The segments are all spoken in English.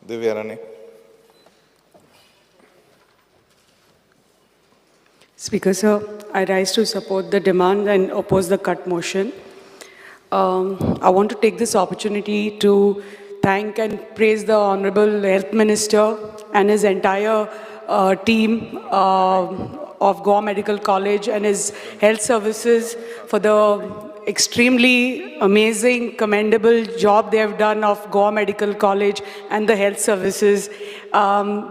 Divya. Speaker sir, I rise to support the demand and oppose the cut motion. I want to take this opportunity to thank and praise the Honorable Health Minister and his entire team of Goa Medical College and his health services for the extremely amazing, commendable job they have done of Goa Medical College and the health services.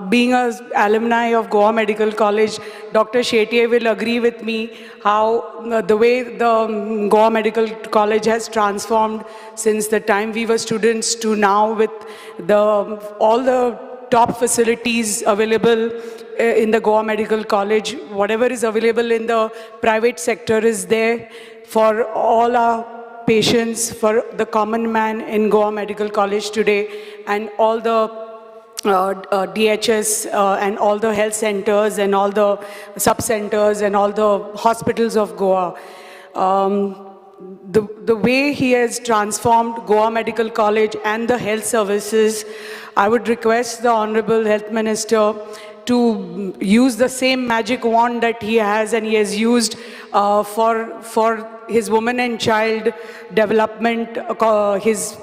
Being an alumni of Goa Medical College, Dr. Shetye will agree with me how the way the Goa Medical College has transformed since the time we were students to now with all the top facilities available in the Goa Medical College. Whatever is available in the private sector is there for all our patients, for the common man in Goa Medical College today, and all the DHS and all the health centers and all the sub-centers and all the hospitals of Goa. The way he has transformed Goa Medical College and the health services, I would request the Honorable Health Minister to use the same magic wand that he has and he has used for his women and child development, his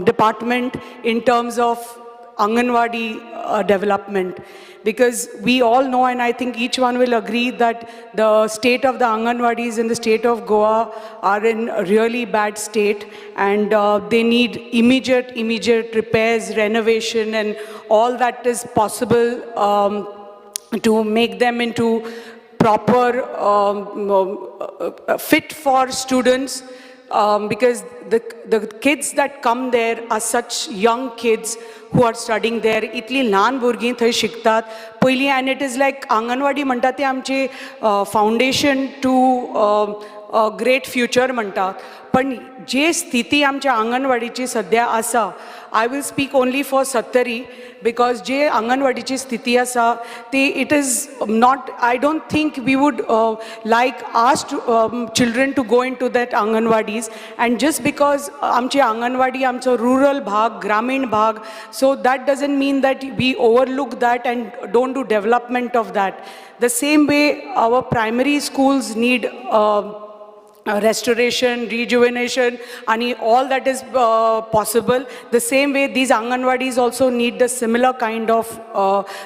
department in terms of Anganwadi development. Because we all know, and I think each one will agree, that the state of the Anganwadis in the state of Goa are in a really bad state, and they need immediate repairs, renovation, and all that is possible to make them into proper, fit for students. Because the kids that come there are such young kids who are studying there. Itli ल्हान भुरगीं थंय शिकतात पयलीं, and it is like Anganwadi म्हणटा ते आमचे foundation to a great future म्हणटा. पण जे स्थिती आमच्या अंगणवाडीची सध्या आसा, I will speak only for Sattari, because जे अंगणवाडीची स्थिती आसा ती, it is not, I don't think we would like our children to go into that Anganwadis, and just because आमची अंगणवाडी आमचो rural भाग, ग्रामीण भाग, so that doesn't mean that we overlook that and don't do development of that. The same way our primary schools need restoration, rejuvenation, and all that is possible. The same way these Anganwadis also need the similar kind of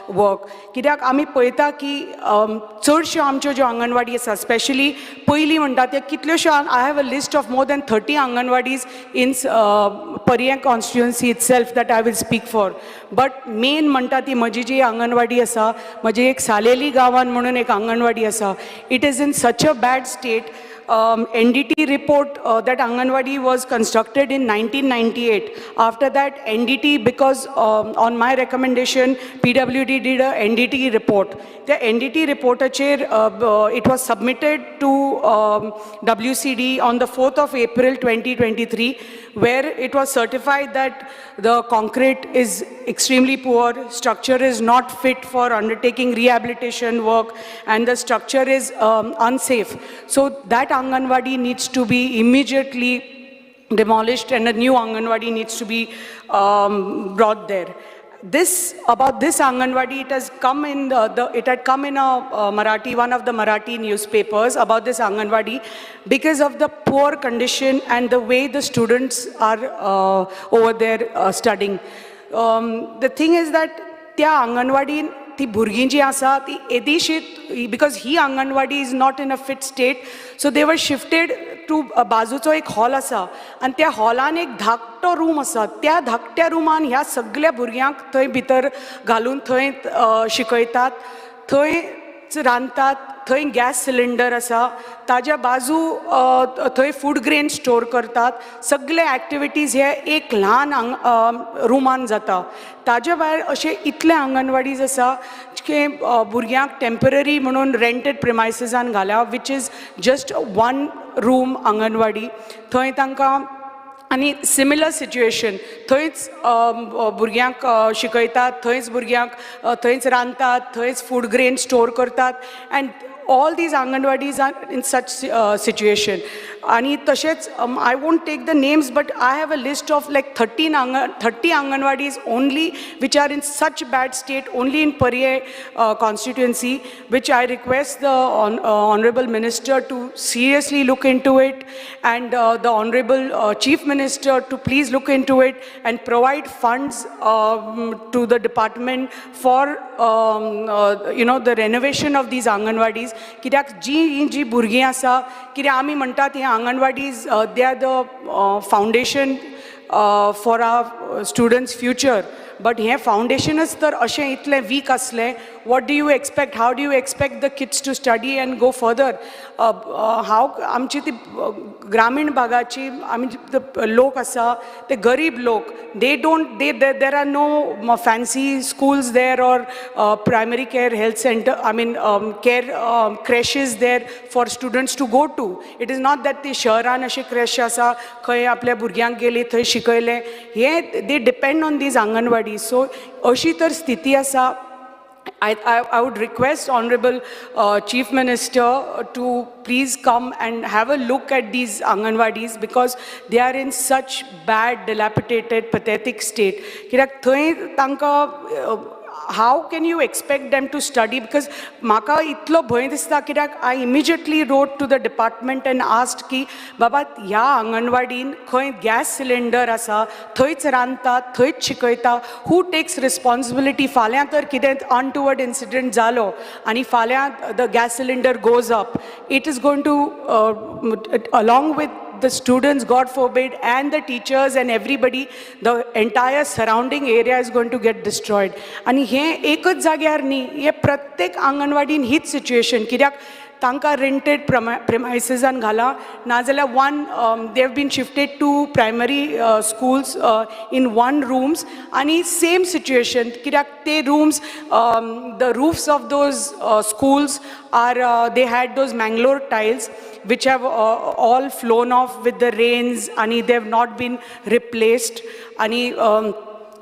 work. कित्याक आमी पळयता की चडश्यो आमच्यो ज्यो अंगणवाडी आसा, specially पयलीं म्हणटा ते कितल्योश्यो, I have a list of more than 30 Anganwadis in Pariyang constituency itself that I will speak for. But main म्हणटा ती म्हजी जी अंगणवाडी आसा, म्हजी एक सालेली गांवान म्हणून एक अंगणवाडी आसा, it is in such a bad state. NDT report that Anganwadi was constructed in 1998. After that, NDT, because on my recommendation, PWD did a NDT report. The NDT report, it was submitted to WCD on the 4th of April 2023, where it was certified that the concrete is extremely poor, structure is not fit for undertaking rehabilitation work, and the structure is unsafe. So that Anganwadi needs to be immediately demolished and a new Anganwadi needs to be brought there. About this Anganwadi, it has come in it had come in a Marathi, one of the Marathi newspapers about this Anganwadi, because of the poor condition and the way the students are over there studying. The thing is that त्या Anganwadi ती भुरगीं जी आसा ती येदीशीत, because he Anganwadi is not in a fit state, so they were shifted to बाजूचो एक hall आसा, आनी त्या हॉलान एक धाकटो रूम आसा. त्या धाकट्या रुमान ह्या सगळ्या भुरग्यांक थंय भितर घालून थंय शिकयतात, थंय रांदतात, थंय गॅस सिलिंडर आसा, ताज्या बाजू थंय फूड ग्रेन स्टोर करतात. सगळे ॲक्टिविटीज हे एक ल्हान रुमान जाता. ताज्या भायर अशे इतले अंगणवाडीज आसा की भुरग्यांक टेम्पररी म्हणून रेंटेड प्रिमायसिसान घाल्या, which is just one room anganwadi. थंय तांकां आनी सिमिलर सिच्युएशन, थंयच भुरग्यांक शिकयतात, थंयच भुरग्यांक थंयच रांदतात, थंयच फूड ग्रेन स्टोर करतात, and all these Anganwadis are in such situation. आणि तशेंच I won't take the names, but I have a list of like 30 Anganwadis only which are in such bad state only in Pariyai constituency, which I request the Honorable Minister to seriously look into it, and the Honorable Chief Minister to please look into it and provide funds to the department for the renovation of these Anganwadis. कित्याक जी भुरगीं आसा, कितें आमी म्हणटात हे Anganwadis, they are the foundation for our students' future. But हे foundationच तर अशें इतलें weak असलें, what do you expect? How do you expect the kids to study and go further? How आमची ती ग्रामीण भागाची आमी लोक आसा ते गरीब लोक, there are no fancy schools there or primary care health center, care creches there for students to go to. It is not that the शहरान अशे creche आसा खंय आपल्या भुरग्यांक गेली थंय शिकयले. हे they depend on these Anganwadi. So अशी तर स्थिती आसा. I would request Honorable Chief Minister to please come and have a look at these Anganwadis, because they are in such bad, dilapidated, pathetic state. कित्याक थंय तांकां how can you expect them to study? Because म्हाका इतलो भंय दिसता, कित्याक I immediately wrote to the department and asked की बाबा ह्या आंगणवाडीन खंय गॅस सिलिंडर आसा थंयच रांदतात, थंयच शिकयता, who takes responsibility? फाल्यां तर कितें untoward incident जालो आनी फाल्यां the gas cylinder goes up, it is going to along with the students, God forbid, and the teachers and everybody, the entire surrounding area is going to get destroyed. आणि हे एकच जाग्यार न्ही, हे प्रत्येक आंगणवाडीन हीच situation. कित्याक तांकां रेंटेड प्रेमायसिसान घाला, नाजाल्यार they have been shifted to primary schools in one rooms, आणि same situation. कित्याक ते rooms, the roofs of those schools are, they had those Mangalore tiles which have all flown off with the rains, and they have not been replaced. And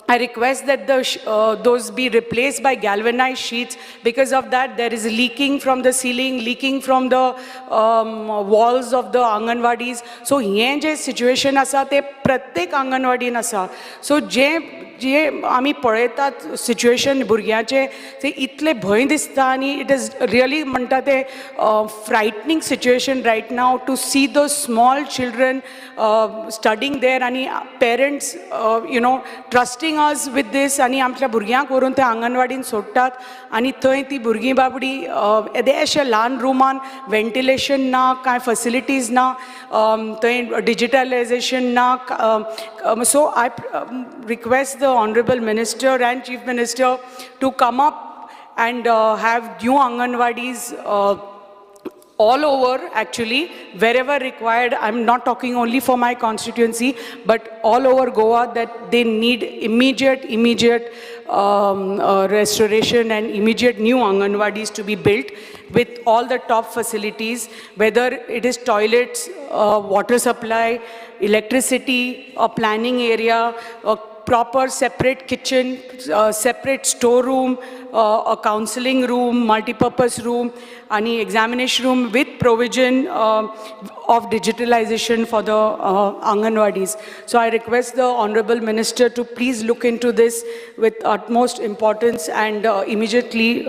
I request that those be replaced by galvanized sheets. Because of that, there is leaking from the ceiling, leaking from the walls of the Anganwadis. So hey J situation आसा ते प्रत्येक आंगणवाडीन आसा. So जे आमी पळयतात situation भुरग्यांचे, ते इतले भंय दिसता, आनी इट इज रियली म्हणटा ते frightening situation right now to see the small children studying there, आनी पेरंट्स ट्रस्टींग अस विथ दीस, आनी आमच्या भुरग्यांक व्हरून ते आंगणवाडीन सोडटात, आनी थंय ती भुरगीं बाबडी येदेशे ल्हान रुमान वेंटिलेशन ना, कांय फॅसिलिटीज ना, थंय डिजिटलायझेशन ना. So I request the Honorable Minister and Chief Minister to come up and have new Anganwadis all over, actually, wherever required. I'm not talking only for my constituency, but all over Goa, that they need immediate restoration and immediate new Anganwadis to be built with all the top facilities, whether it is toilets, water supply, electricity, a planning area, a proper separate kitchen, separate storeroom, a counseling room, multi-purpose room, any examination room with provision of digitalization for the Anganwadis. So I request the Honorable Minister to please look into this with utmost importance and immediately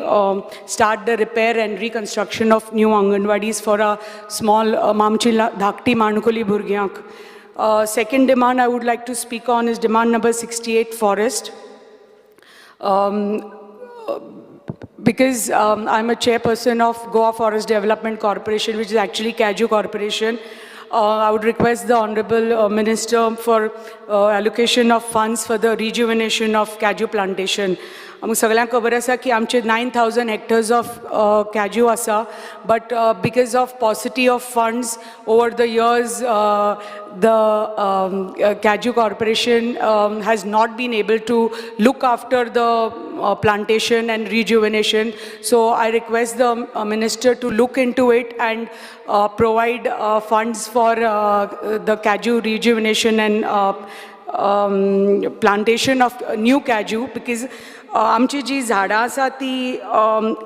start the repair and reconstruction of new Anganwadis for a small Mamchila Dhakti Manukuli Burgyank. Second demand I would like to speak on is demand number 68, forest. Because I'm a chairperson of Goa Forest Development Corporation, which is actually Kaju Corporation. I would request the Honorable Minister for allocation of funds for the rejuvenation of Kaju plantation. आमकां सगळ्यांक खबर आसा की आमचे 9,000 hectares of kaju आसा, but because of paucity of funds over the years, the Kaju Corporation has not been able to look after the plantation and rejuvenation. So I request the Minister to look into it and provide funds for the Kaju rejuvenation and plantation of new Kaju, because आमची जी झाडां आसा ती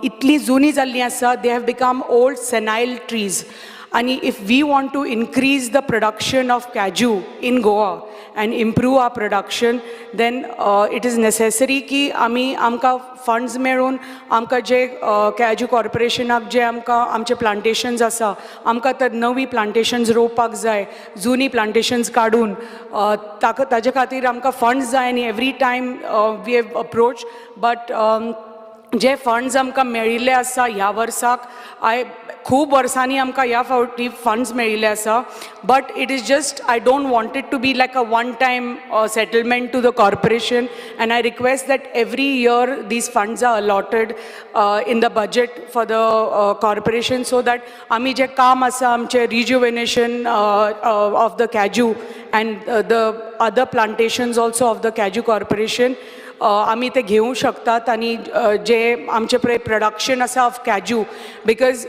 इतली जुनी जाल्ली आसा, they have become old senile trees, And if we want to increase the production of kaju in Goa and improve our production, then it is necessary ki amka funds मेळून आमकां जे कॅजू कॉर्पोरेशनाक जे आमकां आमचे प्लांटेशन्स आसा आमकां तर नवी प्लांटेशन्स रोवपाक जाय, जुनी प्लांटेशन्स काडून ताजे खातीर आमकां फंड्स जाय आनी every time we have approach but जे फंड्स आमकां मेळिल्ले आसा ह्या वर्साक खूब वर्सांनी आमकां ह्या फावटी फंड्स मेळिल्ले आसा but it is just I don't want it to be like a one time settlement to the corporation and I request that every year these funds are allotted in the budget for the corporation so that आमी जे काम आसा आमचे rejuvenation of the कॅजू and the other plantations also of the कॅजू corporation आमी ते घेवंक शकतात आनी जे आमचे पळय प्रोडक्शन आसा ऑफ कॅजू because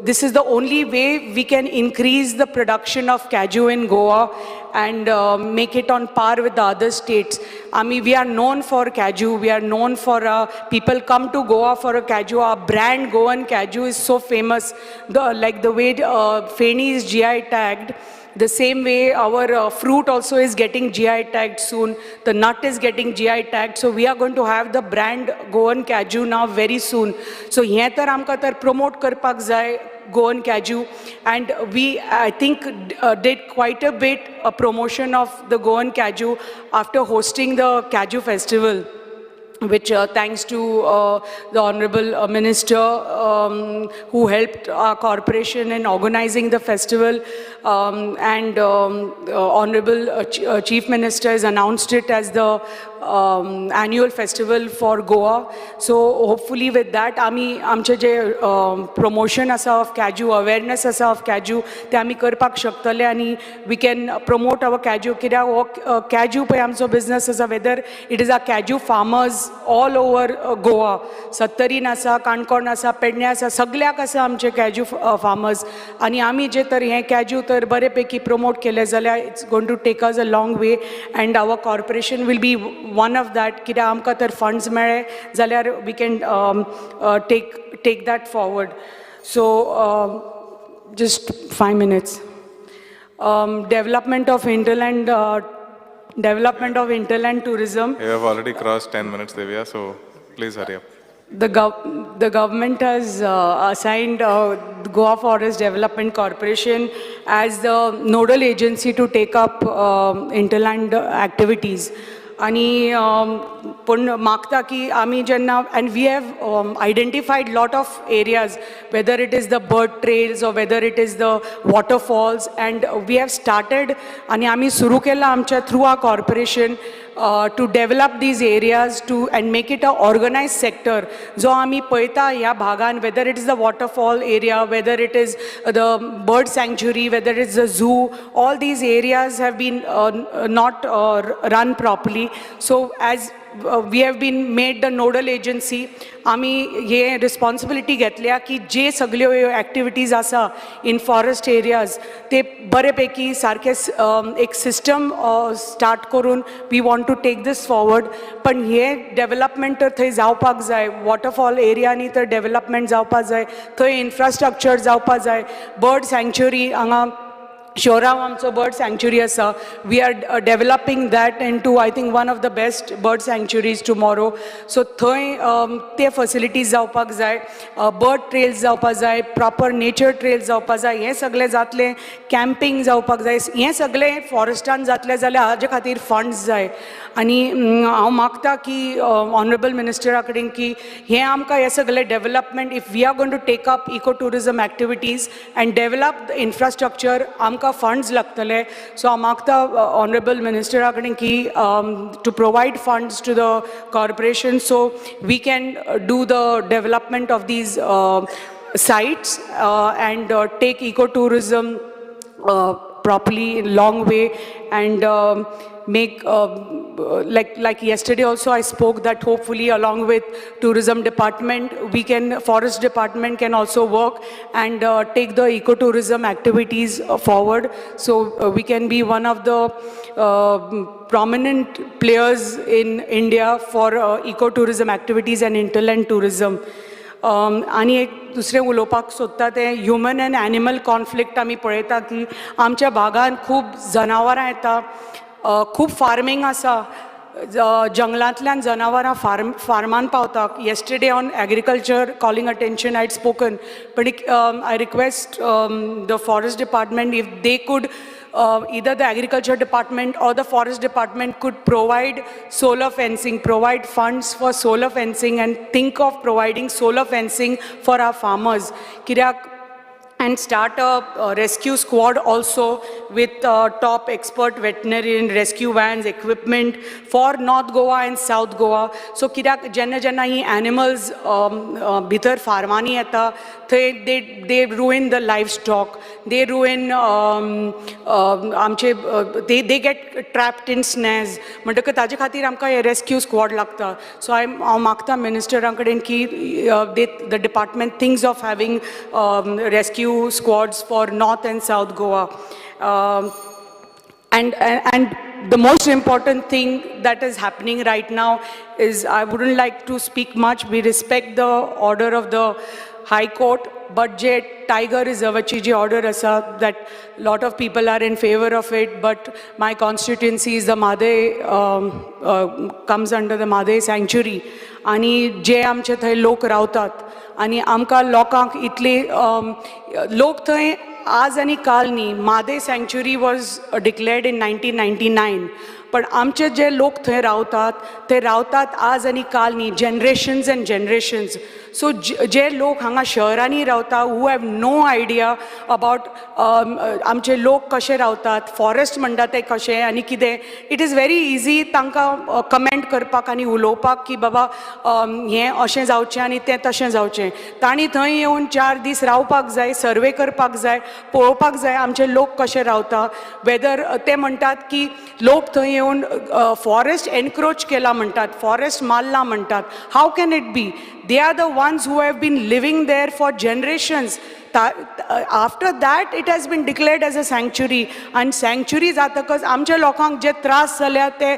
this is the only way we can increase the production of kaju in Goa and make it on par with the other states. We are known for kaju, we are known for people come to Goa for a kaju. Our brand Goan kaju is so famous, like the way Feni is GI tagged. The same way our fruit also is getting GI tagged soon. The nut is getting GI tagged. So we are going to have the brand Goan Kaju now very soon. So here tar amka tar promote karpak zai Goan Kaju, and we I think did quite a bit a promotion of the Goan Kaju after hosting the Kaju festival, which thanks to the Honorable Minister who helped our corporation in organizing the festival, and Honorable Chief Minister has announced it as the annual festival for Goa. So hopefully with that आमचे जे promotion asa of kaju, awareness asa of kaju, ते आमी करपाक शकतले आनी we can promote our kaju. कित्याक हो kaju पळय आमचो business आसा, whether it is our kaju farmers all over Goa, सत्तरीन आसा, काणकोण आसा, पेडण्या आसा, सगळ्याक आसा आमचे कॅजू फार्मर्स आनी आमी जे तर हे कॅजू तर बरेपैकी प्रमोट केले जाल्यार it's going to take us a long way and our corporation will be one of that. कित्याक आमकां तर फंड्स मेळ्ळे जाल्यार we can take that forward. So just 5 minutes. Development of hinterland tourism. You have already crossed 10 minutes, Devya, so please hurry up. The government has assigned Goa Forest Development Corporation as the nodal agency to take up hinterland activities. आणि पण मागता की आमी जेन्ना and we have identified lot of areas, whether it is the bird trails or whether it is the waterfalls, and we have started आणि आमी सुरू केला आमच्या through our corporation to develop these areas and make it a organized sector. जो आमी पळयता ह्या भागान, whether it is the waterfall area, whether it is the bird sanctuary, whether it is the zoo, all these areas have been not run properly. So as we have been made the nodal agency, आमी हे responsibility घेतल्या की जे सगळ्यो activities आसा in forest areas ते बरेपैकी सारके एक system start करून we want to take this forward. पण हे development तर थंय जावपाक जाय, waterfall area नी तर development जावपाक जाय, थंय infrastructure जावपाक जाय, bird sanctuary हांगा Shorav आमचो bird sanctuary आसा. We are developing that into I think one of the best bird sanctuaries tomorrow. So थंय ते facilities जावपाक जाय, bird trails जावपाक जाय, proper nature trails जावपाक जाय, हे सगळे जातले, camping जावपाक जाय, हे सगळे forestan जातले जाल्यार हाजे खातीर funds जाय. आनी हांव मागता की honorable minister कडेन की हे आमकां हे सगळे development, if we are going to take up ecotourism activities and develop the infrastructure, आमकां funds लागतले. So हांव मागता honorable minister कडेन की to provide funds to the corporation so we can do the development of these sites and take ecotourism properly in long way and make like yesterday also I spoke that hopefully along with tourism department forest department can also work and take the ecotourism activities forward, so we can be one of the prominent players in India for ecotourism activities and hinterland tourism. आनी एक दुसरें उलोवपाक सोदता तें human and animal conflict आमी पळयता की आमच्या भागांत खूब जनावरां येता, खूब फार्मींग आसा, जंगलांतल्यान जनावरां फार्मान पावता. Yesterday on agriculture calling attention I had spoken, but I request the forest department if they could either the agriculture department or the forest department could provide solar fencing, provide funds for solar fencing and think of providing solar fencing for our farmers. And start a rescue squad also with top expert veterinarian, rescue vans, equipment for North Goa and South Goa. So kidak jenna hi animals bhitar farmani yeta, they ruin the livestock, they ruin they get trapped in snares. म्हणटकच ताजे खातीर आमकां हे rescue squad लागता. So हांव मागता मिनिस्टरां कडेन की the department thinks of having rescue squads for North and South Goa. And the most important thing that is happening right now is, I wouldn't like to speak much, we respect the order of the High Court, but je tiger reservachi je order asa, that lot of people are in favor of it, but my constituency is the Madhe, comes under the Madhe sanctuary. Ani je amche thai lok रावतात आणि आमकां लोकांक इतले लोक थंय आज आनी काल न्ही. मादे सँक्च्युरी वॉज डिक्लेअर्ड इन 1999, पण आमचे जे लोक थंय रावतात ते रावतात आज आनी काल न्ही, जनरेशन्स एंड जनरेशन्स. सो जे लोक हांगा शहरांनी रावता, who have no idea about आमचे लोक कशे रावतात, फॉरेस्ट म्हणटा ते कशें आनी कितें, इट इज व्हेरी इजी तांकां कमेंट करपाक आनी उलोवपाक की बाबा हें अशें जावचें आनी तें तशें जावचें. तांणी थंय येवन 4 दीस रावपाक जाय, सर्वे करपाक जाय, पळोवपाक जाय आमचे लोक कशे रावता. वेदर ते म्हणटात की लोक थंय येवन फॉरेस्ट एनक्रोच केला म्हणटात, फॉरेस्ट मारला म्हणटात. How can it be? They are the ones who have been living there for generations. After that, it has been declared as a sanctuary. And sanctuary जातकच आमच्या लोकांक जे त्रास जाल्या ते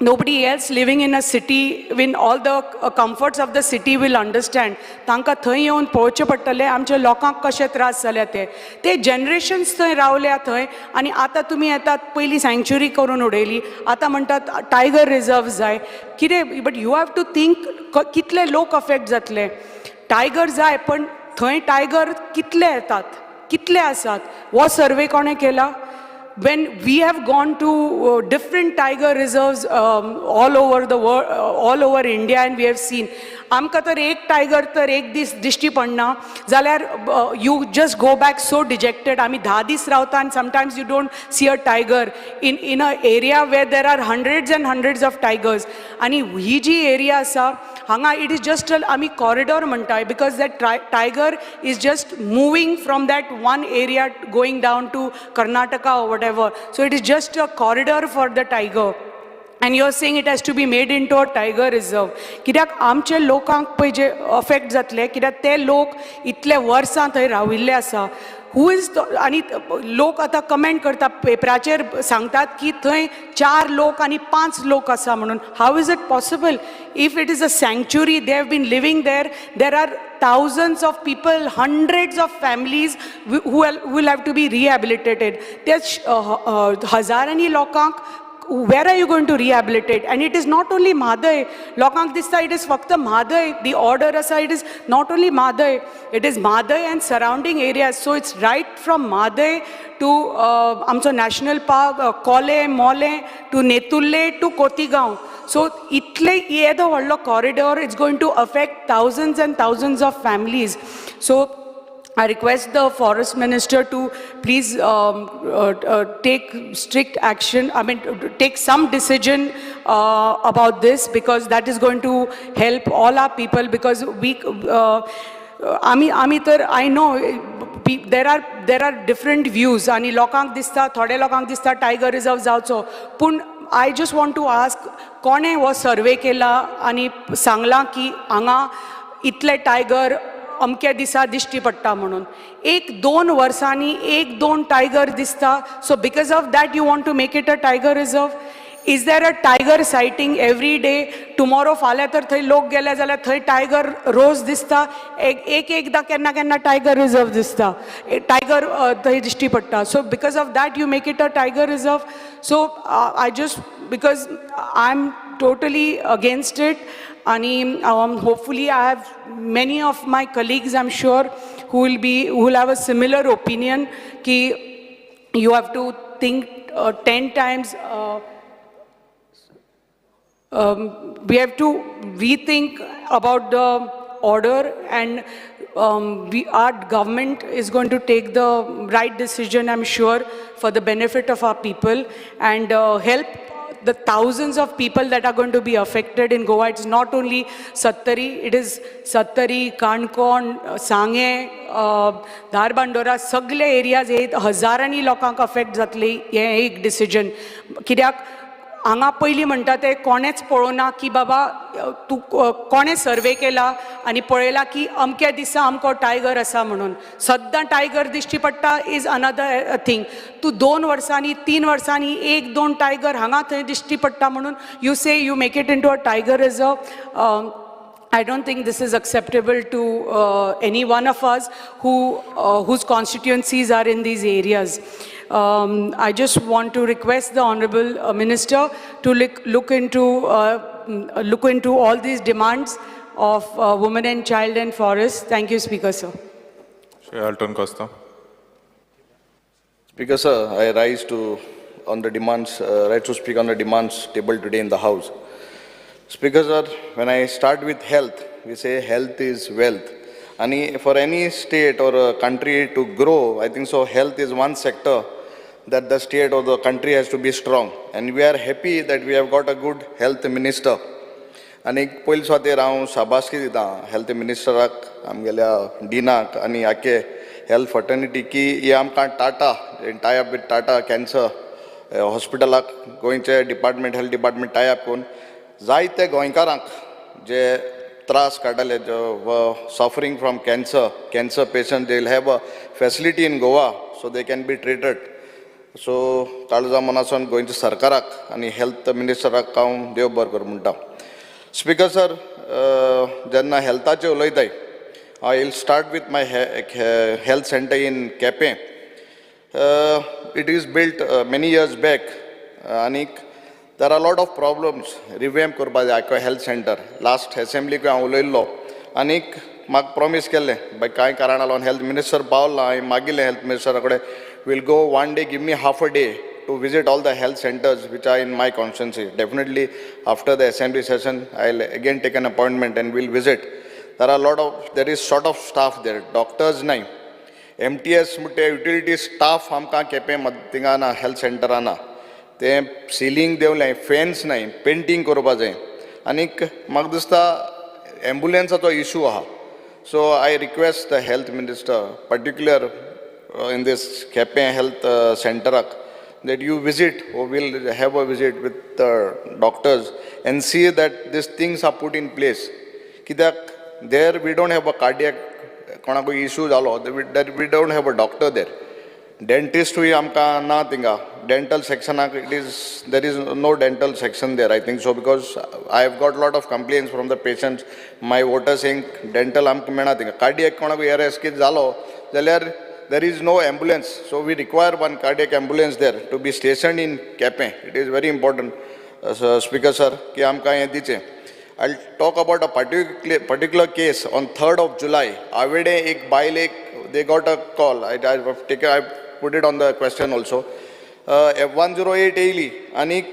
nobody else living in a city, when all the comforts of the city will understand. तांकां थंय येवन पळोवचें पडटलें आमच्या लोकांक कशे त्रास जाल्या ते जनरेशन्स थंय रावल्या थंय. आनी आतां तुमी येतात, पयलीं सँक्च्युरी करून उडयली, आतां म्हणटात टायगर रिजर्व जाय. कितें? But you have to think कितले लोक अफेक्ट जातले. टायगर जाय, पण थंय टायगर कितले येतात, कितले आसात, हो सर्वे कोणें केला? When we have gone to different tiger reserves all over the world, all over India, and we have seen, आमकां तर एक टायगर तर एक दीस दिश्टी पडना जाल्यार you just go back so dejected. आमी 10 दीस रावता and sometimes you don't see a tiger in a area where there are hundreds and hundreds of tigers. आनी ही जी एरिया आसा हांगा, it is just आमी corridor म्हणटाय, because that tiger is just moving from that one area going down to Karnataka or whatever. So it is just a corridor for the tiger. And you are saying it has to be made into a tiger reserve. कित्याक आमचे लोकांक पळय जे affect जातले, कित्याक ते लोक इतले वर्सां थंय राविल्ले आसा. हू इज आनी लोक आतां कमेंट करता, पेपराचेर सांगतात की थंय 4 लोक आनी 5 लोक आसा म्हणून. How is it possible? If it is a sanctuary, they have been living there are thousands of people, hundreds of families who will have to be rehabilitated. There's हजारांनी लोकांक where are you going to rehabilitate? And it is not only Madhay. Lokank this side is fakta Madhay. The order aside is not only Madhay. It is Madhay and surrounding areas. So it's right from Madhay to Amso National Park, Kole, Mole, to Netulle, to Kotigaon. So itle yedo vallo corridor, it's going to affect thousands and thousands of families. So I request the forest minister to please take strict action, take some decision about this, because that is going to help all our people, because we, I know there are different views, and lokank dista, thode lokank dista tiger reserve जावचो, पूण I just want to ask, कोणे हो सर्वे केला आणि सांगला की हांगा इतले tiger अमक्या दिसा दिश्टी पडटा म्हणून? 1-2 वर्सांनी 1-2 टायगर दिसता. So because of that you want to make it a tiger reserve? is there a tiger sighting every day? Tomorrow फाल्यां तर थंय लोक गेले जाल्यार थंय टायगर रोज दिसता, एकदा केन्ना केन्ना टायगर रिझर्व दिसता, टायगर थंय दिश्टी पडटा. So because of that you make it a tiger reserve. So I just, because I'm totally against it. And hopefully I have many of my colleagues, I'm sure, who will have a similar opinion ki you have to think 10 times. We have to rethink about the order, and our government is going to take the right decision, I'm sure, for the benefit of our people and help the thousands of people that are going to be affected in Goa. It's not only Sattari, it is Sattari, Kankon, Sange, Dharbandora, sagle areas हजारांनी लोकांक affect जातली हे एक decision. कित्याक हांगा पयलीं म्हणटा ते कोणेच पळोवना की बाबा तूं कोणे सर्वे केला आनी पळयला की अमक्या दिसा अमको टायगर आसा म्हणून. सद्दां टायगर दिश्टी पडटा इज अनदर थिंग. तूं 2 वर्सांनी 3 वर्सांनी 1-2 टायगर हांगा थंय दिश्टी पडटा म्हणून यू से you make it into a tiger reserve. I don't think this is acceptable to any one of us whose constituencies are in these areas. I just want to request the Honorable Minister to look into all these demands of women and child and forest. Thank you, Speaker, sir. Alton Costa. Speaker, sir, I rise to speak on the demands tabled today in the House. Speaker, sir, when I start with health, we say health is wealth. And for any state or a country to grow, I think so health is one sector that the state or the country has to be strong. And we are happy that we have got a good health minister. आणि पयलीं स्वातेर हांव शाबासकी दिता health मिनिस्टराक आमगेल्या डिनाक आनी आखे health fraternity की हे आमकां Tata tie up with Tata cancer हॉस्पिटलाक गोंयचे डिपार्टमेंट हेल्थ डिपार्टमेंट टायअप करून जायते गोंयकारांक जे त्रास काडले suffering from cancer patient they will have a facility in Goa so they can be treated. So काळजा मनासून गोंयच्या सरकाराक आनी हेल्थ मिनिस्टराक हांव देव बरें करूं म्हणटा. स्पीकर सर, जेन्ना हेल्थाचे उलयताय I will start with my health centre in Quepem. It is built many years back आनीक there are a lot of problems revamp करपा जाय आख्खो हेल्थ सेंटर. लास्ट असेंब्लीक हांव उलयल्लो आनीक म्हाका प्रॉमीस केल्लें बाय कांय कारणां लागून हेल्थ मिनिस्टर पावला हांवें मागिल्लें हेल्थ मिनिस्टरा कडेन will go one day give me half a day to visit all the health centers which are in my constituency. Definitely after the assembly session I'll again take an appointment and we'll visit. There is sort of staff there, doctors nahi, MTS मुटे utility staff आमकां केपें थिंगाना health सेंटराना ते ceiling देवलें fans नाय painting करपा जाय आनीक म्हाका दिसता एम्बुलन्साचो इशू आहा. So I request the health minister particular in these Quepem health सेंटराक that you visit or will have a visit with the doctors and see that these things are put in place. Kidak there we don't have a cardiac konako issue jalo that we don't have a doctor there. Dentist hui amka na tinga dental section there is no dental section there, I think so, because I have got a lot of complaints from the patients. My voter saying dental amka mena tinga cardiac konako ARS ki jalo jalyar there is no ambulance, so we require one cardiac ambulance there to be stationed in Kepe. It is very important, Speaker sir, ki amka ye diche. I'll talk about a particular case on 3rd of July. Avede ek baile, they got a call. I put it on the question also. F108 Aili, Anik,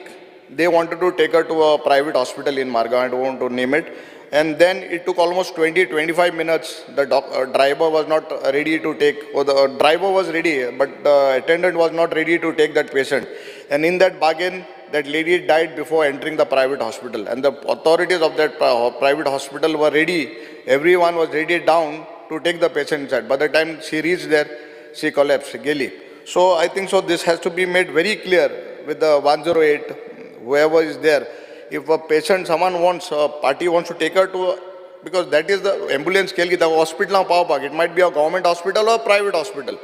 they wanted to take her to a private hospital in Marga. I don't want to name it. And then it took almost 20-25 minutes. The driver was not ready to take, or the driver was ready, but the attendant was not ready to take that patient. And in that bargain, that lady died before entering the private hospital. And the authorities of that private hospital were ready. Everyone was ready down to take the patient inside. By the time she reached there, she collapsed, Geli. So I think so this has to be made very clear with the 108, whoever is there. If a patient, a party wants to take her to, because that is the ambulance scale, the hospital, it might be a government hospital or a private hospital.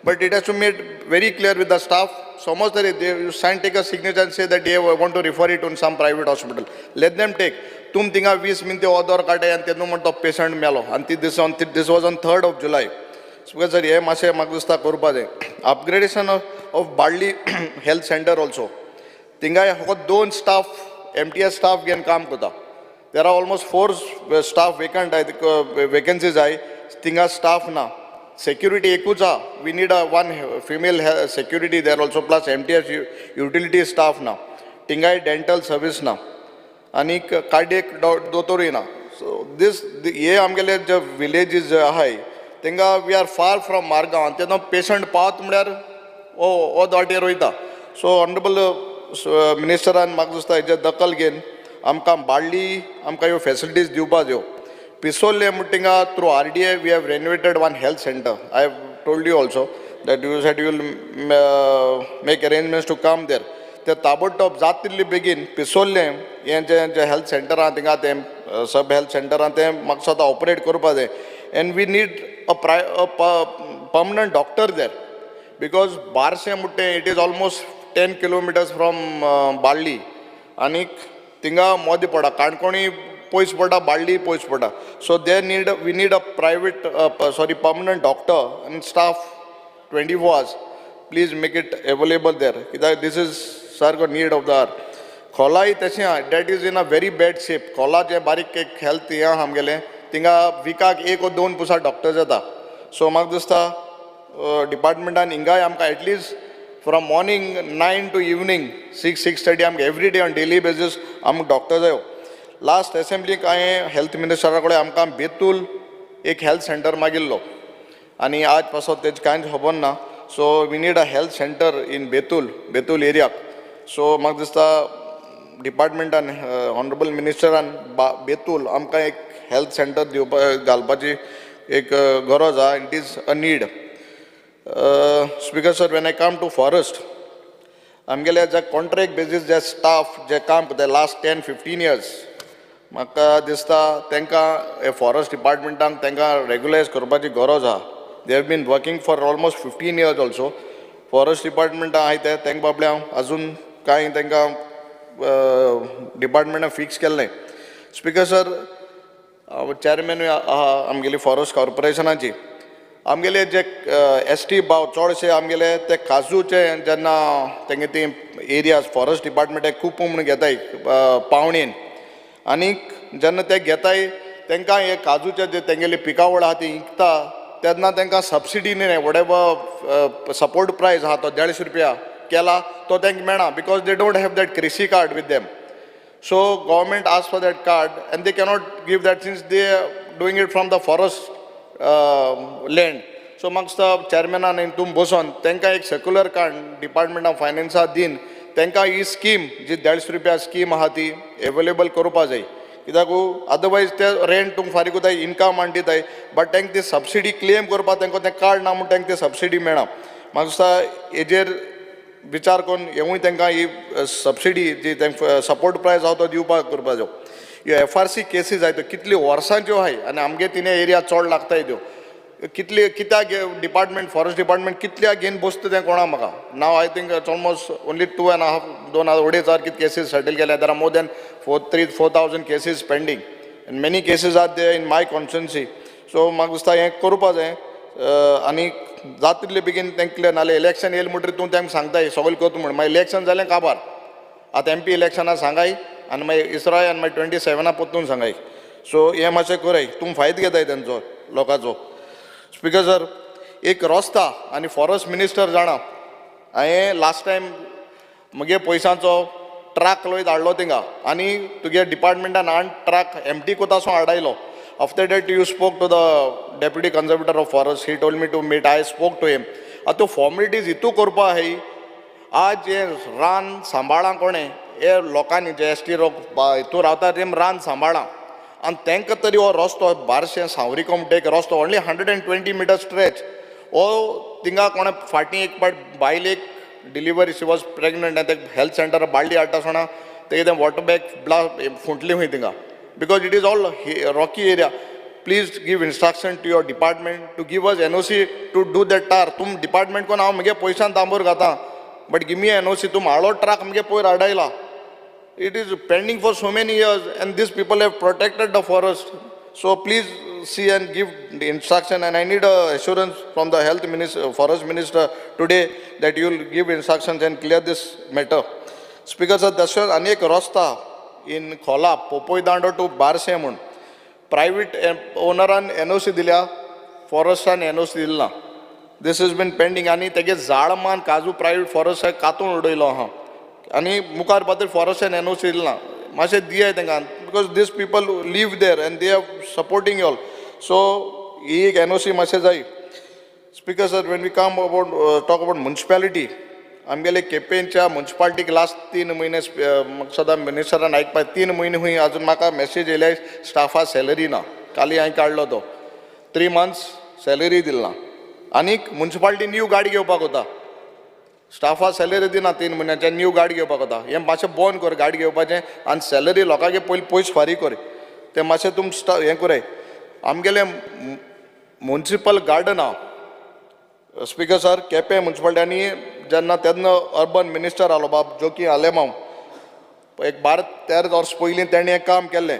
but it has to be made very clear with the staff. Suppose that they sign, take a signature and say that they want to refer it to some private hospital. Let them take. तुम थिंगा 20 मिनटे order काडे आनी तेन्ना म्हणटा patient मेलो आनी this was on 3rd of July. So sir हे मातशें म्हाका दिसता करपा जाय. Upgradation of Badli health center also. थिंगा फकत 2 staff, MTS staff घेवन काम करता. There are almost 4 staff vacant, vacancies आहाय. थिंगा staff ना. Security एकूच आहा. We need one female security there also, plus MTS utility staff ना. थिंगा dental service ना. आणि कार्डियक दोतोरूय ना. सो हे आमगेले जे विलेजीस जे आहाय तेंका we are far from Margao आनी तेन्ना पेशंट पावत म्हळ्यार हो वाटेर वयता. सो ऑनरेबल मिनिस्टरान म्हाका दिसता हेजे दखल घेवन आमकां बाळ्ळी आमकां ह्यो फॅसिलिटीज दिवपा जायो. पिसोल्ले म्हणटा through RDA we have renovated one health centre. I have told you also that you said you will make arrangements to come there. ते ताबडतोब जात तितले बेगीन पिसोल्ले हे जे हेल्थ सेंटर आहा थिंगा ते सब हेल्थ सेंटर आहा ते म्हाका सद्दा ऑपरेट करपा जाय. And we need a permanent doctor there because बारशें म्हणटा it is almost 10 kilometers from Balli आनीक थिंगा मोदी पडा काणकोणी पयस पडटा बाळ्ळी पयस पडटा. So we need a private permanent doctor आनी staff 24 hours. Please make it available there कित्याक दीस इज सारको नीड ऑफ द आर. खोलाय तशें आहा that is in a very bad shape. खोला जे बारीक एक हेल्थ हें आहा आमगेलें थिंगा विकाक 1 or 2 पुसा डॉक्टर्स येता. सो म्हाका दिसता डिपार्टमेंटान हिंगाय आमकां at least from morning 9 to evening 6:30 आमकां every day on daily basis आमकां डॉक्टर जायो. लास्ट एसेंब्लीक हांवें हेल्थ मिनिस्टरा कडेन आमकां बेतूल एक हेल्थ सेंटर मागिल्लो आनी आज पासून तेजें कांयच खबर ना. So we need a health centre in Betul एरियाक. सो म्हाका दिसता डिपार्टमेंटान ऑनरेबल मिनिस्टरान बेतूल आमकां एक हेल्थ सेंटर घालपाची एक गरज आहा. It is a need. Speaker sir, when I come to forest आमगेले जे कॉन्ट्रॅक्ट बेजीस जे स्टाफ जे काम करता लास्ट 10-15 years म्हाका दिसता तांकां फॉरेस्ट डिपार्टमेंटाक तांकां रेग्युलायज करपाची गरज आहा. They have been working for almost 15 years also. Forest डिपार्टमेंटान आहाय ते तांकां बाबड्या अजून कांय तांकां डिपार्टमेंटान फिक्स केल्लें नाय. स्पीकर सर, चॅरमॅन आहा आमगेली फॉरेस्ट कॉर्पोरेशनाची. आमगेले जे ST भाव चडशे आमगेले ते काजूचे जेन्ना तेंगे ती एरियाज फॉरेस्ट डिपार्टमेंट खूब म्हूण घेताय पावणेन आनीक जेन्ना ते घेताय तांकां हे काजूचे जे तेंगेली पिकावळ आहा ती विकता तेन्ना तांकां सबसिडी न्ही वॉटेवर सपोर्ट प्रायस आहा तो 150 रुपया केला तो तांकां मेळना because they don't have that कृषी card with them. So government ask for that card and they cannot give that since they doing it from the forest land. So म्हाका दिसता चॅरमॅनान तुमी बसोन तांकां एक सर्क्युलर कार्ड डिपार्टमेंट ऑफ फायनान्सा दिन तांकां ही स्कीम जी 150 रुपया स्कीम आहा ती एवेलेबल करपा जाय. कित्याक अदरवायज ते रेंट तुमकां फारीक कोताय इनकम आनी दिताय बट तांकां ती सबसिडी क्लेम करपाक तांकां तें कार्ड ना म्हूण तांकां ती सबसिडी मेळना. म्हाका दिसता हेजेर विचार करून हेवूय तांकां ही सबसिडी जी तांकां सपोर्ट प्रायस आहा तो दिवपाक करपा जायो. ह्यो FRC केसीस आहाय त्यो कितल्यो वर्सांच्यो आहाय आनी आमगे तिने एरिया चड लागताय त्यो कित्याक डिपार्टमेंट फॉरेस्ट डिपार्टमेंट कितल्याक घेवन बसता तें कोणा म्हाका. Now I think it's almost only 2.5-2.5 कितें केसीस सेटल केल्या. There are more than 3,000-4,000 cases pending and many cases are they in my constituency. So म्हाका दिसता हें करपा जाय आनी जाता तितले बेगीन तांकां नाल्यार इलेक्शन येयलें म्हणटकीर तूं तांकां सांगताय सगळें करता म्हूण मागीर इलेक्शन जालें काबार. आतां MP इलेक्शनाक सांगाय आनी मागीर इसराय आनी मागीर 27 परतून सांगाय. सो हें मातशें कराय. तुमी फायदो घेताय तेंचो लोकांचो. स्पीकर सर, एक रस्ता आनी फॉरेस्ट मिनिस्टर जाणा हांवें लास्ट टायम म्हगे पयसांचो ट्रक वयत हाडलो थिंगा आनी तुगे डिपार्टमेंटान हाडून ट्रक एम्प्टी कोतासो हाडायलो. After that you spoke to the deputy conservator of forest. He told me to meet. I spoke to him. आतां त्यो फॉर्मेलिटीज हितू करपा आहाय. आज हे रान सांबाळा कोणें हे लोकांनी जे ST हितू रावता तेम रान सांबाळा आनी तांकां तरी हो रस्तो बारशें सावरिको म्हणटा एक रस्तो ओन्ली 120 meters स्ट्रेच हो थिंगा कोणें फाटीं एक पाट बायलेक डिलिव्हरी शी वॉज प्रेग्नंट आनी ते हेल्थ सेंटर बाळ्ळी हाडटा आसतना ते कितें वॉटर बॅग फुटली खंय थिंगा because it is all Rocky area. please give instruction to your department to give us NOC to do that tar. Tum department ko na mage poisan tambor gata, but give me NOC. Tum alo truck mage poir adaila. It is pending for so many years, and these people have protected the forest. So please see and give the instruction, and I need a assurance from the health minister, forest minister today that you will give instructions and clear this matter. Speaker sir, dashan anek rasta in Khola, Popoi Dando to Barsemun. Private owneran NOC दिल्या, फॉरेस्टान NOC दिला. This has been pending आणि तेगे झाडमान काजू private forest कातून उडयलो हा आणि मुखार पातळी फॉरेस्टान NOC दिला. मातशें दियाय तांकां because these people live there and they are supporting you all. So ही एक NOC मातशें जाय. Speaker sir, when we come about talk about municipality, आमगेले केपेंच्या म्युनिसिपालिटीक लास्ट 3 महिने म्हाका सदां मिनिस्टरान आयकपा 3 महिने हुंय अजून म्हाका मेसेज येयल्या स्टाफा सॅलरी ना. काली हांवें काडलो तो 3 months सॅलरी दिलना आनीक म्युनिसिपालिटी न्यू गाडी घेवपाक वता. स्टाफा सॅलरी दिना 3 म्हयन्याचे न्यू गाडी घेवपाक वता. हें मातशें बंद कर गाडी घेवपाचें आनी सॅलरी लोकांगे पयलीं पयस फारीक कर. तें मातशें तुम हें कराय. आमगेलें म्युनिसिपल गार्डन आहा. स्पीकर सर, केपें म्युनिसिपालिटी जेन्ना तेन्ना अर्बन मिनिस्टर आलो बाब जोकी आलेमांव एक 12-13 वर्स पयलीं तेणें हें काम केल्लें.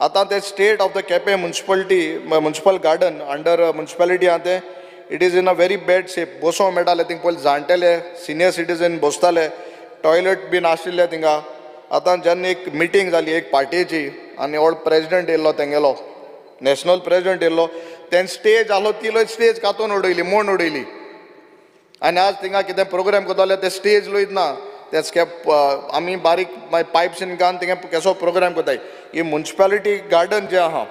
आतां तें state of the Quepem municipal garden under municipality आहा तें it is in a very bad shape. बसोंक मेळटालें थिंग पयलीं जाणटेले सिनियर सिटीजन बसताले, टॉयलेट बीन आशिल्ले थिंगा. आतां जेन्ना एक मिटींग जाली एक पार्टीची आनी ओल्ड प्रेजिडेंट येयल्लो तेंगेलो नॅशनल प्रेजिडेंट येयल्लो, तें स्टेज आसलो तिलो स्टेज कातून उडयली, म्हूण उडयली. आनी आज थिंगा कितें प्रोग्राम कोताले ते स्टेज लोयत ना, ते स्कॅप आमी बारीक पायप्स घालून थिंगा केसो प्रोग्राम कोताय. ही म्युनिसिपालिटी गार्डन जें आहा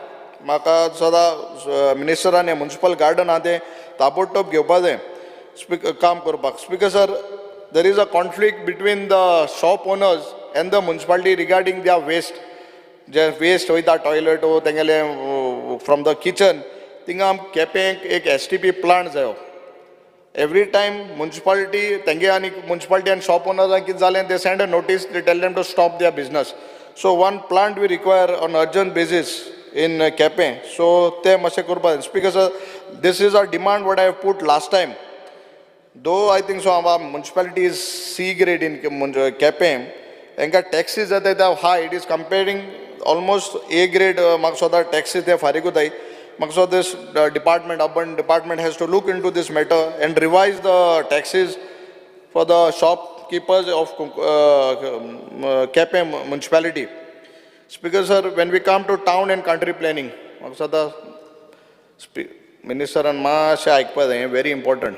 म्हाका सदां मिनिस्टरान हें म्युनिसिपल गार्डन आहा तें ताबडतोब घेवपा जाय काम करपाक. Speaker sir, there is a conflict between the shop owners and the municipality regarding their waste. जे वेस्ट वयता टॉयलेट वो तेंगेले फ्रॉम द किचन थिंगा केपें एक STP प्लांट जायो. एवरी टायम म्युनिसिपालिटी तेंगे आनी म्युनिसिपालिटी आनी शॉप ओनर्सांक कितें जालें they send a notice, they tell them to stop their business. So one plant we require on urgent basis in Kepe. So te mashe kurba. Speaker sir, this is a demand what I have put last time. Though I think so our municipality is C grade in Kepe, enka taxes that are high. It is comparing almost A grade maksoda taxes they farigutai. Makso this department, urban department has to look into this matter and revise the taxes for the shopkeepers of Kepe municipality. Speaker sir, when we come to town and country planning, the minister and ma very important.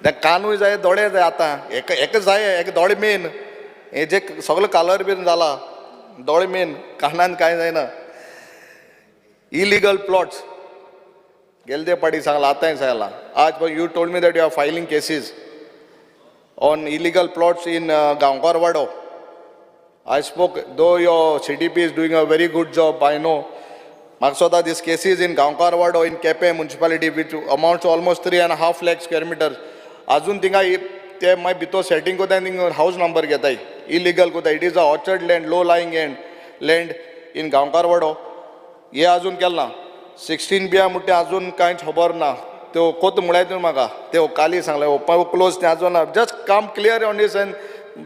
The kanu is a dode ata, ek dode main, ejek sogle color bin dala, dode main, kanan kaina. Illegal plots. Gelde party sangalata in Sala. Aaj you told me that you are filing cases on illegal plots in Anganwadi. I spoke, though your CDP is doing a very good job, I know. Maksoda, this case is in Anganwadi in Kepe municipality, which amounts to almost 3.5 lakh square meters. Azun tinga my bito setting ko then house number getai. Illegal ko it is a orchard land, low lying land in Anganwadi. Ye azun kelna 16 biya mutte azun kain khabar na. तो कोत मुळायतून म्हाका ते काली सांगले open close ते आजून just come clear on this end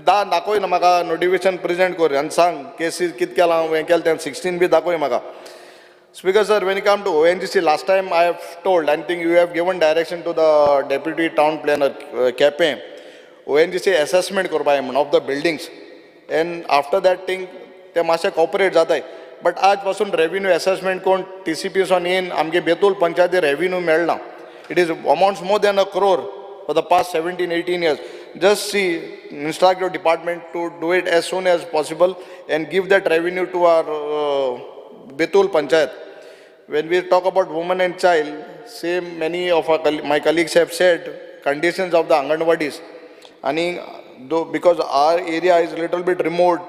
दाखोय ना म्हाका नोटिफिकेशन प्रेजेंट कर आनी सांग केसीस कित केला हें केलें तें 16 बी दाखोय म्हाका. Speaker sir, when you come to ONGC, last time I have told, I think you have given direction to the deputy town planner Kepe, ONGC assessment करपाय म्हण of the buildings and after that thing ते मातशे cooperate जाताय. But आज पासून revenue assessment कोण TCP सोन येन आमगे बेतूल पंचायती revenue मेळना. It is amounts more than a crore for the past 17-18 years. Just see, instruct your department to do it as soon as possible and give that revenue to our Betul Panchayat. When we talk about women and child, same many of my colleagues have said conditions of the Anganwadis. And though because our area is a little bit remote,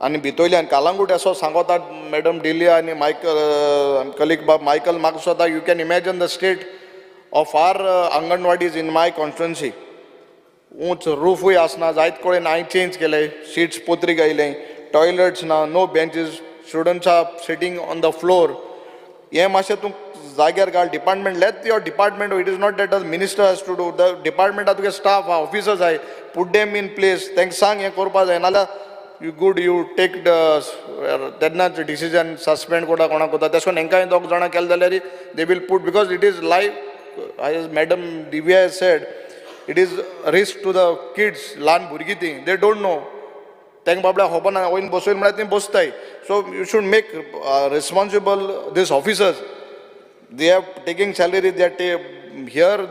and Bitoli and Kalangut also Sangota, Madam Delia and Michael, colleague Michael Maksota, you can imagine the state of our Anganwadis in my constituency. ऊंच रूफूय आसना, जायत कडेन हांवें change केले, seats पोत्री घायले, toilets ना, no benches, students are sitting on the floor. हें मातशें तूं जाग्यार घाल. Department, let your department, it is not that the minister has to do, the डिपार्टमेंटा तुगे स्टाफ आहा, ऑफिसर्स आहाय, पुट देम इन प्लेस, तांकां सांग हें करपा जाय, नाल्यार यू गूड यू टेक तेन्नाच डिसिजन सस्पेंड कोता कोणाक कोता. तशें करून हेंकांय दोग जाणां केलें जाल्यार they will put, because it is life, as madam Divya has said, it is risk to the kids, ल्हान भुरगीं तीं, दे डोंट नो, तांकां बाबड्या खबर ना, वयर बसयन म्हळ्यार तीं बसताय. So you should make responsible these officers, they are taking salary, they are here,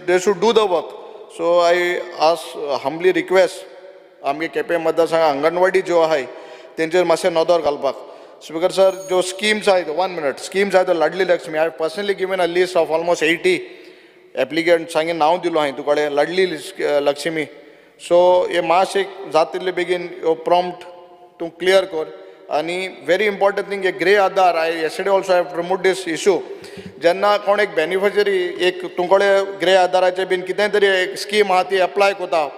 they should do the work. So I ask, humbly request, आमगे केपें मतदारसंघ अंगणवाडी ज्यो आहाय तेंचेर मातशें नदर घालपाक. स्पीकर सर, ज्यो स्किम्स आहाय, 1 minute, स्किम्स आहाय, लाडली लक्ष्मी, हांवें personally given a list of almost 80 applicant, सांगे नांव दिलो हांवें तुकडे, लाडली लक्ष्मी. सो हे मातशें जाता तितले बेगीन प्रॉम्प्ट तूं क्लियर कर. आनी व्हेरी इम्पॉर्टंट थिंग, ए ग्रे आधार, yesterday also I promote this issue. जेन्ना कोण एक बेनिफिशरी, एक तुमकडे ग्रे आधाराचे बीन कितें तरी एक स्कीम आहा ती एप्लाय कोता,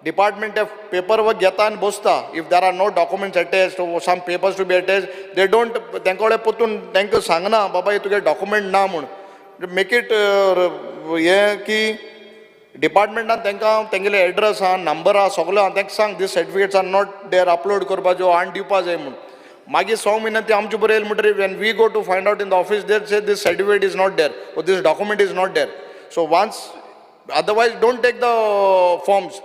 डिपार्टमेंट पेपर वर्क घेता आनी बसता. If there are no documents attached, some papers to be attached, they don't, तेंकडे पोतून तांकां सांगना बाबा तुगे डॉक्युमेंट ना म्हूण. मेक इट हें की डिपार्टमेंटान तांकां तेंगेले एड्रेस आहा, नंबर आहा, सगळें आहा, तांकां सांग these certificates are not there, upload करपाच्यो आनी दिवपा जाय म्हूण. मागीर 6 म्हयन्यान ती आमचे बरें येयलें म्हणटरी when we go to find out in the office, there say this certificate is not there, or this document is not there. So once, otherwise don't take the forms,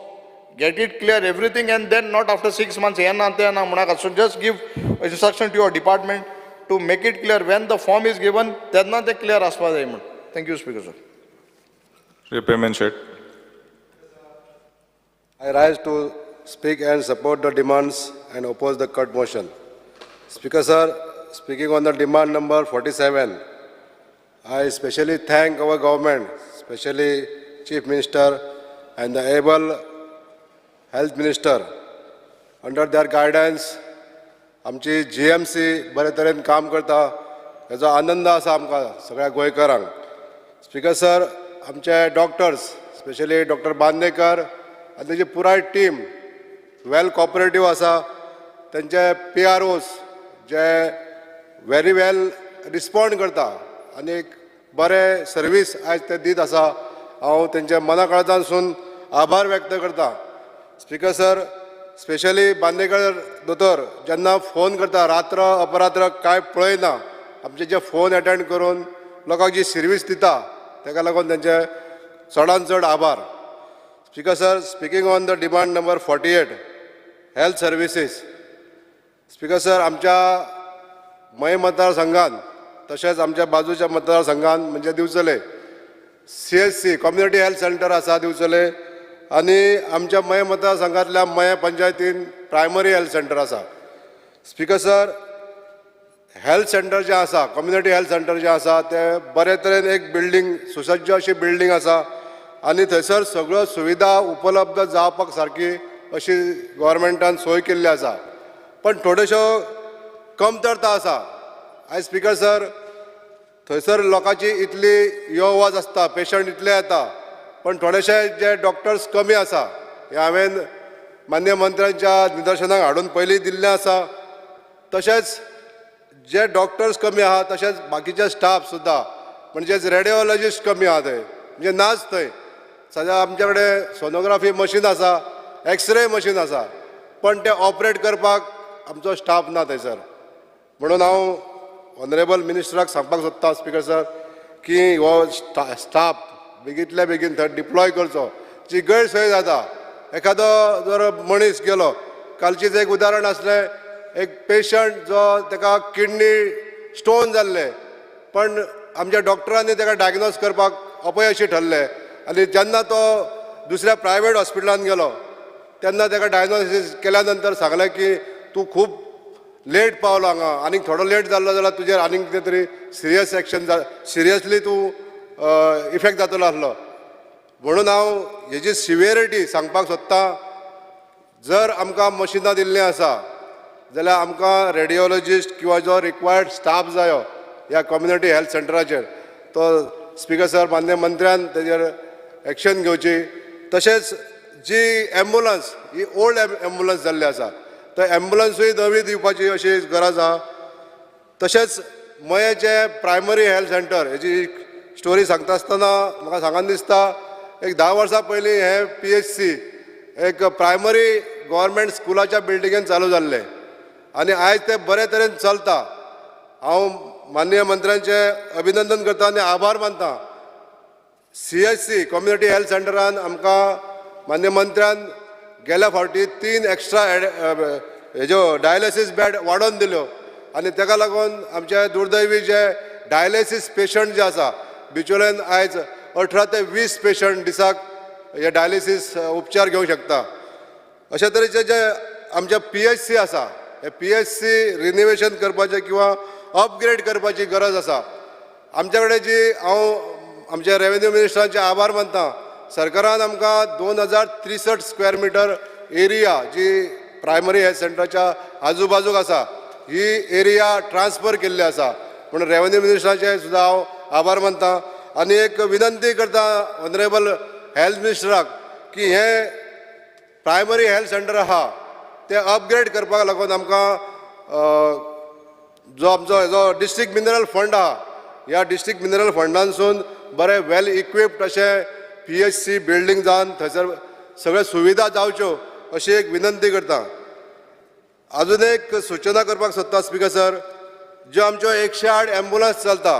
get it clear everything, and then not after 6 months हे ना ते ना म्हणा. So just give instruction to your department to make it clear when the form is given, तेन्ना ते clear आसपा जाय म्हूण. Thank you, Speaker sir. Repayment sheet. I rise to speak and support the demands and oppose the cut motion. Speaker sir, speaking on the demand number 47, I especially thank our government, especially Chief Minister and the able Health Minister. Under their guidance, आमची GMC बरे तरेन काम करता, हेजो आनंद आसा आमकां सगळ्या गोंयकारांक. स्पीकर सर, आमचे डॉक्टर्स, स्पेशली डॉक्टर बांदेकर आनी तेजी पुराय टीम वेल कॉपरेटीव आसा. तेंचे PROs जे व्हेरी वेल रिस्पॉन्ड करता आनी एक बरें सर्वीस आयज ते दीत आसा. हांव तेंचे मना काळजांतसून आभार व्यक्त करता. स्पीकर सर, स्पेशली बांदेकर दोतोर जेन्ना फोन करता, रात्र अपरात्र कांय पळयना, आमचे जे फोन अटेंड करून लोकांक जी सर्वीस दिता, ताका लागून तेंचे चडांत चड आभार. Speaker sir, speaking on the demand number 48, health services. Speaker sir, आमच्या मय मतदारसंघान तशेंच आमच्या बाजूच्या मतदारसंघान म्हणजे दिवचले CHC कम्युनिटी हेल्थ सेंटर आसा दिवचले, आनी आमच्या मय मतदारसंघांतल्या मय पंचायतीन प्रायमरी हेल्थ सेंटर आसा. स्पीकर सर, हेल्थ सेंटर जे आसा, कम्युनिटी हेल्थ सेंटर जे आसा, ते बरे तरेन एक बिल्डींग, सुसज्ज अशी बिल्डींग आसा आनी थंयसर सगळ्यो सुविधा उपलब्ध जावपाक सारकी अशी गव्हर्मेंटान सोय केल्ली आसा. पण थोड्योश्यो कमतरता आसा. आयज स्पीकर सर, थंयसर लोकांची इतली यो वच आसता, पेशंट इतले येता, पण थोडेशे जे डॉक्टर्स कमी आसा. हे हांवें मान्य मंत्र्यांच्या निदर्शनाक हाडून पयलीं दिल्लें आसा. तशेंच जे डॉक्टर्स कमी आहा, तशेंच बाकीचे स्टाफ सुद्दां, म्हणजेच रेडिओलॉजिस्ट कमी आहा थंय, म्हणजे नाच थंय. सद्या आमचे कडेन सोनोग्राफी मशीन आसा, एक्सरे मशीन आसा, पण ते ऑपरेट करपाक आमचो स्टाफ ना थंयसर. म्हणून हांव ऑनरेबल मिनिस्टराक सांगपाक सोदता स्पीकर सर की हो स्टाफ बेगींतल्या बेगीन थंय डिप्लॉय करचो. जी गैरसोय जाता, एखादो जर मनीस गेलो, कालचीच एक उदाहरण आसलें, एक पेशंट जो ताका किडनी स्टोन जाल्ले, पण आमच्या डॉक्टरांनी ताका डायग्नोज करपाक अपयशी ठरले, आनी जेन्ना तो दुसऱ्या प्रायवेट हॉस्पिटलान गेलो तेन्ना ताका डायग्नोसीस केल्या नंतर सांगलें की तूं खूब लेट पावलो हांगा, आनीक थोडो लेट जाल्लो जाल्यार तुजेर आनीक कितें तरी सिरियस एक्शन सिरियसली तूं इफेक्ट जातलो आसलो. म्हणून हांव हेजी सिवियरिटी सांगपाक सोदतां. जर आमकां मशिनां दिल्लीं आसा जाल्यार आमकां रेडिओलॉजिस्ट किंवा जो रिक्वायर्ड स्टाफ जायो ह्या कम्युनिटी हेल्थ सेंटराचेर, तो स्पीकर सर मान्य मंत्र्यान तेजेर एक्शन घेवची. तशेंच जी ॲम्ब्युलन्स ही ओल्ड ॲम्ब्युलन्स जाल्ली आसा, तर ॲम्ब्युलन्सूय नवी दिवपाची अशी गरज आहा. तशेंच मयेचे प्रायमरी हेल्थ सेंटर हेजी स्टोरी सांगता आसतना म्हाका सांगन दिसता एक 10 वर्सां पयलीं हे PHC एक प्रायमरी गव्हर्मेंट स्कुलाच्या बिल्डिंगेन चालू जाल्लें आनी आयज ते बरे तरेन चलता. हांव माननीय मंत्र्यांचे अभिनंदन करता आनी आभार मानता. CHC कम्युनिटी हेल्थ सेंटरान आमकां मान्य मंत्र्यान गेल्या फावटी 3 एक्स्ट्रा हेज्यो डायलिसीस बेड वाडोवन दिल्यो आनी ताका लागून आमचे दुर्दैवी जे डायलिसीस पेशंट जे आसा बिचोलेन आयज 18 ते 20 पेशंट दिसाक हे डायलिसीस उपचार घेवंक शकता. अशा तरेचे जे आमचे PHC आसा हे PHC रिनोवेशन करपाचें किंवा अपग्रेड करपाची गरज आसा. आमच्या कडेन जी हांव आमच्या रेव्हेन्यू मिनिस्टरांचे आभार मानता. सरकारान आमकां 2063 स्क्वेअर मिटर एरिया जी प्रायमरी हेल्थ सेंटराच्या आजूबाजूक आसा ही एरिया ट्रान्सफर केल्ली आसा. म्हणून रेव्हेन्यू मिनिस्टराचे सुद्दां हांव आभार मानता आनी एक विनंती करता ऑनरेबल हेल्थ मिनिस्टराक की हे प्रायमरी हेल्थ सेंटर आहा ते अपग्रेड करपाक लागून आमकां जो आमचो हेजो डिस्ट्रिक्ट मिनरल फंड आहा ह्या डिस्ट्रिक्ट मिनरल फंडानसून बरे वेल इक्विप्ड अशे PHC बिल्डींग जावन थंयसर सगळे सुविधा जावच्यो अशी एक विनंती करता. अजून एक सूचना करपाक सोदता स्पीकर सर, ज्यो आमच्यो 108 ॲम्ब्युलन्स चलता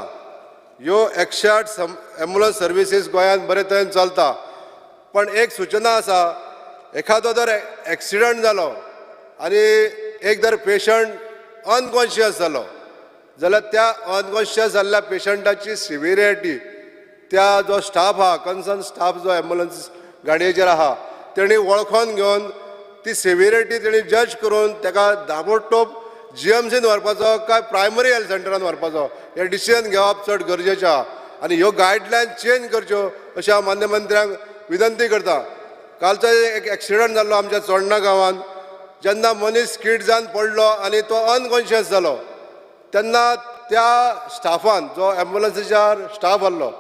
ह्यो 108 ॲम्ब्युलन्स सर्विसीस गोंयांत बरे तरेन चलता. पण एक सूचना आसा, एखादो जर एक्सिडंट जालो आनी एक जर पेशंट अनकॉन्शियस जालो जाल्यार त्या अनकॉन्शियस जाल्ल्या पेशंटाची सिविरिटी त्या जो स्टाफ आहा कन्सर्न स्टाफ जो ॲम्ब्युलन्स गाडयेचेर आहा तेणी वळखून घेवन ती सिविरिटी तेणी जज करून ताका दाबोटोब GMCन व्हरपाचो काय प्रायमरी हेल्थ सेंटरान व्हरपाचो हे डिसिजन घेवप चड गरजेचें आहा. आनी ह्यो गायडलायन चेंज करच्यो अशें हांव मान्य मंत्र्यांक विनंती करता. कालचो एक एक्सिडंट जाल्लो आमच्या चोडणा गांवांत जेन्ना मनीस स्कीड जावन पडलो आनी तो अनकॉन्शियस जालो तेन्ना त्या स्टाफान जो ॲम्ब्युलन्सीच्या स्टाफ आसलो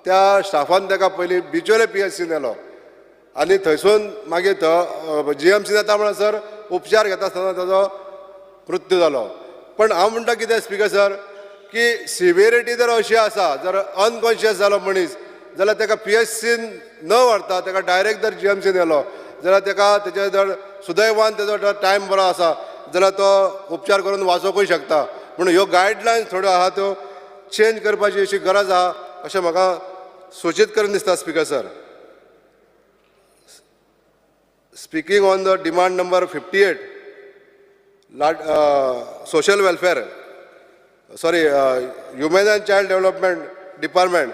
त्या स्टाफान ताका पयलीं बिचोले PHC नेलो आनी थंयसून मागीर GMC येता म्हणसर उपचार घेता आसतना ताजो मृत्यू जालो. पण हांव म्हणटा कितें स्पीकर सर की सिविरिटी जर अशी आसा जर अनकॉन्शियस जालो मनीस जाल्यार ताका PHCन न व्हरता ताका डायरेक्ट जर GMC नेलो जाल्यार ताका तेजे जर सुदैवान तेजो जर टायम बरो आसा जाल्यार तो उपचार करून वाचोवंकूय शकता. म्हणून ह्यो गायडलायन्स थोड्यो आहा त्यो चेंज करपाची अशी गरज आहा अशें म्हाका सूचित करून दिसता speaker sir. Speaking on the demand number 58 social welfare human and child development department.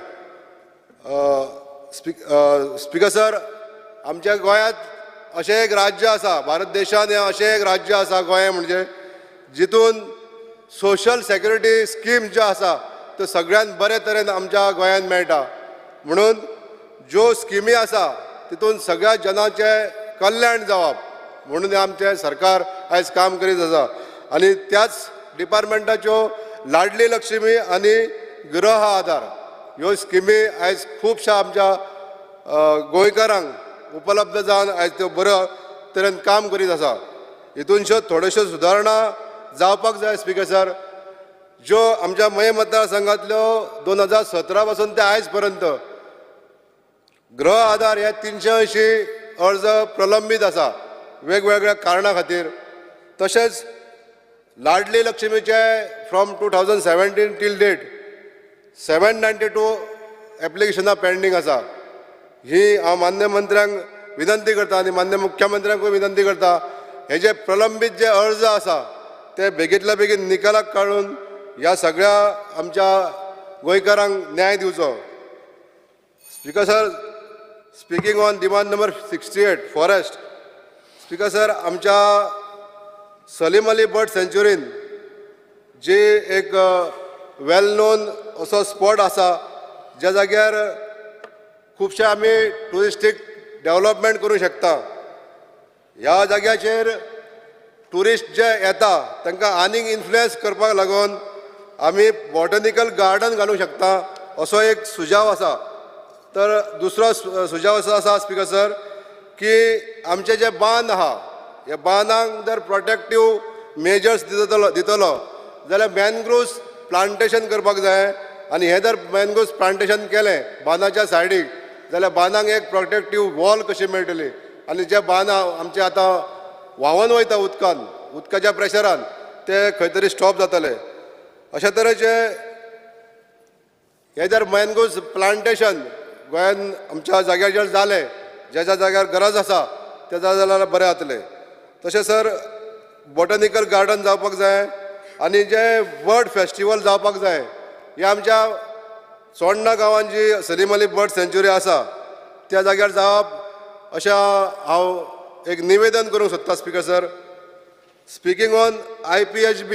Speaker sir आमच्या गोंयांत अशें एक राज्य आसा भारत देशांत हें अशें एक राज्य आसा गोंय म्हणजे जितून सोशल सेक्युरिटी स्कीम ज्यो आसा त्यो सगळ्यान बरे तरेन आमच्या गोंयांत मेळटा. म्हणून ज्यो स्किमी आसा तितून सगळ्या जनाचें कल्याण जावप म्हणून आमचें सरकार आयज काम करीत आसा. आनी त्याच डिपार्टमेंटाच्यो लाडली लक्ष्मी आनी गृह आधार ह्यो स्किमी आयज खुबशा आमच्या गोंयकारांक उपलब्ध जावन आयज त्यो बऱ्या तरेन काम करीत आसा. हितूनच्यो थोड्योश्यो सुदारणा जावपाक जाय स्पीकर सर. ज्यो आमच्या मये मतदारसंघांतल्यो 2017 पासून ते आयज पर्यंत गृह आधार हे 380 अर्ज प्रलंबीत आसा वेगवेगळ्या कारणां खातीर. तशेंच लाडली लक्ष्मीचे फ्रॉम 2017 टील डेट 792 एप्लिकेशनां पेंडींग आसा. ही हांव मान्य मंत्र्यांक विनंती करता आनी मान्य मुख्यमंत्र्यांकूय विनंती करता हे जे प्रलंबीत जे अर्ज आसा ते बेगींतल्या बेगीन निकालाक काडून ह्या सगळ्या आमच्या गोंयकारांक न्याय दिवचो. Speaker sir speaking on demand number 68 forest. Speaker sir आमच्या सलीम अली बर्ड सँच्युरीन जी एक वेल नोन असो स्पॉट आसा ज्या जाग्यार खुबशे आमी ट्युरिस्टीक डेव्हलपमेंट करूं शकता. ह्या जाग्याचेर ट्युरिस्ट जे येता तांकां आनीक इन्फ्लुयन्स करपाक लागून आमी बॉटनिकल गार्डन घालूंक शकता असो एक सुजाव आसा. तर दुसरो सुजाव असो आसा स्पीकर सर की आमचे जे बांद आहा ह्या बांदांक जर प्रोटेक्टीव मेजर्स दितलो जाल्यार मॅनग्रोव्स प्लांटेशन करपाक जाय आनी हे जर मॅनग्रोव्स प्लांटेशन केलें बांदाच्या सायडीक जाल्यार बांदांक एक प्रोटेक्टीव वॉल कशी मेळटली आनी जे बांद आमचे आतां व्हांवून वयता उदकाच्या प्रेशरान ते खंय तरी स्टॉप जातले. अशा तरेचे हे जर मॅनग्रोव्स प्लांटेशन गोंयान आमच्या जाग्यार जर जालें ज्या ज्या जाग्यार गरज आसा त्या जाल्यार बरें जातलें. तशें सर बॉटनिकल गार्डन जावपाक जाय आनी जे बर्ड फेस्टिवल जावपाक जाय हे आमच्या सोण्णा गांवांत जी सलीम अली बर्ड सँच्युरी आसा त्या जाग्यार जावप अशें हांव एक निवेदन करूंक सोदता speaker sir. Speaking on IPHB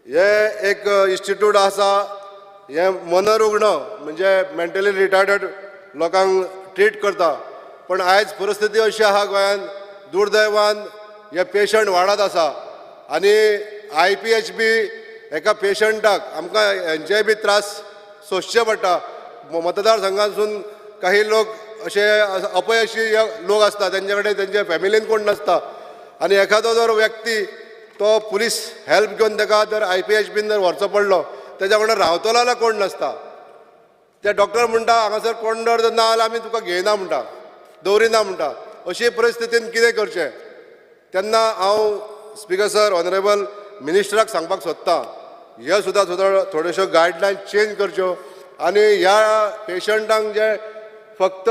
हे एक इन्स्टिट्यूट आसा हे मनोरुग्ण म्हणजे मेंटली रिटार्डेड लोकांक ट्रीट करता. पण आयज परिस्थिती अशी आहा गोंयान दुर्दैवान हे पेशंट वाडत आसा आनी IPHB एका पेशंटाक आमकां हेंचेय बी त्रास सोंसचे पडटा. मतदारसंघांतसून काही लोक अशे अपयशी लोक आसता तेंचे कडेन तेंचे फॅमिलीन कोण नासता आनी एखादो जर व्यक्ती तो पुलीस हेल्प घेवन ताका जर IPHBन जर व्हरचो पडलो तेज्या वांगडा रावतलो जाल्यार कोण नासता. ते डॉक्टर म्हणटा हांगासर कोण जर ना जाल्यार आमी तुका घेयना म्हणटा दवरिना म्हणटा. अशी परिस्थितीन कितें करचें तेन्ना हांव स्पिकर सर ऑनरेबल मिनिस्टराक सांगपाक सोदतां हे सुद्दां थोड्योश्यो गायडलायन चेंज करच्यो आनी ह्या पेशंटांक जे फक्त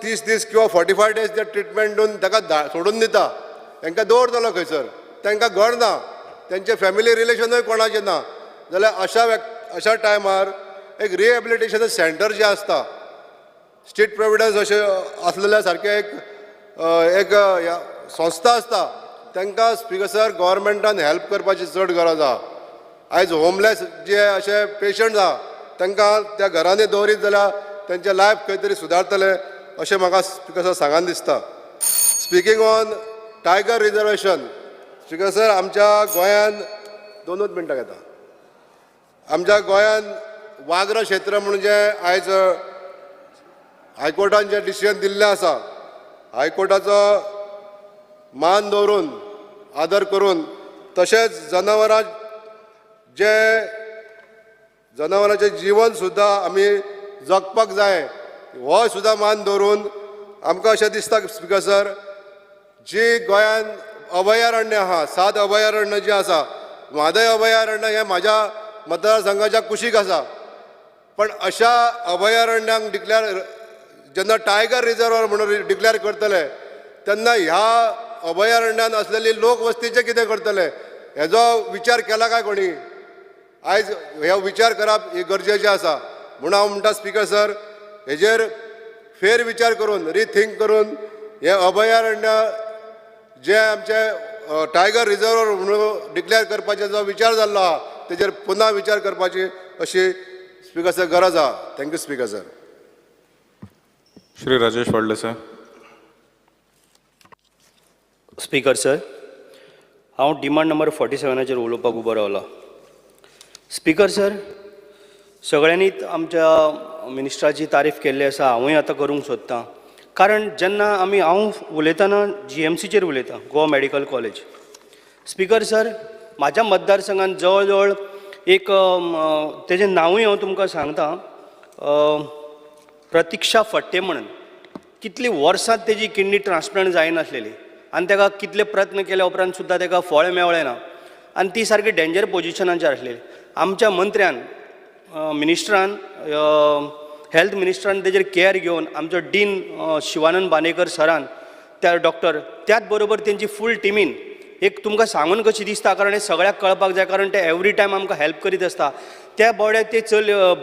30 दीस किंवा 45 डेज जे ट्रिटमेंट दिवन ताका सोडून दिता तांकां दवरतलो खंयसर तांकां घर ना तेंचे फॅमिली रिलेशनूय कोणाचें ना जाल्यार अशा टायमार एक रिहेबिलिटेशन सेंटर जे आसता स्टेट प्रोविडन्स अशें आसलेल्या सारकें एक संस्था आसता तांकां स्पिकर सर गव्हर्मेंटान हेल्प करपाची चड गरज आहा. आयज होमलेस जे अशे पेशंट्स आहा तांकां त्या घरांनी दवरीत जाल्यार तेंचें लायफ खंय तरी सुदारतलें अशें म्हाका स्पिकर सर सांगान दिसता. Speaking on tiger reservation speaker sir आमच्या गोंयान 2 मिनटां घेता. आमच्या गोंयान वाघर क्षेत्र म्हणून जे आयज हायकोर्टान जे डिसिजन दिल्लें आसा हायकोर्टाचो मान दवरून आदर करून तशेंच जनावरांचें जीवन सुद्दां आमी जगपाक जाय हो सुद्दां मान दवरून आमकां अशें दिसता स्पिकर सर जी गोंयान अभयारण्य आहा 7 अभयारण्य जी आसा म्हादय अभयारण्य हें म्हाज्या मतदारसंघाच्या कुशीक आसा. पण अशा अभयारण्यांक जेन्ना टायगर रिजर्व म्हणून डिक्लेअर करतले तेन्ना ह्या अभयारण्यान असलेली लोकवस्तीचें कितें करतले हेजो विचार केला काय कोणी. आयज हे विचार करप हे गरजेचें आसा म्हणून हांव म्हणटा स्पिकर सर हेजेर फेर विचार करून रिथिंक करून हे अभयारण्य जे आमचे टायगर रिजर्व म्हणून डिक्लेअर करपाचे जो विचार जाल्लो आहा तेजेर पुन्हा विचार करपाची अशी स्पिकर सर गरज आहा. Thank you speaker sir. Shri Rajesh Wadle sir. Speaker sir हांव डिमांड नंबर 47 उलोवपाक उबो रावला. स्पीकर सर सगळ्यांनीच आमच्या मिनिस्टराची तारीफ केल्ली आसा हांवूय आतां करूंक सोदतां कारण जेन्ना हांव उलयतना GMCचेर उलयतां Goa medical college. Speaker sir म्हाज्या मतदारसंघांत जवळ जवळ एक तेजें नांवूय हांव तुमकां सांगतां प्रतीक्षा फट्टे म्हणून कितलीं वर्सां तेजी किडनी ट्रान्सप्लांट जायनासलेली आनी ताका कितले प्रयत्न केल्या उपरांत सुद्दां ताका फळ मेवलें ना आनी ती सारकी डेंजर पोजिशनाचेर आसलेली. आमच्या मंत्र्यान मिनिस्टरान हेल्थ मिनिस्टरान तेजेर केअर घेवन आमचो डीन शिवानंद बानेकर सरान त्या डॉक्टर त्याच बरोबर तेंची फूल टिमीन एक तुमकां सांगून कशी दिसता कारण हे सगळ्याक कळपाक जाय कारण ते एवरी टायम आमकां हेल्प करीत आसता. त्या बोड्याक ते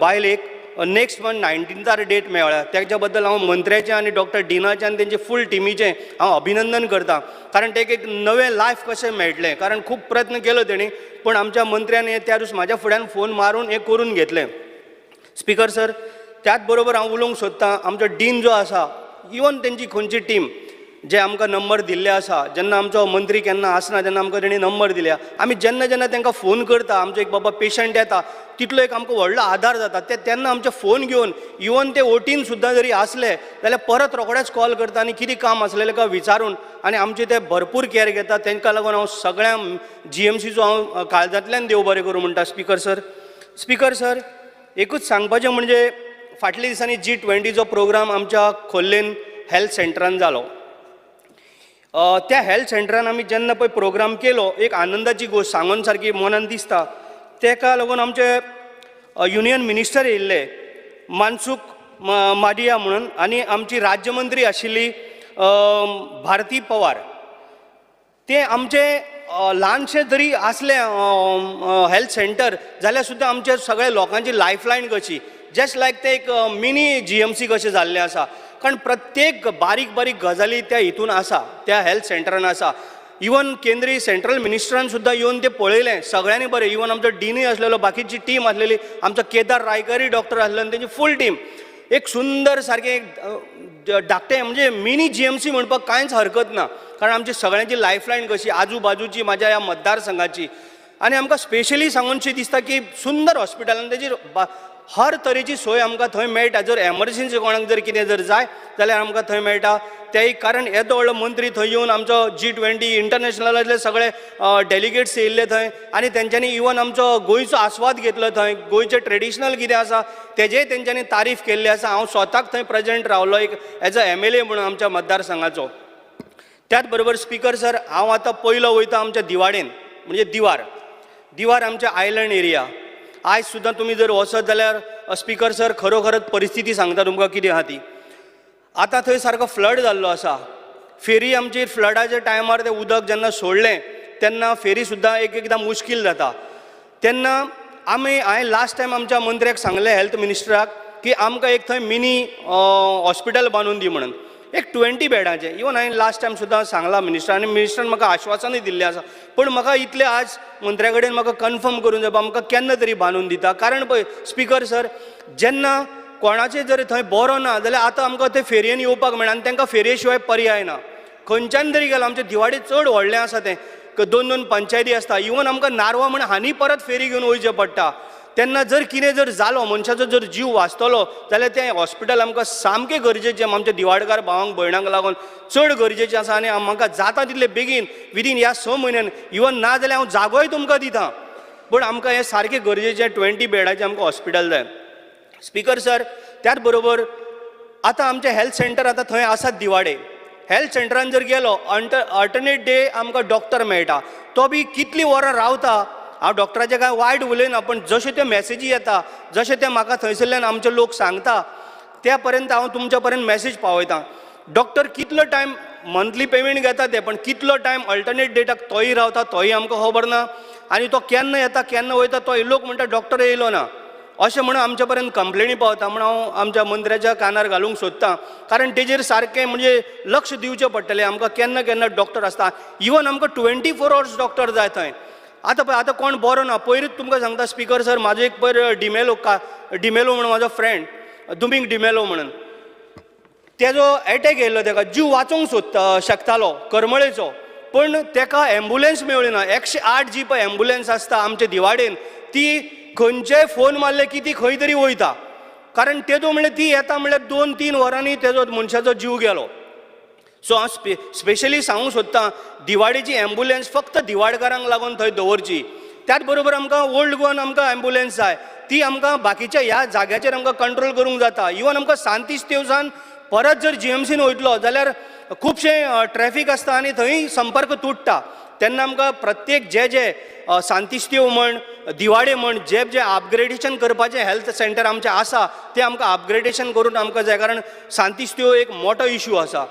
बायलेक नेक्स्ट मंथ 19 डेट मेळ्ळ्या त्याच्या बद्दल हांव मंत्र्याचें आनी डॉक्टर डिनाचें आनी तेंचे फूल टिमीचें हांव अभिनंदन करतां कारण तेका एक नवें लायफ कशें मेळटलें कारण खूब प्रयत्न केलो तेणी पूण आमच्या मंत्र्यान हे त्या दीस म्हाज्या फुड्यान फोन मारून हें करून घेतलें. स्पीकर सर त्याच बरोबर हांव उलोवंक सोदतां आमचो डीन जो आसा इवन तेंची खंयची टीम जे आमकां नंबर दिल्ले आसा, जेन्ना आमचो मंत्री केन्ना आसना तेन्ना आमकां तेणी नंबर दिल्या, आमी जेन्ना जेन्ना तांकां फोन करता, आमचो एक बाबा पेशंट येता तितलो एक आमकां व्हडलो आधार जाता, तेन्ना आमचे फोन घेवन इवन ते ओटीन सुद्दां जरी आसले जाल्यार परत रोखडेच कॉल करता आनी कितें काम आसलेलें काय विचारून आनी आमचे ते भरपूर केअर घेता. तांकां लागून हांव सगळ्या GMCचो हांव काळजांतल्यान देव बरें करूं म्हणटा. स्पीकर सर, एकूच सांगपाचें म्हणजे फाटल्या दिसांनी G20चो प्रोग्राम आमच्या खोर्लेन हेल्थ सेंटरान जालो. त्या हेल्थ सेंटरान आमी जेन्ना पळय प्रोग्राम केलो, एक आनंदाची गोश्ट सांगून सारकी मनान दिसता. तेका लागून आमचे युनियन मिनिस्टर येयल्ले मानसूख माडिया म्हणून, आनी आमची राज्यमंत्री आशिल्ली भारती पवार. ते आमचे ल्हानशें जरी आसलें हेल्थ सेंटर जाल्यार सुद्दां आमचे सगळे लोकांची लायफलायन कशी, जस्ट लायक ते एक मिनी GMC कशें जाल्लें आसा. कारण प्रत्येक बारीक बारीक गजाली त्या हितून आसा, त्या हेल्थ सेंटरान आसा. इवन केंद्रीय सेंट्रल मिनिस्टरान सुद्दां येवन ते पळयलें, सगळ्यांनी बरें. इवन आमचो डीनूय आसलेलो, बाकीची टीम आसलेली, आमचो केदार रायकरूय डॉक्टर आसलो आनी तेजी फूल टीम. एक सुंदर सारकें एक धाकटें म्हणजे मिनी GMC म्हणपाक कांयच हरकत ना. कारण आमची सगळ्यांची लायफलायन कशी आजूबाजूची म्हाज्या ह्या मतदारसंघाची. आनी आमकां स्पेशली सांगूनशी दिसता की सुंदर हॉस्पिटल आनी तेजी हर तरेची सोय आमकां थंय मेळटा. जर एमर्जन्सी कोणाक जर कितें जर जाय जाल्यार आमकां थंय मेळटा. तेय कारण येदो व्हडलो मंत्री थंय येवन आमचो G20 इंटरनॅशनलांतले सगळे डेलिगेट्स येयल्ले थंय आनी तेंच्यांनी इवन आमचो गोंयचो आस्वाद घेतलो. थंय गोंयचें ट्रेडिशनल कितें आसा तेजेय तेंच्यांनी तारीफ केल्ली आसा. हांव स्वताक थंय प्रेजेंट रावलो एक एज अ MLA म्हणून आमच्या मतदारसंघाचो. त्याच बरोबर स्पीकर सर, हांव आतां पयलो वयता आमच्या दिवाडेन, म्हणजे दिवार आमच्या आयलंड एरिया. आयज सुद्दां तुमी जर वचत जाल्यार स्पीकर सर खरोखरच परिस्थिती सांगता तुमकां कितें आहा ती. आतां थंय सारको फ्लड जाल्लो आसा. फेरी आमची फ्लडाच्या टायमार तें उदक जेन्ना सोडलें तेन्ना फेरी सुद्दां एकदां मुश्कील जाता. तेन्ना हांवें लास्ट टायम आमच्या मंत्र्याक सांगलें, हेल्थ मिनिस्टराक, की आमकां एक थंय मिनी हॉस्पिटल बांदून दी म्हणून, एक 20 बेडाचें. इवन हांवें लास्ट टायम सुद्दां सांगलां मिनिस्टरान, आनी मिनिस्टरान म्हाका आश्वासनूय दिल्लें आसा. पण म्हाका इतलें आज मंत्र्या कडेन म्हाका कन्फर्म करून जाय आमकां केन्ना तरी बांदून दिता. कारण पळय स्पीकर सर, जेन्ना कोणाचें जर थंय बरो ना जाल्यार आतां आमकां ते फेरयेन येवपाक मेळना आनी तांकां फेरये शिवाय पर्याय ना. खंयच्यान तरी गेलो, आमचें दिवाडी चड व्हडलें आसा तें, 2-2 पंचायती आसता. इवन आमकां नारवा म्हण हानी परत फेरी घेवन वयचें पडटा. तेन्ना जर कितें जर जालो, मनशाचो जर जीव वाचतलो जाल्यार तें हॉस्पिटल आमकां सामकें गरजेचें. आमच्या दिवाडकार भावांक भयणांक लागून चड गरजेचें आसा आनी म्हाका जाता तितले बेगीन विदीन ह्या 6 म्हयन्यान, इवन ना जाल्यार हांव जागोय तुमकां दिता, पूण आमकां हें सारकें गरजेचें 20 बेडाचें आमकां हॉस्पिटल जाय. स्पीकर सर, त्याच बरोबर आतां आमचें हेल्थ सेंटर आतां थंय आसात दिवाडे. हेल्थ सेंटरान जर गेलो अल्टरनेट डे आमकां डॉक्टर मेळटा. तो बी कितलीं वरां रावता. हांव डॉक्टराचें कांय वायट उलयना, पण जश्यो त्यो मॅसेजी येता, जशें ते म्हाका थंयसरल्यान आमचे लोक सांगता, त्या पर्यंत हांव तुमच्या पर्यंत मॅसेज पावयतां. डॉक्टर कितलो टायम मंथली पेमेंट घेता ते, पण कितलो टायम अल्टरनेट डेटाक तोय रावता तोय आमकां खबर ना. आनी तो केन्ना येता केन्ना वयता तोय लोक म्हणटा डॉक्टर येयलो ना अशें म्हणून आमचे पर्यंत कंप्लेनी पावता. म्हणून हांव आमच्या मंत्र्याच्या कानार घालूंक सोदतां, कारण तेजेर सारकें म्हणजे लक्ष दिवचें पडटलें. आमकां केन्ना केन्ना डॉक्टर आसता, इवन आमकां 24 hours डॉक्टर जाय थंय. आतां कोण बरो ना. पयलींच तुमकां सांगता स्पीकर सर, म्हाजो एक पयर डिमेलो म्हणून म्हाजो फ्रेंड दुमींग डिमेलो म्हणून, तेजो एटॅक येयल्लो, तेका जीव वाचोवंक शकतालो करमळेचो, पण तेका एम्बुलन्स मेळ्ळी ना. 108 जी पळय एम्बुलन्स आसता आमच्या दिवाडेन, ती खंयचेय फोन मारले की ती खंय तरी वयता. कारण तेजो म्हणल्यार ती येता म्हणल्यार 2-3 वरांनी तेजो मनशाचो जीव गेलो. सो हांव स्पेशली सांगूंक सोदतां, दिवाडेची एम्बुलन्स फक्त दिवाडकारांक लागून थंय दवरची. त्याच बरोबर आमकां ओल्ड गोवन आमकां एम्बुलन्स जाय, ती आमकां बाकीच्या ह्या जाग्याचेर आमकां कंट्रोल करूंक जाता. इवन आमकां सांतिस्तेवसान परत जर GMCन वयतलो जाल्यार खुबशें ट्रॅफीक आसता आनी थंय संपर्क तुटता. तेन्ना आमकां प्रत्येक जे सांतिस्तेव म्हण दिवाडे म्हण जे अपग्रेडेशन करपाचें हेल्थ सेंटर आमचें आसा तें आमकां अपग्रेडेशन करून आमकां जाय. कारण सांतिस्तेव एक मोठो इश्यू आसा.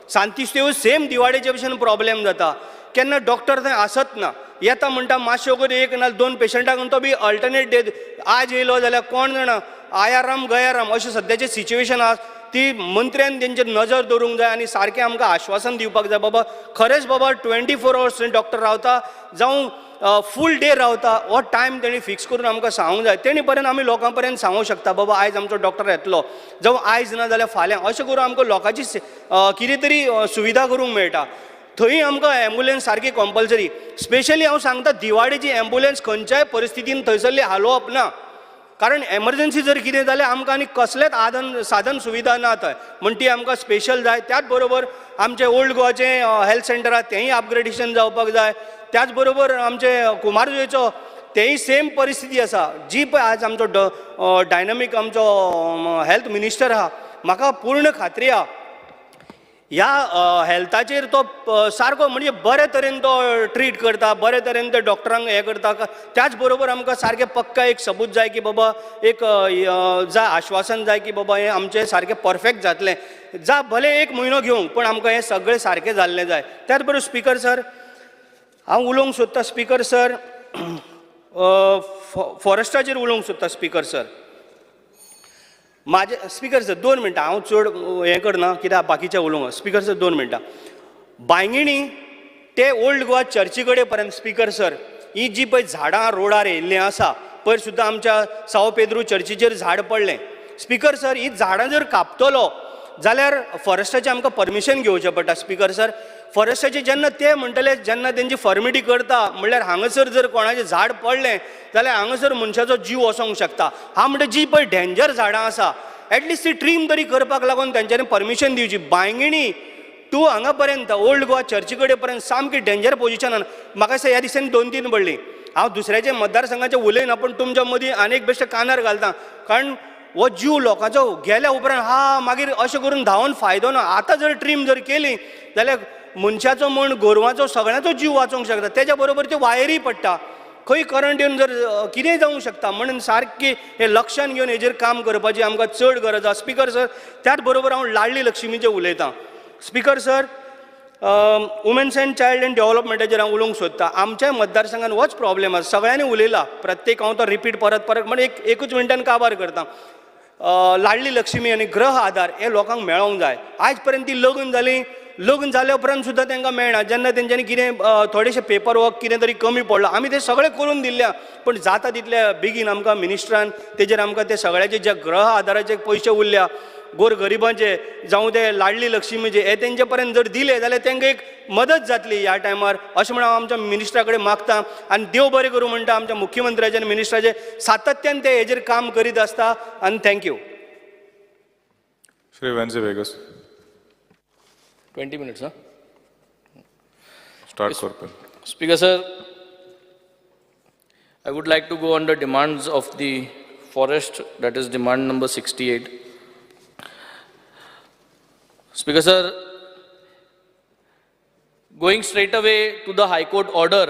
सांतिस्तेव सेम दिवाडेचे भशेन प्रॉब्लेम जाता. केन्ना डॉक्टर थंय आसत ना, येता म्हणटा मातशें वगोर 1 ना 2 पेशंटाक, तो बी अल्टरनेट डे आज येयलो जाल्यार कोण जाणा आयाराम गयाराम अशें सद्याचें सिच्युएशन आसा. ती मंत्र्यान तेंचेर नजर दवरूंक जाय आनी सारकें आमकां आश्वासन दिवपाक जाय बाबा खरेंच बाबा 24 hours डॉक्टर रावता जावं फूल डे रावता हो टायम तेणी फिक्स करून आमकां सांगूंक जाय तेणी पर्यंत आमी लोकां पर्यंत सांगूंक शकता बाबा आयज आमचो डॉक्टर येतलो जावं आयज ना जाल्यार फाल्यां अशें करून आमकां लोकांची कितें तरी सुविधा करूंक मेळटा थंय आमकां एम्बुलन्स सारकी कंपल्सरी स्पेशली हांव सांगता दिवाळेची एम्बुलन्स खंयच्याय परिस्थितीन थंयसरली हालोवप ना कारण एमर्जन्सी जर कितें जाल्यार आमकां आनी कसलेंच साधन सुविधा ना थंय म्हण ती आमकां स्पेशल जाय त्याच बरोबर आमचे ओल्ड गोवाचें हेल्थ सेंटर आहा तेंय अपग्रेडेशन जावपाक जाय त्याच बरोबर आमचे कुमारजुंवेचो तेंय सेम परिस्थिती आसा जी पळय आज आमचो डायनामीक आमचो हेल्थ मिनिस्टर आहा म्हाका पूर्ण खात्री आहा ह्या हेल्थाचेर तो सारको म्हणजे बरे तरेन तो ट्रीट करता बरे तरेन ते डॉक्टरांक हें करता त्याच बरोबर आमकां सारकें पक्का एक सबूत जाय की बाबा एक जाय आश्वासन जाय की बाबा हें आमचें सारकें परफेक्ट जातलें जा भले 1 म्हयनो घेवंक पण आमकां हें सगळें सारकें जाल्लें जाय त्याच बरोबर स्पिकर सर हांव उलोवंक सोदता स्पिकर सर फॉरेस्टाचेर उलोवंक सोदता स्पिकर सर माझे स्पिकर सर 2 मिनटां हांव चड हें करना कित्याक बाकीचे उलोवंक स्पिकर सर 2 मिनटां बांयगिणी ते ओल्ड गोवा चर्ची कडेन पर्यंत स्पिकर सर ही जी पळय झाडां रोडार येयल्लीं आसा पयर सुद्दां आमच्या साव पेद्रू चर्चीचेर झाड पडलें स्पिकर सर ही झाडां जर कापतलो जाल्यार फॉरेस्टाचें आमकां परमिशन घेवचें पडटा स्पिकर सर फॉरेस्टाचे जेन्ना ते म्हणटले जेन्ना तेंची फॉर्मिटी करता म्हणल्यार हांगासर जर कोणाचें झाड पडलें जाल्यार हांगासर मनशाचो जीव वचोंक शकता हांव म्हणटा जी पळय डेंजर झाडां आसा एटलिस्ट ती ट्रीम तरी करपाक लागून तेंच्यांनी परमिशन दिवची बांयगिणी टू हांगा पर्यंत ओल्ड गोवा चर्ची कडेन पर्यंत सामकी डेंजर पोजिशनान म्हाका ह्या दिसांनी 2-3 पडली हांव दुसऱ्याच्या मतदारसंघाचें उलयना पण तुमच्या मदीं आनीक बेश्टे कानार घालता कारण हो जीव लोकांचो गेल्या उपरांत मागीर अशें करून धांवन फायदो ना आतां जर ट्रीम जर केली जाल्यार मनशाचो म्हण गोरवांचो सगळ्यांचो जीव वाचोवंक शकता तेच्या बरोबर त्यो वायरी पडटा खंय करंट येवन जर कितेंय जावंक शकता म्हणून सारकी हें लक्षांत घेवन हेजेर काम करपाची आमकां चड गरज आसा स्पिकर सर त्याच बरोबर हांव लाडली लक्ष्मीचें उलयतां speaker sir women's and child and डेव्हलपमेंटाचेर हांव उलोवंक सोदतां आमच्या मतदारसंघात होच प्रॉब्लेम आसा सगळ्यांनी उलयला प्रत्येक हांव तो रिपीट परत म्हणून एकूच मिनटान काबार करता लाडली लक्ष्मी आनी ग्रह आधार हे लोकांक मेळोंक जाय आयज पर्यंत ती लग्न जाल्या उपरांत सुद्दां तांकां मेळना जेन्ना तेंच्यांनी कितें थोडेशें पेपर वर्क कितें तरी कमी पडलो आमी ते सगळें करून दिल्ल्या पण जाता तितल्या बेगीन आमकां मिनिस्ट्रान तेजेर आमकां ते सगळ्याचे जे ग्रह आधाराचे पयशे उरल्या गोरगरिबांचे जावं ते लाडली लक्ष्मीचे हे तेंचे पर्यंत जर दिले जाल्यार तांकां एक मदत जातली ह्या टायमार अशें म्हणून हांव आमच्या मिनिस्टरा कडेन मागतां आनी देव बरें करूं म्हणटा आमच्या मुख्यमंत्र्याचे आनी मिनिस्टराचे सातत्यान ते हेजेर काम करीत आसता आनी thank you Shri Venzy Viegas 20 minutes, huh? Start Corpel. Speaker sir, I would like to go on the demands of the forest, that is demand number 68. Speaker sir, going straight away to the High Court order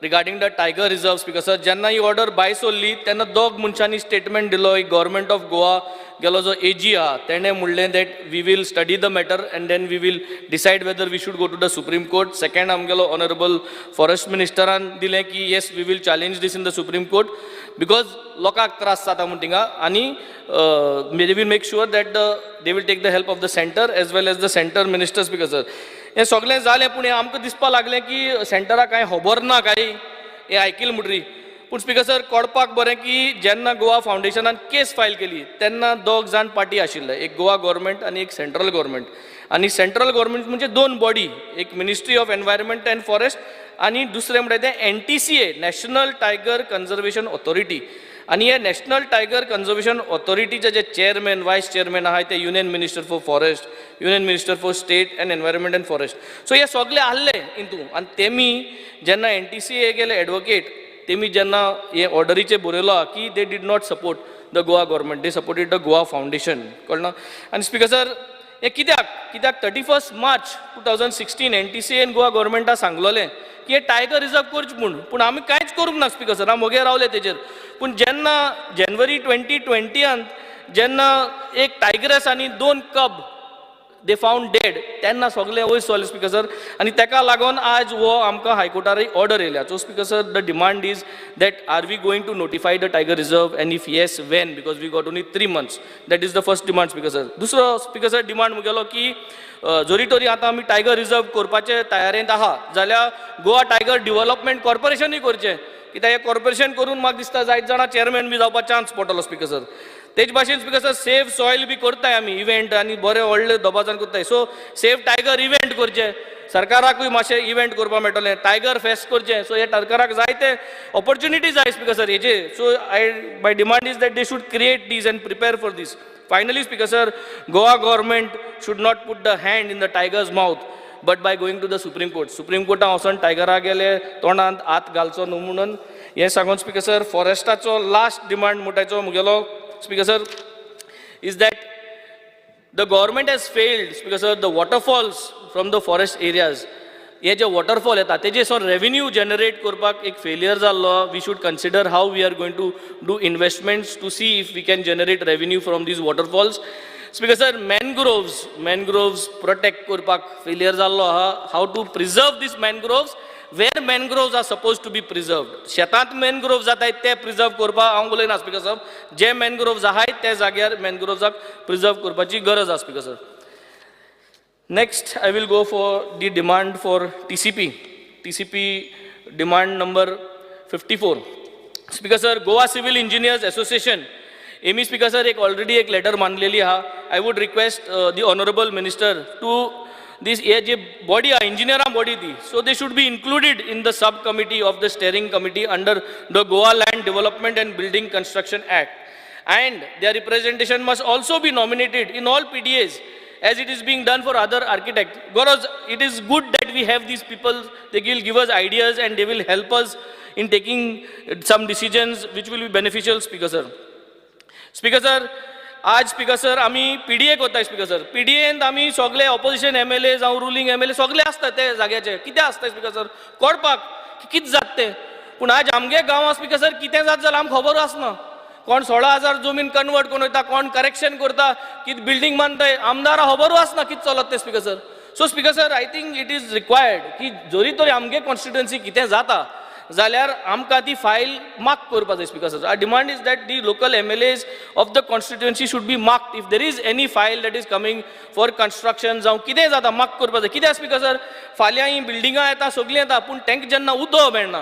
regarding the tiger reserve, Speaker sir, jenna he order by solli त्यांना दोग मनशांनी statement दिलो government of Goa गेलो जो AG आहा तेणे म्हणलें that we will study the matter and then we will decide whether we should go to the Supreme Court. Second आमगेलो honorable forest ministeraन दिलें की yes we will challenge this in the Supreme Court because लोकांक त्रास जाता म्हण थिंगा आनी they will make sure that they will take the help of the center as well as the center minister. Speaker sir, हें सगळें जालें पूण हें आमकां दिसपाक लागलें की सेंटराक कांय खबर ना काय हें आयकिल्लें म्हणटरी पूण स्पिकर सर कळपाक बरें की जेन्ना गोवा फावंडेशनान केस फायल केली तेन्ना दोग जाण पार्टी आशिल्ले एक गोवा गव्हर्मेंट आनी एक सेंट्रल गव्हर्मेंट आनी सेंट्रल गव्हर्मेंट म्हणजे 2 बॉडी एक ministry of environment and forest आनी दुसरें म्हणटा तें NTCA national tiger conservation authority आनी हे नॅशनल टायगर कन्जर्वेशन ऑथॉरिटीचे जे चेअरमॅन वायस चेअरमॅन आहाय ते union minister for forest union minister for state and environment and forest so हे सगळे आहले इंतू आनी तेमी जेन्ना NTCA गेले एडवोकेट तेमी जेन्ना हे ऑर्डरीचे बरयलो की they did not support the Goa government they supported the Goa foundation कळना आनी स्पिकर सर हे कित्याक 31 मार्च 2016 NTCA एन गोवा गव्हर्मेंटा सांगलोलें की हे टायगर रिजर्व करचे पूण आमी कांयच करूंक ना स्पिकर सर हांव मोगे रावले तेजेर पूण जेन्ना जानेवारी 2020 जेन्ना एक टायग्रस आनी 2 कब दे फावंड डेड तेन्ना सगळे वयर सरले स्पीकर सर आनी ताका लागून आज हो आमकां हायकोर्टार ऑर्डर येयल्या. So speaker sir the demand is that are we going to notify the tiger reserve and if yes when because we got only 3 months. That is the first demand speaker sir. दुसरो speaker sir demand मुगेलो की जोरी तोरी आतां आमी tiger reserve करपाचे तयारेंत आहा जाल्यार गोवा टायगर डेव्हलपमेंट कॉर्पोरेशनूय करचें कित्याक हें कॉर्पोरेशन करून म्हाका दिसता जायत जाणां चेअरमॅन बी जावपाक चान्स पडटलो स्पीकर सर. तेच भाशेन स्पीकर सर सेफ सॉयल बी करताय आमी इव्हेंट आनी बरे व्हडले दोबाजान करताय. सो सेफ टायगर इव्हेंट करचे सरकाराकूय मातशें इव्हेंट करपाक मेळटलें टायगर फेस्ट करचें. सो हे सरकाराक जायते ऑपॉर्च्युनिटीज जाय स्पीकर सर हेजे. So my demand is that they should create this and prepare for this. Finally, Speaker Sir, Goa government should not put the hand in the tiger's mouth, but by going to the Supreme Court. Supreme Court वचून टायगरा गेले तोंडांत हात घालचो न्हू म्हणून हें सांगून speaker sir फॉरेस्टाचो लास्ट डिमांड मुठाचो मुगेलो speaker sir is that the government has failed speaker sir the waterfalls from the forest areas. हे जे वॉटरफॉल येता तेजे सो रेव्हेन्यू जनरेट करपाक एक फेलियर जाल्लो. We should consider how we are going to do investments to see if we can generate revenue from these waterfalls. Speaker sir mangroves protect करपाक failure जाल्लो आहा. How to preserve these mangroves where mangroves are suppose to be preserved. शेतांत mangroves जाताय ते preserve करपाक हांव उलयना speaker sir. जे मॅनग्रोव्स आहाय त्या जाग्यार मॅनग्रोव्साक प्रिजर्व करपाची गरज आसा speaker sir. Next, I will go for the demand for TCP. TCP demand number 54. Speaker sir, Goa Civil Engineers Association. AMI Speaker sir, already एक letter मानलेली हा. I would request the Honorable Minister to this J body आहे engineer body ती. So they should be included in the subcommittee of the steering committee under the Goa Land Development and Building Construction Act. And their representation must also be nominated in all PDAs. As it is being done for other architects. Because it is good that we have these people, they will give us ideas and they will help us in taking some decisions which will be beneficial, Speaker Sir. Speaker Sir, आज Speaker Sir, आम्ही PDA करताय Speaker Sir. PDA आम्ही सगळे opposition MLA जावं ruling MLA सगळे असतात ते जाग्याचे. कितें असता Speaker Sir? कळपाक कितें जाता तें. पूण आज आमगे गांवां Speaker Sir कितें जाता जाल्यार आमकां खबर आसना. कोण 16,000 जमीन कन्वर्ट करून वयता कोण करेक्शन करता कितें बिल्डींग बांदताय आमदारां खबरू आसना कितें चलत तें speaker sir. So speaker sir I think it is required की जोरी तरी आमगे कॉन्स्टिट्युएन्सी कितें जाता जाल्यार आमकां ती फायल मार्क करपाक जाय speaker sir. Our demand is that the local MLAs of the constituency should be marked if there is any file that is coming for construction जावं कितें जाता मार्क करपाक जाय. कित्याक स्पीकर सर फाल्यां ही बिल्डिंगां येता सगळीं येता पूण तांकां जेन्ना उदक मेळना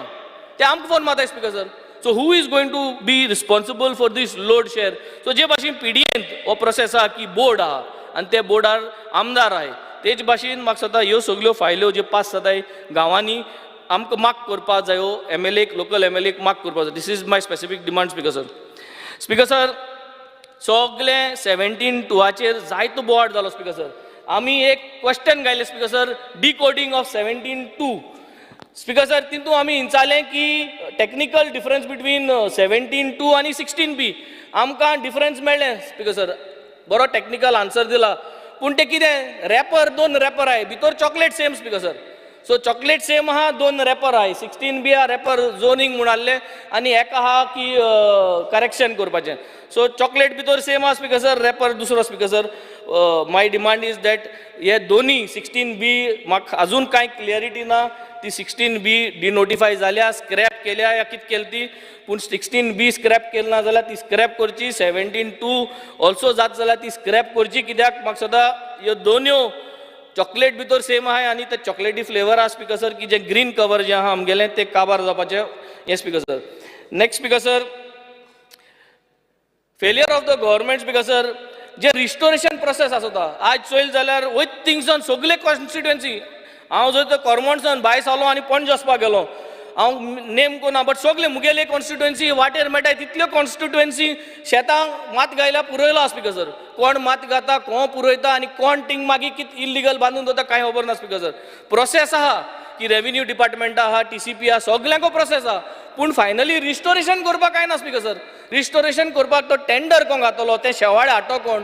ते आमकां फोन मारताय speaker sir. So who is going to be responsible for this load share? So जे भाशेन PDA हो प्रोसेस आहा की बोर्ड आहा आनी ते बोर्डार आमदार आहाय तेच भाशेन म्हाका सद्दां ह्यो सगळ्यो फायल्यो ज्यो पास जाताय गांवांनी आमकां मार्क करपाक जाय. MLA लोकल MLA मार्क करपाक जाय. This is my specific demand speaker sir. Speaker sir सगळे 17/2 जायतो बोवाड जालो स्पीकर सर. आमी एक क्वेश्चन घायले speaker sir decoding of 17/2. Speaker sir तितून आमी इंचालें की टेक्निकल डिफरन्स बिटवीन 17/2 आनी 16B आमकां डिफरन्स मेळ्ळें स्पीकर सर. बरो टेक्निकल आन्सर दिला पूण ते कितें रॅपर 2 रॅपर आहाय भितर चॉकलेट सेम स्पीकर सर. सो चॉकलेट सेम आहा 2 रॅपर आहाय 16B आहा रॅपर झोनींग म्हूण आहलें आनी एक आहा की करेक्शन करपाचें. सो चॉकलेट भितर सेम आहा स्पीकर सर रॅपर दुसरो speaker sir. My demand is that हे दोनी 16B म्हाका अजून कांय क्लियरिटी ना. ती 16B डिनोटिफाय जाल्या स्क्रॅप केल्या या कितें केली ती पूण 16B स्क्रॅप केली ना जाल्यार ती स्क्रॅप करची. 17/2 ऑल्सो जाता जाल्यार ती स्क्रॅप करची. कित्याक म्हाका सदां ह्यो दोन्यो चॉकलेट भितर सेम आहाय आनी ते चॉकलेटी फ्लेवर आहा स्पीकर सर की जे ग्रीन कवर जे आहा आमगेलें ते काबार जावपाचें हें speaker sir. Next speaker sir failure of the government speaker sir J restoration process आसता आज चोयल जाल्यार वयत थिंगसान सगळे कॉन्स्टिट्युएन्सी हांव जर तर कोरमोणसान भायर सावलो आनी पणजे वचपाक गेलो हांव नेम कोना बट सगळे मुगेले कॉन्स्टिट्युएन्सी वाटेर मेळटाय तितल्यो कॉन्स्टिट्युएन्सी शेतांक मात घायला पुरयला स्पीकर सर. कोण मात घाता कोण पुरयता आनी कोण थिंग मागीर कितें इल्लिगल बांदून दवरता कांय खबर ना स्पीकर सर. प्रोसेस आहा की रेव्हेन्यू डिपार्टमेंट आहा TCP आहा सगळ्यांको प्रोसेस आहा पूण फायनली रिस्टोरेशन करपाक कांय ना स्पीकर सर. रिस्टोरेशन करपाक तो टेंडर कोण घातलो ते शेवाळे हाडटो कोण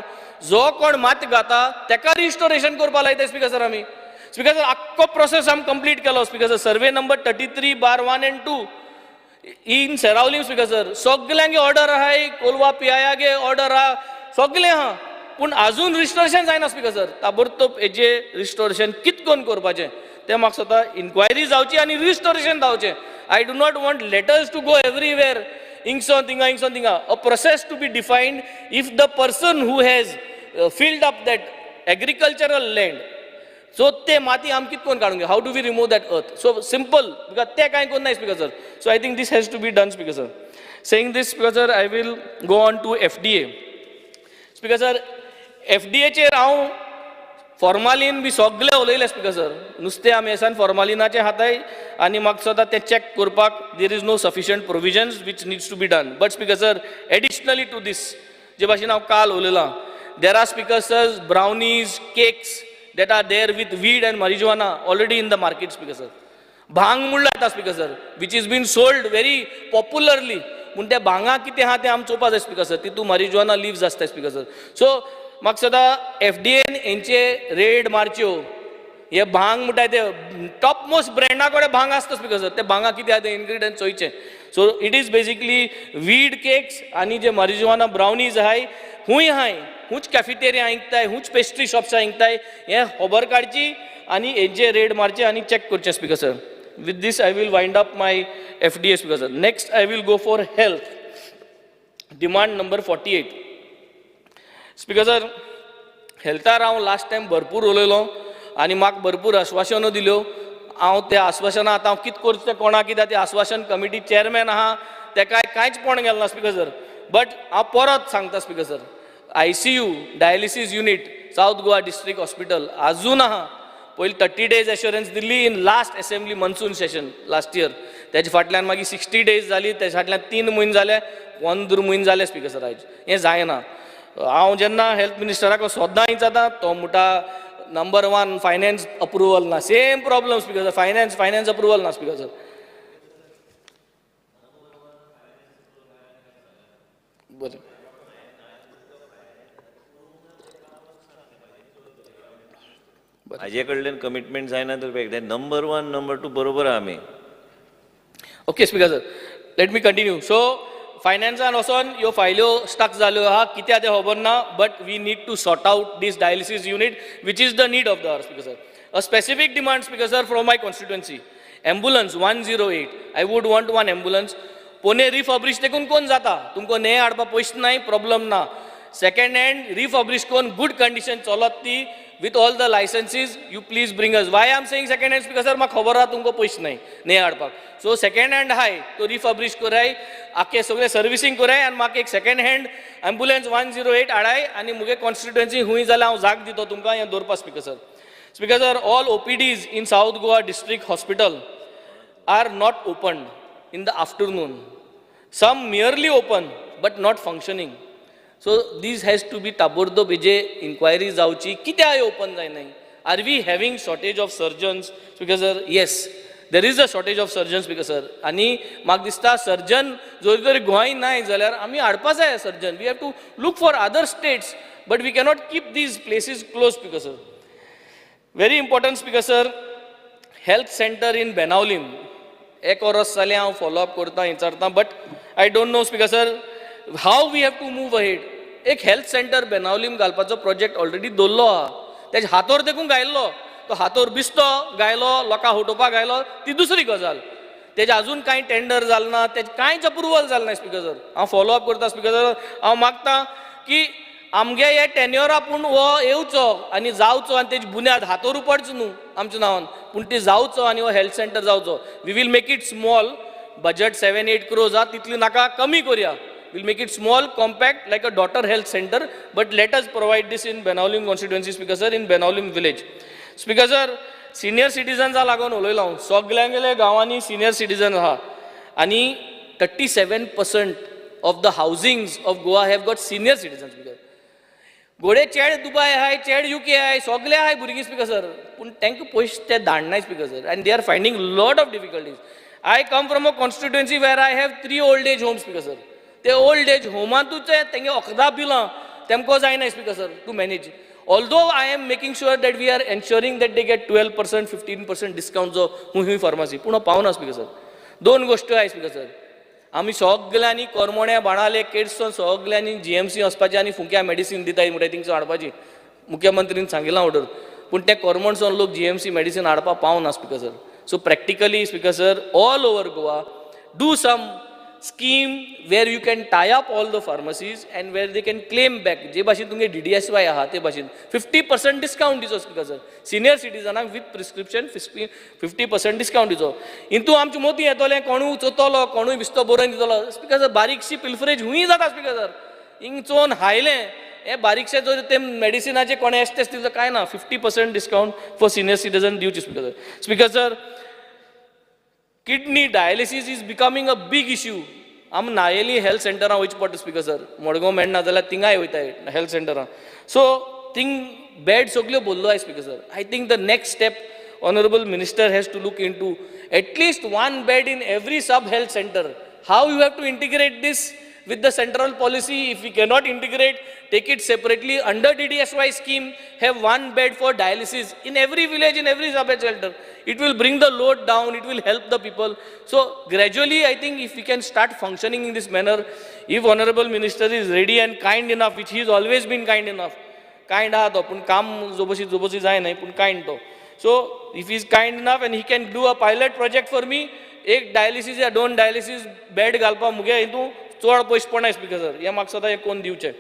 जो कोण मात घाता तेका रिस्टोरेशन करपाक लायता स्पीकर सर आमी. स्पीकर सर आख्खो प्रोसेस आमी कंप्लीट केलो speaker sir. Survey number 33/1 and 2 इन सेरावलीम स्पीकर सर. सगळ्यांगे ऑर्डर आहाय कोलवा PIAगे ऑर्डर आहा सगळे आहा पूण अजून रिस्टोरेशन जायना स्पीकर सर. ताबडतोब हेजे रिस्टोरेशन कित कोन करपाचें तें म्हाका स्वता इन्क्वायरी जावची आनी रिस्टोरेशन जावचें. I do not want letters to go everywhere हिंगसोन थिंगा. A process to be defined if the person who has filled up that agricultural land, so ते माती आम कित कोण काडूंक, how do we remove that earth? So simple, because ते कांय कोन नाय speaker sir. So I think this has to be done speaker sir. Saying this speaker sir, I will go on to FDA. Speaker sir, FDA चेर हांव formalin बी सगळे उलयले speaker sir. नुस्तें आमी एसान फॉर्मालिनाचे हाताय आनी म्हाका सदां तें चॅक करपाक there is no sufficient provisions which needs to be done. But speaker sir, additionally to this, जे भाशेन हांव काल उलयलां, there are speaker sirs, brownies, cakes that are there with weed and marijuana already in the market speaker sir. Bhang म्हणला येता speaker sir, which is being sold very popularly. पूण त्या भांगा कितें आहा तें आम चोवपा जाय speaker sir. तितू marijuana leaves आसता speaker sir. So म्हाका सदां FDAन हेंचे रेड मारच्यो. हे भांग म्हणटा ते टॉप मोस्ट ब्रँडा कडेन भांग आसता स्पीकर सर. ते भांगा कितें आहा ते इन्ग्रिडियंट चोयचे. So it is basically weed cakes आनी जे marijuana ब्राउनीज आहाय हुंय आहाय, हुंच कॅफेटेरिया इंकताय, हुंच पेस्ट्री शॉप्सां इंकताय, हें खबर काडची आनी हेंचे रेड मारचे आनी चॅक करचे speaker sir. With these I will wind up my FDA speaker sir. Next I will go for health. Demand number 48 speaker sir. हेल्थार हांव लास्ट टायम भरपूर उलयलो आनी म्हाका भरपूर आश्वासनां दिल्यो. हांव त्या आश्वासनां आतां हांव कितें करचें तें कोणाक कित्याक ते आश्वासन कमिटी चेअरमॅन आहा तेका कांयच पळोवन गेलो ना स्पीकर सर. बट हांव परत सांगता speaker sir, ICU dialysis unit south Goa district hospital अजून आहा. पयलीं 30 days assurance Delhi in last assembly monsoon session last year. तेजे फाटल्यान मागीर 60 days जाली, तेजे फाटल्यान 3 म्हयने जाले, 15 म्हयने जाले स्पीकर सर. आयज हें जायना. हांव जेन्ना हेल्थ मिनिस्टराक सोद्दां विचारता तो म्हणटा नंबर 1 फायनान्स अप्रुवल ना. Same problem speaker sir. Finance approval ना स्पीकर सर. बरें. हाजे कडल्यान कमिटमेंट जायना तर नंबर 1 नंबर 2 बरोबर आहा आमी. Okay speaker sir, let me continue. So फायनान्सान वचोन ह्यो फायल्यो स्टक जाल्यो आहा, कित्याक तें खबर ना. But we need to sort out this dialysis unit which is the need of the hour speaker sir. A specific demand speaker sir from my constituency. Ambulance 108. I would want 1 ambulance. पोने refurbish देखून कोण जाता, तुमकां ने हाडपा पयशे नाय, problem ना. सेकंड हँड रिफर्बिश कोण गुड कंडिशन चलत ती with all the licenses, you please bring us. Why I am saying second hand because sir म्हाका खबर आहा तुमकां पयशे नाय ने हाडपाक. सो सेकंड हँड आहाय तो रिफर्बिश कराय, आख्खे सगळे सर्विसींग कराय आनी म्हाका एक सेकंड हँड एम्बुलन्स 108 हाडाय आनी मुगे कॉन्स्टिट्युएन्सी हुंय जाल्यार हांव जाग दितो तुमकां हें दवरपा speaker sir. Speaker sir, all OPDs in South Goa District Hospital are not opened in the afternoon. Some merely open but not functioning. So these has to be tabordo beje inquiry जावची कित्याक open जायनाय. Are we having shortage of surgeons? Because sir, yes, there is a shortage of surgeons because sir. आनी म्हाका दिसता surgeon जर तर गोंय नाय जाल्यार आमी हाडपा जाय surgeon. We have to look for other states, but we cannot keep these places closed because sir. Very important speaker sir, health center in Benaulim. एक वर्स जालें हांव फॉलो अप करता विचारता, but I don't know speaker sir, how we have to move ahead. एक health centre Benaulim घालपाचो project already दवरलो आहा. तेजे हातोर देखून गायल्लो, तो हातोर बिस्तो गायलो, लोकांक हटोवपाक गायलो, ती दुसरी गजाल. तेजे अजून कांय टेंडर जालें ना, तेजे कांयच अप्रुवल जालें ना स्पीकर सर. हांव फॉलो अप करता स्पीकर सर. हांव मागता की आमगे हे टेन्युअरा पूण हो येवचो आनी जावचो आनी तेजी बुन्याद हातोर पडचो न्हू आमच्या नांवान, पूण ती जावचो आनी हो हेल्थ सेंटर जावचो. We will make it small. Budget 7-8 crores आहा, तितली नाका कमी करुया. We'll make it small, compact, like a daughter health center, but let us provide this in Benaulim constituency, Speaker sir, in Benaulim village. Speaker sir, senior citizens are लागून उलयलो हांव. सगळ्यांगेले गांवांनी senior citizens आहा आनी 37% of the housings of Goa have got senior citizens. Speaker, गोडे चेड दुबय आहाय, चेड UK आहाय, सगळे आहाय भुरगीं स्पीकर सर, पूण तांकां पयशे ते धाडनाय speaker sir, and they are finding lot of difficulties. I come from a constituency where I have 3 old age homes, Speaker sir. ते ओल्ड एज होमांतूच तेंगे वखदां बिलां तेमको जायना speaker sir to manage. Although I am making sure that we are ensuring that they get 12% 15% discount जो हुंय pharmacy, पूण पावना स्पीकर सर. 2 गोश्टी आहाय स्पीकर सर. आमी सगल्यांनी करमोण्या बाणाले केड्सन सगल्यांनी GMC वचपाचें आनी फुंक्या मेडिसीन दिताय म्हणटा थिंगसून हाडपाची मुख्यमंत्रीन सांगिलां ऑर्डर पूण ते करमणसून लोक GMC मेडिसीन हाडपाक पावना speaker sir so practically speaker sir all over Goa do some scheme where you can tie up all the pharmacies and where they can claim back जे भाशेन तुमगे DDSY आहा ते भाशेन 50% डिस्काउंट दिसो स्पीकर सर सिनियर सिटीजनाक विथ प्रिस्क्रिप्शन 50% डिस्काउंट दिसो इंतू आमचे मोती येतले कोणूय चोतलो कोणूय बिस्तो बरोवन दितलो स्पीकर सर बारीकशी पिल्फरेज हुंय जाता स्पीकर सर हिंग चोन हायलें हे बारीकशे जर ते मेडिसिनाचे कोणे एस्टेस दिलो काय ना 50% डिस्काउंट फॉर सिनियर सिटीजन दिवचे speaker sir kidney dialysis is becoming a big issue आम नायेली हेल्थ सेंटरां वयचे पडटा स्पीकर सर मडगांव मेळना जाल्यार थिंगाय वयताय हेल्थ सेंटरां सो थिंग बेड सगल्यो भरल्यो I speaker sir I think the next step honourable minister has to look into at least 1 bed in every sub health centre how you have to integrate this with the central policy. If we cannot integrate, take it separately under DDSY scheme, have 1 bed for dialysis in every village, in every sub-health center. It will bring the load down, it will help the people. So gradually I think if we can start functioning in this manner, if honorable minister is ready and kind enough, which he has always been kind enough, kind aha to pun kam zobosi jay nahi pun kind to, so if he is kind enough and he can do a pilot project for me, एक dialysis या 2 dialysis bed घालपा मुगे हितू चड पयशे पडना speaker sir हे म्हाका सदां एक कोण दिवचे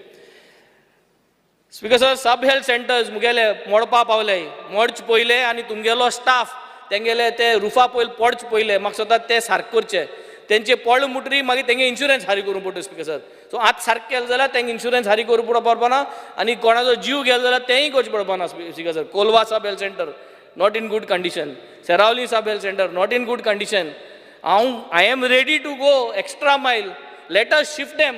स्पीकर सर सब हेल्थ सेंटर्स मुगेले मोडपा पावले मोडचे पयले आनी तुमगेलो स्टाफ तेंगेले ते रुफा पयले पडचे पयले म्हाका सदां ते सारके करचे तेंचे पडले मुटरी मागीर तेंगे इन्शुरन्स हारी करूं पडटा स्पीकर सर सो आतां सारकें केलें जाल्यार तेंगे इन्शुरन्स हारी करूं पडपाना आनी कोणाचो जीव गेलो जाल्यार तेंय करचें पडपाना speaker sir Colva sub health centre not in good condition Seraulim sub health centre not in good condition I am ready to go extra mile. Let us shift them.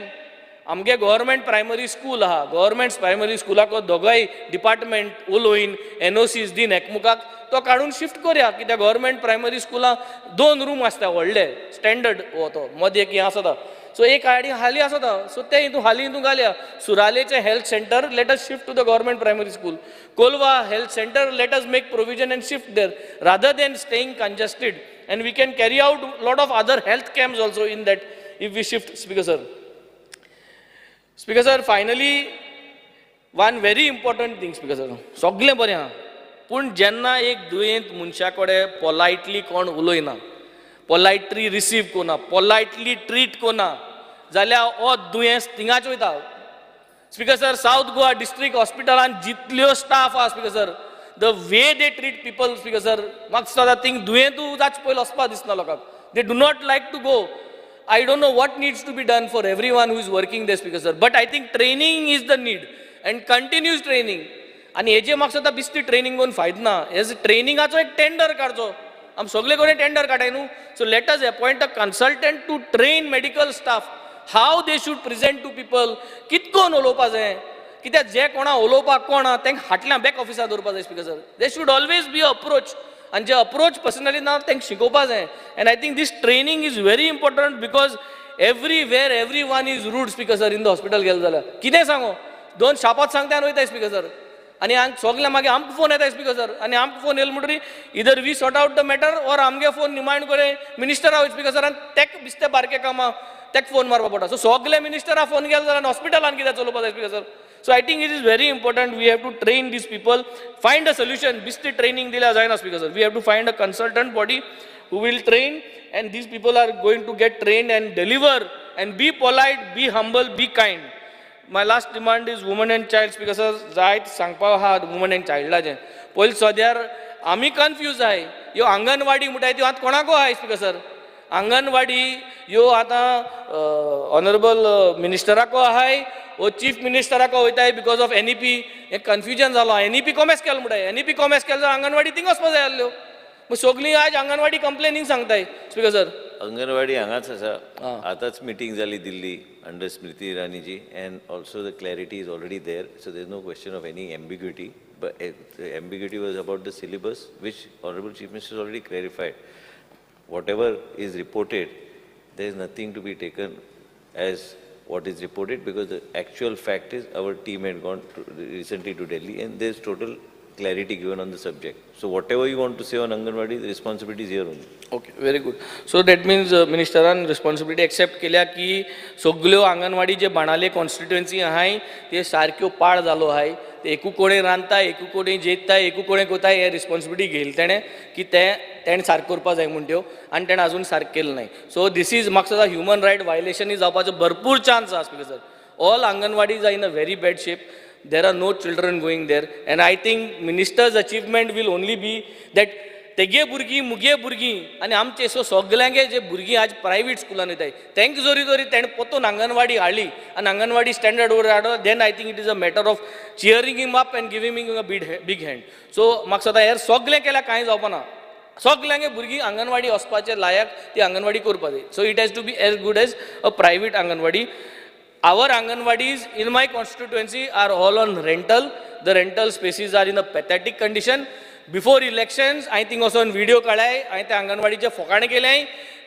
आमगे गव्हर्मेंट प्रायमरी स्कूल आहा गव्हर्मेंट प्रायमरी स्कुलाक दोगांय department उलोवन NOCs दिन एकमुखाक तो काडून shift करया कित्याक गव्हर्मेंट प्रायमरी स्कुलाक 2 रूम आसता व्हडले स्टँडर्ड हो तो मदें एक आसता सो एक हाली आसता सो ते हितू हाली हितू घालया सुरालेचे health centre let us shift to the government primary school Colva health centre let us make provision and shift there rather than staying congested and we can carry out lot of other health camps also in that if we shift speaker sir finally one very important thing speaker sir सगळे बरें आहा पूण जेन्ना एक दुयेंत मनशा कडेन पोलायटली कोण उलयना पोलायटली रिसीव कोना पोलायटली ट्रीट कोना जाल्यार हो दुयेंस थिंगाच वयता speaker sir south Goa district हॉस्पिटलान जितल्यो स्टाफ आहा speaker sir the way they treat people speaker sir म्हाका सदां थिंग दुयेंतू जाच पयलो वचपा दिसना लोकांक they do not like to go I don't know what needs to be done for everyone who is working there speaker sir but I think training is the need and continuous training आनी हेजे म्हाका सदां बिस्ती training कोन फायदो ना hedge ट्रेनिंगाचो एक tender काडचो आमी सगळे कडेन टेंडर काडाय न्हू so let us appoint a consultant to train medical staff how they should present to people कितकोन उलोवपा जाय कित्याक जे कोणा उलोवपाक कोणा तेंक हाटल्या बॅक ऑफिसार दवरपा जाय speaker sir they should always be approach आनी जे अप्रोच पर्सनली ना तेंक शिकोवपा जाय and I think this training is very important because everywhere every one is rude speaker sir in the hospital गेले जाल्यार कितें सांगो 2 शापात सांगता आनी वयताय स्पीकर सर आनी सगळे मागीर आमकां फोन येताय स्पीकर सर आनी आमकां फोन येयलो म्हणटरी इधर we sort out the matter or आमगे फोन निमाण करे मिनिस्टर हांव स्पीकर सर आनी तेक बिस्ते बारके कामां तेक फोन मारपा पडटा सो सगळे मिनिस्टरा फोन गेलो जाल्यार हॉस्पिटलान कितें चलोवपा जाय speaker sir So I think it is very important we have to train these people, find a solution. Bisti training dila jayna speaker sir. We have to find a consultant body who will train and these people are going to get trained and deliver and be polite, be humble, be kind. My last demand is women and child speaker sir. Zaid sangpa ha women and child la je. Pol sodyar आमी confuse आहाय यो अंगणवाडी म्हणटाय त्यो आतां कोणाको आहाय speaker sir anganwadi यो आतां honourable मिनिस्टराको आहाय वो chief मिनिस्टराको वयताय because of NEP hey confusion जालो NEP कॉमेस केलो म्हणटाय NEP कॉमेस केलो जाल्यार अंगणवाडी थिंग वचपा जाय आसल्यो मग सगळीं आज अंगणवाडी कंप्लेनिंग सांगताय स्पीकर सर अंगणवाडी हांगाच आसा आतांच मिटींग जाली Delhi under Smriti इरानीजी and also the clarity is already there so there is no question of any ambiguity but the ambiguity was about the syllabus which honorable chief minister has already clarified. Whatever is reported, there is nothing to be taken as what is reported because the actual fact is our team had gone recently to Delhi and there is total clarity given on the subject. So whatever you want to say on Anganwadi, the responsibility is here only. Okay very good so that means मिनिस्टरान responsibility accept केल्या की सगल्यो आंगणवाडी जे बाणाले constituency आहाय ते सारक्यो पाड जालो आहाय ते एकू कोणे रांदता एकू कोणे जेयता एकू कोणे कोताय हे रिस्पॉन्सिबिलिटी घेयली तेणें की तेणें सारक करपा जाय म्हूण त्यो आनी तेणें आजून सारक केलें नाही सो दीस इज म्हाका सुद्दां ह्युमन रायट वायलेशनूय जावपाचो भरपूर चान्स आसा because all anganwadis are in a very bad shape there are no children going there and I think minister's achievement will only be that तेगे भुरगीं मुगे भुरगीं आनी आमचे सो सगळ्यांगे जे भुरगीं आज प्रायवेट स्कुलान वयताय तांकां जोरी जोरी तेणें पोतून आंगणवाडी हाडली आनी आंगणवाडी स्टँडर्ड वर हाडलो then I think it is a matter of cheering him up and giving him a big hand सो म्हाका सदां हेर सगळें केल्यार कांय जावपा ना सगळ्यांगे भुरगीं आंगणवाडी वचपाचे लायक ती आंगणवाडी करपा जाय so it has to be as good as a private anganwadi Our Anganwadis in my constituency are all on rental. The rental spaces are in a pathetic condition. Before elections, I think also on video काढाय आणि त्या अंगणवाडीचे फोकाणे केले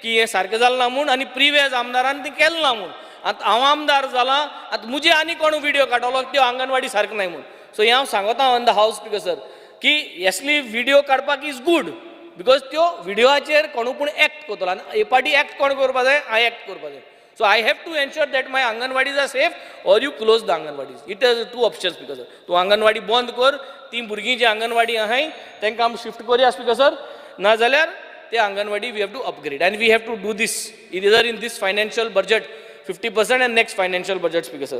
की हे सारकें जालें ना म्हूण आनी प्रिवियस आमदारान तें केलें ना म्हूण आतां हांव आमदार जाला आतां मुजे आनी कोण व्हिडिओ काडलो त्यो आंगणवाडी सारको नाही म्हूण सो हे हांव सांगता ऑन द हावस स्पिकर सर की येसली व्हिडिओ काडपाक इज गूड बिकॉज त्यो व्हिडिओचेर कोणू पूण एक्ट करतलो आनी हे पाटी एक्ट कोण करपा जाय हांव एक्ट करपा जाय So I have to ensure that my Anganwadis are safe or you close the Anganwadis. It has two options because तूं Anganwadi बंद कर ती भुरगीं जी Anganwadi आहाय तांकां आमी शिफ्ट करया because ना जाल्यार ते Anganwadi we have to upgrade and we have to do this either in this financial budget 50% and next financial budget because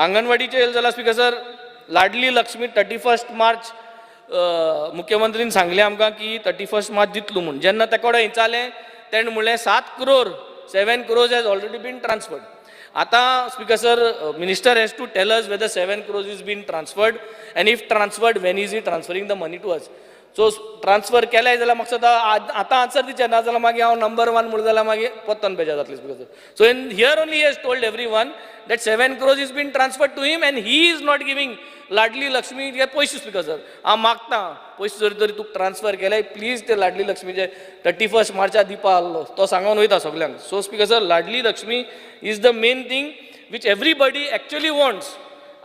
Anganwadiचे येल जाल्यार because Ladli Laxmi 31st March मुख्यमंत्रीन सांगलें आमकां की 31st मार्च दितलो म्हूण जेन्ना ताका कडेन विचारलें तेणें म्हणलें 7 crore 7 crores has already been transferred. Ata Speaker sir, Minister has to tell us whether 7 crores is been transferred and if transferred, when is he transferring the money to us? So transfer केलाय जाल्यार म्हाका सदां आतां answer दिवचें ना जाल्यार मागीर हांव नंबर 1 म्हणूं जाल्यार मागीर पोत्तन बेजार जातलें Speaker sir. So in here only he has told everyone that 7 crores is been transferred to him and he is not giving लाडली लक्ष्मी जे पयशे Speaker sir. हांव मागता पयशे जरी तरी तुका ट्रान्सफर केले प्लीज ते लाडली लक्ष्मीचे 31st मार्चा दिवपा आहलो तो सांगून वयता सगळ्यांक so Speaker sir Ladli Laxmi is the main thing which everybody actually wants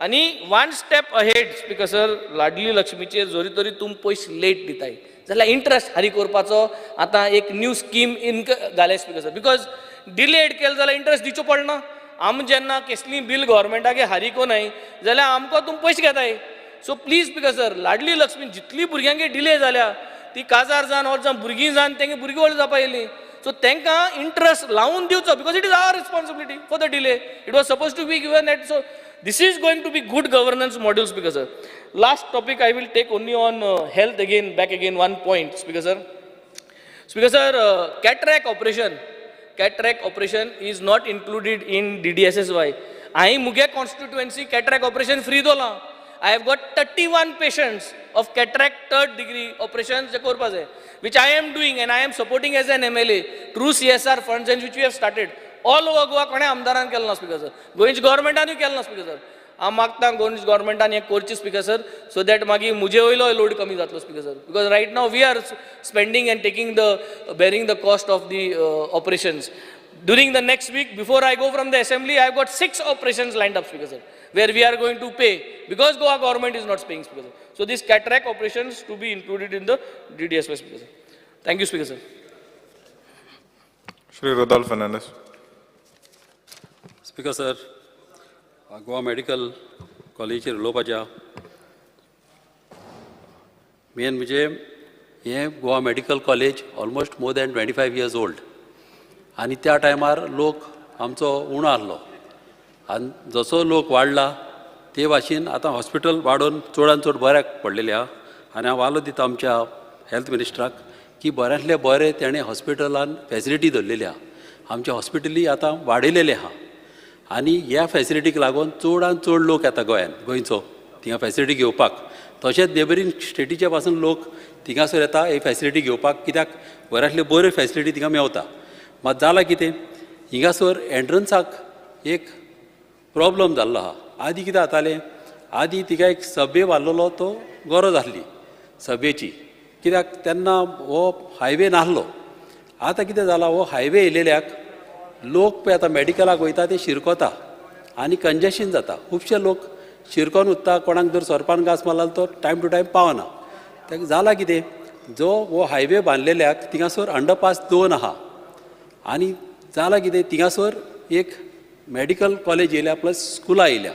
आनी one step ahead Speaker sir Ladli लक्ष्मीचेर जरी तरी तुम पयशे लेट दिताय जाल्यार इंट्रस्ट हारी करपाचो आतां एक न्यू स्कीम इन घाले Speaker sir बिकॉज डिलेड केले जाल्यार इंट्रस्ट दिवचो पडना आम जेन्ना कसली बील गव्हर्मेंटागे हारिको नाय जाल्यार आमकां तुम पयशे घेताय so please Speaker sir Ladli Lakshmi जितली भुरग्यांगे डिले जाल्या ती काजार जावन ऑर जावन भुरगीं जावन तेंगे भुरगीं व्हडलीं जावपा येयलीं सो तांकां इंट्रस्ट लावन दिवचो because it is our responsibility for the delay it was suppose to be given at so this is going to be good governance module Speaker sir. Last topic I will take only on health again back again one point Speaker sir. Speaker sir cataract operation is not included in DDSSY. I muge constituency cataract operation free dola. I have got 31 patients of cataract 3rd degree operations which I am doing and I am supporting as an MLA through CSR funds and which we have started. All over Goa कोणे आमदारान केलें ना Speaker sir. गोंयच गव्हर्मेंटानूय केलें ना Speaker sir. हांव मागता गोंयच गव्हर्मेंटान हें करचें Speaker sir सो दॅट मागीर मुजे वयलो लोड कमी जातलो Speaker sir because right now we are spending and taking the bearing the cost of the operations during the next week before I go from the assembly I have got 6 operations lined up Speaker sir where we are going to pay because Goa government is not paying Speaker sir. So these cataract operations to be included in the DDSY Speaker sir. Thank you Speaker sir. Shri Rodolph Fernandez. Speaker sir, Goa Medical College उलोवपाच्या main म्हणजे हे Goa medical college almost more than 25 years old आनी त्या टायमार लोक आमचो उणो आहलो आनी जसो लोक वाडला ते भाशेन आतां हॉस्पिटल वाडोवन चडांत चड बऱ्याक पडलेले आहा आनी हांव वालो दिता आमच्या हेल्थ मिनिस्टराक की बऱ्यांतले बरें तेणें हॉस्पिटलान फॅसिलिटी धरलेली आहा आमचे हॉस्पिटली आतां वाडयलेले आहा आनी ह्या फॅसिलिटीक लागून चडांत चड लोक येता गोंयान गोंयचो थिंगा फॅसिलिटी घेवपाक तशेंच नेबरींग स्टेटीचे पासून लोक थिंगासर येता ही फॅसिलिटी घेवपाक कित्याक बऱ्यांतल्यो बऱ्यो फॅसिलिटी थिंगा मेवता मात जालां कितें हिंगासर एंट्रन्साक एक प्रॉब्लम जाल्लो आहा आदीं कितें जातालें आदीं तिका एक सबे बांदलेलो तो गरज आसली सभेची कित्याक तेन्ना हो हायवे नासलो आतां कितें जालां हो हायवे येयलेल्याक लोक पळय आतां मॅडिकलाक वयता ते शिरकोता आनी कंजेशन जाता खुबशे लोक शिरकोन उत्ता, कोणाक जर सोरपान घास मारला तो टायम टू टायम पावना. ताका जाला कितें, जो हो हायवे बांदलेल्याक थिंगासर अंडरपास 2 आहा आनी जाला कितें, थिंगासर एक मेडिकल कॉलेज येयल्या प्लस स्कुलां येयल्या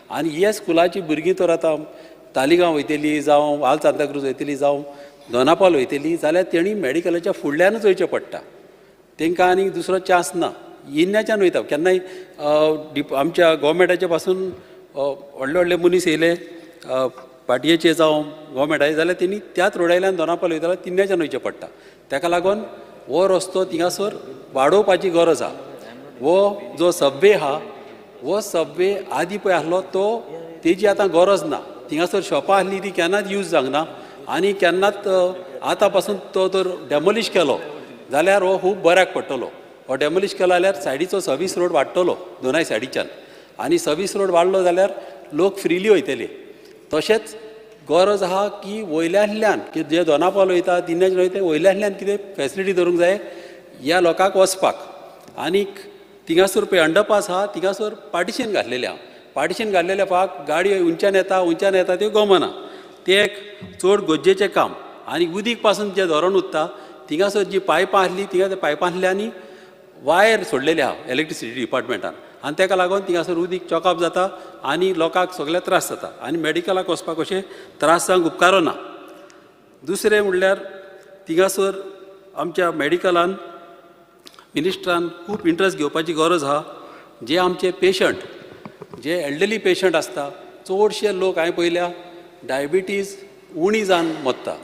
आनी ह्या स्कुलाची भुरगीं तर आतां तालिगांव वयतलीं जावं आल सांताक्रूज वयतलीं जावं दोनापावल वयतलीं जाल्यार तेणी मेडिकलाच्या फुडल्यानूच वयचें पडटा. तांकां आनी दुसरो चान्स ना. येन्नाच्यान वयता. केन्नाय आमच्या गोवमेंटाचे पासून व्हडले व्हडले मनीस येयले पाटयेचे जावं गोवमेंटाचे जाल्यार तेणी त्याच रोडायल्यान दोनापावल वयता जाल्यार तिन्नाच्यान वयचें पडटा. ताका लागून हो रस्तो थिंगासर वाडोवपाची गरज आहा. हो जो सबवे आहा, हो सबवे आदी पळय आसलो तो तेजी आतां गरज ना. थिंगासर शॉपां आसलीं ती केन्नाच यूज जावंक ना आनी केन्नाच आतां पासून तो जर डॅमोलिश केलो जाल्यार हो खूब बऱ्याक पडटलो. हो डॅमोलिश केलो जाल्यार सायडीचो सर्वीस रोड वाडटलो दोनाय सायडीच्यान आनी सर्वीस रोड वाडलो जाल्यार लोक फ्रिली वयतले. तशेंच गरज आहा की वयल्यातल्यान जे दोनापावल वयता तिन्नाच्यान वयता वयल्यातल्यान कितें फॅसिलिटी धरूंक जाय ह्या लोकांक वचपाक. आनीक थिंगासर पळय अंडरपास आहा, थिंगासर पार्टिशन घातलेलें आहा. पार्टिशन घातलेल्या फाक गाडयो उंच्यान येता त्यो गमना. तें एक चड गरजेचें काम. आनी उदीक पासून जें धरण उत्ता थिंगासर जी पायपां आसलीं थिंगा त्या पायपांतल्यानी वायर सोडलेले आहा इलेक्ट्रिसिटी डिपार्टमेंटान आनी ताका लागून थिंगासर उदीक चॉकअप जाता आनी लोकांक सगळे त्रास जाता आनी मेडिकलाक वचपाक अशें त्रास जावंक उपकारो ना. दुसरें म्हणल्यार थिंगासर आमच्या मेडिकलान मिनिस्ट्रान खूब इंट्रस्ट घेवपाची गरज आहा. जे आमचे पेशंट, जे एल्डरली पेशंट आसता, चडशे लोक हांवें पयल्या डायबिटीज उणी जावन मरता.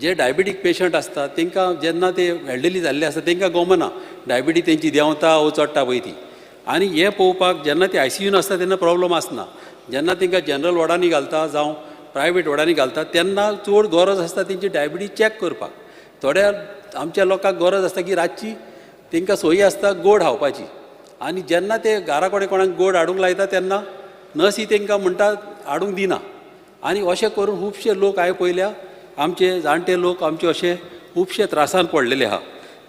जे डायबिटीक पेशंट आसता तांकां जेन्ना ते एल्डरली जाल्ले आसता तांकां गमना डायबिटीज तेंची देंवता वो चडटा पळय ती. आनी हें पळोवपाक जेन्ना ते ICUन आसता तेन्ना प्रॉब्लम आसना. जेन्ना तांकां जनरल वॉर्डांनी घालता जावं प्रायवेट वॉर्डांनी घालता तेन्ना चड गरज आसता तेंची डायबिटीज चॅक करपाक. थोड्या आमच्या लोकांक गरज आसता की रातची तांकां सोयी आसता गोड खावपाची आनी जेन्ना ते घरा कडेन कोणाक गोड हाडूंक लायता तेन्ना नर्सी तांकां म्हणटा हाडूंक दिना. आनी अशें करून खुबशे लोक हांवें पयल्या आमचे जाणटे लोक आमचे अशे खुबशे त्रासान पडलेले आहा.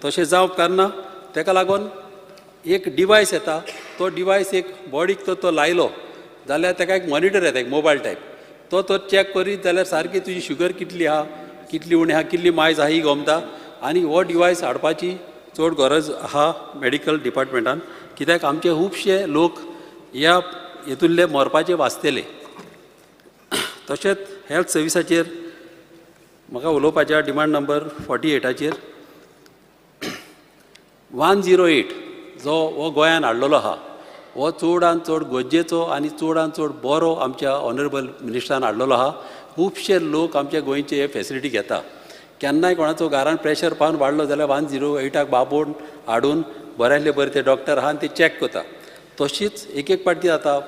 तशें जावंक उपकारना. ताका लागून एक डिवायस येता, तो डिवायस एक बॉडीक तो लायलो जाल्यार ताका एक मॉनिटर येता एक मोबायल टायप. तो चॅक करीत जाल्यार सारकी तुजी शुगर कितली आहा, कितली उणी आहा, कितली मायज आहा ही गमता. आनी हो डिवायस हाडपाची चड गरज आहा मेडिकल डिपार्टमेंटान. कित्याक आमचे खुबशे लोक ह्या हेतूंतले मरपाचे वाचतले. तशेंच हेल्थ सर्विसाचेर म्हाका उलोवपाच्या डिमांड नंबर 48चेर 108 जो हो गोंयान हाडलेलो आहा हो चडान चड गरजेचो आनी चडान चड बरो आमच्या ऑनरेबल मिनिस्टरान हाडलेलो आहा. खुबशे लोक आमच्या गोंयचे हे फॅसिलिटी घेता. केन्नाय कोणाचो घरान प्रेशर पावन वाडलो जाल्यार 108 बाबोन हाडून बऱ्यातले बरे ते डॉक्टर आहा आनी ते चॅक करता. तशीच एक पाटी जाता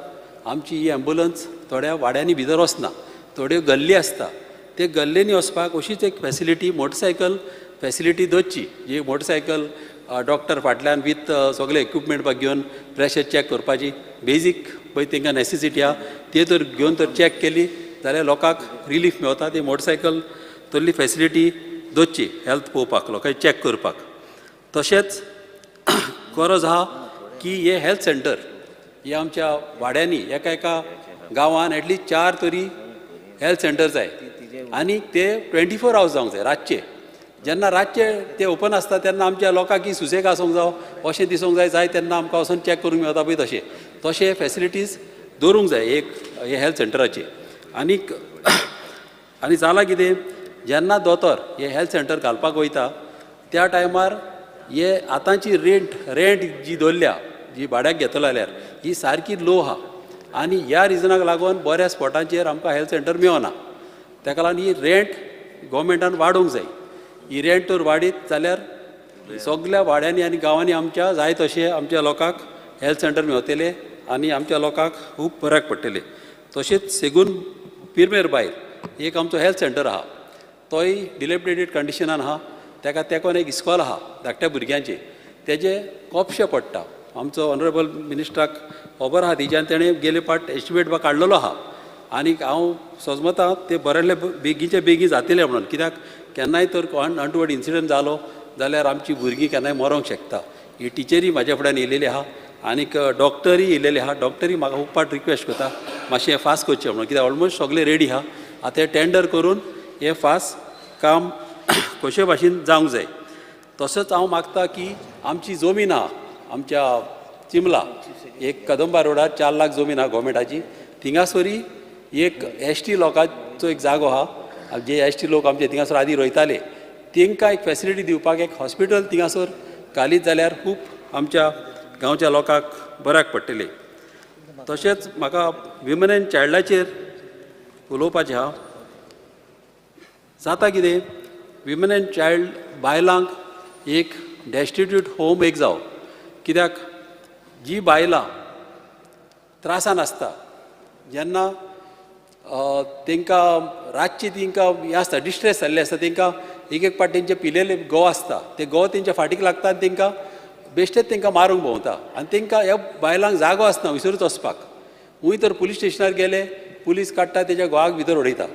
आमची ही एम्बुलन्स थोड्या वाड्यांनी भितर वचना, थोड्यो गल्ली आसता. ते गल्लेनी वचपाक अशीच एक फॅसिलिटी मोटरसायकल फॅसिलिटी दवरची, जी मोटरसायकल डॉक्टर फाटल्यान विथ सगळे इक्विपमेंट घेवन प्रेशर चॅक करपाची बेजीक पळय तांकां नॅसेसिटी आहा ती तर घेवन तर चॅक केली जाल्यार लोकांक रिलीफ मेळटा. ती मोटरसायकल तल्ली फॅसिलिटी दवरची हेल्थ पळोवपाक, लोकांक चॅक करपाक. तशेंच गरज आहा की हे हेल्थ सेंटर हे आमच्या वाड्यांनी एका गांवान एटलीस्ट 4 तरी हेल्थ सेंटर जाय आनी ते 24 hours जावंक जाय. रातचे जेन्ना रातचे ते ओपन आसता तेन्ना आमच्या लोकांक सुसेग आसूंक जावं अशें दिसूंक जाय तेन्ना आमकां वचून चॅक करूंक मेळटा पळय तशें फॅसिलिटीज दवरूंक जाय एक हे हेल्थ सेंटराचे. आनी जालां कितें, जेन्ना दोतोर हे हेल्थ सेंटर घालपाक वयता त्या टायमार हे आतांची रेंट जी दवरल्या, जी भाड्याक घेतलो जाल्यार ही सारकी लो आहा आनी ह्या रिजनाक लागून बऱ्या स्पॉटांचेर आमकां हेल्थ सेंटर मेळना. ताका लागून ही रेंट गोवमेंटान वाडोवंक जाय. ही रेंट तर वाडीत जाल्यार सगळ्या वाड्यांनी आनी गांवांनी आमच्या जाय तशें आमच्या लोकांक हेल्थ सेंटर मेळटले आनी आमच्या लोकांक खूब बऱ्याक पडटले. तशेंच सेगून पिरमेर भायर एक आमचो हेल्थ सेंटर आहा, तोय डिलेपिडेटेड कंडिशनान आहा. ताका तेकोन एक इस्कॉल आहा धाकट्या भुरग्यांचे, तेजे कोपशे पडटा. आमचो ऑनरेबल मिनिस्टराक खबर आहा तिच्यान तेणें गेले पाट एस्टिमेट बा काडलेलो आहा आनीक हांव सोजमतां ते बरेले बेगीचे बेगीन जातले म्हणून. कित्याक केन्नाय तर अनटुवर्ड इन्सिडंट जालो जाल्यार आमची भुरगीं केन्नाय मरोंक शकता. ही टिचरी म्हाज्या फुड्यान येयलेली आहा आनीक डॉक्टरी येयलेले आहा. डॉक्टरी म्हाका खूब पाट रिक्वेस्ट करता मातशें हें फास्ट करचें म्हणून, कित्याक ऑलमोस्ट सगळें रेडी आहा. आतां हें टेंडर करून हें फास्ट काम कशे भाशेन जावंक जाय. तसोच हांव मागता की आमची जमीन आहा आमच्या चिमला, एक कदंबा रोडार 4 लाख जमीन आहा गोवमेंटाची. थिंगासोरी एक एसटी लोकांचो एक जागो आहा, जे एसटी लोक आमचे थिंगासोर आदीं रोयताले, तांकां एक फॅसिलिटी दिवपाक एक हॉस्पिटल थिंगासोर घालीत जाल्यार खूब आमच्या गांवच्या लोकांक बऱ्याक पडटलें. तशेंच म्हाका विमन एंड चायल्डाचेर उलोवपाचें आहा. जाता कितें, विमन एंड चायल्ड बायलांक एक डेस्टिट्यूट होम एक जावं. कित्याक जी बायलां त्रासान आसता, जेन्ना तांकां रातची तांकां हें आसता, डिस्ट्रेस जाल्ले आसता, तांकां एक पाट तेंचे पिलेले घोव आसता, ते घोव तेंच्या फाटीक लागता आनी तांकां बेश्टेच तांकां मारूंक भोंवता. आनी तांकां ह्या बायलांक जागो आसना विसरूच वचपाक. खूंय तर पुलीस स्टेशनार गेले, पुलीस काडटा तेच्या घोवाक भितर उडयता.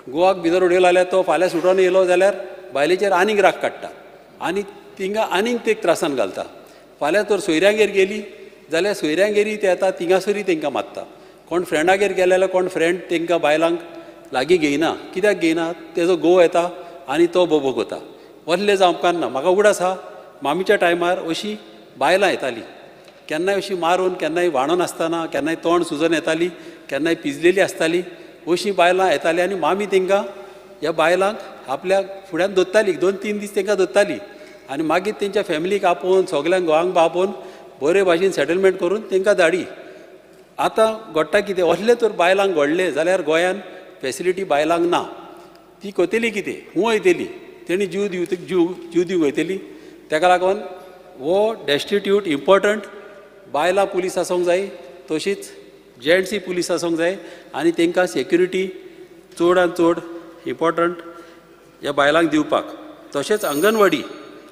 घोवाक भितर उडयलो जाल्यार तो फाल्यां सुटोन येयलो जाल्यार बायलेचेर आनीक राग काडटा आनी तिंगा आनीक ते त्रासान घालता. फाल्यां तर सोयऱ्यांगेर गेली जाल्यार सोयऱ्यांगेरी ते येता, थिंगासोरी तांकां मारता. कोण फ्रेंडागेर गेले जाल्यार कोण फ्रेंड तांकां बायलांक लागीं घेयना. कित्याक घेयना, तेजो घोव येता आनी तो बोबो करता. असलें जावं उपकारना. म्हाका उगडास आसा, मामीच्या टायमार अशीं बायलां येतालीं, केन्नाय अशीं मारून, केन्नाय वाणून आसतना, केन्नाय तोंड सुजोन येतालीं, केन्नाय पिजलेलीं आसतालीं. अशीं बायलां येतालीं आनी मामी तांकां ह्या बायलांक आपल्या फुड्यान दवरताली, 2-3 दीस तांकां दवरताली आनी मागीर तेंच्या फॅमिलीक आपोवन, सगल्यांक घोवांक आपोवन बरे भाशेन सेटलमेंट करून तांकां धाडी. आतां घडटा कितें, असले तर बायलांक घडले जाल्यार गोंयांत फॅसिलिटी बायलांक ना. ती करतली कितें, हूं वयतली, तेणी जीव दिवंक वयतली. ताका लागून हो डेस्टिट्यूट इम्पॉर्टंट. बायलां पुलीस आसूंक जाय, तशीच जेंट्सूय पुलीस आसूंक जाय आनी तांकां सेक्युरिटी चडांत चड इम्पॉर्टंट ह्या बायलांक दिवपाक. तशेंच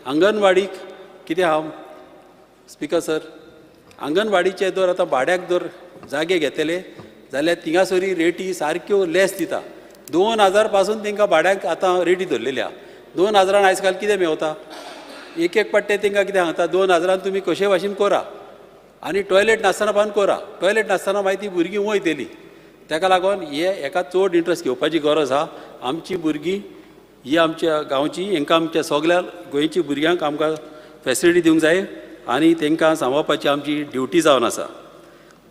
अंगणवाडीक कितें आहा स्पिकर सर, अंगणवाडीचे जर आतां भाड्याक जर जागे घेतले जाल्यार थिंगासोरी रेटी सारक्यो लेस दिता. 2000 पासून तांकां भाड्याक आतां रेटी धरलेली आहा. 2000 आयज काल कितें मेवता, एक पाट्टे तांकां कितें सांगता, 2000 तुमी कशे भाशेन करा आनी टॉयलेट नासतना पावन करा. टॉयलेट नासतना मागीर ती भुरगीं वयतलीं. ताका लागून हेका चड इंट्रस्ट घेवपाची गरज आहा. आमची भुरगीं ही आमच्या गांवची, हांकां आमच्या सगळ्या गोंयच्या भुरग्यांक आमकां फॅसिलिटी दिवंक जाय आनी तांकां सांबाळपाची आमची ड्युटी जावन आसा.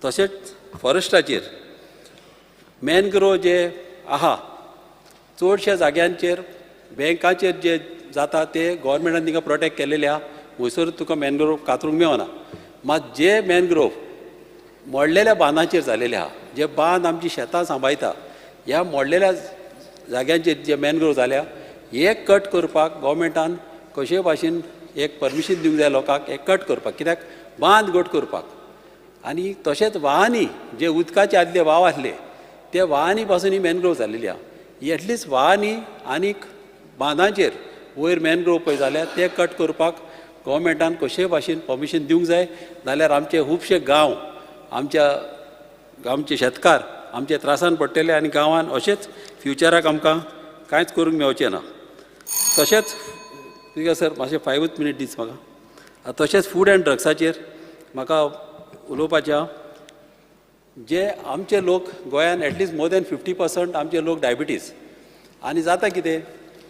तशेंच फॉरेस्टाचेर मॅनग्रोव जे आहा, चडशा जाग्यांचेर बँकाचेर जे जाता ते गव्हर्मेंटान तांकां प्रोटेक्ट केलेले आहा. थंयसर तुका मॅनग्रोव कातरूंक मेळना. मात जे मॅनग्रोव मोडलेल्या बांदांचेर जालेले आहा, जे बांद आमची शेतां सांबाळटा, ह्या मोडलेल्या जाग्यांचेर जे मॅनग्रोव जाल्या, हे कट करपाक गव्हर्मेंटान कशे भाशेन एक परमिशन दिवंक जाय लोकांक हे कट करपाक, कित्याक बांद घट करपाक. आनी तशेंच वाहनी जे उदकाचे आदले वाव आसले, ते वाहनी पासून ही मॅनग्रोव जाल्लेली आहा. एटलीस्ट वाहनी आनीक बांदांचेर वयर मॅनग्रोव पळय जाल्यार ते कट करपाक गव्हर्मेंटान कशे भाशेन परमिशन दिवंक जाय. नाल्यार आमचे खुबशे गांव, आमचे शेतकार आमचे त्रासान पडटले आनी गांवांत अशेंच फ्युचराक आमकां कांयच करूंक मेळचें ना. तशेंच ठीक सर, मातशें 5 मिनीट दीस म्हाका. तशेंच फूड एंड ड्रग्साचेर म्हाका उलोवपाचें आहा. जे आमचे लोक गोंयांत एटलीस्ट मोर दॅन 50% आमचे लोक डायबिटीज. आनी जाता कितें,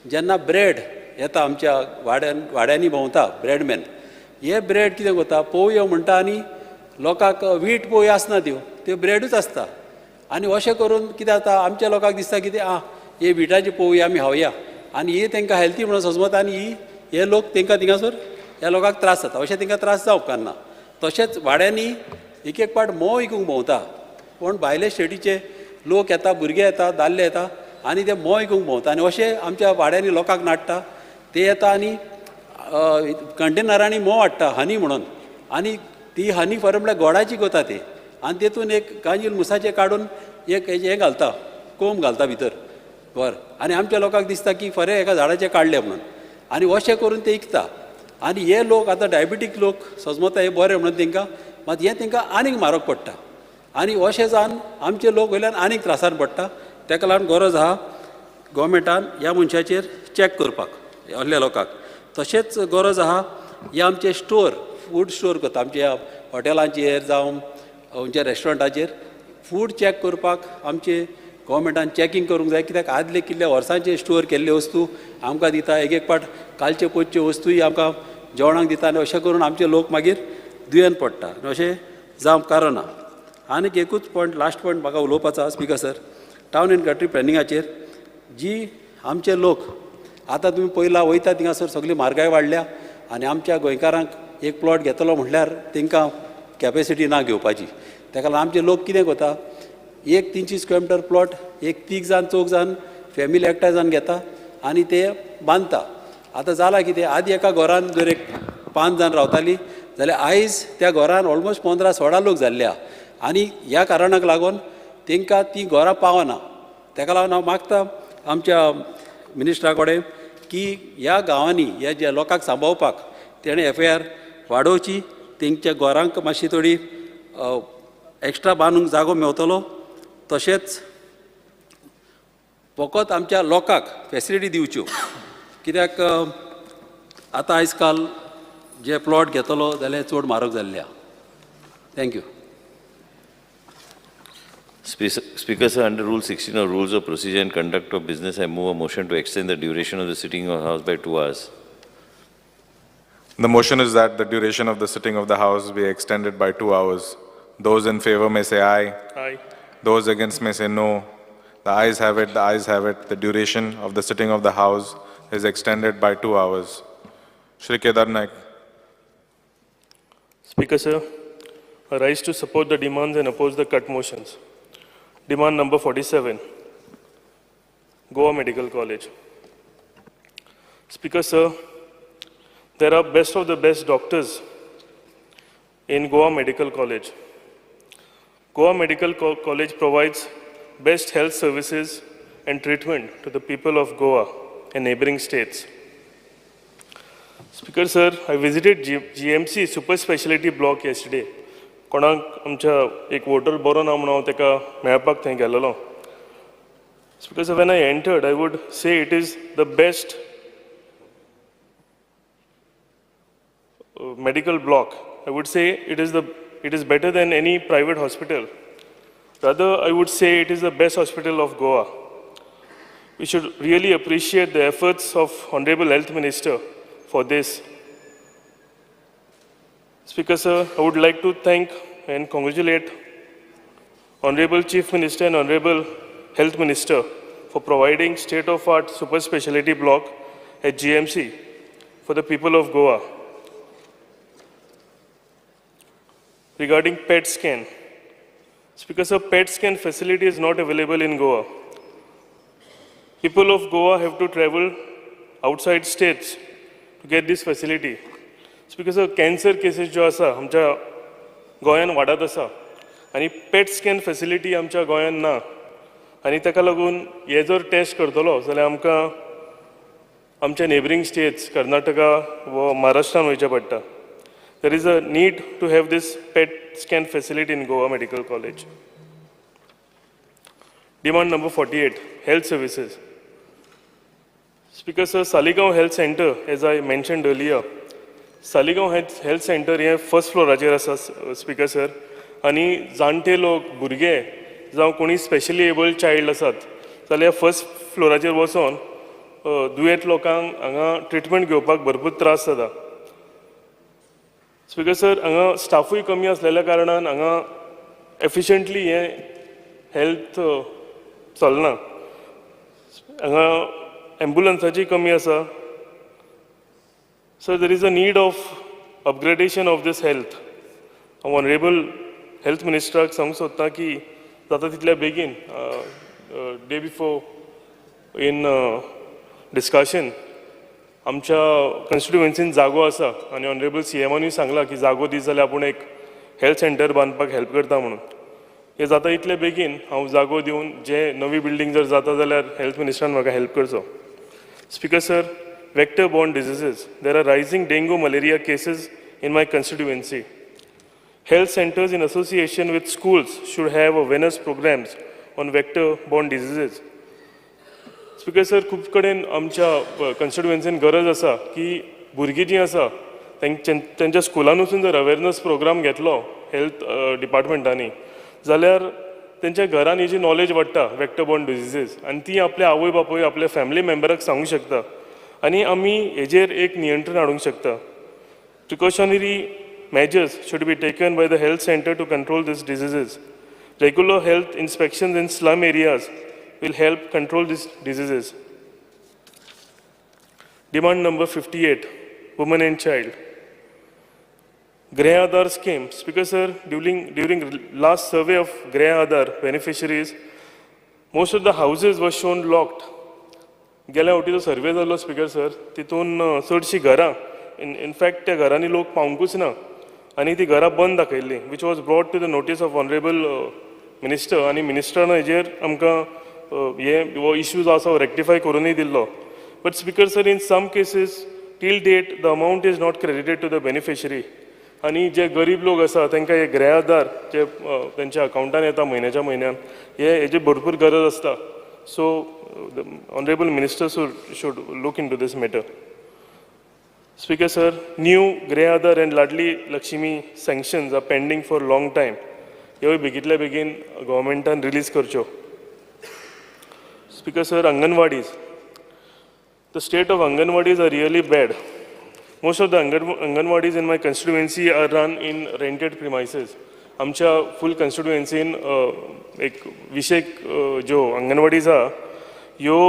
जेन्ना ब्रेड येता आमच्या वाड्यांनी भोंवता ब्रेडमॅन, हे ब्रेड कितें करता, पोवयो म्हणटा आनी लोकांक वीट पोवयो आसना, त्यो ब्रेडूच आसता. आनी अशें करून कितें जाता, आमच्या लोकांक दिसता कितें हे विटाची पोवयो आमी खावया आनी ही तांकां हेल्थी म्हणून समजता आनी हे लोक तांकां थिंगासर ह्या लोकांक त्रास जाता. अशें तांकां त्रास जावंक उपकारना. तशेंच वाड्यांनी एक पाट मोव विकूंक भोंवता, पूण भायले स्टेटीचे लोक येता, भुरगे येता, दादले येता आनी ते मोव विकूंक भोंवता. आनी अशें आमच्या वाड्यांनी लोकांक नाडटा. ते येता आनी कंटेनरांनी मोव हाडटा हनी म्हणून, आनी ती हनी फॉर म्हळ्यार गोडाची करता ते, आनी तेतून एक कांजील मुसाचें काडून एक हें घालता, कोंब घालता भितर वर. आनी आमच्या लोकांक दिसता की फरे एका झाडाचें काडलें म्हणून, आनी अशें करून ते विकता. आनी हे लोक आतां डायबिटीक लोक समजता हे बरें म्हणून तांकां, मात हें तांकां आनीक म्हारग पडटा. आनी अशें जावन आमचे लोक वयल्यान आनीक त्रासान पडटा. ताका लागून गरज आहा गोवमेंटान ह्या मनशाचेर चॅक करपाक, असल्या लोकांक. तशेंच गरज आहा हे आमचे स्टोर, फूड स्टोर करता आमच्या हॉटेलांचेर जावं खंयच्या रेस्टॉरंटाचेर फूड चॅक करपाक आमचे गव्हर्मेंटान चॅकींग करूंक जाय कित्याक आदले कितले वर्सांचे स्टोर केल्ले वस्तू आमकां दिता एक पाट कालचे पोचच्यो वस्तूय आमकां जेवणाक दिता आनी अशें करून आमचे लोक मागीर दुयेंत पडटा अशें जावंक कारणा आनीक एकूच पॉयंट लास्ट पॉयंट म्हाका उलोवपाचो speaker sir town and country प्लॅनिंगाचेर जी आमचे लोक आतां तुमी पयला वयता थिंगासर सगळी म्हारगाय वाडल्या आनी आमच्या गोंयकारांक एक प्लॉट घेतलो म्हटल्यार तांकां कॅपेसिटी ना घेवपाची ताका लागून आमचे लोक कितें करता एक 300 स्क्वेअर मिटर प्लॉट एक 3 जाण 4 जाण फॅमिली एकठांय जावन घेता आनी ते बांदता आतां जालां कितें आदी एका घरान जर एक 5 जाण रावतालीं जाल्यार आयज त्या घरान ऑलमोस्ट 15-16 लोक जाल्ल्या आनी ह्या कारणाक लागून तांकां तीं घरां पावना ताका लागून हांव मागता आमच्या मिनिस्टरा कडेन की ह्या गांवांनी ह्या ज्या लोकांक सांबाळपाक तेणें FIR वाडोवची तेंच्या घरांक मातशी थोडी एक्स्ट्रा बांदूंक जागो मेवतलो तशेंच फकत आमच्या लोकांक फॅसिलिटी दिवच्यो कित्याक आतां आयज काल जे प्लॉट घेतलो जाल्यार चड म्हारग जाल्ल्या thank you Speaker, sir, under Rule 16 of Rules of Procedure and Conduct of Business, I move a motion to extend the duration of the sitting of the House by 2 hours. The motion is that the duration of the sitting of the House be extended by 2 hours. Those in favor may say aye. Aye. Those against may say no. The ayes have it, the ayes have it. The duration of the sitting of the House is extended by 2 hours. Shri Kedar Naik. Speaker, sir, I rise to support the demands and oppose the cut motions. Demand number 47, Goa Medical College. Speaker, sir, there are best of the best doctors in Goa Medical College. Goa Medical College provides best health services and treatment to the people of Goa and neighboring states. Speaker, sir, I visited GMC super specialty block yesterday. कोणाक आमच्या एक voter बरो ना म्हणून हांव ताका मेळपाक थंय गेल्लो because when I entered I would say it is the best medical block. I would say it is better than any private hospital. Rather, I would say it is the best hospital of Goa. We should really appreciate the efforts of Honorable Health Minister for this. Speaker, sir, I would like to thank and congratulate Honorable Chief Minister and Honorable Health Minister for providing state-of-art super specialty block at GMC for the people of Goa. Regarding PET scan, Speaker, sir, PET scan facility is not available in Goa. People of Goa have to travel outside states to get this facility. Speaker, sir, cancer cases जो आसा आमच्या गोंयान वाडत आसा आनी पेट scan facility आमच्या गोंयान ना आनी ताका लागून हे जर टेस्ट करतलो जाल्यार आमकां आमच्या नेबरिंग स्टेट्स कर्नाटका व महाराष्ट्रान वयचें पडटा. There is a need to have this PET scan facility in Goa Medical College. Demand number 48, health services. Speaker, sir, Saligaon Health Center, as I mentioned earlier, Saligaon Health Center hey first फ्लोराचेर आसा speaker sir आनी जाणटे लोक भुरगे जावं कोणी specially abled child आसात जाल्यार first फ्लोराचेर वचोन दुयेंत लोकांक हांगा ट्रिटमेंट घेवपाक भरपूर त्रास जाता. स्पीकर सर, हांगा स्टाफूय कमी आसलेल्या कारणान हांगा एफिशियंटली हे हेल्थ चलना. हांगा एम्बुलन्साची कमी आसा. So there is a need of upgradation of this health. Honorable Health Minister सांगूंक सोदता की जाता तितल्या बेगीन डे बिफोर इन डिस्कशन आमच्या कॉन्स्टिट्युएन्सीन जागो आसा आनी ऑनरेबल CMनूय सांगला की जागो दी जाल्यार आपूण एक हेल्थ सेंटर बांदपाक हेल्प करता म्हणून. हे जाता इतले बेगीन हांव जागो दिवन जे नवी बिल्डींग जर जाता जाल्यार हेल्थ मिनिस्टरान म्हाका हेल्प करचो. Speaker sir, vector-borne diseases. There are rising dengue malaria cases in my constituency. Health centers in association with schools should have awareness programs on vector-borne diseases. Speaker sir, खूब कडेन आमच्या constituency गरज आसा की भुरगीं जीं आसा त्यांच्या स्कुलान वचून जर अवेरनस प्रोग्राम घेतलो हेल्थ डिपार्टमेंटांनी जाल्यार त्यांच्या घरान हेजी नॉलेज वाडटा वेक्टर बॉर्न डिजिजीस आनी ती आपल्या आवय बापूय आपल्या फॅमिली मेंबराक सांगूंक शकता आनी आमी हेजेर एक नियंत्रण हाडूंक शकता. Precautionary measures should be taken by the health center to control these diseases. Regular health inspections in slum areas will help control these diseases. Demand number 58, women and child. Grey Aadhar scheme. Speaker sir, during last survey of Grey Aadhar beneficiaries, most of the houses were shown locked. गेल्या फावटी जो सर्वे जाल्लो speaker sir तितून चडशीं घरां in fact त्या घरांनी लोक पावंकूच ना आनी ती घरां बंद दाखयल्ली which was brought to the notice of honourable minister आनी मिनिस्टरान हेजेर आमकां हो इश्यू जो आसा रेक्टिफाय करूनय दिल्लो. But speaker sir in some cases till date the amount is not credited to the beneficiary आनी जे गरीब लोक आसा तांकां हे ग्रे आधार जे त्यांच्या अकाउंटान येता म्हयन्याच्या म्हयन्यान हेजी भरपूर गरज आसता. सो the Honorable Minister should look into this matter. Speaker sir, new Grey Aadhar and Ladli Lakshmi sanctions are pending for long time. ह्योय बेगींतल्या बेगीन गव्हर्मेंटान रिलीज करच्यो. Speaker sir, Anganwadis. The state of Anganwadis are really bad. Most of the Anganwadis in my constituency are run in rented premises. आमच्या full constituency एक विशेक जो अंगणवाडीज आहा ह्यो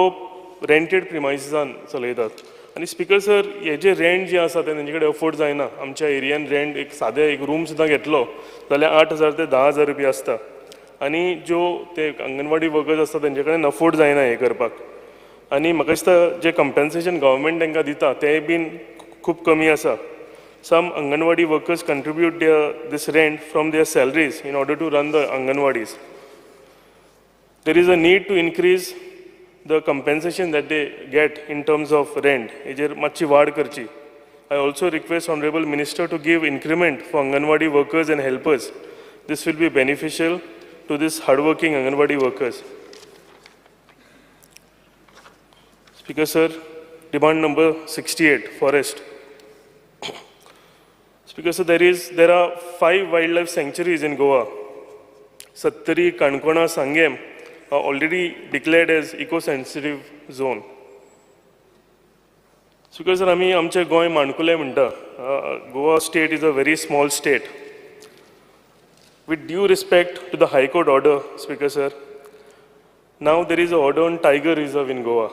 rented प्रिमायसिसान चलयतात आनी speaker sir हे जे rent जे आसा ते तेंचे कडेन अफोर्ड जायना. आमच्या एरियान रेंट एक सादे एक रूम सुद्दां घेतलो जाल्यार 8,000 ते 10,000 रुपया आसता आनी जो ते अंगणवाडी वर्कर्स आसता तेंचे कडेन अफोर्ड जायना हे करपाक आनी म्हाका दिसता जे कंपेन्सेशन गव्हर्मेंट तांकां दिता तेंय बीन खूब कमी आसा. Some Anganwadi workers contribute this rent from their salaries in order to run the Anganwadis. There is a need to increase the compensation that they get in terms of rent. हेजेर मातशी वाड करची. I also request Honorable Minister to give increment for Anganwadi workers and helpers. This will be beneficial to this hardworking Anganwadi workers. Speaker sir, demand number 68, forest. Speaker sir, there are 5 wildlife sanctuaries in Goa. Sattari, Kankona, Sangem are already declared as eco-sensitive zone. Speaker sir, आमी आमचे गोंय माणकुले म्हणटा. Goa state is a very small state. With due respect to the High Court order, Speaker sir, now there is an order on tiger reserve in Goa.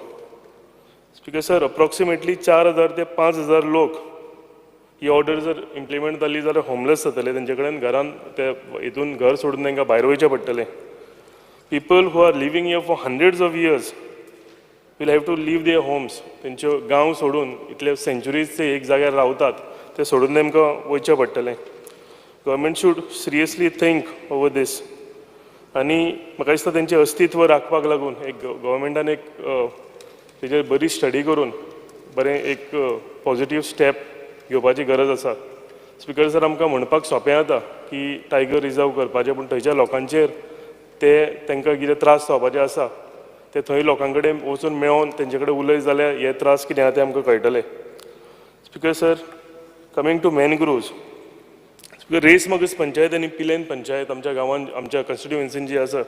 Speaker sir, approximately 4,000 ते 5,000 लोक ही order जर implement जाली जाल्यार homeless जातले तेंचे कडेन घरान ते हितून घर सोडून तांकां भायर वयचें पडटलें. People who are living here for hundreds of years will have to leave their homes. तेंच्यो गांव सोडून इतले सेंच्युरीज ते एक जाग्यार रावतात ते सोडून तांकां वयचें पडटलें. Government should seriously think over this आनी म्हाका दिसता तेंचें अस्तित्व राखपाक लागून एक गव्हर्मेंटान एक तेजेर बरी स्टडी करून बरें एक पॉझिटीव स्टेप घेवपाची गरज आसा. स्पिकर सर आमकां म्हणपाक सोंपें जाता की टायगर रिजर्व करपाचें पूण थंयच्या लोकांचेर तांकां कितें त्रास जावपाचे आसा ते थंय लोकां कडेन वचून मेळोन तेंचे कडेन उलयत जाल्यार हे त्रास कितें आहा ते आमकां कळटले. Speaker sir, coming to mangroves. Speaker Reis Magos panchayat आनी पिलेन पंचायत आमच्या गांवांत आमच्या कॉन्स्टिट्युएन्सीन जी आसा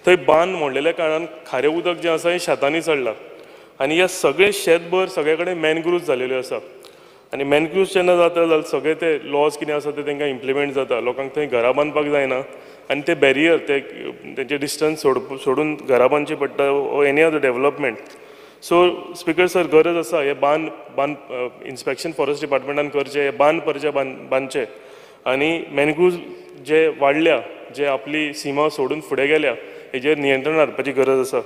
थंय बांद मोडलेल्या कारणान खारें उदक जें आसा हें शेतांनी चडलां आनी ह्या सगळे शेतभर सगळे कडेन मॅनग्रोव्ज जालेल्यो आसा आनी मॅनग्रोव्ज जेन्ना जाता जाल्यार सगळे ते लॉज कितें आसा ते तांकां इम्प्लिमेंट जाता. लोकांक थंय घरां बांदपाक जायना आनी ते बॅरियर तेंचे डिस्टन्स सोडून घरां बांदची पडटा ओ एनी अदर डेवलपमेंट. सो स्पिकर सर गरज आसा हे बांद इन्स्पेक्शन फॉरेस्ट डिपार्टमेंटान करचें, हे बांदचे आनी मॅनग्रोव्ज जे वाडल्या जे आपली सीमा सोडून फुडें गेल्या हेजेर नियंत्रण हाडपाची गरज आसा.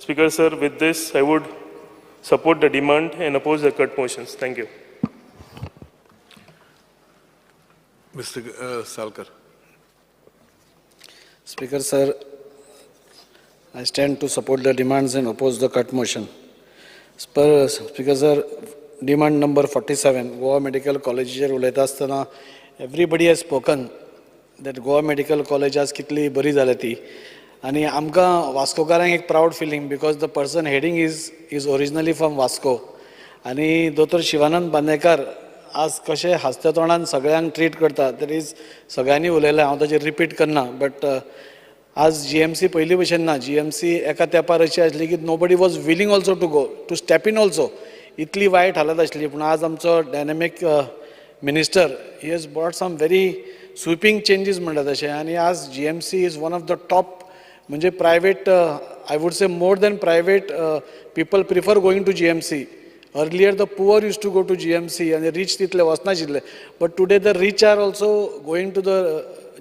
Speaker sir, with these I would support the demand and oppose the cut motions. Thank you. Mr. Salkar. Speaker sir, I stand to support the demands and oppose the cut motion. Speaker sir, demand number 47, Goa Medical College उलयता आसतना everybody has spoken that Goa Medical College आज कितली बरी जाल्या ती आनी आमकां वास्कोकारांक एक proud feeling because the person heading is originally from Vasco आनी दोतोर शिवानंद बांदेकार आज कशें हास्या तोंडान सगळ्यांक ट्रीट करता तरी सगळ्यांनी उलयलें, हांव ताचेर रिपीट करना. बट आज GMC पयलीं भशेन ना. GMC एका तेंपार अशी आसली की nobody was willing also to go to step in also. इतली वायट हालत आसली. पूण आज आमचो dynamic minister he has brought some very sweeping changes म्हणटा तशें. आनी आज GMC is one of the top म्हणजे private I would say more than private people prefer going to GMC. Earlier the poor used to go to GMC and the rich तितले वचनाशिल्ले. But today the rich are also going to the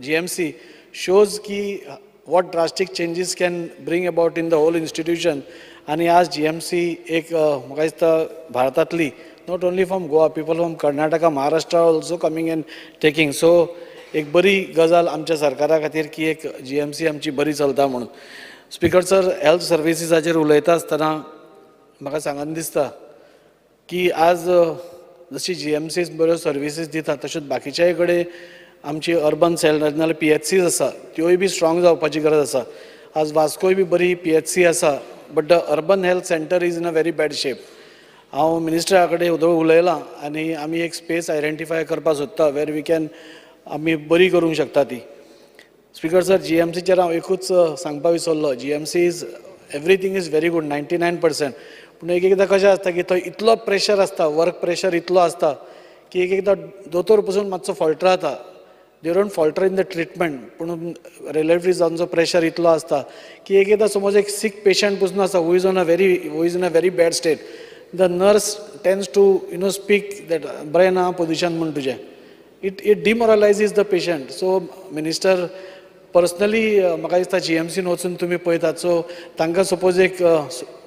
GMC. Shows की what drastic changes can bring about in the whole institution. आणि आज GMC एक म्हाका दिसता भारतांतली not only from Goa, people from Karnataka, Maharashtra also coming and taking. So एक बरी गजाल आमच्या सरकारा खातीर की एक GMC आमची बरी चलता म्हणून. स्पीकर सर, हेल्थ सर्विसीसाचेर उलयता आसतना म्हाका सांगन दिसता की आज जशी GMCs बऱ्यो सर्विसीस दिता तश्योच बाकीच्याय कडेन आमची अर्बन सेल नाजाल्यार PHCs आसा त्योय बी स्ट्रॉंग जावपाची गरज आसा. आज वास्कोय बी बरी PHC आसा. But the urban health centre is in a very bad shape. हांव मिनिस्टरा कडेन उलयलां आनी आमी एक स्पेस आयडेंटिफाय करपाक सोदता वेर वी कॅन आमी बरी करूंक शकता ती. स्पीकर सर, GMCचेर हांव एकूच सांगपाक विसरलो. GMC is everything is very good 99%. पूण एकदां कशें आसता की थंय इतलो प्रेशर आसता, वर्क प्रेशर इतलो आसता की एकदां दोतोर पसून मातसो फॉल्टराता. They don't falter in the treatment. पूण रिलेटिव्जांचो प्रेशर इतलो आसता की एकदां समज एक सीक पेशंट पसून आसा who is in a very bad state, the nurse tends to speak that बरें ना पोजिशन म्हूण तुजें. It demoralises the patient. So minister personally म्हाका दिसता GMCन वचून तुमी पळयतात. सो तांकां सपोज एक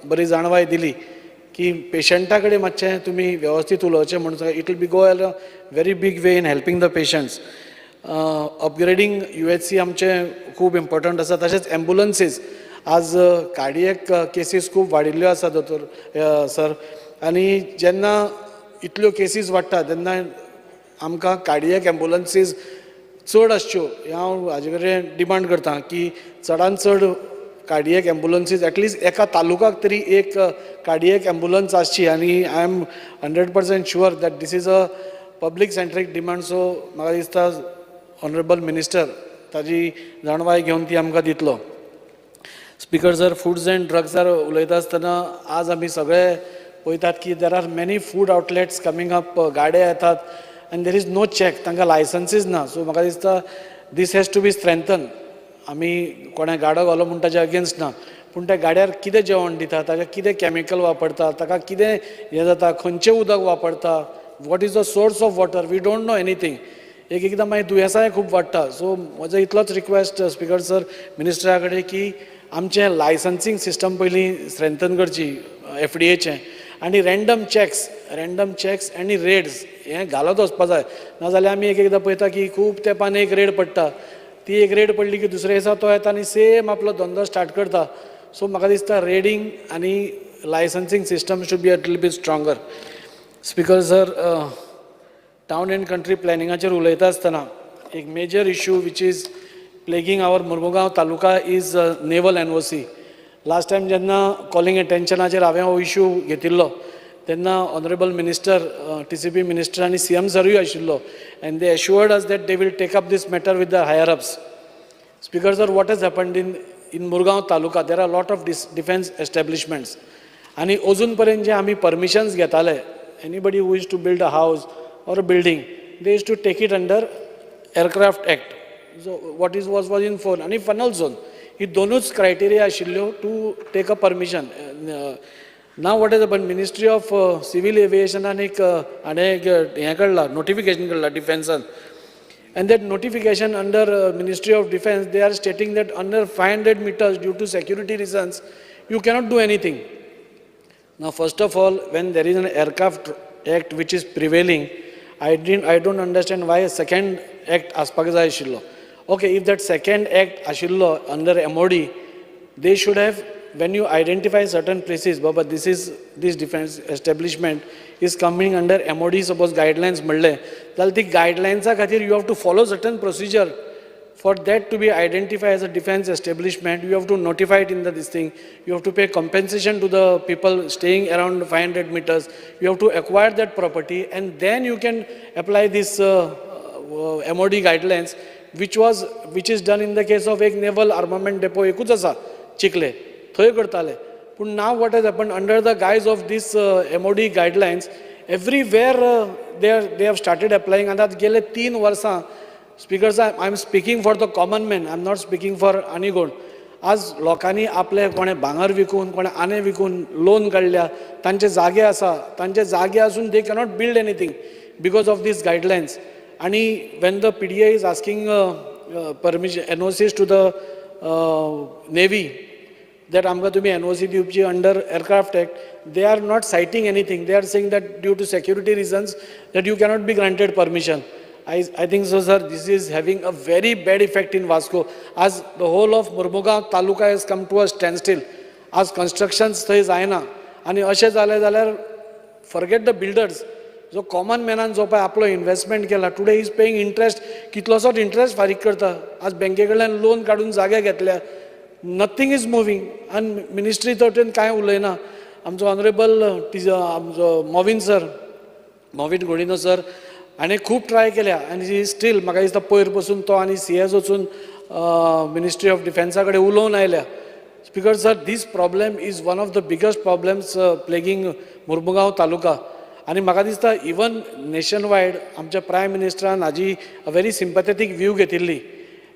बरी जाणवाय दिली की पेशंटा कडेन मातशें तुमी वेवस्थीत उलोवचें म्हणून it will be go a very big way in helping the patients. Upgrading UHC आमचें खूब इम्पॉर्टंट आसा. तशेंच एम्बुलन्सीस आज कार्डियक केसीस खूब वाडिल्ल्यो आसा दोतोर सर. आनी जेन्ना इतल्यो केसीस वाडटा तेन्ना आमकां कार्डियक एम्बुलन्सीस चड आसच्यो हांव हाजे कडेन डिमांड करता की चडांत चड कार्डियक एम्बुलन्सीस एटलिस्ट एका तालुकाक तरी एक कार्डियक एम्बुलन्स आसची. आनी I am 100% sure that this is a public centric demand. So म्हाका दिसता ऑनरेबल मिनिस्टर ताजी जाणवाय घेवन ती आमकां दितलो. स्पीकर सर, फूड्स एंड ड्रग्सार उलयता आसतना आज आमी सगळे पळयतात की there are many food outlets coming up. गाडे येतात and there is no check, तांकां लायसन्सीस ना. सो म्हाका दिसता दीस हॅज टू बी स्ट्रेंथन. आमी कोणें गाडो घालो म्हणटा ताचे अगेन्स्ट ना, पूण त्या गाड्यार कितें जेवण दिता, ताका कितें कॅमिकल वापरता, ताका कितें हें जाता, खंयचें उदक वापरता, what is the source of water, we don't know anything. एकदां मागीर दुयेंसांय खूब वाडटा. सो म्हजो इतलोच रिक्वेस्ट स्पीकर सर मिनिस्टरा कडेन की आमचें लायसन्सींग सिस्टम पयलीं स्ट्रेंथन करची FDAचें. आनी रँडम चॅक्स आनी रेड्स हें घालत वचपा जाय. नाजाल्यार आमी एकदां पळयता की खूब तेंपान एक रेड पडटा. ती एक रेड पडली की दुसऱ्या दिसा तो येता आनी सेम आपलो धंदो स्टार्ट करता. सो म्हाका दिसता रेडींग आनी licensing system should be a little bit stronger. Speaker sir, town and country प्लॅनिंगाचेर उलयता आसतना एक major issue which is plaguing our Mormugao taluka is naval NOC. Last time जेन्ना कॉलिंग एटेन्शनाचेर हांवें हो इश्यू घेतिल्लो तेन्ना ऑनरेबल मिनिस्टर TCP मिनिस्टर आनी CM सरूय आशिल्लो and they assured us that they will take up this matter with the higher ups. Speaker sir, what has happened in Murgaon taluka, there are lot of defence establishments आनी अजून पर्यंत जे आमी permissions घेताले, anybody who is to build a house or a building, they is to take it under aircraft act. What is was in phone आनी funnel zone, ही दोनूच criteria आशिल्ल्यो to take a permission. Now what is पण ministry of civil एविएशनान एक हें काडला, notification काडला डिफेन्सान. And that notification under Ministry of Defence, they are stating that under 500 meters due to security reasons, you cannot do anything. Now, first of all, when there is an aircraft act which is prevailing, I don't understand why a second act aspak jay ashillo. Okay, if that second act ashillo under MOD, they should have, when you identify certain places, Baba, this defense establishment is coming under MOD, suppose guidelines मळ्ळे जाल्यार ती गायडलायन्सा खातीर you have to follow certain procedure For that to be identified as a defense establishment, you have to notify it in this thing. You have to pay compensation to the people staying around 500 meters. You have to acquire that property, and then you can apply this MOD guidelines, which is done in the case of a naval armament depot एकूच आसा चिखले थंय करताले. But now what has happened, under the guise of this MOD guidelines, everywhere they have started applying, and that गेले 3 वर्सां. Speakers, I am speaking for the common man, I am not speaking for any कोण. आज लोकांनी आपले कोणे भांगर विकून कोणे आने विकून लोन काडल्या, तांचे जागे आसा, तांचे जागे आसून they cannot build anything because of these guidelines. And when the PDA is asking permission, NOCs to the Navy, that amga tumi NOC diupchi under Aircraft Act, they are not citing anything. They are saying that due to security reasons, that you cannot be granted permission. I think so, sir, this is having a very bad effect in Vasco. As the whole of Murmugaon Taluka has come to a standstill, as constructions thai जायना, आणि अशें जालें जाल्यार forget the builders. जो common मॅनान जो पळय आपलो investment केला, टुडे इज पेईंग इंटरेस्ट, कितलोसोच इंटरेस्ट फारीक करता. आज बँके कडल्यान लोन काडून जागे घेतल्या, नथींग इज मुवींग, आनी मिनिस्ट्री तर्फेन कांय उलयना. आमचो ऑनरेबल आमचो मोविन गोडिनो सर हाणें खूब ट्राय केल्या, आनी स्टील म्हाका दिसता पयर पसून तो आनी CS वचून मिनिस्ट्री ऑफ डिफेन्सा कडेन उलोवन आयल्या. Speaker sir, this problem is one of the biggest problems plaguing Mormugao taluka. आणि म्हाका दिसता इवन नेशन वायड आमच्या प्रायम मिनिस्टरान हाजी अ व्हेरी सिंपॅथेटीक व्यू घेतिल्ली,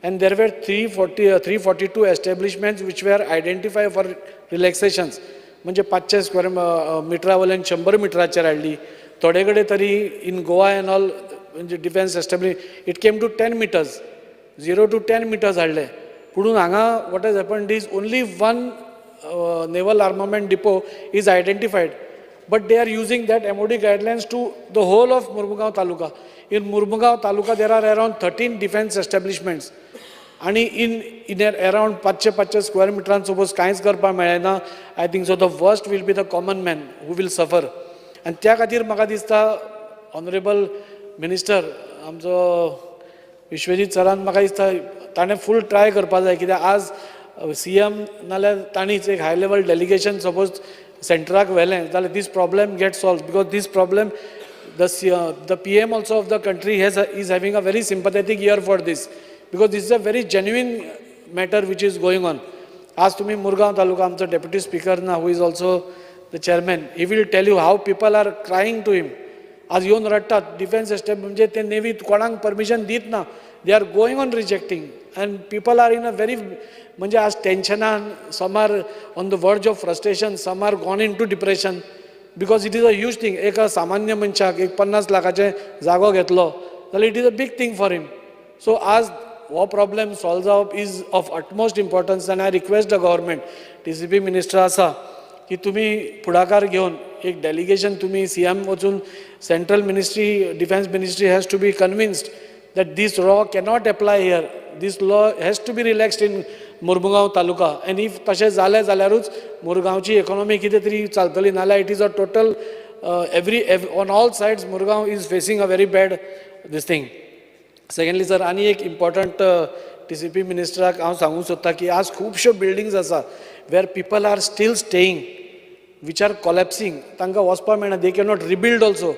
and there were 342 establishments which were identify for relaxations. म्हणजे 500 स्क्वेअर मिटरा वयल्यान 100 मिटराचेर हाडली. थोडे कडेन तरी इन गोवा एंड ऑल म्हणजे defence establish it came to 10 metres, 0 to 10 metres हाडले. पुणून हांगा what has happened is only one naval armament depot is identified. But they are using that MOD guidelines to the whole of Murmugaon Taluka. In Murmugaon Taluka, there are around 13 defense establishments. And in around 500 square meters, suppose कांयच करपा मेळना, I think so the worst will be the common man who will suffer. And त्या खातीर म्हाका दिसता honourable minister आमचो विश्वजीत सरान म्हाका दिसता ताणें फूल ट्राय करपा जाय, कित्याक आज CM नाल्यार ताणीच एक हाय लेवल डेलिगेशन सपोज सेंटराक व्हेलें जाल्यार this problem get solve. Because this problem the PM also of the country is having a very sympathetic ear for this, because this is a very genuine matter which is going on. As तुम्ही मुरगांव तालुका, आमचो deputy speaker ना, who is also the chairman, he will tell you how people are crying to him. आज येवन रडटात defence establishment, म्हणजे ते navy कोणाक permission दित ना, they are going on rejecting, and people are in a very म्हणजे आज टेन्शनान, some are on the verge of frustration, some are gone into depression, because it is a huge thing. एक सामान्य मनशाक एक 50 लाखाचे जागो घेतलो जाल्यार इट इज अ बीग थिंग फॉर हिम. सो आज हो प्रॉब्लेम सॉल्व जावप is of utmost importance. And I request the government, TCP minister आसा, की तुम्ही पुढाकार घेवन एक डेलिगेशन तुम्ही CM वचून central ministry, defence ministry has to be convinced that this law cannot apply here. This law has to be relaxed in Murmugaon Taluka. And if तशें जालें जाल्यारूच मुरगांवची इकॉनॉमी कितें तरी चलतली, नाल्यार it is a total on all sides Murgaon is facing a very bad this thing. Secondly, sir, आनी एक important TCP मिनिस्टराक हांव सांगूंक सोदतां की आज खुबश्यो बिल्डिंग्स आसा where people are still staying, which are collapsing. तांकां वचपाक मेळना, दे कॅनॉट रिबिल्ड ऑल्सो.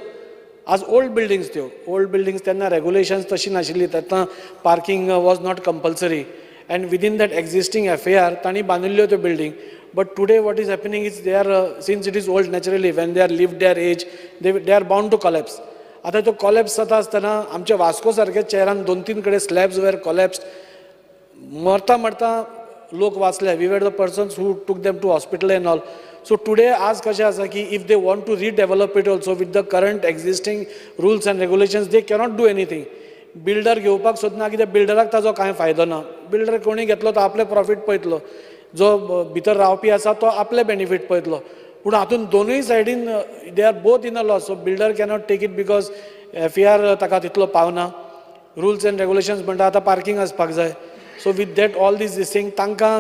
आज ओल्ड बिल्डिंग्स त्यो ओल्ड बिल्डिंग्स तेन्ना रेगुलेशन्स तशी नाशिल्ली, तेन्ना parking was not compulsory, and within that existing FAR तांणी बांदिल्ल्यो त्यो building. But today what is happening is they are, since it is old naturally, when they are lived their age, they are bound to collapse. आतां तो collapse जाता आसतना आमच्या Vasco सारक्या शहरान 2-3 कडेन स्लॅब्स वेर कॉलेप्स्ड, मरता मरता लोक वाचले. We were the persons who took them to hospital and all. So today आज कशें आसा की if they want to redevelop it also with the current existing rules and regulations, they cannot do anything. Builder घेवपाक सोदना, कित्याक बिल्डराक ताजो कांय फायदो ना. बिल्डर कोणी घेतलो तो आपले प्रॉफीट पळयतलो, जो भितर रावपी आसा तो आपले बेनिफीट पळयतलो. पूण हातून दोनूय सायडीन they are both in a loss. So builder cannot take it because FAR ताका तितलो पावना. रुल्स एंड रेगुलेशन्स म्हणटा आतां पार्किंग आसपाक जाय. So with that all this thing तांकां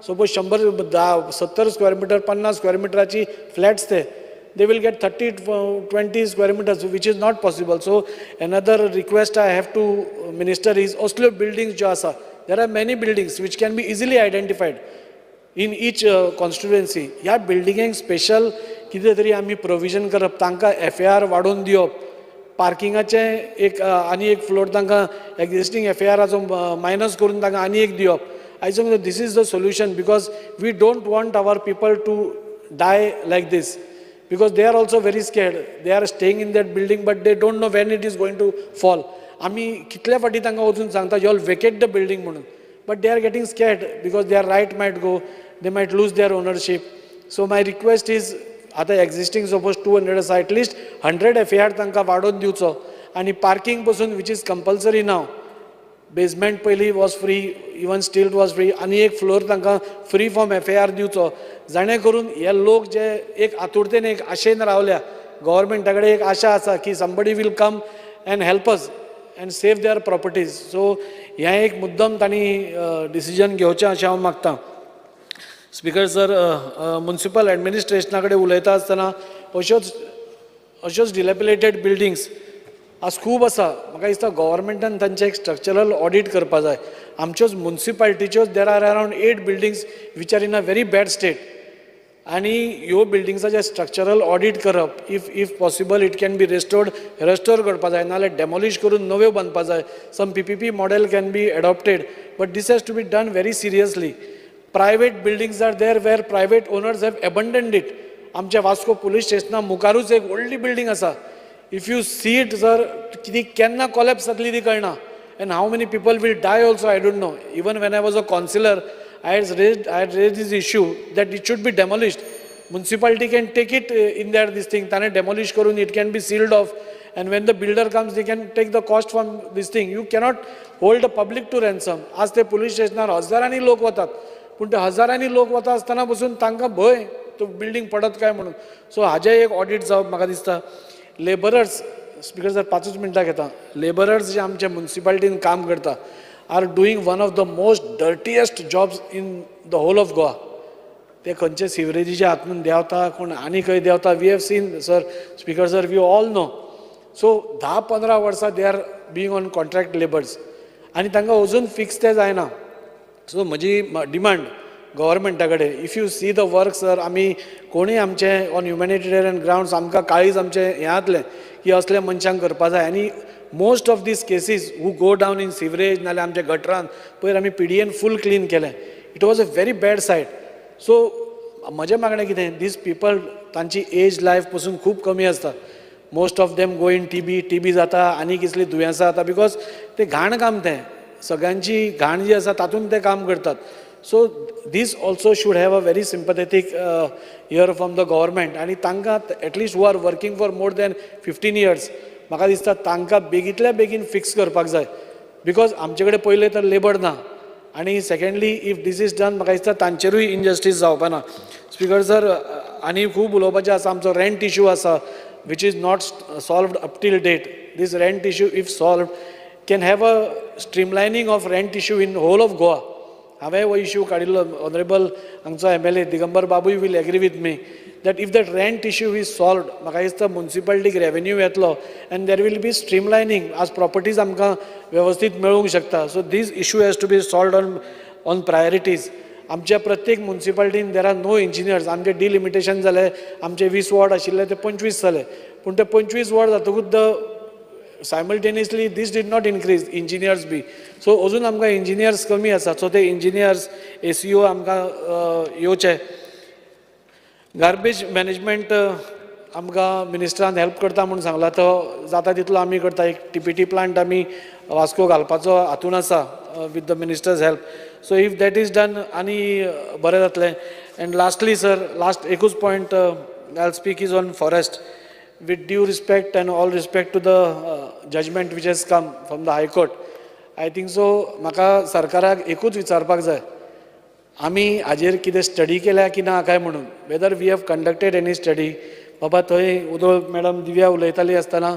सपोज 100-70 स्क्वेअर मिटर 50 स्क्वेअर मिटराची फ्लॅट्स ते, they will get 30 to 20 square meters, which is not possible. So another request I have to Minister is also buildings jo asa. There are many buildings which can be easily identified in each constituency. ह्या बिल्डिंगेक special कितें तरी आमी provision करप, तांकां FAR वाडोवन दिवप, पार्किंगाचे एक आनी एक फ्लोर तांकां एक्जिस्टींग FARाचो मायनस करून तांकां आनी एक दिवप. I think this is the solution, because we don't want our people to die like this, because they are also very scared. They are staying in that building, but they don't know when it is going to fall. आमी कितल्या फाटी तांकां वचून सांगता you all vacate the building म्हणून, but they are getting scared because their right might go, they might lose their ownership. So my request is, आता existing suppose 200 आसा, at least 100 FAR तांकां वाडोवन दिवचो, आनी parking पासून which is compulsory now. Basement पयलीं was free, even still was free, आनी एक फ्लोर तांकां फ्री फ्रॉम FAR दिवचो, जाणे करून हे लोक जे एक आतुरतेन एक आशेन रावल्या, गव्हर्मेंटा कडेन एक आशा आसा की somebody will come and help us and save their properties. सो हें एक मुद्दम तांणी डिसिजन घेवचें अशें हांव मागतां. स्पीकर सर, म्युनिसिपल एडमिनिस्ट्रेशना कडेन उलयता आसतना अश्योच डिलॅपिलेटेड बिल्डिंग्स आज खूब आसा. म्हाका दिसता गव्हर्मेंटान तांचे एक स्ट्रक्चरल ऑडिट करपा जाय. आमच्योच म्युनिसिपालिटीच्योच there are around 8 buildings which are in a very bad state, आनी ह्यो बिल्डिंग्साचे स्ट्रक्चरल ऑडिट करप, if possible it can be restore करपा जाय, नाजाल्यार डेमोलिश करून नव्यो बांदपा जाय. सम PPP model can be adopted, but this has to be done very seriously. Private buildings are there where private owners have abandoned it. आमच्या वास्को पुलीस स्टेशना मुखारूच एक व्हडली बिल्डिंग आसा. If you see it, sir, ती केन्ना collapse जातली ती कळना, and how many people will die also, I don't know. Even when I was a councillor, I had raised this issue that it should be demolished. Municipality can take it in their this thing, ताणे demolish करून it can be sealed off, and when the builder comes, they can take the cost from this thing. You cannot hold the public to ransom. आज ते police स्टेशनार हजारांनी लोक वतात, पूण ते हजारांनी लोक वता आसतना पसून तांकां भंय तो बिल्डिंग पडत काय म्हणून. सो हाजे एक ऑडिट जावप म्हाका दिसता. लेबरर्स, स्पीकर सर 5 मिनटां घेता. लेबरर्स जे आमच्या म्युनिसिपालिटीन काम करता are doing one of the most dirtiest jobs in the whole of Goa. ते खंयचे सिवरेजीच्या हातून देंवता, कोण आनी खंय देंवता. We have seen sir, speaker sir, we all know. So 10-15 वर्सां they are being on contract labours, आनी तांकां अजून फिक्स ते जायना. सो म्हजी डिमांड गव्हर्मेंटा कडेन, if you see the work sir, आमी कोणूय आमचे ऑन ह्युमॅनिटेरियन ग्रावंड्स आमकां काळीज आमचें हें जातलें की असले मनशांक करपा जाय. आनी most of this cases who go down in sewerage नाल्यार आमच्या गटरान पयर आमी PDN फूल क्लीन केलें. It was a very bad sight. So म्हजें मागणें कितें, दीस पीपल तांची एज लायफ पसून खूब कमी आसता. Most of them go in TB जाता, आनी कसली दुयेंसां जाता, बिकॉज ते घाण काम, तें सगळ्यांची घाण जी आसा तातूंत ते काम करतात. So this also should have a very sympathetic ear from the government, आणि तांकां at least who are working for more than 15 years, म्हाका दिसता तांकां बेगींतल्या बेगीन फिक्स करपाक जाय, बिकॉज आमचे कडेन पयलें तर लेबर ना, आनी secondly if this is done म्हाका दिसता तांचेरूय इनजस्टीस जावपा ना. स्पीकर सर, आनी खूब उलोवपाचें आसा. आमचो रेंट इश्यू आसा which is not solved up till date. This rent issue, if solved, can have a streamlining of rent issue in whole of Goa. हांवें हो इश्यू काडिल्लो. ऑनरेबल हांगचो MLA दिगंबर बाबूय will agree with me that if that rent issue is solved, म्हाका दिसता म्युनिसिपालिटीक revenue येतलो, and there will be streamlining as properties आमकां वेवस्थीत मेळूंक शकता. सो this issue has to be solved on priorities. आमच्या प्रत्येक म्युनिसिपालिटीन देर आर नो इंजिनियर्स. आमचे डिलिमिटेशन जालें, आमचे 20 वॉर्ड आशिल्ले ते 25 जाले, पूण ते 25 वॉर्ड जातकूच simultaneously this did not increase engineers be. So अजून आमकां इंजिनियर्स कमी आसा. सो ते इंजिनियर्स ACO आमकां येवचे. गार्बेज मॅनेजमेंट आमकां मिनिस्टरान हेल्प करता म्हणून सांगला, तो जाता तितलो आमी करता. एक TPT प्लांट आमी वास्को घालपाचो हातून आसा with the ministers help. So if that is done आनी बरें जातलें. एंड लास्टली सर, लास्ट एकूच point I will speak is on forest. With due respect and all respect to the judgment which has come from the High Court, I think so. म्हाका सरकाराक एकूच विचारपाक जाय, आमी हाजेर कितें स्टडी केल्या की ना काय म्हणून. Whether we have conducted any study. बाबा थंय उदळ मॅडम दिव्या उलयताली आसतना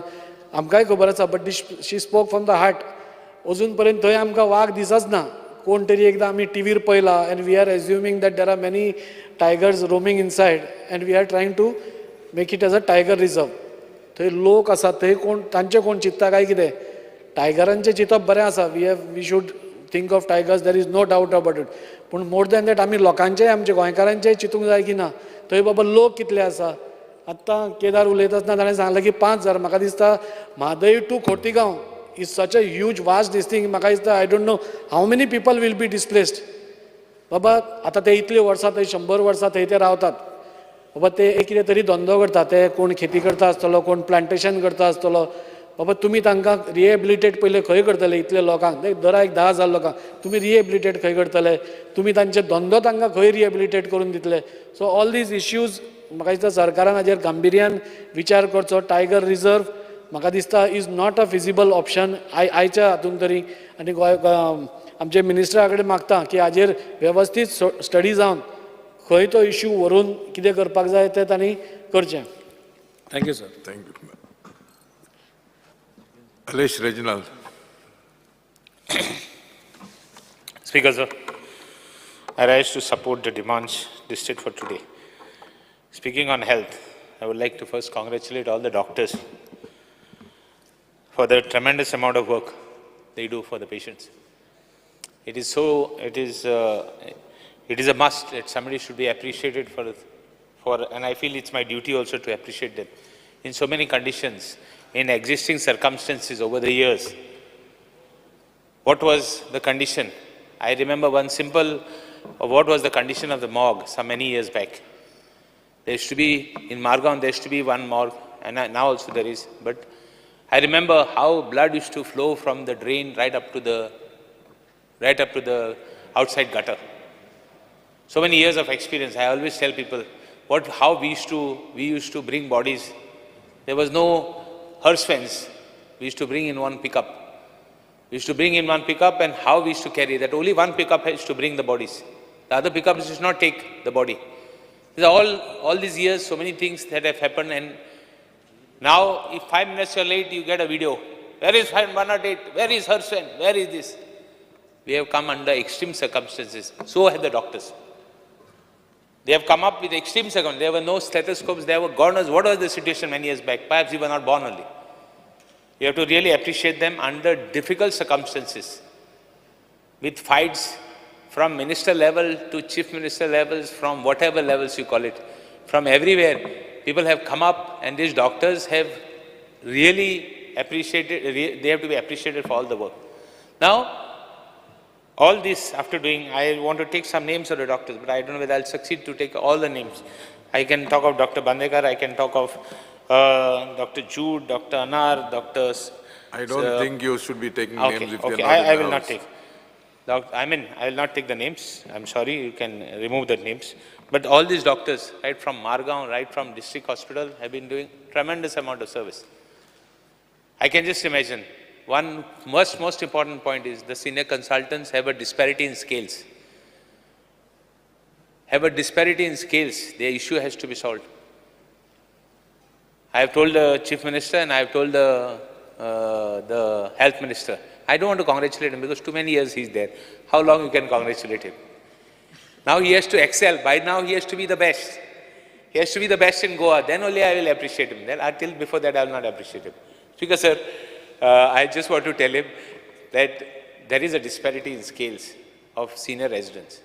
आमकांय खबर आसा, but she spoke from the heart. अजून पर्यंत थंय आमकां वाघ दिसच ना. कोण तरी एकदां आमी टीव्हीर पळयला, and we are assuming that there are many tigers roaming inside, and we are trying to make it as a tiger reserve. थंय लोक आसा थंय कोण तांचे कोण चिंतता काय कितें? टायगरांचें चिंतप बरें आसा. We should think of tigers, there is no doubt about it. पूण मोर दॅन दॅट आमी लोकांचेय आमच्या गोंयकारांचेय चिंतूंक जाय की ना थंय बाबा लोक कितले आसा. आत्तां केदार उलयता आसतना ताणें सांगलें की 5,000. म्हाका दिसता Mhadei to Khotigao is such a huge vast this thing. म्हाका दिसता I don't know how many people will be displaced. बाबा आतां ते इतलीं वर्सां थंय 100 वर्सां थंय ते रावतात. बाबा ते एक कितें तरी धंदो करता. ते कोण खेती करता आसतलो, कोण प्लांटेशन करता आसतलो. बाबा तुमी तांकां रिहेबिलिटेट पयले खंय करतले इतले लोकांक? दर एक 10,000 लोकांक तुमी रिहेबिलिटेट खंय करतले? तुमी तांचे धंदो तांकां खंय रिहेबिलिटेट करून दितले? सो ऑल दीज इश्यूज म्हाका दिसता सरकारान हाजेर गांभिर्यान विचार करचो. टायगर रिजर्व म्हाका दिसता is not a feasible option आयच्या हातून तरी. आनी आमचे मिनिस्टरा कडेन मागता की हाजेर वेवस्थीत स्टडी जावन खंय तो इश्यू व्हरून कितें करपाक जाय तें तांणी करचें. Thank you sir. Thank you. Alesh Reginald. Speaker, sir, I rise to support the demands listed for today. Speaking on health, I would like to first congratulate all the doctors for the tremendous amount of work they do for the patients. It is a must that somebody should be appreciated and I feel it's my duty also to appreciate them. In so many conditions, in existing circumstances over the years, what was the condition? I remember one simple, what was the condition of the morgue some many years back. There used to be, in Margaon, there used to be one morgue, and now also there is, but I remember how blood used to flow from the drain right up to the outside gutter. So many years of experience. I always tell people how we used to bring bodies. There was no hearse fence. We used to bring in one pickup. And how we used to carry that. Only one pickup has to bring the bodies. The other pickup does not take the body. These are all these years, so many things that have happened, and now if 5 minutes you're late, you get a video. Where is 108? Where is hearse fence? Where is this? We have come under extreme circumstances. So have the doctors. They have come up with extreme circumstances. There were no stethoscopes. There were God knows what was the situation many years back. Perhaps we were not born only. You have to really appreciate them under difficult circumstances. With fights from minister level to chief minister levels, from whatever levels you call it, from everywhere, people have come up, and these doctors have really appreciated, they have to be appreciated for all the work. Now, all this after doing, I want to take some names of the doctors, but I don't know whether I'll succeed to take all the names. I can talk of Dr. Bandekar, I can talk of Dr. Jude, Dr. Anar, Doctors. I don't think you should be taking Okay, names if okay, they're not in I the will not house. take. I will not take the names. I'm sorry, you can remove the names. But all these doctors, right from Margaon, right from district hospital, have been doing tremendous amount of service. I can just imagine. One most important point is the senior consultants have a disparity in scales. Their issue has to be solved. I have told the Chief Minister and I have told the Health Minister, I don't want to congratulate him because too many years he's there. How long you can congratulate him? Now he has to excel. By now he has to be the best. He has to be the best in Goa. Then only I will appreciate him. Then until before that I will not appreciate him. Speaker sir, I just want to tell him that there is a disparity in scales of senior residents.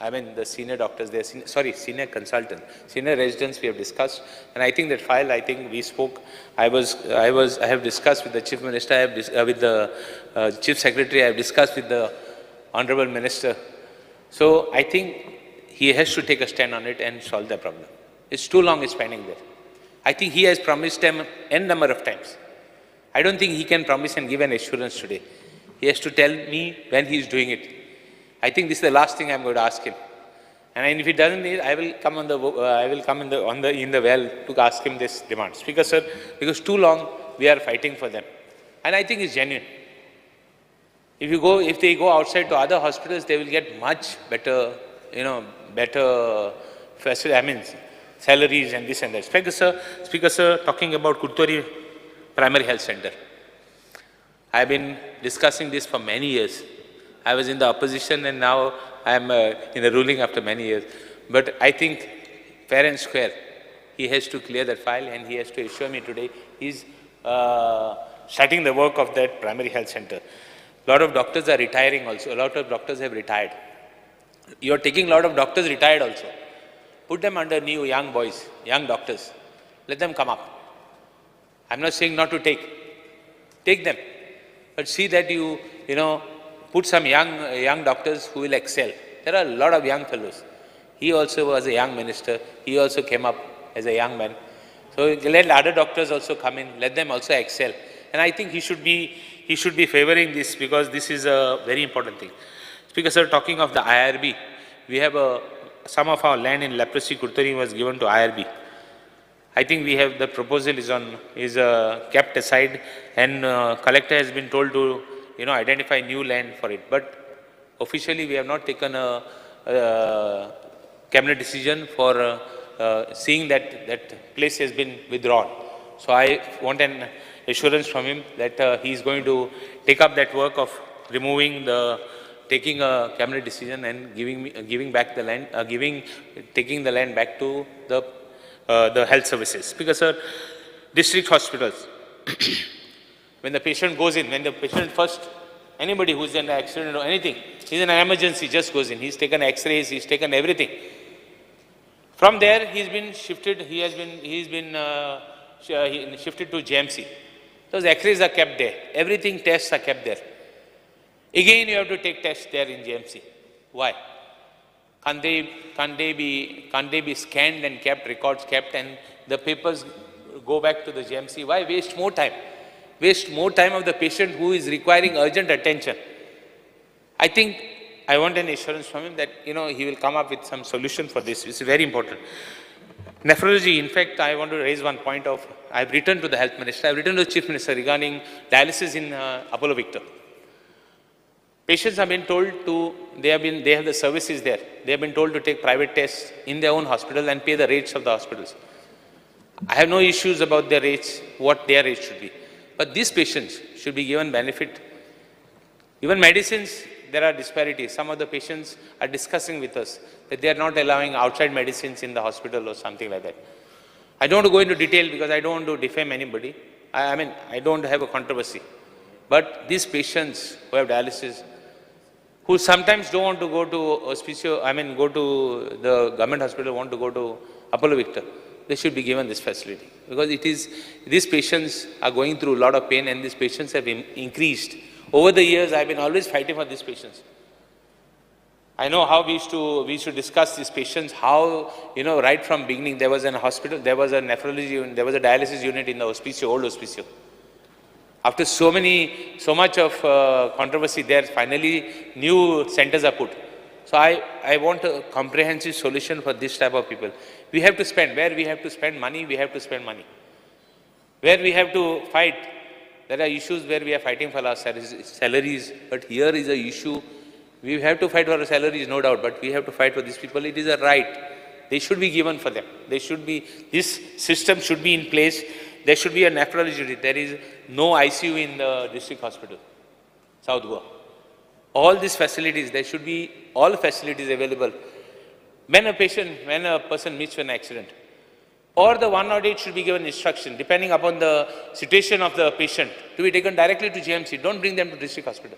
I mean the senior doctors, senior consultants. Senior residents we have discussed, and I think that file, I think we spoke, I have discussed with the Chief Minister, I have with the Chief Secretary, I have discussed with the Honorable Minister. So I think he has to take a stand on it and solve the problem. It's too long it's pending there. I think he has promised them n number of times. I don't think he can promise and give an assurance today. He has to tell me when he is doing it. I think this is the last thing I'm going to ask him. And if he doesn't need, I will come in the well to ask him this demand. Speaker sir, because too long we are fighting for them. And I think it's genuine. If they go outside to other hospitals, they will get much better, better facilities, salaries and this and that. Speaker sir, talking about Kurtori Primary Health Center. I have been discussing this for many years. I was in the opposition and now I am in the ruling after many years. But I think fair and square, he has to clear that file, and he has to assure me today he's starting the work of that primary health center. A lot of doctors are retiring also. A lot of doctors have retired. You are taking a lot of doctors retired also. Put them under new young boys, young doctors. Let them come up. I'm not saying not to take. Take them. But see that you put some young doctors who will excel. There are a lot of young fellows. He also was a young minister. He also came up as a young man. So let other doctors also come in. Let them also excel. And I think he should be favoring this, because this is a very important thing. Speaker sir, talking of the IRB, we have some of our land in leprosy Kurtari was given to IRB. I think we have the proposal is kept aside, and collector has been told to identify new land for it. But officially we have not taken a cabinet decision for seeing that place has been withdrawn. So I want an assurance from him that he is going to take up that work of taking a cabinet decision and giving back the land, taking the land back to the health services. Because sir, district hospitals, when the patient goes in, when the patient first, anybody who's in an accident or anything, he's in an emergency, just goes in. He's taken X-rays, he's taken everything. From there, he's been shifted. He's been shifted to GMC. Those X-rays are kept there. Everything tests are kept there. Again, you have to take tests there in GMC. Why? Can't they be scanned and kept, records kept, and the papers go back to the GMC? Why waste more time? Waste more time of the patient who is requiring urgent attention. I think I want an assurance from him that he will come up with some solution for this. It's very important. Nephrology, in fact, I want to raise one point of, I've written to the health minister, I've written to the chief minister regarding dialysis in Apollo Victor. Patients have been told they have the services there. They have been told to take private tests in their own hospital and pay the rates of the hospitals. I have no issues about their rates, what their rates should be. But these patients should be given benefit. Even medicines, there are disparities. Some of the patients are discussing with us that they are not allowing outside medicines in the hospital or something like that. I don't want to go into detail because I don't want to defame anybody. I don't have a controversy. But these patients who have dialysis, who sometimes don't want to go to go to the government hospital, want to go to Apollo Victor, they should be given this facility. Because these patients are going through a lot of pain, and these patients have increased. Over the years, I've been always fighting for these patients. I know how we used to discuss these patients, how, right from beginning, there was an hospital, there was a nephrology unit, there was a dialysis unit in the hospicio, old hospicio. After so much of controversy there, finally new centers are put. So I want a comprehensive solution for this type of people. We have to spend, where we have to spend money, we have to spend money. Where we have to fight, there are issues where we are fighting for our salaries, but here is an issue. We have to fight for our salaries, no doubt, but we have to fight for these people. It is a right. They should be given for them. This system should be in place. There should be a nephrology unit. There is no ICU in the district hospital, South Goa. All these facilities, there should be all facilities available. When a person meets with an accident, or the 108 should be given instruction, depending upon the situation of the patient, to be taken directly to GMC. Don't bring them to district hospital.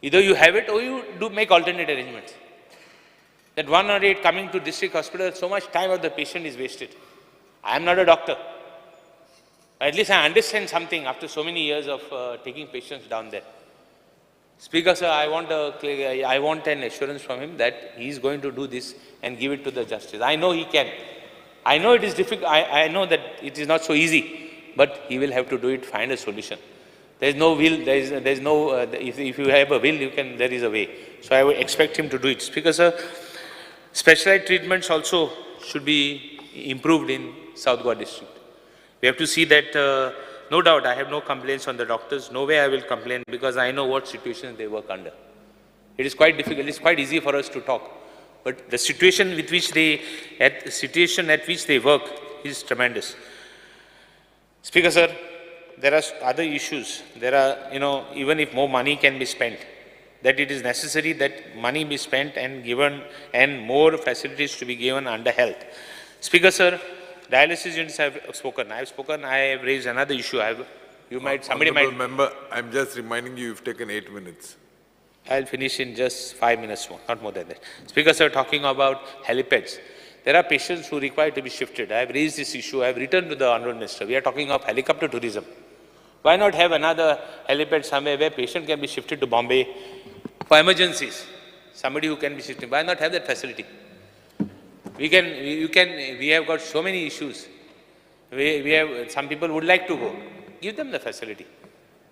Either you have it or you do make alternate arrangements. That 108 coming to district hospital, so much time of the patient is wasted. I am not a doctor. At least I understand something after so many years of taking patients down there. Speaker sir, I want an assurance from him that he is going to do this and give it to the justice. I know he can. I know it is difficult. I know that it is not so easy, but he will have to do it, find a solution. There is no will, if you have a will, there is a way. So I would expect him to do it. Speaker sir, specialized treatments also should be improved in South Goa district. We have to see that, no doubt, I have no complaints on the doctors. No way I will complain, because I know what situations they work under. It is quite difficult. It's quite easy for us to talk. But the situation at which they work is tremendous. Speaker sir, there are other issues. There are, even if more money can be spent, that it is necessary that money be spent and given, and more facilities to be given under health. Speaker sir, Dialysis units I have spoken. I have raised another issue. Somebody Honorable might. member, I'm just reminding you, you've taken 8 minutes. I'll finish in just 5 minutes more, not more than that. Speaker, sir, talking about helipads. There are patients who require to be shifted. I have raised this issue. I have written to the Honourable Minister. We are talking of helicopter tourism. Why not have another helipad somewhere where patient can be shifted to Bombay for emergencies? Somebody who can be shifted. Why not have that facility? We have got so many issues. Some people would like to go. Give them the facility.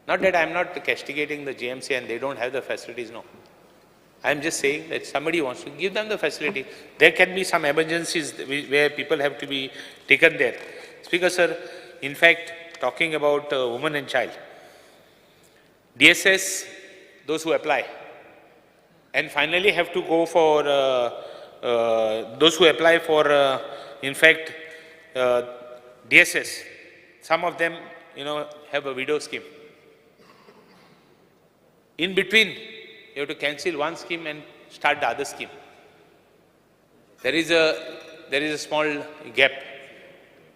Not that I'm not castigating the GMC and they don't have the facilities, no. I'm just saying that somebody wants to give them the facility. There can be some emergencies where people have to be taken there. Speaker, sir, in fact, talking about women and child, DSS, those who apply, and finally have to go for those who apply for, in fact, DSS, some of them, have a widow scheme. In between, you have to cancel one scheme and start the other scheme. There is a small gap.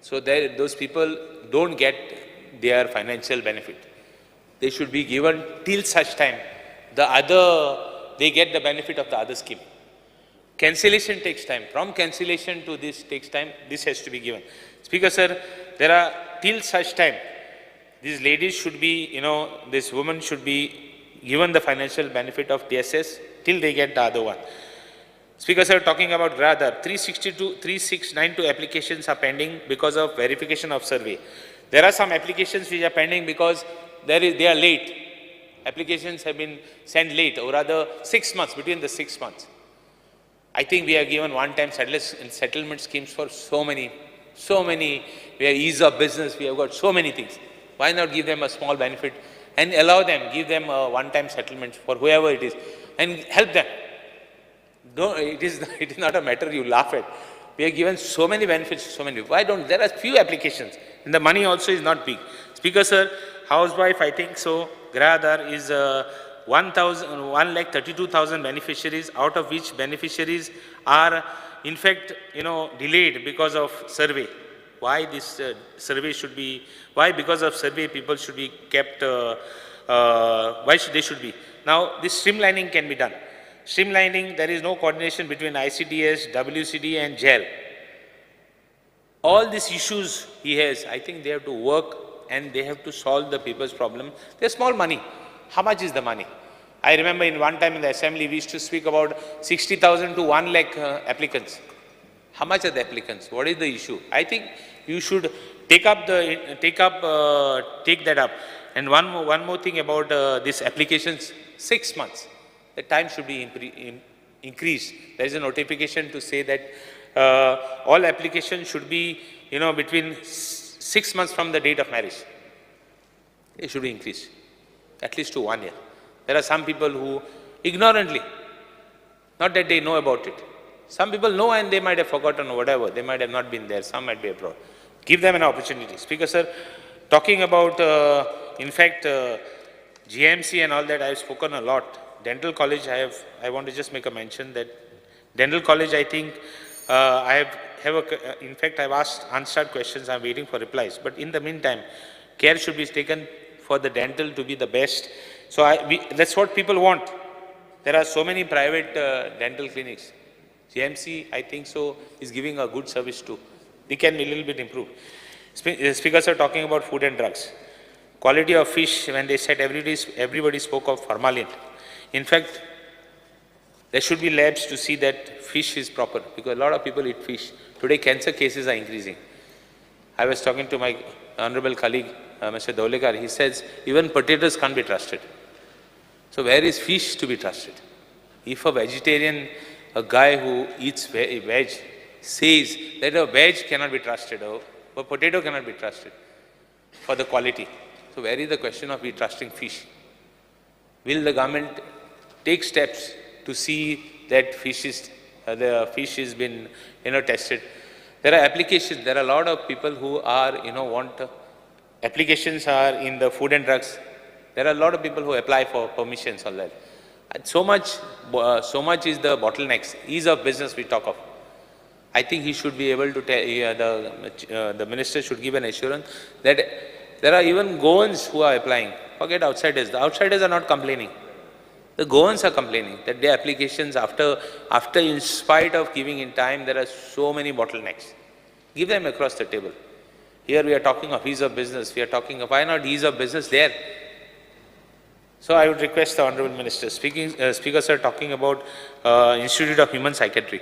So those people don't get their financial benefit. They should be given till such time they get the benefit of the other scheme. Cancellation takes time. From cancellation to this takes time. This has to be given. Speaker, sir, there are till such time, these ladies should be, this woman should be given the financial benefit of DSS till they get the other one. Speaker, sir, talking about Gradar, 3692 applications are pending because of verification of survey. There are some applications which are pending because they are late. Applications have been sent late, or rather 6 months, between the 6 months. I think we have given one-time settlement schemes for so many. We have ease of business, we have got so many things. Why not give them a small benefit and allow them, give them a one-time settlement for whoever it is, and help them. It is not a matter you laugh at. We have given so many benefits, Why don't, there are few applications, and the money also is not big. Speaker, sir, housewife, I think so, Gradar is 1,32,000 beneficiaries, out of which beneficiaries are, in fact, delayed because of survey. Why this survey should be, why because of survey people should be kept, why should they should be. Now, this streamlining can be done. Streamlining, there is no coordination between ICDS, WCD and JEL. All these issues he has, I think they have to work and they have to solve the people's problem. They're small money. How much is the money? I remember in one time in the assembly, we used to speak about 60,000 to 1 lakh applicants. How much are the applicants? What is the issue? I think you should take that up. And one more thing about these applications, 6 months. The time should be increased. There is a notification to say that all applications should be, between 6 months from the date of marriage. It should be increased, at least to 1 year. There are some people who ignorantly, not that they know about it. Some people know and they might have forgotten or whatever. They might have not been there. Some might be abroad. Give them an opportunity. Speaker, sir, talking about, in fact, GMC and all that, I have spoken a lot. Dental college, I want to just make a mention that dental college, I think, in fact, I've answered questions. I'm waiting for replies. But in the meantime, care should be taken for the dental to be the best. So that's what people want. There are so many private dental clinics. GMC, I think so, is giving a good service too. They can be a little bit improved. Speakers are talking about food and drugs. Quality of fish, when they said everybody spoke of formalin. In fact, there should be labs to see that fish is proper, because a lot of people eat fish. Today, cancer cases are increasing. I was talking to my honorable colleague, Mr. Daulekar. He says, even potatoes can't be trusted. So where is fish to be trusted? If a vegetarian, a guy who eats veg, says that a veg cannot be trusted, or a potato cannot be trusted for the quality. So where is the question of we trusting fish? Will the government take steps to see that the fish has been, tested? There are applications. There are a lot of people who are, applications are in the food and drugs. There are a lot of people who apply for permissions on that. And so much is the bottlenecks. Ease of business we talk of. I think he should be able to tell, the minister should give an assurance that there are even Goans who are applying. Forget outsiders. The outsiders are not complaining. The Goans are complaining that their applications after in spite of giving in time, there are so many bottlenecks. Give them across the table. Here we are talking of ease of business. We are talking of why not ease of business there? So I would request the Honourable Minister, Speaker Sir, talking about Institute of Human Psychiatry.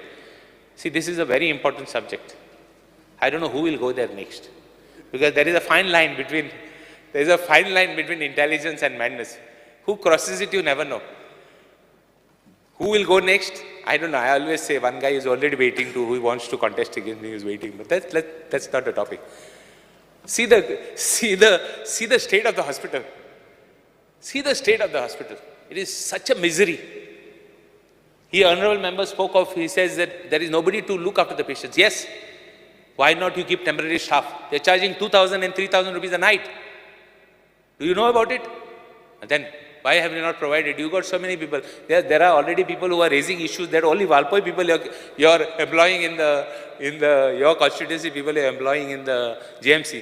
See, this is a very important subject. I don't know who will go there next, because there is a fine line between intelligence and madness. Who crosses it, you never know. Who will go next? I don't know. I always say one guy is already waiting who wants to contest against me is waiting, but that's not the topic. See the state of the hospital. See the state of the hospital. It is such a misery. Here, honourable member spoke of, he says that there is nobody to look after the patients. Yes. Why not you keep temporary staff? They're charging 2,000 and 3,000 rupees a night. Do you know about it? And then, why have you not provided? You got so many people. There are already people who are raising issues that only Valpoi people you're employing your constituency people you're employing in the GMC.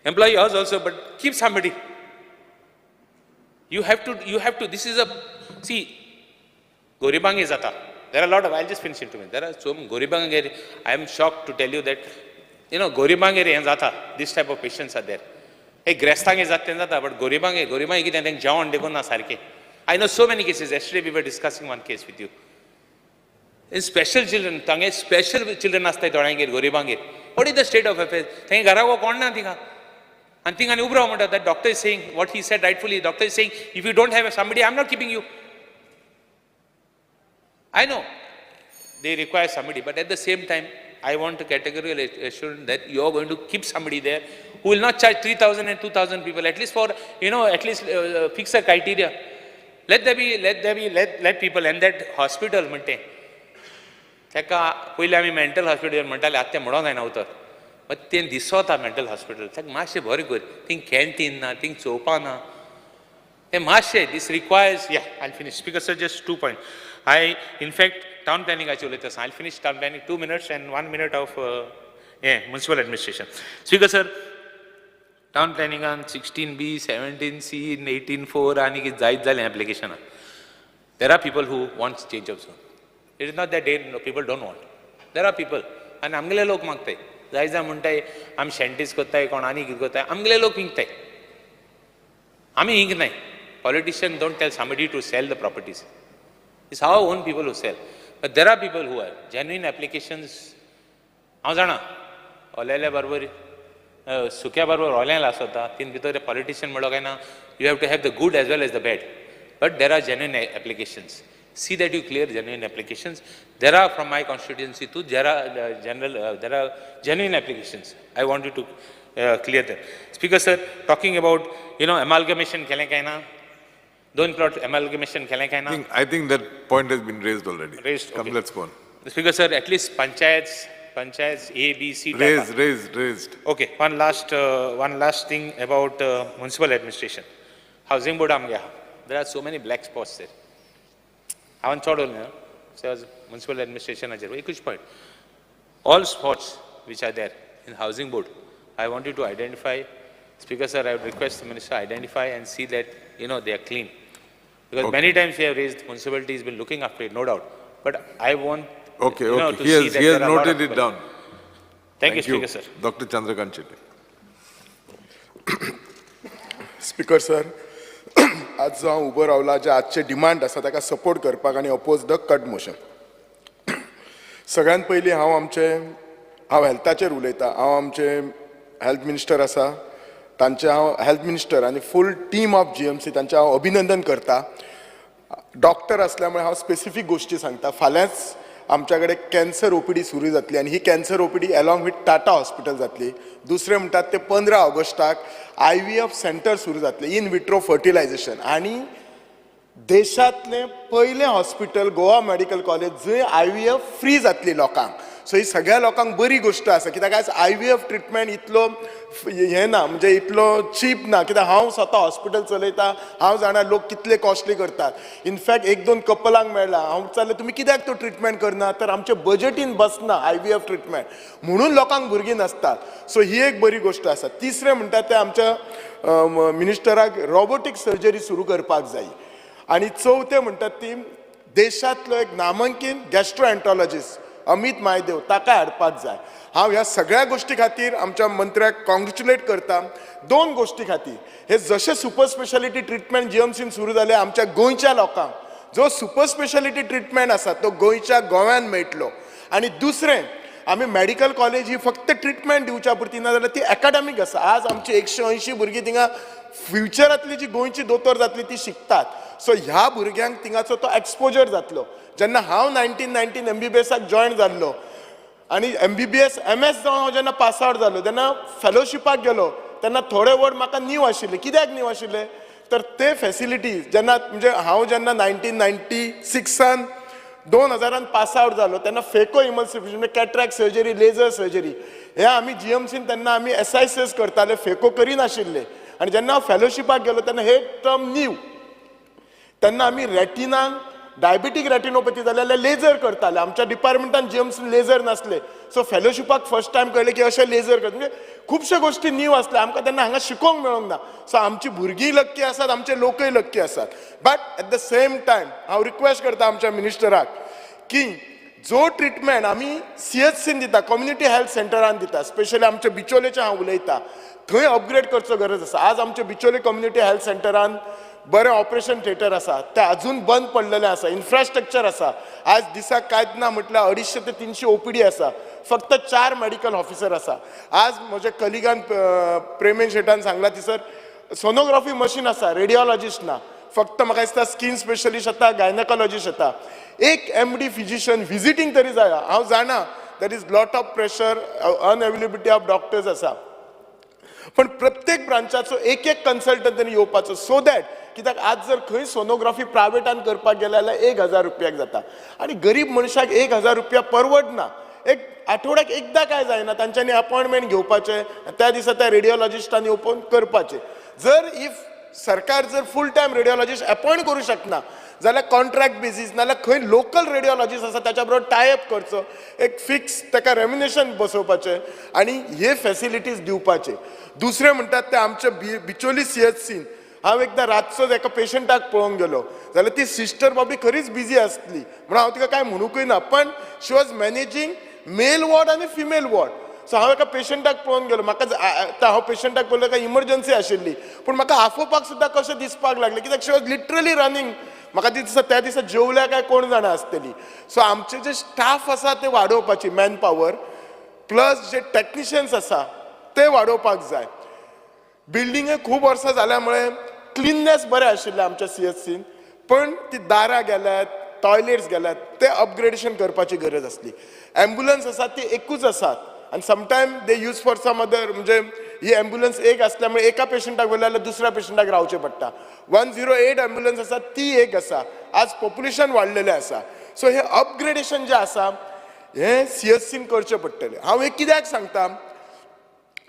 Employ yours also, but keep somebody. You have to, this is see, Goribang is Zata. There are a lot of, I'll just finish it to me. There are so many Goribang area. I am shocked to tell you that, Goribang area and Zata, this type of patients are there. Hey, Grestang is Zata, but Goribang is getting John Degona Sarke. I know so many cases. Yesterday we were discussing one case with you. In special children, special children are Goribang. What is the state of affairs? And that doctor is saying, what he said rightfully, doctor is saying, if you don't have somebody, I'm not keeping you. I know they require somebody, but at the same time, I want to categorically assure that you are going to keep somebody there who will not charge 3,000 and 2,000 people, at least for, at least fix a criteria. Let people, and that hospital, mental hospital, but then this sort of mental hospital, it's very good. Think canteen, think sopa. This requires, yeah, I'll finish. Speaker sir, just 2 points. In fact, town planning, I'll finish town planning 2 minutes and 1 minute of municipal administration. Speaker sir, town planning on 16B, 17C, 18.4, application. There are people who want change of zone. It is not that people don't want. There are people, and amgale lok magtai. Zaiza muntai, am scientist kotai, konani kotai, amgale lok hinktai. Ami hink nahi. Politicians don't tell somebody to sell the properties. It's our own people who sell. But there are people who have genuine applications. Auzana, olele barbari, sukya barbar olele lasota. Tin bitore politician mologaina. You have to have the good as well as the bad. But there are genuine applications. See that you clear genuine applications. There are from my constituency too. There are genuine applications. I want you to clear them. Speaker sir, talking about amalgamation, don't plot amalgamation. I think that point has been raised already. Raised. Come, okay. let's go on. Speaker sir, at least panchayats A, B, C. Raised. Okay. One last thing about municipal administration. Housing board there are so many black spots there. I want to say municipal administration point. All spots which are there in housing board, I want you to identify. Speaker sir, I would request the minister identify and see that they are clean. Because many times we have raised, municipality has been looking after it, no doubt. But I want to see that he has noted it down. Thank you, Speaker sir. Dr. Chandrakant Chetty. Speaker sir, आज जो हांव उबो रावला जे आजचे demand आसा ताका support करपाक आनी oppose the cut motion. सगळ्यात पयलीं हांव हेल्थाचेर उलयतां. हांव आमचे हेल्थ मिनिस्टर आसा तांचे हांव हेल्थ मिनिस्टर आनी फूल टीम ऑफ GMC तांचे हांव अभिनंदन करता. डॉक्टर आसल्यामुळे हांव स्पेसिफीक गोश्टी सांगता. फाल्यांच आमच्या कडेन कॅन्सर OPD सुरू जातली आनी ही cancer OPD along with Tata hospital जातली. दुसरें म्हणटात ते 15 ऑगस्टाक IVF सेंटर सुरू जातले, इन विट्रो फर्टिलायझेशन, आनी देशांतलें पयलें हॉस्पिटल गोवा मेडिकल कॉलेज जंय IVF फ्री जातली लोकांक. सो ही सगळ्या लोकांक बरी गोष्ट आसा कित्याक आयज IVF ट्रिटमेंट इतलो हें ना म्हणजे इतलो चीप ना कित्याक हांव स्वता हॉस्पिटल चलयता हांव जाणा लोक कितले कॉस्टली करतात इनफॅक्ट एक दोन कपलांक मेळ्ळा हांव विचारलें तुमी कित्याक तो ट्रिटमेंट करना तर आमचे बजेटीन बसना IVF ट्रिटमेंट म्हणून लोकांक भुरगीं नासतात सो ही एक बरी गोष्ट आसा तिसरें म्हणटा तें आमच्या मिनिस्टराक रोबोटीक सर्जरी सुरू करपाक जाय आनी चवथें म्हणटात ती देशांतलो एक नामांकीत गॅस्ट्रोएंटरोलॉजिस्ट अमित महादेव ताका हाडपाक जाय हांव ह्या सगळ्या गोष्टी खातीर आमच्या मंत्र्याक कॉंग्रेच्युलेट करता दोन गोष्टी खातीर हे जशे सुपर स्पेशालिटी ट्रिटमेंट GMCन सुरू जाले आमच्या गोंयच्या लोकांक जो सुपर स्पेशालिटी ट्रिटमेंट आसा तो गोंयच्या गोव्यान मेळटलो आनी दुसरें आमी मेडिकल कॉलेज ही फक्त ट्रिटमेंट दिवच्या पुरती ना जाल्यार ती एकाडेमीक आसा आज आमची 180 भुरगीं थिंगा फ्युचरांतली जी गोंयची दोतोर जातली ती शिकतात सो ह्या भुरग्यांक थिंगाचो तो एक्सपोजर जातलो जेन्ना हांव 1919 MBBSाक जॉयन जाल्लो आनी MBBS MS जावन हांव जेन्ना पास आवट जालो तेन्ना फेलोशिपाक गेलो तेन्ना थोडे वर्ड म्हाका नीव आशिल्ले कित्याक नीव आशिल्ले तर ते फॅसिलिटीज जेन्ना म्हणजे हांव जेन्ना 1996 2000 पास आवट जालो तेन्ना फेको इमल्सिफिकेशन म्हणजे कॅट्रॅक्ट सर्जरी लेजर सर्जरी हे आमी GMCन तेन्ना आमी SICS करताले फेको करिनाशिल्ले आनी जेन्ना हांव फेलोशिपाक गेलो तेन्ना हे टर्म नीव तेन्ना आमी रेटिनाक डायबिटीक रेटिनोपॅथी जाल्यार लेजर करताले आमच्या डिपार्टमेंटान GMCन लेजर नासले सो फेलोशिपाक फर्स्ट टायम कळलें की अशें लेजर करता म्हणजे खुबश्यो गोष्टी नीव आसल्या आमकां तेन्ना हांगा शिकोवंक मेळोंक ना सो आमची भुरगीं लक्की आसात आमचे लोकय लक्की आसात but at the same time हांव रिक्वेस्ट करता आमच्या मिनिस्टराक की जो ट्रिटमेंट आमी CHCन दिता कम्युनिटी हेल्थ सेंटरान दिता स्पेशली आमच्या बिचोलेचे हांव उलयतां थंय अपग्रेड करचो गरज आसा आज आमच्या बिचोले कम्युनिटी हेल्थ सेंटरान बरें ऑपरेशन थिएटर आसा ते अजून बंद पडलेलें आसा इन्फ्रास्ट्रक्चर आसा आज दिसाक कांयच ना म्हटल्यार 250 ते 300 OPD आसा फक्त 4 मेडिकल ऑफिसर आसा आज म्हज्या कलिगान प्रेमेन शेटान सांगला थंयसर सोनोग्राफी मशीन आसा रेडिओलॉजिस्ट ना फक्त म्हाका दिसता स्किन स्पेशलिस्ट येता गायनेकोलॉजिस्ट येता एक MD फिजिशियन विजिटींग तरी जाय हांव जाणा that is lot of pressure unavailability of doctors आसा पण प्रत्येक ब्रांचाचो एक कन्सल्टंट तरी येवपाचो सो दॅट कित्याक आज जर खंय सोनोग्राफी प्रायवेटान करपाक गेले जाल्यार 1000 रुपयाक जाता आनी गरीब मनशाक 1000 रुपया परवडना एक आठवड्याक एकदां काय जायना तांच्यांनी अपॉइंटमेंट घेवपाचे त्या दिसा त्या रेडिओलॉजिस्टांनी येवून करपाचे जर इफ सरकार जर फूल टायम रेडिओलॉजिस्ट अपॉइंट करूं शकना जाल्यार कॉन्ट्रॅक्ट बेजीस नाल्यार खंय लोकल रेडिओलॉजिस्ट आसा ताच्या बरोबर टायअप करचो एक फिक्स ताका रेम्युनेशन बसोवपाचें आनी हे फॅसिलिटीज दिवपाचे दुसरें म्हणटात ते आमच्या बिचोली CHCन हांव एकदां रातचो एका पेशंटाक पळोवंक गेलो जाल्यार ती सिस्टर बाबी खरीच बिजी आसली म्हणून हांव तिका कांय म्हणूंकय ना पण she was managing male ward आनी फिमेल वॉर्ड सो हांव एका पेशंटाक पळोवन गेलो म्हाका हांव पेशंटाक पळयलो काय इमर्जन्सी आशिल्ली पूण म्हाका हांफोवपाक सुद्दां कशें दिसपाक लागलें कित्याक शी वॉज लिटरली रनिंग म्हाका दिसता त्या दिसा जेवल्या काय कोण जाणां आसतली सो आमचे जे स्टाफ आसा ते वाडोवपाची मॅन पॉवर प्लस जे टेक्निशियन्स आसा ते वाडोवपाक जाय बिल्डिंगे खूब वर्सां जाल्यामुळे क्लिननेस बरें आशिल्लें आमच्या CHCन पण ती दारां गेल्यात टॉयलेट्स गेल्यात ते अपग्रेडेशन करपाची गरज आसली एम्ब्युलन्स आसा ती एकूच आसात आनी sometime they use for some other म्हणजे ही एम्ब्युलन्स एक आसल्यामुळे एका पेशंटाक व्हेलें जाल्यार दुसऱ्या पेशंटाक रावचें पडटा 108 एम्ब्युलन्स आसा ती एक आसा आज पॉप्युलेशन वाडलेलें आसा सो हे अपग्रेडेशन जें आसा हें CHCन करचें पडटलें हांव हे कित्याक सांगता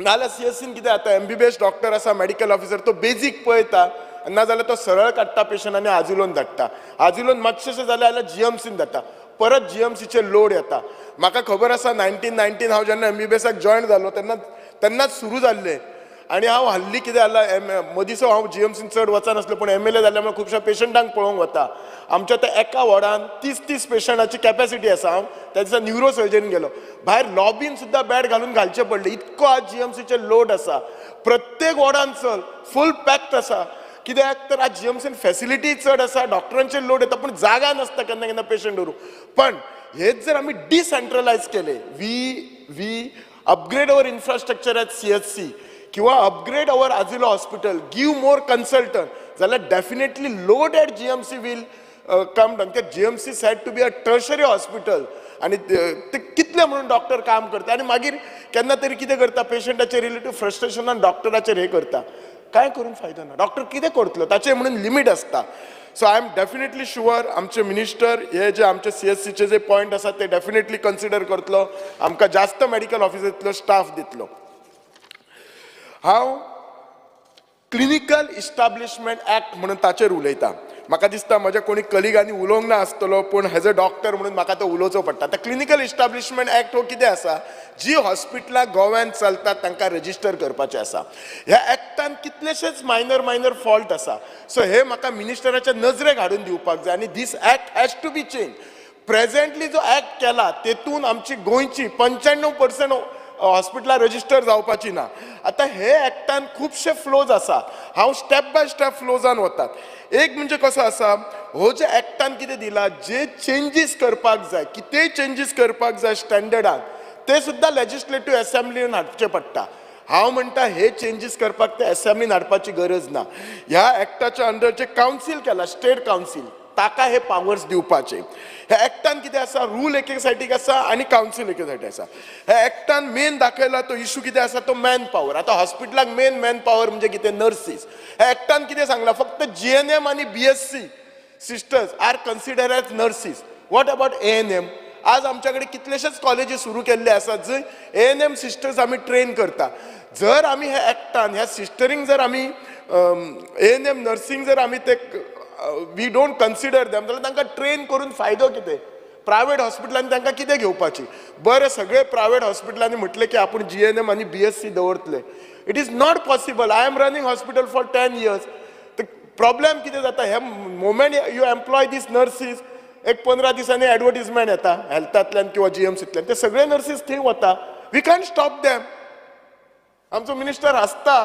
नाल्यार CHCन कितें जाता MBBS डॉक्टर आसा मेडिकल ऑफिसर तो बेजीक पळयता नाजाल्यार तो सरळ काडटा पेशंट आनी आजुलोन धाडटा आजुलोन मातशेंशें जालें जाल्यार GMCन धाडटा परत GMCचेर लोड येता म्हाका खबर आसा 1919 हांव जेन्ना MBBSाक जॉयन जालो तेन्नाच सुरू जाल्लें आनी हांव हाल्ली कितें जालां मदींचो हांव GMCन चड वचनासलो पूण MLA जाल्यामुळे खुबश्या पेशंटांक पळोवंक वता आमच्या त्या एका वॉर्डान 30 पेशंटाची कॅपॅसिटी आसा हांव त्या दिसा न्यूरो सर्जरीन गेलो भायर लॉबीन सुद्दां बॅड घालून घालचें पडलें इतको आज GMCचेर लोड आसा प्रत्येक वॉर्डान चल फूल पॅक्ड आसा कित्याक तर आज GMCन फॅसिलिटी चड आसा डॉक्टरांचेर लोड येता पूण जागा नासता केन्ना केन्ना पेशंट व्हरूंक पण हेच जर आमी डिसेंट्रलायज केले we upgrade our infrastructure at CHC किंवा अपग्रेड अवर आजिलो हॉस्पिटल गिव मोर कन्सल्टंट जाल्यार definitely load at GMC will come down कित्याक GMC said to be a tertiary hospital आनी ते कितले म्हणून डॉक्टर काम करता आनी मागीर केन्ना तरी कितें करता पेशंटाचे रिलेटीव फ्रस्ट्रेशनान डॉक्टराचेर हे करता काय करून फायदो ना. डॉक्टर कितें करतलो ताचें म्हणून लिमीट आसता. सो आय एम डेफिनेटली शुअर आमचे मिनिस्टर हे जे आमचे CSCचे जे पॉयंट आसात ते डेफिनेटली कन्सिडर करतलो, आमकां जास्त मेडिकल ऑफिसांतलो स्टाफ दितलो. हांव क्लिनिकल इस्टाब्लिशमेंट ॲक्ट म्हणून ताचेर उलयता. म्हाका दिसता म्हज्या कोणी कलिगांनी उलोवंक ना आसतलो, पूण एज अ डॉक्टर म्हणून म्हाका तो उलोवचो पडटा. आतां क्लिनिकल इस्टाब्लिशमेंट ॲक्ट हो कितें आसा, जी हॉस्पिटलां गोव्यान चलतात तांकां रजिस्टर करपाचें आसा. ह्या ॲक्टान कितलेशेच मायनर फॉल्ट आसा. सो हे म्हाका मिनिस्टराच्या नजरेक हाडून दिवपाक जाय आनी this act has to be change. Presently जो ॲक्ट केला तेतून आमची गोंयची 95% हॉस्पिटलां रजिस्टर जावपाची ना. आतां हे ॲक्टान खुबशे फ्लोज आसा. हांव स्टेप बाय स्टेप फ्लोजान वतात. एक म्हणजे कसो आसा, हो जे ॲक्टान कितें दिला, जे चेंजीस करपाक जाय, कितेंय चेंजीस करपाक जाय स्टँडर्डान, ते सुद्दां लेजिस्लेटिव्ह असेंब्लीन हाडचे पडटा. हांव म्हणटा हे चेंजीस करपाक ते असेंब्लीन हाडपाची गरज ना. ह्या ॲक्टाच्या अंडर जे कावन्सील केला, स्टेट कावन्सील, ताका हे पावर्स दिवपाचे. ह्या ॲक्टान कितें आसा, रूल एके सायडीक आसा आनी कावन्सील एके सायडीक आसा. ह्या ॲक्टान मेन दाखयला तो इशू कितें आसा, तो मॅन पॉवर. आतां हॉस्पिटलाक मेन मॅन पॉवर म्हणजे कितें, नर्सीस. ह्या ॲक्टान कितें सांगला, फक्त GNM आनी BSc sisters are consider as nurses. What about ANM? आज आमच्या कडेन कितलेशेच कॉलेजी सुरू केल्ले आसात जंय ANM सिस्टर्स आमी ट्रेन करता. जर आमी ह्या ॲक्टान ह्या सिस्टरींक जर आमी ANM नर्सिंग जर आमी ते वी डोंट कन्सिडर देम, जाल्यार तांकां ट्रेन करून फायदो कितें? प्रायवेट हॉस्पिटलांनी तांकां कितें घेवपाची? बरें, सगळे प्रायवेट हॉस्पिटलांनी म्हटलें की आपूण GNM आनी BSc दवरतले. It is not possible. I am running hospital for 10 years. Problem कितें जाता, हे moment you employ this nurses, एक 15 दिसांनी एडवर्टिजमेंट येता हेल्थांतल्यान किंवा GMCतल्यान, ते सगळे नर्सीस थंय वता. We can stop them. आमचो मिनिस्टर हसता.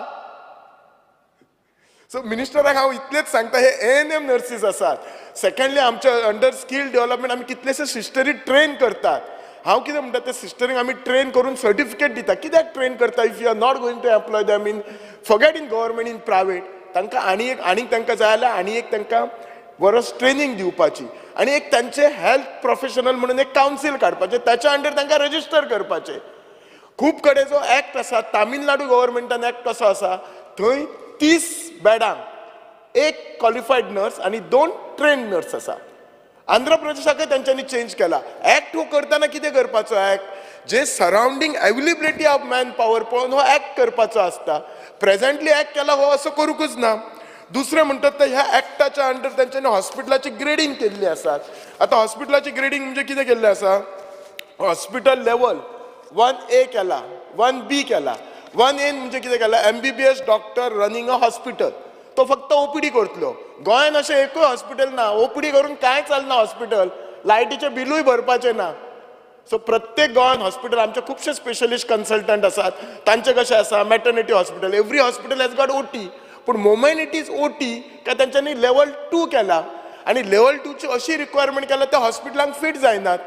सो मिनिस्टराक हांव इतलेंच सांगता, हे ANM नर्सीस आसात. सेकंडली आमच्या अंडर स्कील डेव्हलपमेंट आमी कितलेशे सिस्टरी ट्रेन करतात. हांव कितें म्हणटा, ते सिस्टरींक आमी ट्रेन करून सर्टिफिकेट दिता. कित्याक ट्रेन करता? If you are not going to employ them in, forget in government, in private, तांकां आनीक तांकां जाय जाल्यार आनी एक तांकां वर्स ट्रेनिंग दिवपाची आनी एक तांचे हेल्थ प्रोफेशनल म्हणून एक कावन्सील काडपाचें, ताच्या अंडर तांकां रजिस्टर करपाचें. खूब कडेन जो ॲक्ट आसा, तामिळनाडू गव्हर्मेंटान ॲक्ट कसो आसा, थंय 30 बेडांक 1 क्वॉलिफायड नर्स आनी 2 ट्रेन नर्स आसा. आंध्र प्रदेशाकय तांच्यांनी चेंज केला. ॲक्ट हो करतना कितें करपाचो, act J surrounding availability of man power पळोवन हो ॲक्ट करपाचो आसता. प्रेझेंटली ॲक्ट केला हो असो करूंकच ना. दुसरें म्हणटात ते ह्या ॲक्टाच्या अंडर तांच्यांनी हॉस्पिटलाची ग्रेडींग केल्ली आसात. आतां हॉस्पिटलाची ग्रेडींग म्हणजे कितें केल्लें आसा, हॉस्पिटल लेवल 1A केला, 1B केला. 1A म्हणजे कितें केला, MBBS doctor running a hospital, तो फक्त OPD करतलो. गोंयान अशें एकूय हॉस्पिटल ना. OPD करून कांय चलना हॉस्पिटल, लायटीचें बिलूय भरपाचें ना. सो प्रत्येक गोंयान हॉस्पिटल, आमचे खुबशे स्पेशलिस्ट कन्सल्टंट आसात, तांचे कशें आसा, maternity hospital, every hospital has got OT. पूण मोमेंट इट इज OT काय तांच्यांनी लेवल 2 केला आनी लेवल 2ची अशी रिक्वायरमेंट केला त्या हॉस्पिटलांक फीट जायनात.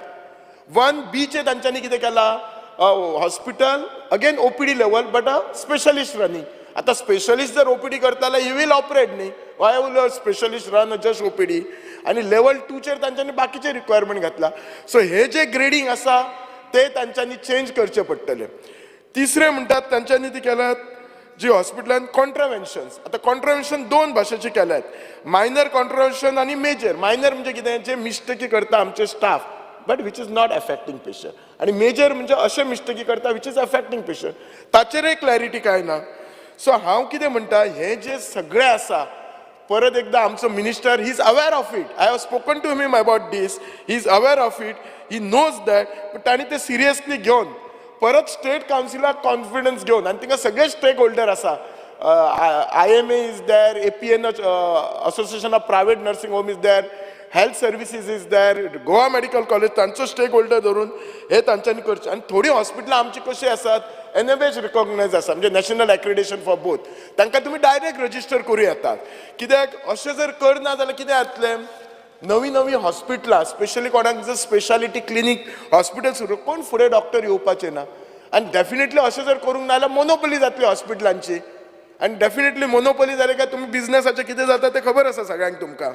1Bचे तांच्यांनी कितें केला, hospital again OPD level but a specialist running. आतां स्पेशलिस्ट जर OPD करता जाल्यार ही वील ऑपरेट न्ही. Why will specialist run just OPD? आनी लेवल 2चेर तांच्यांनी बाकीचे रिक्वायरमेंट घातला. सो हे जे ग्रेडिंग आसा ते तांच्यांनी चेंज करचे पडटले. तिसरें म्हणटात तांच्यांनी ती केल्यात जी हॉस्पिटलान कॉन्ट्रावेन्शन्स. आतां कॉन्ट्रावेन्शन 2 भाशेची केल्यात, मायनर कॉन्ट्रावेन्शन आनी मेजर. मायनर म्हणजे कितें, जे मिस्टेकी करता आमचे staff but which is not affecting patient, आनी मेजर म्हणजे अशे मिस्टेकी करता विच इज अफेक्टींग पेशंट. ताचेरय क्लॅरिटी कांय ना. सो हांव कितें म्हणटा, हे जे सगळें आसा, परत एकदा आमचो minister he is aware of it. I have spoken to him about this. He is aware of it, he knows that. But तांणी ते सिरियसली घेवन परत स्टेट कावन्सिलाक कॉन्फिडन्स घेवन, आनी थिंगा सगळे स्टेक होल्डर आसा, IMA is there, APN association of private nursing home is there, health services is there, Goa medical college, तांचो स्टेक होल्डर धरून हे तांच्यांनी करचें. आनी थोडी हॉस्पिटलां आमची कशी आसात, NABH रिकॉग्नायज आसा, म्हणजे नॅशनल एक्रिडेशन फॉर बोथ. तांकां तुमी डायरेक्ट रजिस्टर करूं येतात. कित्याक अशें जर करना जाल्यार कितें जातलें, नवी हॉस्पिटलां, स्पेशली कोणाक जर स्पेशालिटी क्लिनीक हॉस्पिटल सुरू, कोण फुडें डॉक्टर येवपाचे ना. आनी डेफिनेटली अशें जर करूंक ना जाल्यार मोनोपली जातली हॉस्पिटलांची. आनी डेफिनेटली मोनोपली जाले काय तुमी बिझनेसाचें कितें जाता तें खबर आसा सगळ्यांक तुमकां.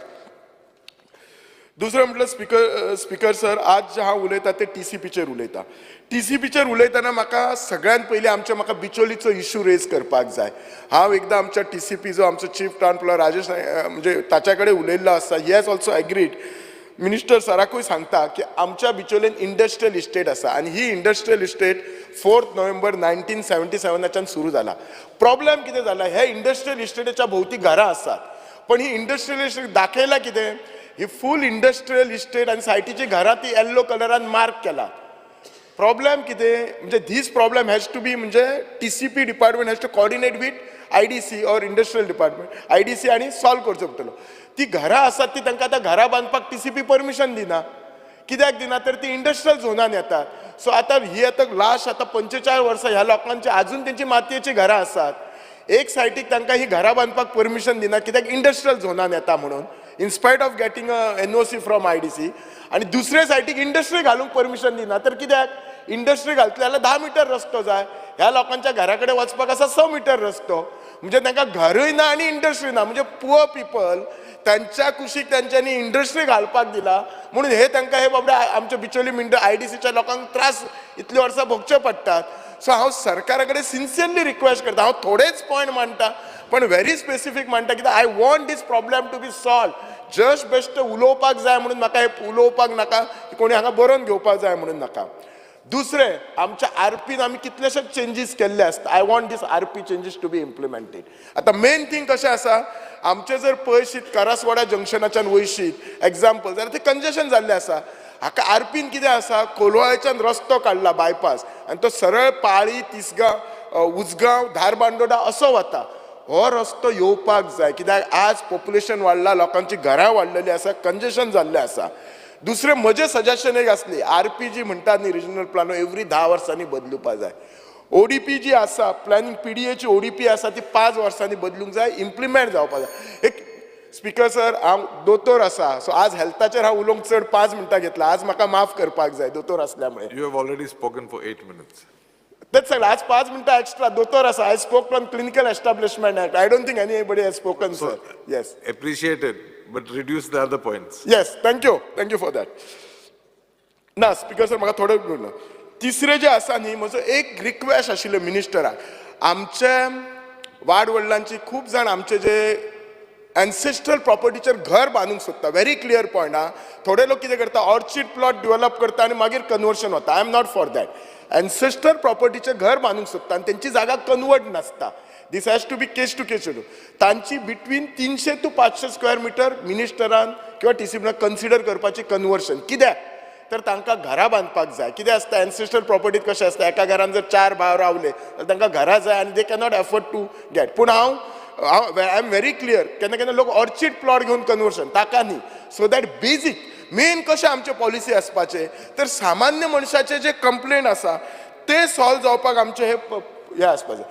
दुसरें म्हटलं स्पीकर सर, आज जे हांव उलयतां ते TCPचेर उलयतां. TCPचेर उलयतना म्हाका सगळ्यात पयलीं म्हाका बिचोलीचो इश्यू रेज करपाक जाय. हांव एकदां आमच्या TCP जो आमचो चीफ टावन प्लॅनर राजेश म्हणजे ताच्या कडेन उलयल्लो आसा. He has also agreed. Minister सराकूय सांगता की आमच्या बिचोलेन इंडस्ट्रियल इस्टेट आसा आनी ही इंडस्ट्रियल इस्टेट 4 नोव्हेंबर 1977 सुरू जाला. प्रॉब्लेम कितें जाला, हे इंडस्ट्रियल इस्टेटीच्या भोवती घरां आसात, पण ही इंडस्ट्रियल इस्टेट दाखयला कितें, ही फूल इंडस्ट्रियल इस्टेट आनी सायटीची घरां ती येल्लो कलरान मार्क केला. प्रॉब्लेम कितें म्हणजे this problem has to be म्हणजे TCP department has to coordinate with IDC or industrial department IDC आनी सॉल्व करचो पडटलो. ती घरां आसात ती तांकां आतां घरां बांदपाक TCP परमिशन दिना. कित्याक दिना तर ती इंडस्ट्रियल झोनान येतात. सो आतां ही लास्ट 45 वर्सां ह्या लोकांची अजून तेंची मातयेची घरां आसात. एक सायटीक तांकां ही घरां बांदपाक परमिशन दिना कित्याक इंडस्ट्रियल झोनान येता म्हणून, in spite of getting NOC from IDC. आनी दुसरे सायटीक इंडस्ट्री घालूंक परमिशन दिना. तर कित्याक इंडस्ट्री घालतले जाल्यार 10 मीटर रस्तो जाय. ह्या लोकांच्या घरा कडेन वचपाक आसा 6 मीटर रस्तो. म्हणजे तांकां घरूय ना आनी इंडस्ट्री ना. म्हणजे पुअर पीपल त्यांच्या कुशीक त्यांच्यानी इंडस्ट्री घालपाक दिला म्हणून हे तांकां हे बाबडे आमच्या बिचोली IDCच्या लोकांक त्रास इतली वर्सां भोगचे पडटात. सो हांव सरकारा कडेन सिन्सियरली रिक्वेस्ट करता. हांव थोडेच पॉयंट मांडटा पण व्हेरी स्पेसिफीक मांडटा कित्याक I want this problem to be solve. Just best उलोवपाक जाय म्हणून म्हाका हे उलोवपाक नाका, कोणी हांगा बरोवन घेवपाक जाय म्हणून नाका. दुसरें, आमच्या RPन आमी कितलेशेच चेंजीस केल्ले आसता. I want this RP changes to be implemented. आतां मेन थिंग कशें आसा, आमचे जर पळयशीत करासवाडा जंक्शनाच्यान वयशीत एग्जाम्पल जाल्यार ते कंजेशन जाल्लें आसा. हाका RPन कितें आसा, कोलवाळेच्यान रस्तो काडला बायपास आनी तो सरळ पाळी, तिसगांव, उजगांव, धारबांदोडा असो वता. हो रस्तो येवपाक जाय कित्याक आज पॉप्युलेशन वाडला, लोकांची घरां वाडलेली आसा, कंजेशन जाल्लें आसा. दुसरें म्हजें सजेशन एक आसली, RP जी म्हणटात न्ही रिजनल प्लान एवरी 10 वर्सांनी बदलुपाक जाय. ODP जी आसा, प्लॅनिंग PDAची ODP आसा ती 5 वर्सांनी बदलूंक जाय, इम्प्लिमेंट जावपाक जाय. एक स्पीकर सर, हांव दोतोर आसा, सो आज हेल्थाचेर हांव उलोवंक चड 5 मिनटां घेतला. आज म्हाका माफ करपाक जाय दोतोर असल्यामुळे. You have already spoken for 8 minutes. तेच सांगला, आज 5 मिनटां एक्स्ट्रा दोतोर आसा. I spoke from clinical establishment act. I don't think anybody has spoken sir. Yes, Appreciated, but reduce the other points. Yes, thank you for that. ना speaker sir, म्हाका थोडें उरलो. तिसरें जें आसा न्ही, म्हजो एक रिक्वेस्ट आशिल्लो मिनिस्टराक. आमचे वाड वडिलांची खूब जाण आमचे जे एन्सेस्ट्रल प्रॉपर्टीचेर घर बांदूंक सोदता. व्हेरी क्लियर पॉयंट हा. थोडे लोक कितें करता, ऑर्चिड प्लॉट डेव्हलप करता आनी मागीर कन्वर्शन वता. I am not for that. Ancestral प्रॉपर्टीचेर घर बांदूंक सोदता आनी तेंची जागा कन्वर्ट नासता. This has to be case to case. तांची बिटवीन 300 to 500 स्क्वेअर मिटर मिनिस्टरान किंवा TCPन कन्सिडर करपाची कन्वर्शन. कित्याक तर तांकां घरां बांदपाक जाय. कितें आसता, एन्सेस्ट्रल प्रॉपर्टीत कशें आसता, एका घरान जर 4 भाव रावले जाल्यार तांकां घरां जाय आनी they cannot afford to get. पूण आय एम व्हेरी क्लियर, केन्ना केन्ना लोक ऑर्चिड प्लॉट घेवन कन्वर्शन, ताका न्ही. सो दॅट बेजीक मेन कशें आमचे पॉलिसी आसपाचें तर सामान्य मनशाचे जे कंप्लेंट आसा ते सॉल्व जावपाक आमचे हे आसपाचें.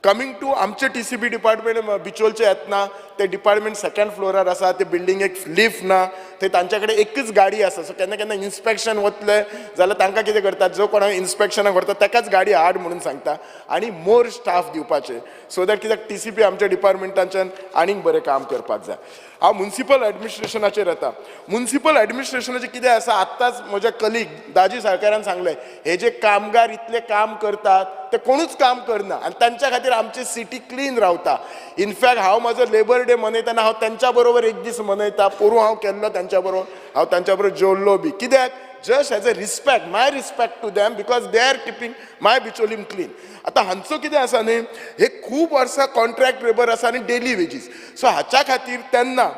कमिंग टू आमचे TCP डिपार्टमेंट बिचोलचे येतना ते डिपार्टमेंट 2nd फ्लोरार आसा. ते बिल्डिंगेक लिफ्ट ना. थंय तांचे कडेन एकच गाडी आसा. सो केन्ना केन्ना इन्स्पेक्शन वतले जाल्यार तांकां कितें करतात, जो कोणाक इन्स्पेक्शनाक व्हरता ताकाच गाडी हाड म्हणून सांगता आनी मोर स्टाफ दिवपाचे. सो दॅट कित्याक TCP आमच्या डिपार्टमेंटाच्यान आनीक बरें काम करपाक जाय. हांव म्युनिसिपल एडमिनिस्ट्रेशनाचेर येता. म्युनिसिपल एडमिनिस्ट्रेशनाचें कितें आसा, आत्ताच म्हजे कलीग दाजी साळकारान सांगलें, हे जे कामगार इतले काम करतात ते कोणूच काम करना आनी तांच्या खातीर आमची सिटी क्लीन रावता. इनफॅक्ट हांव म्हजो लेबर डे मनयतना हांव तांच्या बरोबर एक दीस मनयता. पोरूं हांव केल्लो तांच्या बरोबर, हांव तांच्या बरोबर जेवल्लो बी. कित्याक just as a respect, my respect to them, because they are keeping my Bicholim clean. आतां हांचो कितें आसा न्ही, हे खूब वर्सां कॉन्ट्रॅक्ट लेबर आसा आनी डेली वेजीस. सो हाच्या खातीर तेन्ना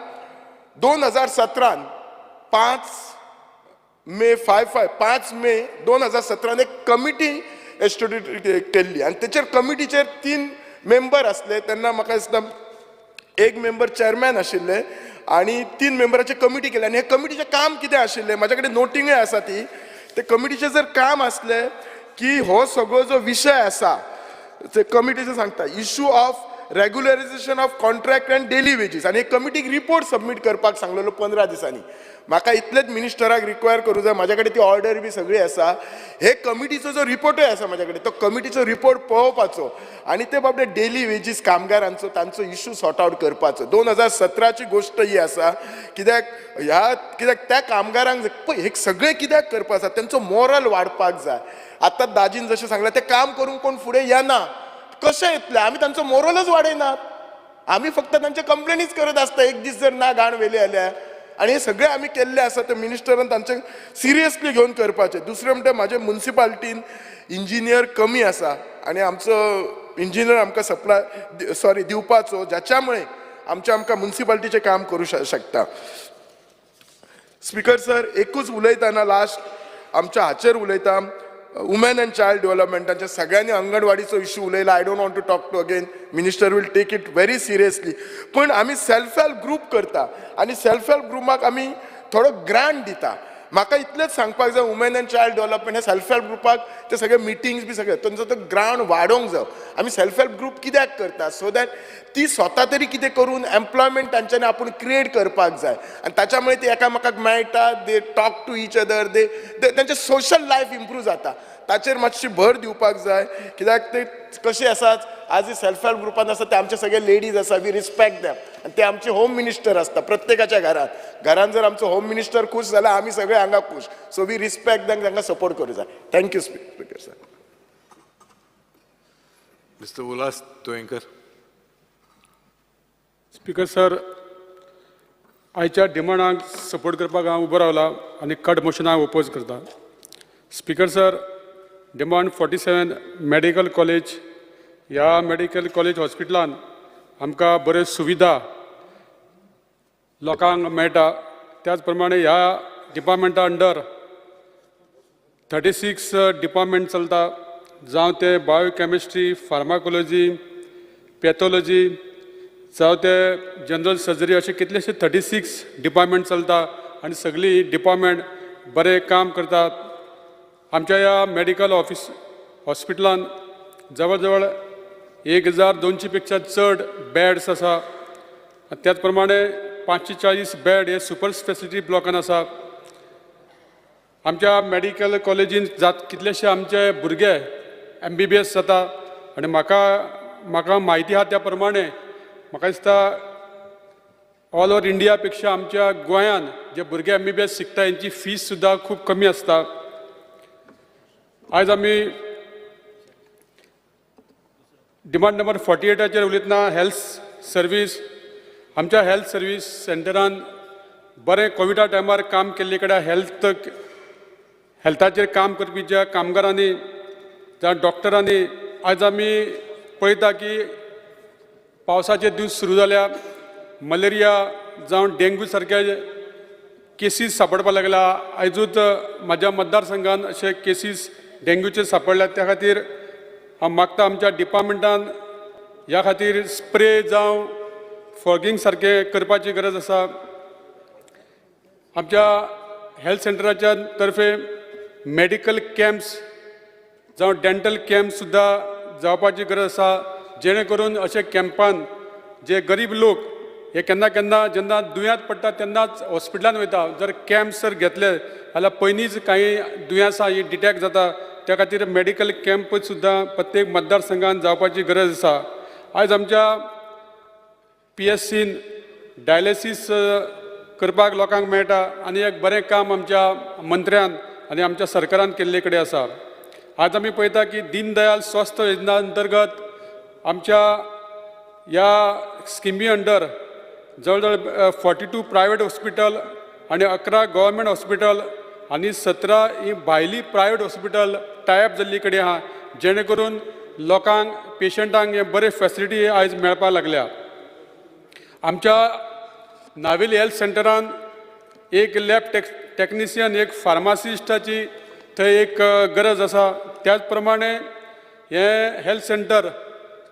2017 5 मे 2017 एक कमिटी एस्टॅब्लिश केल्ली आनी तेचेर कमिटीचेर 3 मेंबर आसले. तेन्ना म्हाका दिसता एक मेंबर चेअरमॅन आशिल्ले आनी 3 मेंबराची कमिटी केली. आनी हे कमिटीचें काम कितें आशिल्लें, म्हाजे कडेन नोटिंगूय आसा ती. ते कमिटीचें जर काम आसलें की हो सगळो जो विशय आसा ते कमिटीचें सांगता, issue of regularization of contract and daily wages आनी कमिटीक रिपोर्ट सबमीट करपाक सांगलेलो 15 दिसांनी. म्हाका इतलेच मिनिस्टराक रिक्वायर करूं जाय, म्हाजे कडेन ती ऑर्डर बी सगळी आसा. हे कमिटीचो जो रिपोर्टूय आसा म्हाजे कडेन, तो कमिटीचो रिपोर्ट पळोवपाचो आनी ते बाबडे डेली वेजीस कामगारांचो तांचो इश्यू सॉर्ट आउट करपाचो. 2017ची गोश्ट ही आसा. कित्याक त्या कामगारांक पळय हे सगळें कित्याक करपाक आसा, तेंचो मोरल वाडपाक जाय. आतां दाजीन जशें सांगलां ते काम करूंक कोण फुडें येना, कशें येतले? आमी तांचो मोरलच वाडयनात. आमी फक्त तांचे कंप्लेनीच करत आसता, एक दीस जर ना घाण व्हेली जाल्यार. आनी हे सगळें आमी केल्ले आसा ते मिनिस्टरान तांचे सिरियसली घेवन करपाचें. दुसरें म्हणटा म्हाजे म्युनिसिपालिटीन इंजिनियर कमी आसा आनी आमचो इंजिनियर आमकां दिवपाचो, जाच्या मुळे आमकां म्युनिसिपालिटीचें काम करूं शकता. स्पीकर सर, एकूच उलयतना लास्ट आमच्या हाचेर उलयता, वुमेन अँड चायल्ड डेव्हलपमेंटाच्या सगळ्यांनी अंगणवाडीचो इश्यू उलयला. I don't want to talk to again. Minister will take it very seriously. पण आमी सेल्फ हेल्प ग्रूप करता आनी सेल्फ हेल्प ग्रुपाक आमी थोडो ग्रांट दिता. म्हाका इतलेंच सांगपाक जाय, वुमेन अँड चायल्ड डेव्हलपमेंट हे सेल्फ हेल्प ग्रुपाक ते सगळे मिटिंग्स बी सगळे तांचो तो ग्रांट वाडोवंक जाय. आमी सेल्फ हेल्प ग्रुप कित्याक करता? सो दॅट ती स्वता तरी कितें करून एम्प्लॉयमेंट तांच्यांनी आपूण क्रिएट करपाक जाय आनी ताच्या मुळे ती एकामेकाक मेळटा, they talk to each other, तेंचें सोशल लायफ इम्प्रूव जाता. ताचेर मातशी भर दिवपाक जाय. कित्याक ते कशें आसात, आज सेल्फ हेल्प ग्रुपान आसा ते आमचे सगळे लेडीज आसा, वी रिस्पेक्ट दॅम. आनी ते आमचे होम मिनिस्टर आसता प्रत्येकाच्या घरान जर आमचो होम मिनिस्टर खूश जाल्यार आमी सगळे हांगा खूश. सो वी रिस्पेक्ट दॅम, तांकां सपोर्ट करूं जाय. Thank you speaker sir. Mr. Ulas Toenkar. Speaker sir, आयच्या डिमांडांक सपोर्ट करपाक हांव उबो रावला आनी कट मोशनाक ओपोज करता. Speaker sir, demand 47 medical college. ह्या मेडिकल कॉलेज हॉस्पिटलान आमकां बऱ्यो सुविधा लोकांक मेळटा. त्याच प्रमाणे ह्या डिपार्टमेंटा अंडर 36 डिपार्टमेंट चलता, जावं ते बायोकॅमिस्ट्री, फार्माकोलॉजी, पॅथॉलॉजी, जावं ते जनरल सर्जरी, अशे कितलेशे 36 डिपार्टमेंट चलता आनी सगळीं डिपार्टमेंट बरें काम करतात. आमच्या ह्या मेडिकल हॉस्पिटलान जवळ जवळ 1200 पेक्षा चड बेड्स आसा. त्याच प्रमाणे 540 बेड हे सुपर स्पेसिलिटी ब्लॉकान आसा. आमच्या मेडिकल कॉलेजीन कितलेशे आमचे भुरगे MBBS जाता आनी म्हाका म्हायती आहा त्या प्रमाणे म्हाका दिसता ऑल ओवर इंडिया पेक्षा आमच्या गोंयान जे भुरगे MBBS शिकता हेंची फीस सुद्दां खूब कमी आसता. आयज आमी डिमांड नंबर 48चेर उलयतना हेल्थ सर्वीस. आमच्या हेल्थ सर्वीस सेंटरान बरें कोविडा टायमार काम केल्ले कडेन हेल्थाचेर काम करपी ज्या कामगारांनी जावं डॉक्टरांनी आयज आमी पळयता की पावसाचे दीस सुरू जाल्या, मलेरिया जावं डेंगू सारक्या केसीस सापडपाक लागला. आयजूच म्हाज्या मतदारसंघान अशे केसीस डेंग्यूचे सापडल्यात. त्या खातीर हांव मागता आमच्या डिपार्टमेंटान ह्या खातीर स्प्रे जावं फॉगिंग सारके करपाची गरज आसा. आमच्या हेल्थ सेंटराच्या तर्फे मेडिकल कॅम्प्स जावं डेंटल कॅम्प सुद्दां जावपाची गरज आसा, जेणे करून अशे कॅम्पान जे गरीब लोक हे केन्ना जेन्ना दुयेंत पडटा तेन्नाच हॉस्पिटलान वयता. जर कॅम्प्स जर घेतले जाल्यार पयलींच कांय दुयेंसां ही डिटेक्ट जाता. त्या खातीर मेडिकल कॅम्प सुद्दां प्रत्येक मतदारसंघान जावपाची गरज आसा. आयज आमच्या PSCन डायलिसीस करपाक लोकांक मेळटा आनी एक बरें काम आमच्या मंत्र्यान आनी आमच्या सरकारान केल्ले कडेन आसा. आज आमी पळयता की दीनदयाल स्वस्थ योजना अंतर्गत आमच्या ह्या स्किमी अंडर जवळ जवळ 42 प्रायवेट हॉस्पिटल आनी 11 गव्हर्मेंट हॉस्पिटल आनी 17 ही भायली प्रायवेट हॉस्पिटल टायप जाल्ली कडेन आहा, जेणे करून लोकांक पेशंटांक हे बरे फॅसिलिटी आयज मेळपाक लागल्या. आमच्या नावेली हेल्थ सेंटरान एक लॅब टेक्निशियन, एक फार्मासिस्टाची थंय एक गरज आसा. त्याच प्रमाणे हे हेल्थ सेंटर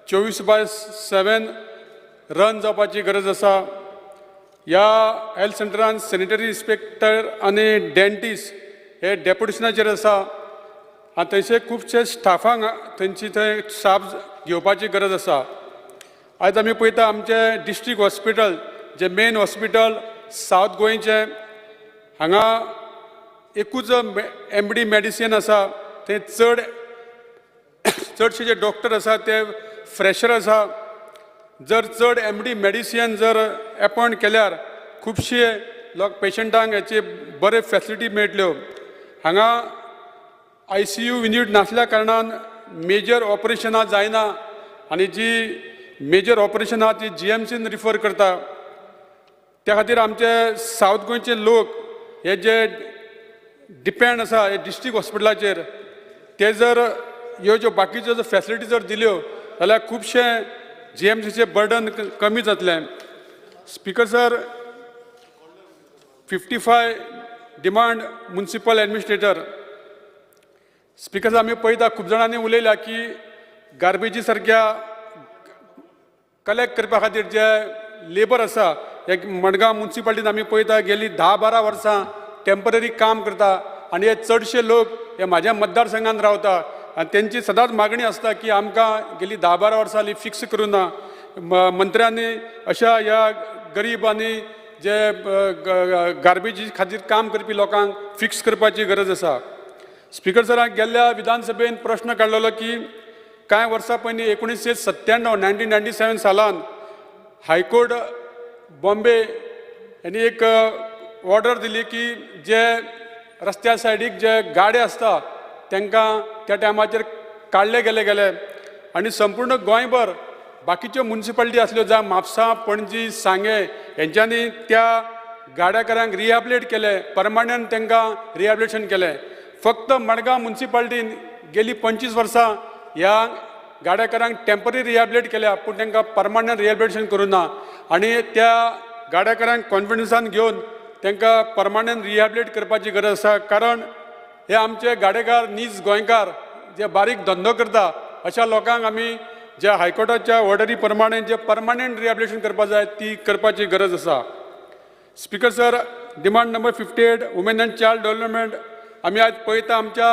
24/7 रन जावपाची गरज आसा. ह्या हेल्थ सेंटरान सॅनिटरी इन्स्पेक्टर आनी डेंटिस्ट हे डेप्युटेशनाचेर आसा आनी थंयचे खुबशे स्टाफांक थंयची थंय स्टाफ घेवपाची गरज आसा. आज आमी पळयता आमचे डिस्ट्रिक्ट हॉस्पिटल जे मेन हॉस्पिटल सावथ गोंयचे हांगा एकूच MD मेडिसिन आसा ते चडशे जे डॉक्टर आसा ते फ्रेशर आसा जर चड MD मेडिसिन जर अपॉयंट केल्यार खुबशे पेशंटांक हेचे बरे फॅसिलिटी मेळटल्यो हांगा ICU युनिट नासल्या कारणान मेजर ऑपरेशनां जायना आनी जी मेजर ऑपरेशनां ती GMCन रिफर करता त्या खातीर आमचे सावथ गोंयचे लोक हे जे डिपेंड आसा हे डिस्ट्रिक्ट हॉस्पिटलाचेर ते जर ह्यो ज्यो बाकीच्यो जर फॅसिलिटी जर दिल्यो जाल्यार खुबशे GMCचे बर्डन कमी जातलें speaker sir 55 demand municipal administrator speaker sir आमी पळयता खूब जाणांनी उलयल्या की गार्बेजी सारक्या कलेक्ट करपा खातीर जे लेबर आसा एक मडगांव म्युनिसिपालिटीन आमी पळयता गेली 10-12 वर्सां टेम्पररी काम करता आनी हे चडशे लोक हे म्हाज्या मतदारसंघान रावता आनी तेंची सदांच मागणी आसता की आमकां गेली 10-12 वर्सां हालीं फिक्स करूं ना मंत्र्यांनी अशा ह्या गरीब आनी जे गार्बेजी खातीर काम करपी लोकांक फिक्स करपाची गरज आसा स्पीकर सरान गेल्ल्या विधानसभेन प्रश्न काडलेलो की कांय वर्सां पयलीं 1997 सालान हायकोर्ट बॉम्बे हेणी एक ऑर्डर दिली की जे रस्त्या सायडीक जे गाडे आसता तांकां त्या टायमाचेर काडले गेले आनी संपूर्ण गोंयभर बाकीच्यो म्युनिसिपालिटी आसल्यो जावं म्हापसा पणजी सांगे हेंच्यांनी त्या गाड्याकारांक रिहॅबिलिट केले परमनंट तांकां रिहॅबिलिटेशन केलें फक्त मडगांव म्युनिसिपालिटीन गेली 25 वर्सां ह्या गाड्याकारांक टेम्पररी रिहॅबिलिट केल्या पूण तांकां परमनंट रिहॅबिलिटेशन करूं ना आनी त्या गाड्याकारांक कॉन्फिडन्सान घेवन तांकां परमनंट रिहॅबिलिट करपाची गरज आसा कारण हे आमचे गाडेकार नीज गोंयकार जे बारीक धंदो करता अशा लोकांक आमी ज्या हायकोर्टाच्या ऑर्डरी प्रमाणे जे परमनंट रिहॅबिलिटेशन करपा जाय ती करपाची गरज आसा speaker sir demand number 58 women and child development आमी आज पळयता आमच्या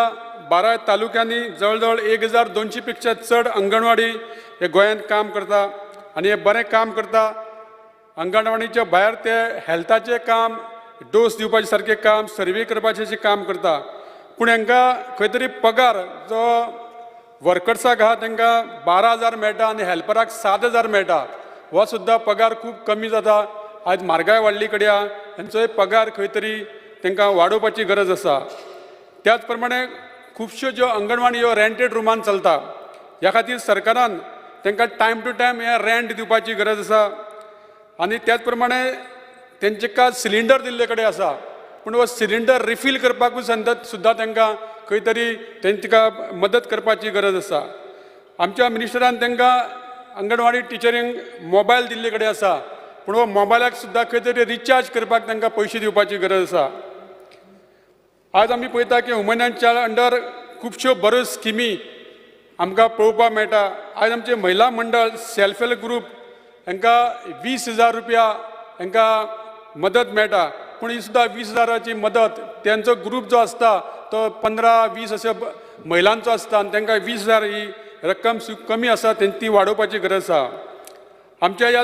12 तालुक्यांनी जवळ 1200 पेक्षा चड अंगणवाडी हे गोंयांत काम करता आनी हे बरें काम करता अंगणवाडीच्या भायर ते हेल्थाचें काम डोस दिवपाचे सारकें काम सर्वे करपाचें काम करता पूण हांकां खंय तरी पगार जो वर्कर्साक आहा तांकां 12,000 मेळटा आनी हेल्पराक 7,000 मेळटा हो सुद्दां पगार खूब कमी जाता आज म्हारगाय वाडली कडेन तांचोय पगार खंय तरी तांकां वाडोवपाची गरज आसा त्याच प्रमाणे खुबश्यो ज्यो अंगणवाडी ह्यो रेंटेड रुमान चलता ह्या खातीर सरकारान तांकां टायम टू टायम हे रेंट दिवपाची गरज आसा आनी त्याच प्रमाणे तेंचे सिलिंडर दिल्ले कडेन आसा पूण हो सिलिंडर रिफील करपाकूय सुद्दां तांकां खंय तरी तांकां मदत करपाची गरज आसा आमच्या मिनिस्टरान तांकां अंगणवाडी टिचरींक मोबायल दिल्ले कडेन आसा पूण हो मोबायलाक सुद्दां खंय तरी रिचार्ज करपाक तांकां पयशे दिवपाची गरज आसा आज आमी पळयता की वुमन एंड चायल्ड अंडर खुबश्यो बऱ्यो स्किमी आमकां पळोवपाक मेळटा आज आमचे महिला मंडळ सेल्फ हेल्प ग्रूप हांकां 20,000 रुपया हांकां मदत मेळटा पूण ही सुद्दां 20,000ची मदत त्यांचो ग्रूप जो आसता तो 15-20 अशे महिलांचो आसता आनी तांकां 20,000 ही रक्कम कमी आसा ती वाडोवपाची गरज आसा आमच्या ह्या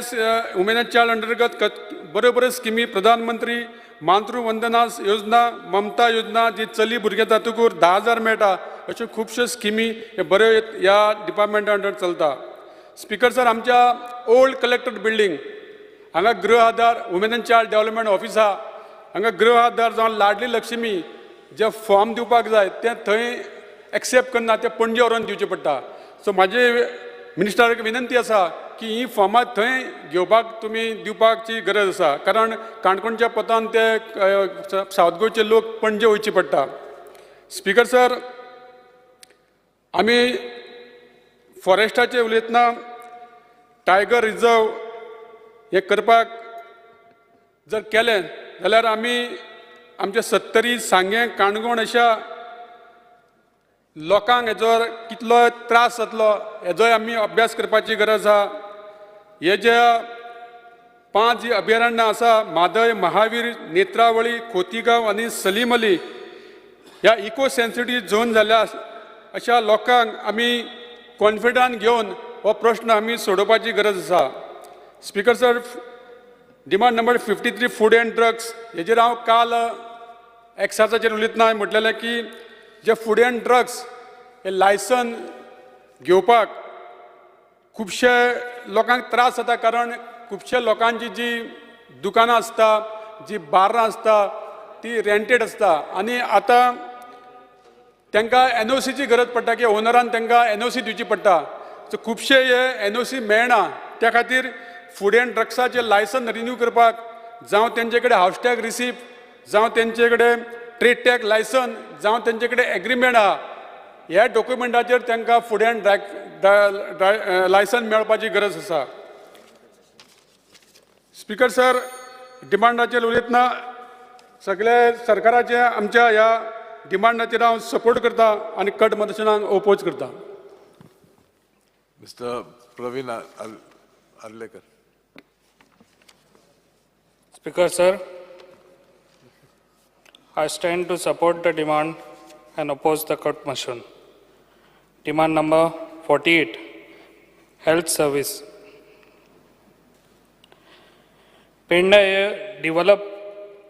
वुमेन एंड चायल्ड अंतर्गत बऱ्यो स्किमी प्रधानमंत्री मातृ वंदना योजना ममता योजना जी चली भुरगे तातूंत 10,000 मेळटा अश्यो खुबश्यो स्किमी हे बऱ्यो ह्या डिपार्टमेंटा अंडर चलता स्पीकर सर आमच्या ओल्ड कलेक्टर बिल्डींग हांगा Griha Aadhar women and child development office आहा हांगा गृह आधार जावन लाडली लक्ष्मी जे फॉर्म दिवपाक जाय ते थंय एक्सेप्ट करना ते पणजे व्हरून दिवचे पडटा सो म्हाजी मिनिस्टराक विनंती आसा की ही फॉर्मां थंय घेवपाक तुमी दिवपाची गरज आसा कारण काणकोणच्या पतान ते सावथ गोंयचे लोक पणजे वयचे पडटा स्पीकर सर आमी फॉरेस्टाचे उलयतना टायगर रिजर्व हे करपाक जर केलें जाल्यार आमी आमच्या 70 सांगे काणकोण अशा लोकांक हेजो कितलो त्रास जातलो हेजोय आमी अभ्यास करपाची गरज आसा हे जे 5 अभयारण्य आसा म्हादय महावीर नेत्रावळी खोतीगांव आनी सलीम अली ह्या इको सेन्सिटिव्ह झोन जाल्ल्या अशा लोकांक आमी कॉन्फिडन्स घेवन हो प्रश्न आमी सोडोवपाची गरज आसा. Speaker sir, demand number 53 food and drugs हेजेर हांव काल एक्साचाचेर उलयतना म्हटलेलें की जे फूड एंड ड्रग्स हे लायसन घेवपाक खुबशे लोकांक त्रास जाता, कारण खुबशे लोकांची जी दुकानां आसता, जी बार्रां आसता ती रेंटेड आसता, आनी आतां तांकां NOCची गरज पडटा की ओनरान तांकां NOC दिवची पडटा. सो खुबशे हे NOC मेळना, त्या खातीर फूड एंड ड्रग्साचे लायसन रिन्यू करपाक जावं तेंचे कडेन हावस टॅग रिसिप्ट, जावं तेंचे कडेन ट्रेड टॅग लायसन, जावं तेंचे कडेन एग्रीमेंट आहा, ह्या डॉक्युमेंटाचेर तांकां फूड एंड लायसन मेळपाची गरज आसा. स्पीकर सर, डिमांडाचेर उलयतना सगळे सरकाराचे आमच्या ह्या डिमांडाचेर हांव सपोर्ट करता आनी कट मोशनाक ओपोज करता. Mr. Praveen Arlekar. Speaker sir, I stand to support the demand and oppose the cut motion. Demand number 48, health service. पेडण्या हे डिव्हलप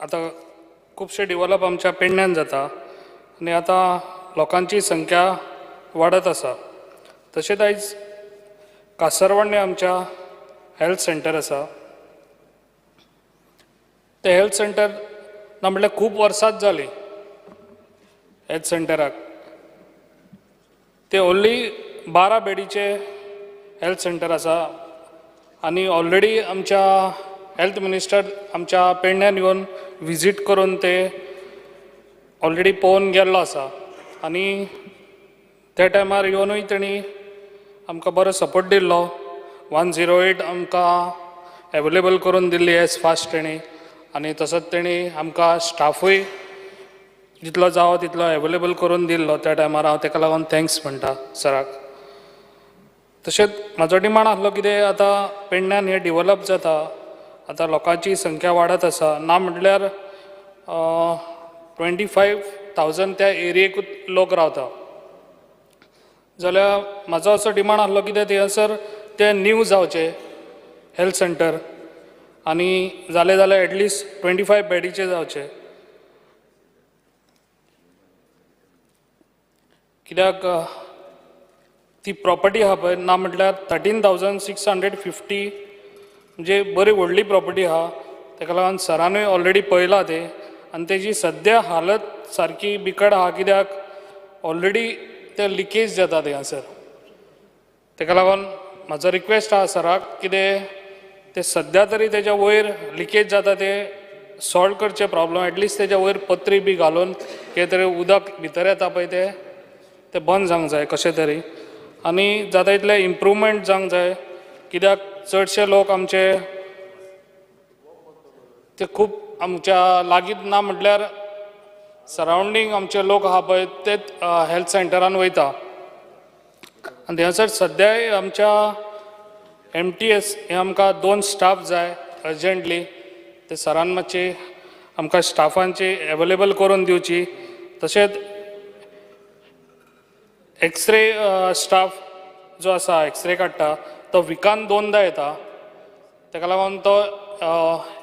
आता खूपशे डिव्हलप आमच्या पेडण्यान जाता आनी आतां लोकांची संख्या वाडत आसा. तशेंच आयज कासरवाडे आमच्या हेल्थ सेंटर आसा. ते हेल्थ सेंटर ना म्हणल्यार खूब वर्सांच जाली हेल्थ सेंटराक. ते ओन्ली 12 बेडीचे हेल्थ सेंटर आसा आनी ऑलरेडी आमच्या हेल्थ मिनिस्टर आमच्या पेडण्यान येवन विजीट करून ते ऑलरेडी पळोवन गेल्लो आसा. आनी त्या टायमार येवनूय तेणी आमकां बरो सपोर्ट दिल्लो. 108 आमकां एवेलेबल करून दिल्ली एज फास्ट तेणी, आनी तसोच तेणी आमकां स्टाफूय जितलो जावो तितलो एवेलेबल करून दिल्लो त्या टायमार. हांव ताका लागून थँक्स म्हणटा सराक. तशेंच म्हाजो डिमांड आसलो कितें, आतां पेडण्यान हें डिव्हलप जाता, आतां लोकांची संख्या वाडत आसा, ना म्हटल्यार 25,000 त्या एरियेकूच लोक रावता. जाल्यार म्हाजो असो डिमांड आसलो कितें थंयसर ते न्यू जावचे हेल्थ सेंटर, आनी जालें जाल्यार एटलिस्ट 25 बेडीचे जावचे. कित्याक ती प्रॉपर्टी आहा पळय, ना म्हटल्यार 13,650 म्हणजे बरी व्हडली प्रॉपर्टी आहा. ताका लागून सरानूय ऑलरेडी पळयला ते, आनी तेजी सद्या हालत सारकी बिकट आहा, कित्याक ऑलरेडी ते लिकेज जाता थंयसर. ताका लागून म्हाजो रिक्वेस्ट आहा सराक, कितें ते सद्या तरी तेच्या वयर लिकेज जाता ते सॉल्व करचे प्रॉब्लम. एटलिस्ट तेच्या वयर पत्री बी घालून कितें तरी उदक भितर येता पळय ते बंद जावंक जाय कशें तरी, आनी जाता तितलें इम्प्रूवमेंट जावंक जाय. कित्याक चडशे लोक आमचे ते खूब आमच्या लागींच ना म्हटल्यार सरावंडींग आमचे लोक आहा पळय तेच हेल्थ सेंटरान वयता. आनी थंयसर सद्याय आमच्या MTS हे आमकां 2 स्टाफ जाय अर्जंटली. ते सरान मातशी आमकां स्टाफांची एवेलेबल करून दिवची. तशेंच एक्सरे स्टाफ जो आसा एक्सरे काडटा तो विकान 2दा येता. ताका लागून तो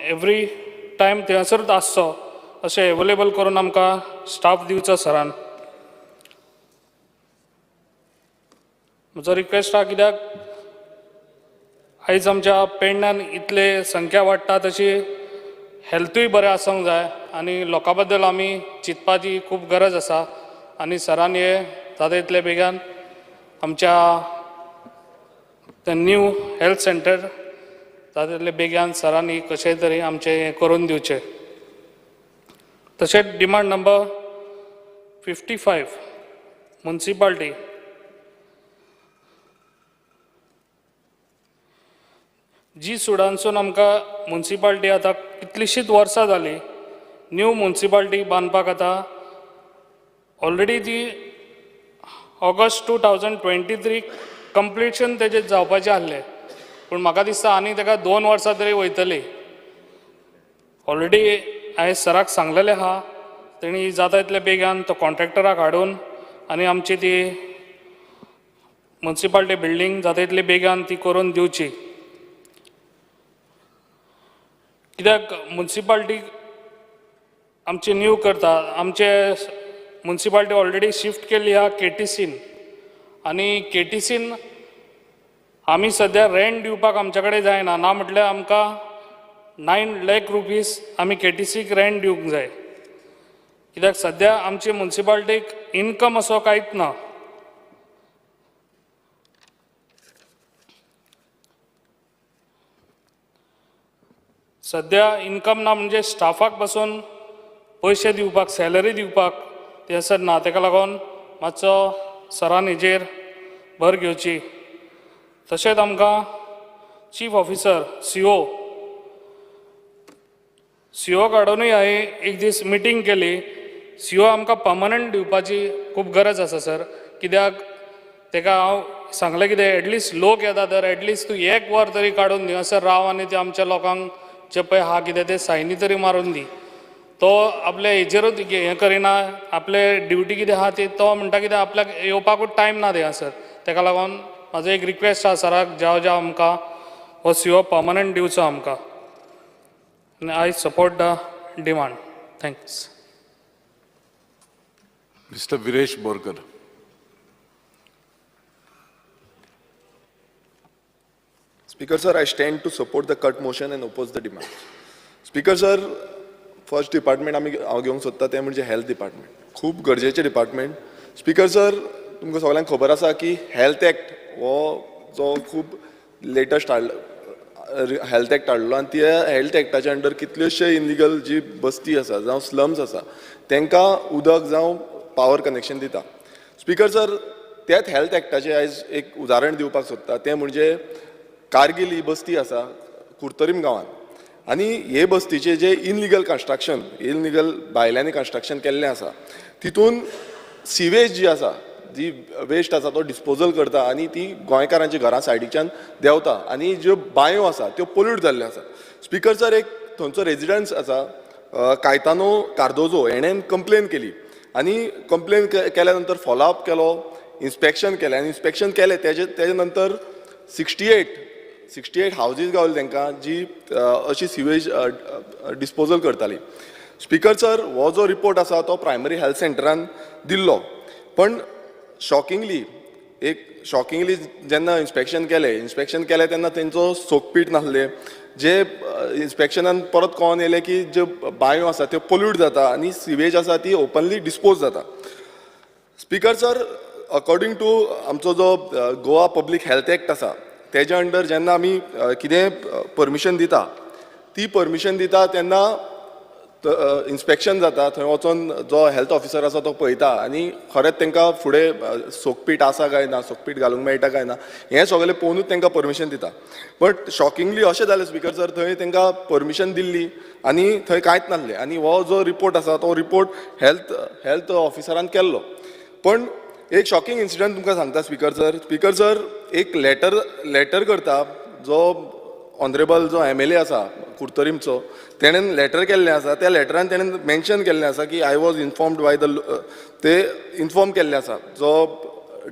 एवरी टायम थंयसरूच आसचो अशें एवेलेबल करून आमकां स्टाफ दिवचो सरान. म्हजो रिक्वेस्ट आहा, कित्याक आयज आमच्या पेडण्यान इतले संख्या वाडटा तशी हेल्थूय बरें आसूंक जाय, आनी लोकां बद्दल आमी चिंतपाची खूब गरज आसा. आनी सरान हे जाता तितले बेगान आमच्या न्यू हेल्थ सेंटर जाता तितले बेगान सरांनी कशें तरी आमचें हें करून दिवचें. तशेंच डिमांड नंबर 55 म्युनिसिपालिटी. जी सुडानसून आमकां म्युनिसिपालिटी आतां कितलींशींच वर्सां जालीं न्यू म्युनिसिपालिटी बांदपाक. आतां ऑलरेडी ती ऑगस्ट 2023 कंप्लिशन तेजें जावपाचें आसलें, पूण म्हाका दिसता आनी ताका 2 वर्सां तरी वयतली. ऑलरेडी हांवें सराक सांगलेलें आहा, तेणी जाता तितले बेगान तो कॉन्ट्रॅक्टराक हाडून आनी आमची ती म्युनिसिपालिटी बिल्डींग जाता तितले बेगान ती करून दिवची. कित्याक म्युनिसिपालिटी आमची न्यू करता, आमचे म्युनिसिपालिटी ऑलरेडी शिफ्ट केली ह्या KTCन आनी KTCन आमी सध्या रेंट दिवपाक आमचे कडेन जायना, ना म्हटल्यार आमकां 9 लाख रुपीज आमी KTCक रेंट दिवंक जाय. कित्याक सध्या आमची म्युनिसिपालिटीक इन्कम असो कांयच ना. सध्या इन्कम ना म्हणजे स्टाफाक बसून पयशे दिवपाक, सॅलरी दिवपाक ते आसत ना. ताका लागून मातसो सरान हेजेर भर घेवची. तशेंच आमकां चीफ ऑफिसर CO काडूनय हांवें एक दीस मिटींग केली. CO आमकां पर्मनंट दिवपाची खूब गरज आसा सर. कित्याक ताका हांव सांगलें कितें एटलिस्ट लोक येता तर एटलिस्ट तूं 1 वर तरी काडून दी, असर राव आनी ते आमच्या लोकांक जे पळय आहा कितें ते सायनी तरी मारून दी. तो आपल्या हेजेरूच हें करिना, आपले ड्युटी कितें आहा ती तो म्हणटा कितें आपल्याक येवपाकूच टायम ना ते सर. ताका लागून म्हाजो एक रिक्वेस्ट आसा सराक, ज्या आमकां हो CO पर्मनंट दिवचो आमकां. I support the demand. Thanks. Mr. Viresh Borkar. Speaker sir, I stand to support the cut motion and oppose the demand. Speaker sir, first department आमी हांव घेवंक सोदता तें म्हणजे हेल्थ डिपार्टमेंट. खूब गरजेचें डिपार्टमेंट. स्पीकर सर, तुमकां सगळ्यांक खबर आसा की हेल्थ एक्ट हो जो खूब लेटस्ट हेल्थ एक्ट हाडलो आनी त्या हेल्थ एक्टाच्या अंडर कितल्योशे इनलिगल जी बस्ती आसा जावं स्लम्स आसा तांकां उदक जावं पावर कनेक्शन दिता. स्पीकर सर, त्याच हेल्थ एक्टाचें आयज एक उदाहरण दिवपाक सोदता. तें म्हणजे कारगिल ही बस्ती आसा कुर्तरीम गांवांत. आनी हे बस्तीचे जे इनलिगल भायल्यांनी कन्स्ट्रक्शन केल्लें आसा तितून सिवेज जी आसा, जी वेस्ट आसा तो डिस्पोजल करता आनी ती गोंयकारांच्या घरा सायडीच्यान देंवता आनी ज्यो बांयो आसा त्यो पोल्यूट जाल्ल्यो आसा. स्पीकर सर, एक थंयचो रेजिडंट्स आसा कायतानो कार्दोजो, हेणें कंप्लेन केली आनी कंप्लेन केल्या नंतर फॉलोअप केलो, इन्स्पेक्शन केलें आनी इन्स्पेक्शन केलें तेजे नंतर 68 हावजीस गावले तांकां जी अशी सिवेज डिस्पोजल करताली. स्पीकर सर, हो जो रिपोर्ट आसा तो प्रायमरी हेल्थ सेंटरान दिल्लो, पण शॉकिंगली जेन्ना इन्स्पेक्शन केलें तेन्ना तेंचो सोकपीट नासलें. जे इन्स्पेक्शनान परत कळोन येयलें की ज्यो बांयो आसा त्यो पोल्यूट जाता आनी सिवेज आसा ती ओपनली डिस्पोज जाता. स्पीकर सर, अकॉर्डिंग टू आमचो जो गोवा पब्लीक हेल्थ एक्ट आसा तेज्या अंडर जेन्ना आमी कितें परमिशन दिता तेन्ना इन्स्पेक्शन जाता. थंय वचोन जो हेल्थ ऑफिसर आसा तो पळयता आनी खरेंच तांकां फुडें सोकपीट आसा काय ना, सोकपीट घालूंक मेळटा काय ना, हें सगळें पळोवनूच तांकां परमिशन दिता. बट शॉकिंगली अशें जालें स्पीकर सर, थंय तांकां परमिशन दिल्ली आनी थंय कांयच नासलें. आनी हो जो रिपोर्ट आसा तो रिपोर्ट हेल्थ ऑफिसरान केल्लो. पण एक शॉकिंग इन्सिडंट तुमकां सांगता स्पीकर सर, एक लेटर करता जो ऑनरेबल जो MLA आसा कुर्तरीमचो, तेणेन लेटर केल्लें आसा. त्या लेटरान तेणेन मेन्शन केल्लें आसा की आय वॉज इन्फॉर्म्ड बाय ते इन्फॉर्म केल्लें आसा जो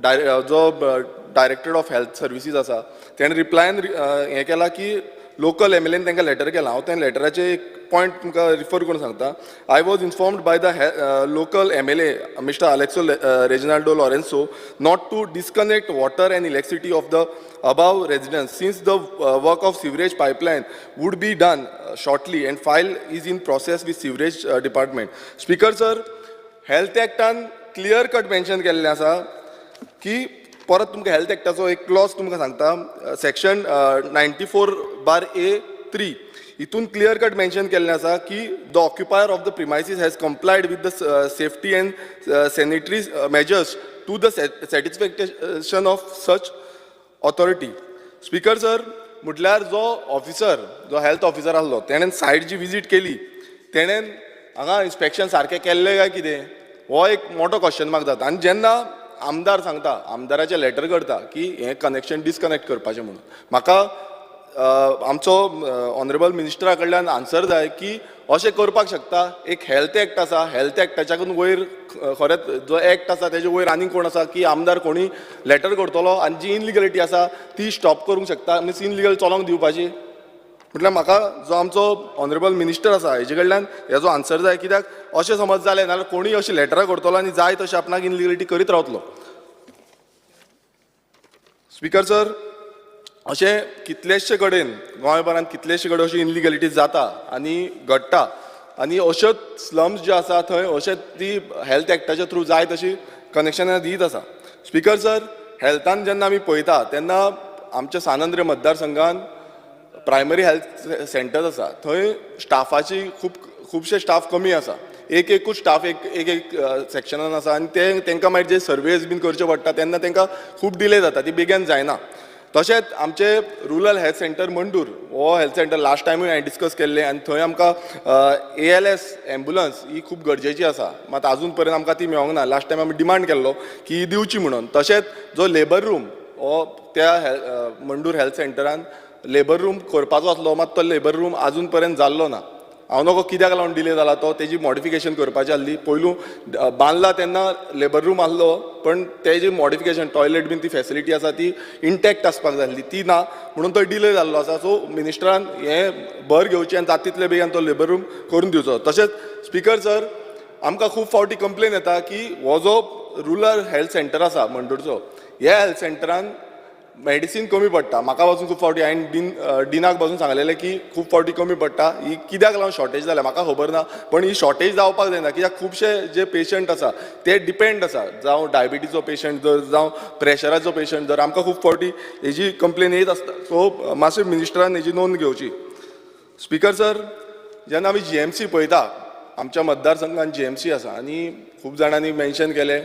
डायरेक्टर ऑफ हेल्थ सर्विसीस आसा. तेणें रिप्लायन हें केलां की लोकल MLAन तांकां लेटर केलां. हांव त्या लेटराचे एक पॉयंट तुमकां रिफर करून सांगता. I was informed by the local MLA mister Alexo Reginaldo Lorenzo not to disconnect water and electricity of the above residence since the work of sewerage pipeline would be done shortly and file is in process with sewerage department. Speaker sir, health actan clear cut mention केल्लें आसा की परत तुमकां health एक्टाचो एक clause तुमकां सांगता, section 94/A3 हितून clear cut mention केल्लें आसा की the occupier of the premises has complied with the safety and sanitary measures to the satisfaction of such authority. Speaker sir, म्हटल्यार जो हेल्थ ऑफिसर आसलो तेणेन सायट जी विजीट केली तेणेन हांगा इन्स्पेक्शन सारकें केल्लें काय कितें हो एक मोठो क्वेश्चन मार्क जाता. आनी जेन्ना आमदार सांगता, आमदाराचें लेटर करता की हें कनेक्शन डिस्कनेक्ट करपाचें म्हणून, म्हाका आमचो ऑनरेबल मिनिस्टरा कडल्यान आन्सर जाय की अशें करपाक शकता. एक हेल्थ एक्ट आसा, हेल्थ एक्टाच्याकून वयर खरेंच जो एक्ट आसा तेजे वयर आनीक कोण आसा की आमदार कोणी लेटर करतलो आनी जी इनलिगलिटी आसा ती स्टॉप करूंक शकता, मीन्स इनलिगल चलोंक दिवपाची. म्हटल्यार म्हाका जो आमचो ऑनरेबल मिनिस्टर आसा हेजे कडल्यान हेजो आन्सर जाय, कित्याक अशें समज जालें नाल्यार कोणूय अशी लेटरां करतलो आनी जाय तशें आपणाक इनलिगलिटी करीत रावतलो. स्पीकर सर, अशें कितलेशे कडेन गोंयभरांत कितलेशे कडेन अशी इनलिगलिटी जाता आनी घडटा आनी अश्योच स्लम्स जे आसा थंय अशें ती हेल्थ एक्टाच्या थ्रू जाय तशी कनेक्शनां दीत आसा. स्पीकर सर, हेल्थान जेन्ना आमी पळयता तेन्ना आमच्या सानंद्र मतदारसंघान प्रायमरी हेल्थ सेंटर्स आसा थंय स्टाफाची खुबशे स्टाफ कमी आसा. एकूच स्टाफ एक सेक्शनान आसा आनी तांकां मागीर जे सर्वेज बीन करचे पडटा तेन्ना तांकां खूब डिले जाता, ती बेगीन जायना. तशेंच आमचे रुरल हेल्थ सेंटर मंडूर हो हेल्थ सेंटर लास्ट टायमूय हांवें डिस्कस केल्लें आनी थंय आमकां ALS एम्बुलन्स ही खूब गरजेची आसा, मात आजून पर्यंत आमकां ती मेळोंक ना. लास्ट टायम आमी डिमांड केल्लो की ही दिवची म्हणून. तशेंच जो लेबर रूम हो त्या मंडूर हेल्थ सेंटरान लेबर रूम करपाचो आसलो, मात तो लेबर रूम आजून पर्यंत जाल्लो ना. हांव नकळो कित्याक लागून डिले जाला तो, तेजी मॉडिफिकेशन करपाची आसली. पयलू बांदला तेन्ना लेबर रूम आसलो पण तेजी मॉडिफिकेशन टॉयलेट बीन ती फेसिलिटी आसा ती इंटॅक्ट आसपाक जाय आसली, ती ना म्हणून तो डिले जाल्लो आसा. सो मिनिस्टरान हें भर घेवची आनी जाता तितले बेगीन तो लेबर रूम करून दिवचो. तशेंच स्पीकर सर, आमकां खूब फावटी कंप्लेन येता की हो जो रुरल हेल्थ सेंटर आसा मंडूरचो, ह्या हेल्थ सेंटरान मेडिसीन कमी पडटा. म्हाका पासून खूब फावटी हांवें डिनाक पासून सांगलेलें की खूब फावटी कमी पडटा. ही कित्याक लागून शॉर्टेज जाल्या म्हाका खबर ना, पण ही शॉर्टेज जावपाक जायना, कित्याक खुबशे जे पेशंट आसा ते डिपेंड आसा, जावं डायबिटीजचो पेशंट जर जावं प्रेशराचो पेशंट जर, आमकां खूब फावटी हेजी कंप्लेन येत आसता. सो मातशें मिनिस्टरान हेजी नोंद घेवची. स्पीकर सर, जेन्ना आमी GMC पळयता, आमच्या मतदारसंघान GMC आसा आनी खूब जाणांनी मेन्शन केलें,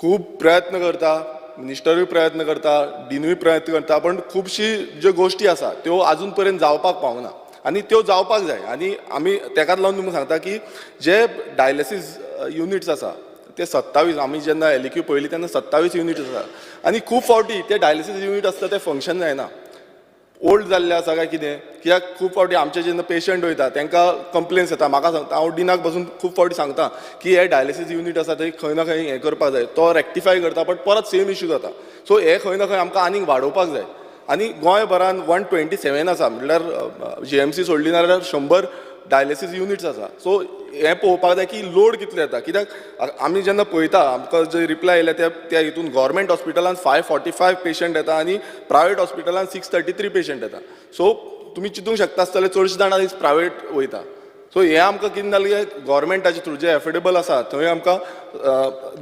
खूब प्रयत्न करता, मिनिस्टरूय प्रयत्न करता, डीनूय प्रयत्न करता, पण खुबशी ज्यो गोश्टी आसा त्यो आजून पर्यंत जावपाक पावना आनी त्यो जावपाक जाय. आनी आमी तेकाच लागून तुमकां सांगता की जे डायलिसीस युनिट्स आसा ते 27, आमी जेन्ना LQ पळयली तेन्ना 27 युनिट्स आसा आनी खूब फावटी ते डायलिसीस युनिट आसता ते फंक्शन जायना. ओल्ड जाल्ले आसा काय कितें, कित्याक खूब फावटी आमचे जेन्ना पेशंट वयता तांकां कंप्लेन्स येता. म्हाका सांगता, हांव डिनाक पासून खूब फावटी सांगता की हे डायलिसीस युनिट आसा थंय खंय ना खंय हें करपाक जाय, तो रेक्टिफाय करता पण परत सेम इश्यू जाता. सो हे खंय ना खंय आमकां आनीक वाडोवपाक जाय. आनी गोंयभरान 127 आसा म्हटल्यार GMC सोडली नाल्यार 100 डायलिसीस युनिट्स आसा. सो हें पळोवपाक जाय की लोड कितलो येता, कित्याक आमी जेन्ना पळयता आमकां जे रिप्लाय येयले त्या हितून गव्हर्मेंट हॉस्पिटलान 545 पेशंट येता आनी प्रायवेट हॉस्पिटलान 633 पेशंट येता. सो तुमी चिंतूंक शकता आसतले चडशे जाणां प्रायवेट वयता. सो हें आमकां कितें जालें गव्हर्मेंटाचे थ्रू जे एफोर्डेबल आसा थंय आमकां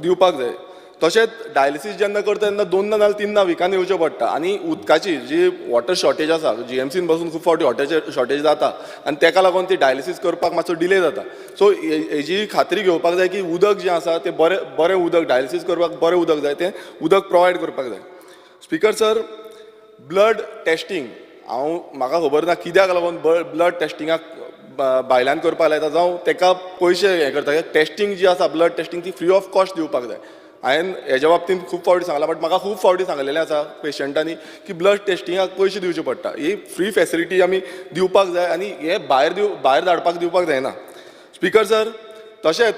दिवपाक जाय. तशेंच डायलिसीस जेन्ना करता तेन्ना 2 नाल्यार 3 विकान येवचें पडटा आनी उदकाची जी वॉटर शॉर्टेज आसा, GMCन पासून खूब फावटी वॉटर शॉर्टेज जाता आनी तेका लागून ती डायलिसीस करपाक मातसो डिले जाता. सो हेजी खात्री घेवपाक जाय की उदक जें आसा तें बरें उदक, डायलिसीस करपाक बरें उदक जाय तें उदक प्रोवायड करपाक जाय. स्पीकर सर, ब्लड टेस्टिंग म्हाका खबर ना कित्याक लागून ब्लड टेस्टिंगाक बायलांन करपाक लायता, जावं तेका पयशे हें करता. टेस्टिंग जी आसा ब्लड टेस्टिंग ती फ्री ऑफ कॉस्ट दिवपाक जाय. हांवें हेज्या बाबतींत खूब फावटी सांगलां, बट म्हाका खूब फावटी सांगलेलें आसा पेशंटांनी की ब्लड टेस्टिंगाक पयशे दिवचे पडटा. ही फ्री फेसिलिटी आमी दिवपाक जाय आनी हे भायर धाडपाक दिवपाक जायना. स्पीकर सर, तशेंच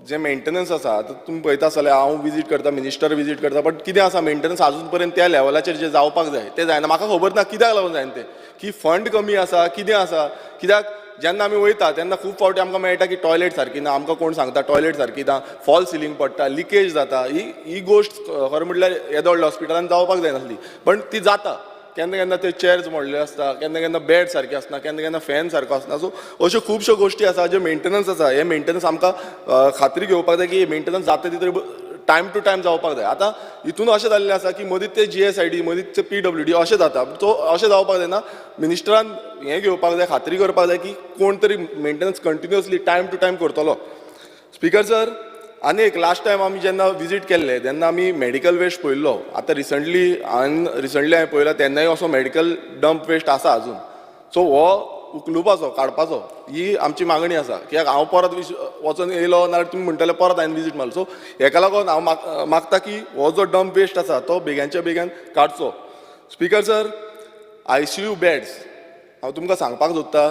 जे मेंटेनन्स आसा, आतां तुमी पळयता आसतले हांव विजीट करता, मिनिस्टर विजीट करता, बट कितें आसा मेंटेनन्स आजून पर्यंत त्या लेवलाचेर जे जावपाक जाय ते जायना. म्हाका खबर ना कित्याक लागून जायना तें, की फंड कमी आसा कितें आसा. कित्याक जेन्ना आमी वयता तेन्ना खूब फावटी आमकां मेळटा की टॉयलेट सारकी ना, आमकां कोण सांगता टॉयलेट सारकी ना, फॉल सिलींग पडटा, लिकेज जाता. ही गोश्ट खरें म्हटल्यार येदो व्हडल्या हॉस्पिटलान जावपाक जायनासली, पण ती जाता. केन्ना केन्ना ते चेअर्स मोडले आसता, केन्ना केन्ना बेड सारके आसना, केन्ना केन्ना फॅन सारको आसना. सो अश्यो खुबश्यो गोश्टी आसा जे मेंटेनन्स आसा, हे मेंटेनन्स आमकां खात्री घेवपाक जाय की मेंटेनन्स जाता तितले टायम टू टायम जावपाक जाय. आतां हितून अशें जाल्लें आसा की मदींच ते GSID, मदींच ते PWD अशें जाता. सो अशें जावपाक जायना. मिनिस्टरान हें घेवपाक जाय, खात्री करपाक जाय की कोण तरी maintenance continuously time to time करतलो. स्पीकर सर, आनी एक लास्ट टायम आमी जेन्ना विजीट केल्ले तेन्ना आमी मेडिकल वेस्ट पळयल्लो. आतां रिसंटली हांवें पळयला तेन्नाय असो मेडिकल डंप वेस्ट आसा अजून. सो हो उखलुपाचो, काडपाचो ही आमची मागणी आसा. कित्याक हांव परत वचून येयलो नाल्यार तुमी म्हणटले परत हांवें विजीट मारलो. सो हेका लागून हांव मागता की हो जो डंप वेस्ट आसा तो बेग्यानच्या बेगीन काडचो. स्पीकर सर, ICU बेड्स हांव तुमकां सांगपाक सोदतां,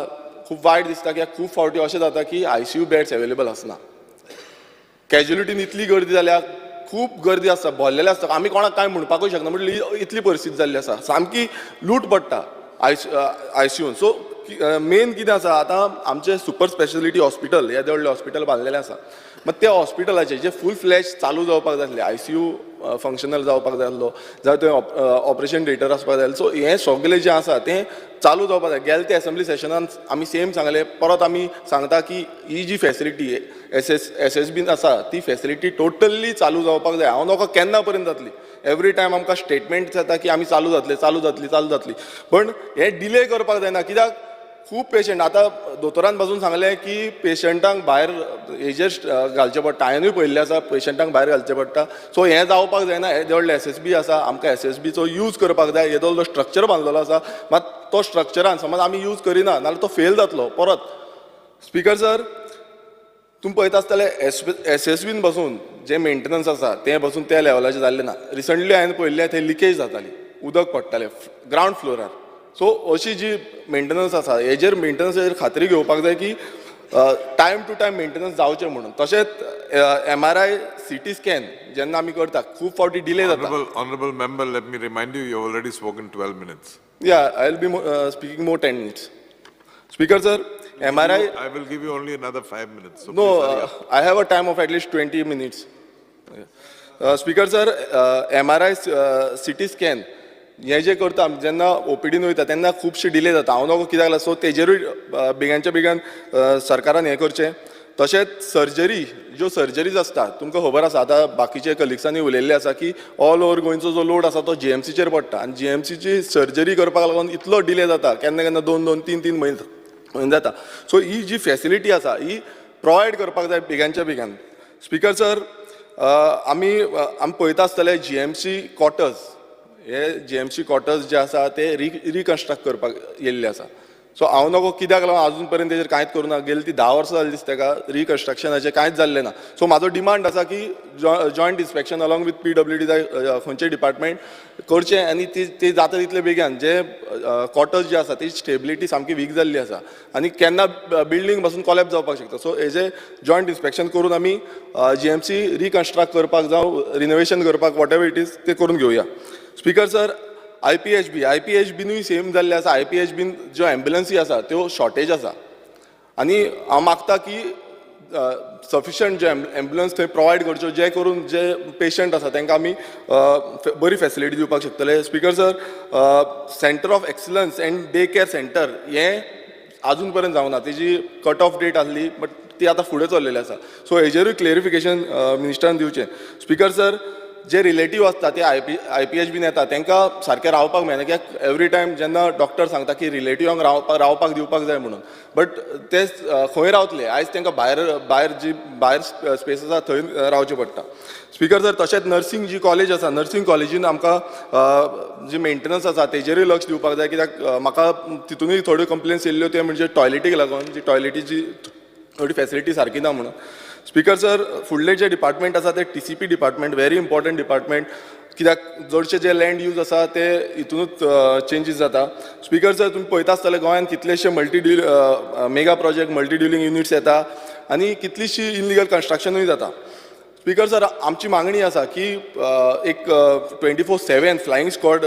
खूब वायट दिसता कित्याक खूब फावटी अशें जाता की ICU बेड्स अवेलेबल आसना. कॅज्युलिटीन इतली गर्दी जाल्या, खूब गर्दी आसता, भरलेले आसता, आमी कोणाक कांय म्हणपाकूय शकना म्हणजे इतली परिस्थिती जाल्ली आसा, सामकी लूट पडटा ICUन. सो मेन कितें आसा आतां आमचे सुपर स्पेशलिटी हॉस्पिटल हे व्हडले हॉस्पिटल बांदलेले आसा. मात त्या हॉस्पिटलाचे जे फूल फ्लॅश चालू जावपाक जाय आसले, ICU फंक्शनल जावपाक जाय आसलो, जावं थंय ऑपरेशन थिएटर आसपाक जाय. सो हें सगळें जें आसा तें चालू जावपाक जाय. गेले ते असेंब्ली सेशनान आमी सेम सांगलें, परत आमी सांगता की ही जी फॅसिलिटी SSBीन आसा ती फॅसिलिटी टोटली चालू जावपाक जाय. हांव नोको केन्ना पर्यंत जातली. एवरी टायम आमकां स्टेटमेंट जाता की आमी चालू जातली, पण हें डिले करपाक जायना. कित्याक खूब पेशंट आतां दोतोरान बाजून सांगलें की पेशंटांक भायर हेजेर घालचें पडटा. हांवेंय पळयल्लें आसा, पेशंटांक भायर घालचें पडटा. सो हें जावपाक जायना. हे व्हडले SSB आसा, आमकां SSBचो यूज करपाक जाय. येदो व्हडलो स्ट्रक्चर बांदलेलो आसा, मात तो स्ट्रक्चरान समज आमी यूज करिना नाल्यार तो फेल जातलो परत. स्पिकर सर, तुमी पळयता आसतले SSBन बसून जे मेंटेनन्स आसा तें बसून त्या लेवलाचेर जाल्लें ना. रिसंटली हांवें पळयल्लें थंय लिकेज जाताली, उदक पडटालें ग्रावंड फ्लोरार. सो अशी जी मेंटेनन्स आसा हेजेर मेंटेनन्साचेर खात्री घेवपाक जाय की टायम टू टायम मेंटेनन्स जावचें म्हणून. तशेंच MRI CT स्कॅन जेन्ना आमी करता खूब फावटी डिले जाता. Honorable member, let me remind you, you have already spoken 12 minutes. Yeah, I will be speaking more 10 minutes. Speaker sir, MRI. I will give you only another 5 minutes. So No, please hurry up. I have a time of at least 20 minutes. Speaker sir, MRI CT scan हे जे करता जेन्ना OPDन वयता तेन्ना खुबशे delay जाता. हांव नोको कित्याक लागला. सो तेजेरूय बेगानच्या बेगान सरकारान हें करचें. तशेंच सर्जरी ज्यो सर्जरीज आसता तुमकां खबर आसा, आतां बाकीचे कलिग्सांनी उलयल्लें आसा की ऑल ओवर गोंयचो जो लोड आसा तो GMCचेर पडटा आनी GMCची सर्जरी करपाक लागून इतलो डिले जाता, केन्ना केन्ना 2-2, 3-3 म्हयने जाता. सो ही जी फॅसिलिटी आसा ही प्रोवायड करपाक जाय बेगानच्या बेगान. स्पिकर सर, आमी पळयता आसतले GMC क्वॉर्टर्स, हे GMC क्वॉर्टर्स जे आसा ते रिकन्स्ट्रक्ट करपाक येयल्ले आसा. सो हांव नोको कित्याक लागून आजून पर्यंत तेजेर कांयच करूं ना. गेली ती 10 वर्सां जाली दिसता ताका रिकन्स्ट्रक्शनाचें कांयच जाल्लें ना. सो म्हाजो डिमांड आसा की joint inspection along with PWD जाय खंयचें डिपार्टमेंट करचें आनी ती जाता तितले बेगीन. जे क्वॉर्टर्स जे आसा ती स्टेबिलिटी सामकी वीक जाल्ली आसा आनी केन्ना बिल्डींग पासून कॉलॅप्स जावपाक शकता. सो हेजें जॉयंट इन्स्पेक्शन करून आमी GMC रिकन्स्ट्रक्ट करपाक जावं रिनोवेशन करपाक वॉट एवर इट इज ते करून घेवया. स्पिकर सर, IPHBनूय सेम जाल्लें आसा. IPHBन ज्यो एम्ब्युलन्सी आसा त्यो शॉर्टेज आसा आनी हांव मागता की सफिशंट जे एम्ब्युलन्स थंय प्रोवायड करच्यो जे करून जे पेशंट आसा तांकां आमी बरी फॅसिलिटी दिवपाक शकतले. Speaker sir, centre of excellence and day care centre हें आजून पर्यंत जावना. तेजी कट ऑफ डेट आसली बट ती आतां फुडें चल्लेली आसा. सो हेजेरूय क्लेरिफिकेशन मिनिस्टरान दिवचें. स्पिकर सर, जे रिलेटीव आसता ते IPHBन येता तांकां सारकें रावपाक मेळना. कित्याक एवरी टायम जेन्ना डॉक्टर सांगता की रिलेटिव्हांक रावपाक दिवपाक जाय म्हणून, बट ते खंय रावतले आयज तांकां भायर स्पेस आसा थंय रावचें पडटा. स्पिकर सर, तशेंच नर्सिंग जी कॉलेज आसा, नर्सिंग कॉलेजीन आमकां जी मेंटेनन्स आसा तेजेरूय लक्ष दिवपाक जाय. कित्याक म्हाका तितूनय थोड्यो कंप्लेन्स येयल्ल्यो त्यो म्हणजे टॉयलेटीक लागून, जी टॉयलेटीची थोडी फॅसिलिटी सारकी ना म्हणून. स्पिकर सर, फुडले जे डिपार्टमेंट आसा ते TCP department, very important department. कित्याक चडशे जे लँड यूज आसा ते हितूनूच चेंजीस जाता. स्पिकर सर, तुमी पळयता आसतले गोंयांत कितलेशे मेगा प्रोजेक्ट मल्टी ड्युलिंग युनिट्स येता आनी कितलीशी इलिगल कन्स्ट्रक्शनूय जाता. स्पिकर सर, आमची मागणी आसा की एक 24/7 फ्लायींग स्क्वॉड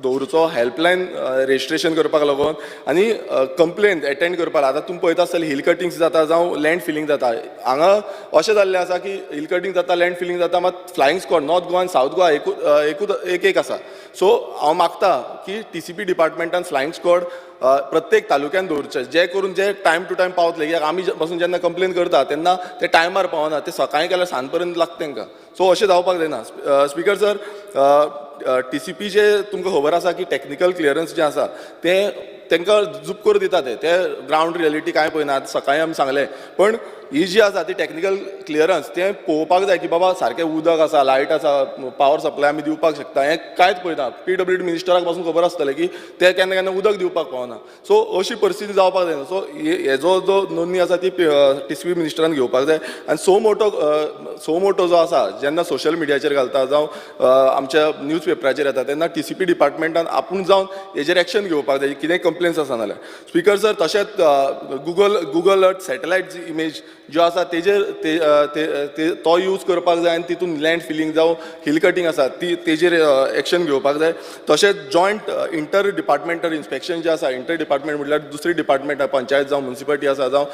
दवरूचो, हेल्पलायन रेजिस्ट्रेशन करपाक लागून आनी कंप्लेन एटेंड करपाक. आतां तुमी पळयता आसतले हिल कटिंग्स जाता जावं लँड फिलिंग जाता. हांगा अशें जाल्लें आसा की हिल कटिंग जाता, लँड फिलिंग जाता, मात फ्लायींग स्क्वॉड नॉर्थ गोवा आनी सावथ गोवा एक आसा. सो हांव मागता की TCP डिपार्टमेंटान फ्लायींग स्क्वॉड प्रत्येक तालुक्यान दवरचे, जे करून जे टायम टू टायम पावतले. कित्याक आमी पासून जेन्ना कंप्लेन करता तेन्ना ते टायमार पावना, ते सकाळीं केल्यार सांज पर्यंत लागता तांकां. सो अशें जावपाक जायना. स्पिकर सर, TCP जे तुमकां खबर आसा की टॅक्निकल क्लियरन्स जें आसा तें तांकां झूप करून दिता. ते ग्रावंड रियलिटी कांय पळयना. सकाळीं आमी सांगलें, पण ही जी आसा ती टॅक्निकल क्लियरन्स तें पळोवपाक जाय की बाबा सारकें उदक आसा, लायट आसा, पावर सप्लाय आमी दिवपाक शकता. हें कांयच पळयना. PWD मिनिस्टराक पासून खबर आसतलें की ते केन्ना केन्ना उदक दिवपाक पावना. सो अशी परिस्थिती जावपाक जायना. सो हेजो जो नोंदणी आसा ती TCP मिनिस्टरान घेवपाक जाय. आनी सो मोटो जो आसा जेन्ना सोशल मिडियाचेर घालता जावं आमच्या न्यूज न्यूज पेपराचेर येता तेन्ना TCP डिपार्टमेंटान आपूण जावन हेजेर एक्शन घेवपाक जाय कितेंय कंप्लेन्स आसा नाल्यार. स्पिकर सर तशेंच गुगल अर्थ सॅटेलायट इमेज ज्यो आसा तेजेर तो यूज करपाक जाय आनी तितून लँड फिलिंग जावं हिल कटींग आसा तेजेर एक्शन घेवपाक जाय. तशेंच जॉयंट इंटर डिपार्टमेंटल इन्स्पेक्शन जें आसा, इंटर डिपार्टमेंट म्हटल्यार दुसरी डिपार्टमेंट पंचायत जावं म्युनिसिपालिटी आसा जावं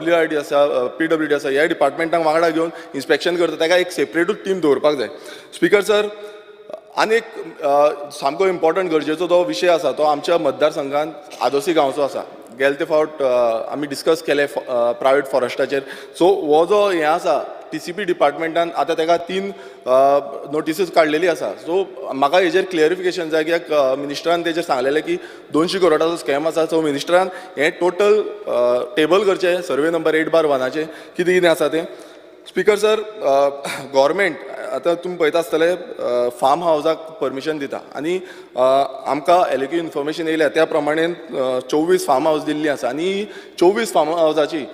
WID आसा, PWD आसा, ह्या डिपार्टमेंटांक वांगडा घेवन इन्स्पेक्शन करता ताका एक सेपरेटूच टीम दवरपाक जाय. स्पिकर सर आनी एक सामको इम्पॉर्टंट गरजेचो जो विशय आसा तो आमच्या मतदारसंघांत आदोसी गांवचो आसा. गेले ते फावट आमी डिस्कस केले प्रायवेट फॉरेस्टाचेर. सो हो जो हें आसा TCP डिपार्टमेंटान आतां ताका 3 नोटिसीस काडलेली आसा. सो म्हाका हेजेर क्लियरिफिकेशन जाय कित्याक मिनिस्टरान तेजेर सांगलेलें की 200 करोडाचो स्कॅम आसा. सो मिनिस्टरान हें टोटल टेबल करचें सर्वे नंबर 8/1 कितें कितें आसा तें. स्पिकर सर गव्हर्मेंट आतां तुमी पळयता आसतले फार्म हावजाक परमिशन दिता आनी आमकां एलिक्यू इन्फॉर्मेशन येयल्या त्या प्रमाणे 24 फार्म हावज दिल्लीं आसा आनी 24 फार्म हावजाची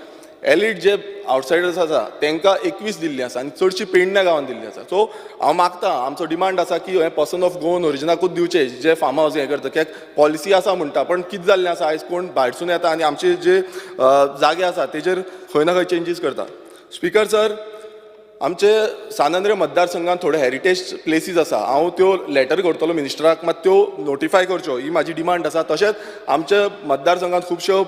एलिट जे आवटसायडर्स आसा तांकां 21 दिल्लीं आसा आनी चडशीं पेडण्या गांवांत दिल्लीं आसा. सो हांव मागतां, आमचो डिमांड आसा की हे पर्सन ऑफ गोवन ओरिजिनाकूच दिवचे जे फार्म हावज हें करता. कित्याक पॉलिसी आसा म्हणटा पण कितें जाल्लें आसा आयज कोण भायरसून येता आनी आमचे जे जागे आसा तेजेर खंय ना खंय चेंजीस करता. स्पिकर सर आमचे सानंद्रे मतदारसंघात थोडे हेरिटेज प्लेसीस आसा. हांव त्यो लेटर करतलो मिनिस्टराक, मात त्यो नोटिफाय करच्यो ही म्हाजी डिमांड आसा. तशेंच आमच्या मतदारसंघात खुबश्यो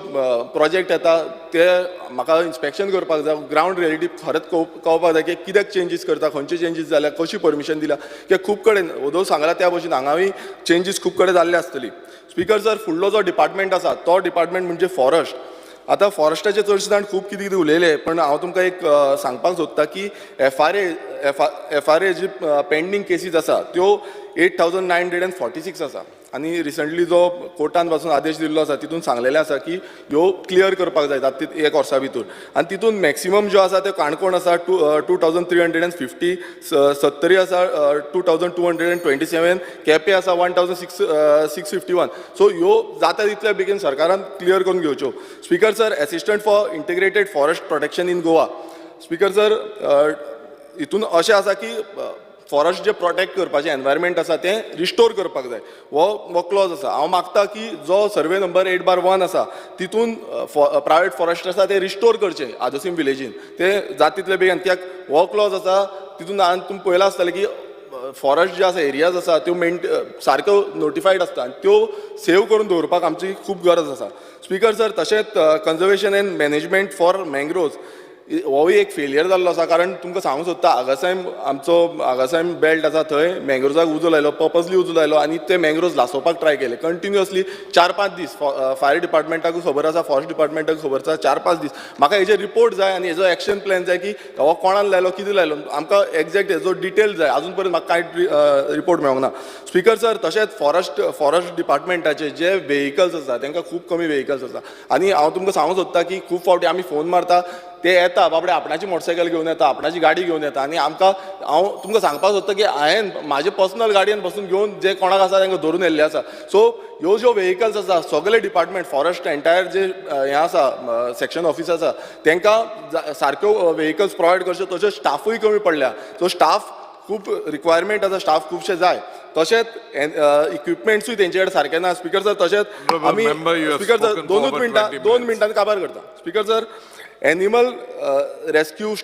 प्रोजेक्ट येता ते म्हाका इन्स्पेक्शन करपाक जाय. ग्रावंड रियलिटी खरेंच कळपाक जाय की कित्याक चेंजीस करता, खंयचे चेंजीस जाल्या, कशी परमिशन दिल्या. कित्याक खूब कडेन ओदो सांगला त्या भशेन हांगाय चेंजीस खूब कडेन जाल्ले आसतली. स्पिकर सर फुडलो जो डिपार्टमेंट आसा तो डिपार्टमेंट म्हणजे फॉरेस्ट. आतां फॉरेस्टाचे चडशे जाण खूब कितें कितें उलयले पण हांव तुमकां एक सांगपाक सोदतां की FRA जी पेंडींग केसीस आसा त्यो 8,946 आसा आनी रिसंटली जो कोर्टान पासून आदेश दिल्लो आसा तितून सांगलेलें आसा की ह्यो क्लियर करपाक जाय जाता एक वर्सा भितर. आनी तितून मॅक्सिमम ज्यो आसा त्यो काणकोण आसा 2,350, सत्तरी आसा 2,227, केपें आसा 1,651. सो ह्यो जाता तितल्या बेगीन सरकारान क्लियर करून घेवच्यो. Speaker sir assistant for integrated forest protection in Goa. Speaker sir हितून अशें आसा की फॉरेस्ट जे प्रोटेक्ट करपाचें एनवायरमेंट आसा तें रिस्टोर करपाक जाय हो क्लॉज आसा. हांव मागतां की जो सर्वे नंबर 8/1 आसा तितून प्रायवेट फॉरेस्ट आसा ते रिस्टोर करचे आदोसीम विलेजीन ते जाता तितले बेगीन. कित्याक हो क्लॉज आसा तितून तुमी पळयलां आसतलें की फॉरेस्ट जे आसा एरियाज आसा त्यो सारक्यो नोटिफायड आसता आनी त्यो सेव करून दवरपाक आमची खूब गरज आसा. स्पिकर सर तशेंच conservation and management for mangroves होय एक फेलियर जाल्लो आसा. कारण तुमकां सांगूंक सोदता आगासायम बेल्ट आसा थंय मँग्रोव्जाक उजो लायलो, पर्पजली उजो लायलो आनी ते मँग्रोव्ज लासोवपाक ट्राय केले कंटिन्युअसली 4-5 दीस. फायर डिपार्टमेंटाकूय खबर आसा, फॉरेस्ट डिपार्टमेंटाक खबर आसा, 4-5 दीस. म्हाका हेजे रिपोर्ट जाय आनी हेजो एक्शन प्लॅन जाय की हो कोणान लायलो, कितें लायलो, आमकां एक्झॅक्ट हेजो डिटेल जाय. अजून पर्यंत म्हाका कांय रिपोर्ट मेळोंक ना. स्पिकर सर तशेंच फॉरेस्ट डिपार्टमेंटाचे जे व्हेकल्स आसा तांकां खूब कमी व्हेकल्स आसा आनी हांव तुमकां सांगूंक सोदता की खूब फावटी आमी फोन मारता ते येता बाबडे आपणाची मोटरसायकल घेवन येता, आपणाची गाडी घेवन येता आनी आमकां हांव तुमकां सांगपाक सोदता की हांवें म्हाजे पर्सनल गाडयेन बसून घेवन जे कोणाक आसा तांकां धरून येयल्ले आसा. सो ह्यो ज्यो व्हेकल्स आसा सगळे डिपार्टमेंट फॉरेस्ट एंटायर जे हें आसा सेक्शन ऑफिस आसा तांकां सारक्यो व्हेकल्स प्रोवायड करच्यो. तशेंच स्टाफूय कमी पडल्या. सो स्टाफ खूब रिक्वायरमेंट आसा, स्टाफ खुबशे जाय. तशेंच इक्विपमेंट्सूय तेंचे कडेन सारकें ना. स्पिकर सर तशेंच आमी स्पिकर सर 2 मिनटांनी काबार करता. Speaker sir animal rescue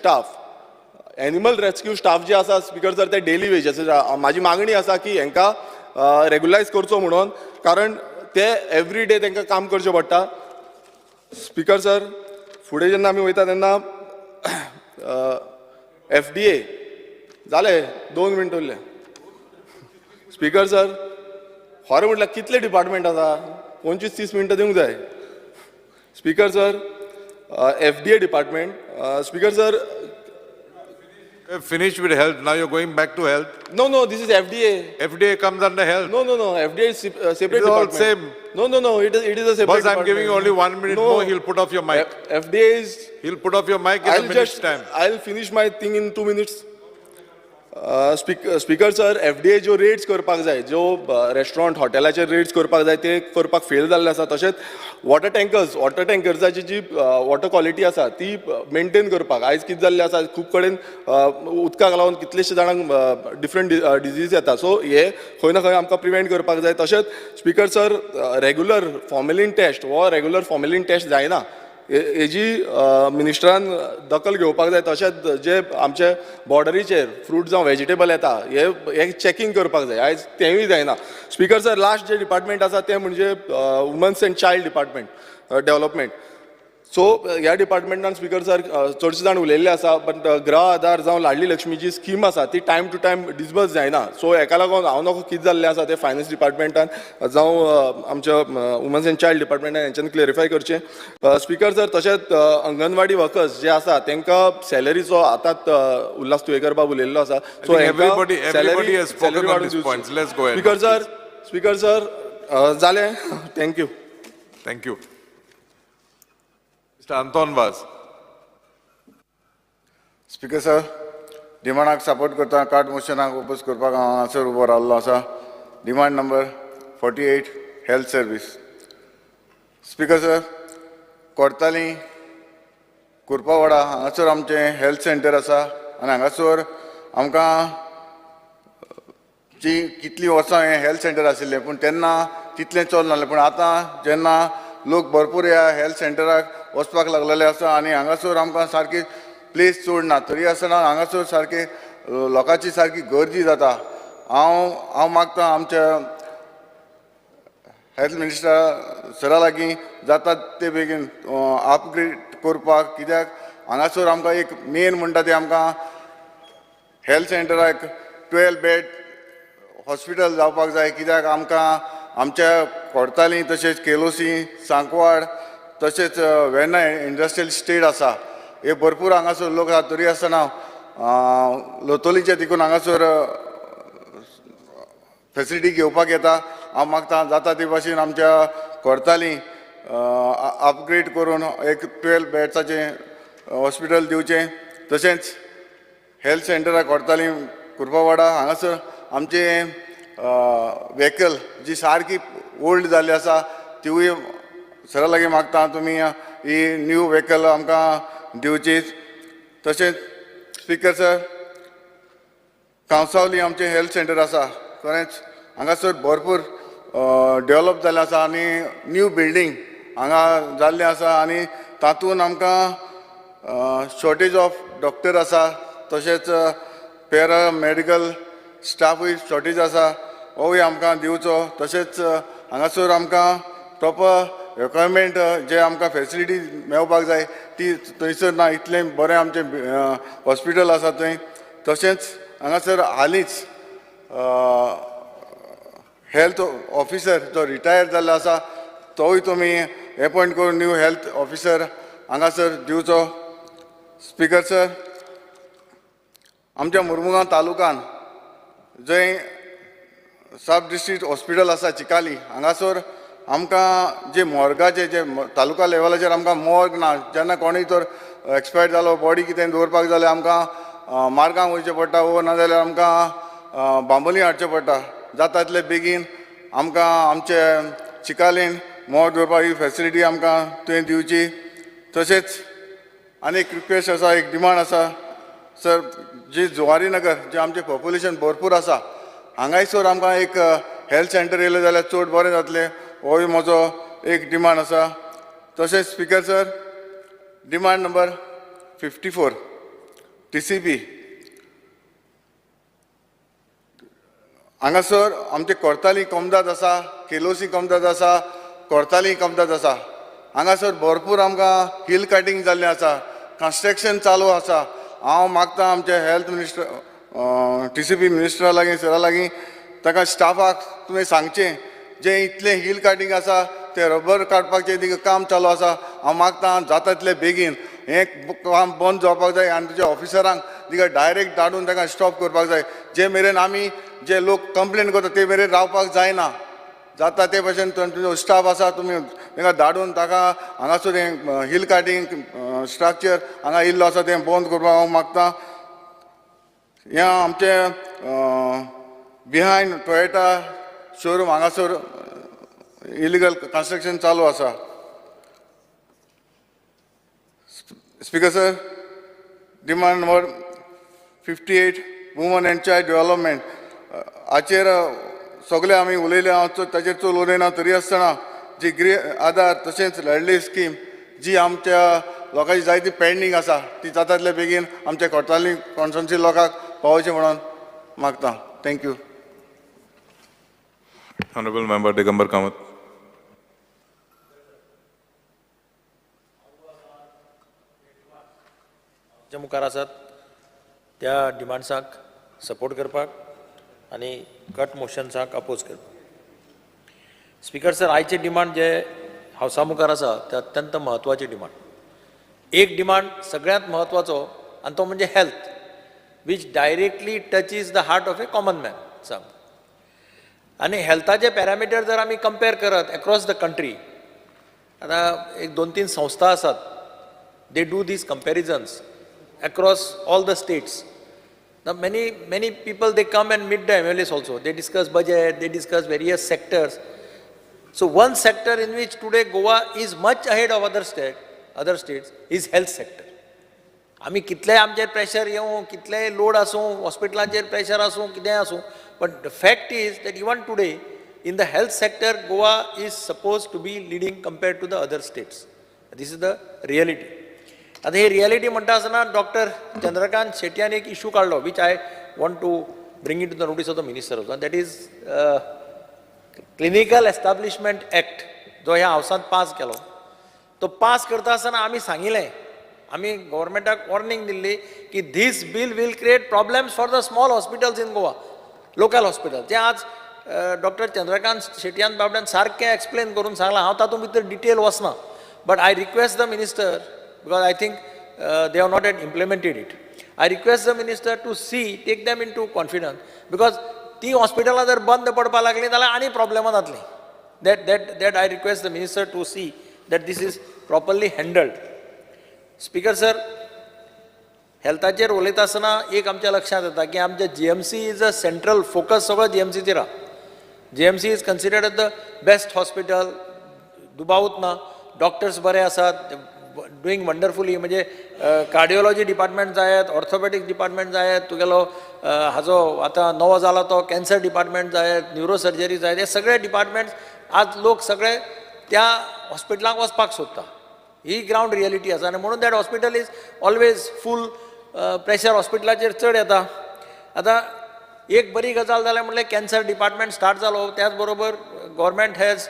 staff जे आसा स्पिकर सर ते डेली वेजेस. म्हाजी मागणी आसा की हांकां रेगुलायज करचो म्हणून, कारण ते एवरी डे तांकां काम करचें पडटा. स्पिकर सर फुडें जेन्ना आमी वयता तेन्ना FDA जाले 2 मिनट उरले. स्पिकर सर खरें म्हटल्यार कितले डिपार्टमेंट आसा, 25-30 मिनटां दिवंक जाय. Speaker sir FDA department. Speaker sir. Finished with health. Now you're going back to health. No. This is FDA. FDA comes under health. No. FDA is separate It's all department. same. No. It is a separate Boss, department. I'm giving you only 1 minute more. He'll put off your mic. FDA is. He'll put off your mic in a minute's time. I'll finish my thing in 2 minutes. Speaker sir, FDA ज्यो rates करपाक जाय, ज्यो restaurant हॉटेलाचेर rates करपाक जाय ते करपाक fail जाल्ले आसा. तशेंच वॉटर टँकर्साची जी वॉटर क्वॉलिटी आसा ती मेंटेन करपाक आयज कितें जाल्लें आसा, खूब कडेन उदकाक लागून कितलेशे जाणांक डिफरंट डिजीज येता. सो हे खंय ना खंय आमकां प्रिवेंट करपाक जाय. तशेंच speaker sir, regular formalin test जायना. हेजी मिनिस्टरान दखल घेवपाक जाय. तशेंच जे आमचे बॉर्डरीचेर फ्रूट जावं व्हेजिटेबल येता हे चॅकींग करपाक जाय. आयज तेंवूय जायना. स्पीकर सर, लास्ट जे डिपार्टमेंट आसा ते म्हणजे women's and child department development. So ह्या डिपार्टमेंटान स्पीकर सर चडशे जाण उलयल्ले आसा, बट गृह आधार जावं लाडली लक्ष्मीची स्कीम आसा ती टायम टू टायम डिसबर्स जायना. सो हेका लागून हांव नकळो कितें जाल्लें आसा ते फायनान्स डिपार्टमेंटान जावं आमच्या वुमन्स एंड चायल्ड डिपार्टमेंटान हेंच्यांनी क्लेरिफाय करचें. स्पीकर सर, तशेंच अंगनवाडी वर्कर्स जे आसा तांकां सॅलरीचो आतांच उल्हास तुयेकर बाब उलयल्लो आसा. सो everybody has spoken on these points. Let's go ahead. Speaker sir, जालें. Thank you. Thank you. Mr. Anton Vaz. Speaker sir, डिमांडाक support करता कार्ड मोशनाक ओपोज करपाक हांव हांगासर उबो रावल्लो आसा. Demand number 48 health service. Speaker sir, Cortalim कुरपावाडा हांगासर आमचें हेल्थ सेंटर आसा आनी हांगासर आमकां जी कितलीं वर्सां हें हेल्थ सेंटर आशिल्लें पूण तेन्ना तितलें चल नासलें. पूण आतां जेन्ना लोक भरपूर ह्या हेल्थ सेंटराक वचपाक लागलेले आसा आनी हांगासर आमकां सारकी प्लेस चड ना, तरी आसतना हांगासर सारके लोकांची सारकी गर्दी जाता. हांव मागतां आमच्या हेल्थ मिनिस्टर सरा लागीं जाता ते बेगीन अपग्रेड करपाक, कित्याक हांगासर आमकां एक मेन म्हणटा ते आमकां हेल्थ सेंटराक 12 बेड हॉस्पिटल जावपाक जाय. कित्याक आमकां आमच्या कोर्ताली तशेंच केलोसी, सांकवाड तशेंच वेर्ना इंडस्ट्रियल स्टेट आसा, हे भरपूर हांगासर लोक आसा. तरी आसतना लोतोलीचे देखून हांगासर फेसिलिटी घेवपाक येता. हांव मागतां जाता ते भाशेन आमच्या कोर्ताली अपग्रेड करून एक 12 बेड्साचें हॉस्पिटल दिवचें. तशेंच हेल्थ सेंटराक कोर्ताली कुरपावाडा हांगासर आमचे व्हेकल जी सारकी ओल्ड जाल्ली आसा तिवूय सरा लागीं मागता तुमी ही न्यू व्हेकल आमकां दिवची. तशेंच स्पीकर सर, कांसावली आमचें हेल्थ सेंटर आसा, खरेंच हांगासर भरपूर डेवलप जाल्लें आसा आनी न्यू बिल्डींग हांगा जाल्लें आसा आनी तातूंत आमकां शॉर्टेज ऑफ डॉक्टर आसा. तशेंच पॅरामेडिकल स्टाफूय शॉर्टेज आसा, होय आमकां दिवचो. तशेंच हांगासर आमकां प्रॉपर रिक्वायरमेंट जे आमकां फेसिलिटी मेळपाक जाय ती थंयसर ना. इतलें बरें आमचें हॉस्पिटल आसा थंय. तशेंच हांगासर हालींच हेल्थ ऑफिसर जो रिटायर जाल्लो आसा तोय तुमी एपॉयंट करून न्यू हेल्थ ऑफिसर हांगासर दिवचो. स्पीकर सर, आमच्या मुर्मुगांव तालुकान जंय सब डिस्ट्रिक्ट हॉस्पिटल आसा चिकाली, हांगासर आमकां जे मॉर्गाचे जे तालुका लेवलाचेर आमकां मॉर्ग ना. जेन्ना कोणूय तर एक्सपायर जालो बॉडी कितें दवरपाक जाल्यार आमकां मार्गांक वयचें पडटा वो नाजाल्यार आमकां बांबोली हाडचें पडटा. जाता तितले बेगीन आमकां आमचे चिकालीन मॉर्ग दवरपाक ही फेसिलिटी आमकां तुवें दिवची. तशेंच आनी एक रिक्वेस्ट आसा, एक डिमांड आसा सर, जी जुवारी नगर जे आमचें पॉप्युलेशन भरपूर आसा हांगासर आमकां एक हेल्थ सेंटर येयलें जाल्यार चड बरें जातलें, होय म्हजो एक डिमांड आसा. तशेंच speaker sir, demand number 54 TCP हांगासर आमचे कोर्ताली कमदाद आसा, केलोसी कमदाद आसा, कोर्ताली कमदाद आसा. हांगासर भरपूर आमकां हिल कटिंग जाल्लें आसा, कन्स्ट्रक्शन चालू आसा. हांव मागतां आमचे हेल्थ मिनिस्टर TCP मिनिस्टरा लागीं सरा लागीं ताका स्टाफाक तुवें सांगचें जे इतलें हिल कटिंग आसा ते रबर काडपाचें तिका काम चालू आसा. हांव मागतां जाता तितलें बेगीन हें काम बंद जावपाक जाय आनी तुज्या ऑफिसरांक तिका डायरेक्ट धाडून ताका स्टॉप करपाक जाय. जे मेरेन आमी जे लोक कंप्लेन करता ते मेरेन रावपाक जायना. जाता ते भशेन तुजो स्टाफ आसा तुमी ताका धाडून ताका हांगासर हें हिल कटिंग स्ट्रक्चर हांगा इल्लो आसा तें बंद करपाक हांव मागतां. ह्या आमचे बिहायंड टॉयटा शोरूम हांगासर इलिगल कन्स्ट्रक्शन चालू आसा. Speaker sir, demand number 58 woman and child development हाचेर सगळे आमी उलयले. हांव ताचेर चड उलयना तरी आसतना जी गृह आधार तशेंच लाडली स्कीम जी आमच्या लोकांची जायती पेंडींग आसा ती जाता तितले बेगीन आमच्या कोर्टाली कॉन्स्टिट्युन्सी लोकांक पावोवचें म्हणून मागता. Thank you. Honorable Member Digambar Kamath. जे मुखार आसात त्या डिमांड्साक सपोर्ट करपाक आनी कट मोशन्साक अपोज करपाक. स्पीकर सर, आयचे डिमांड जे हावसा मुखार आसा ते अत्यंत म्हत्वाची डिमांड. एक डिमांड सगळ्यांत म्हत्वाचो आनी तो म्हणजे health, which directly touches the heart of a common man. सांग आनी हेल्थाचे पॅरामिटर जर आमी कंपेर करत अक्रॉस द कंट्री, आतां एक 2-3 संस्था आसात, they do these comparisons across all the states. Now many people, they come and meet the MLAs also. They discuss budget, they discuss various sectors. So one sector in which today Goa is much ahead of other states is health sector. आमी कितले आमचेर pressure येवं, कितले load आसूं, हॉस्पिटलांचेर pressure आसूं, कितेंय आसूं, but the fact is that even today in the health sector Goa is supposed to be leading compared to the other states. This is the reality. आता ही रियालिटी म्हणटा आसतना डॉक्टर चंद्रकांत शेट्यान एक इशू काडलो, which I want to bring it to the notice of the minister also, that is clinical establishment act, जो ह्या हावसांत पास केलो. तो पास करता आसतना आमी सांगिल्लें, आमी गव्हर्मेंटाक वॉर्निंग दिल्ली की this bill will create problems for the small hospitals in Goa, local hospital. जें आज डॉक्टर चंद्रकांत शेट्यान बाबड्यान सारकें एक्सप्लेन करून सांगलां. हांव तातूंत भितर डिटेल वचना, but I request the minister, because I think they have not yet implemented it. I request the minister to take them into confidence, because ती हॉस्पिटलां जर बंद पडपाक लागली जाल्यार आनी प्रॉब्लेमां जातली. That I request the minister to see that this is properly handled. Speaker sir, हेल्थाचेर उलयता आसतना एक आमच्या लक्षांत येता की आमचे GMC is a central focus, सगळो GMCचेर आहा. GMC is considered as the best hospital, दुबावूच ना. डॉक्टर्स बरे आसात, डुईंग वंडरफुली. म्हणजे कार्डिओलॉजी डिपार्टमेंट जायत, ऑर्थोपॅडिक डिपार्टमेंट जायत, तुगेलो हाजो आतां नवो जाला तो कॅन्सर डिपार्टमेंट जायत, न्युरो सर्जरी जायत, हे सगळे डिपार्टमेंट्स आज लोक सगळे त्या हॉस्पिटलांक वचपाक सोदता. ही ग्रावंड रियलिटी आसा. आनी म्हणून that hospital is always full. Pressure हॉस्पिटलाचेर चड येता. आतां एक बरी गजाल जाल्या म्हणल्यार कॅन्सर डिपार्टमेंट स्टार्ट जालो, त्याच बरोबर government has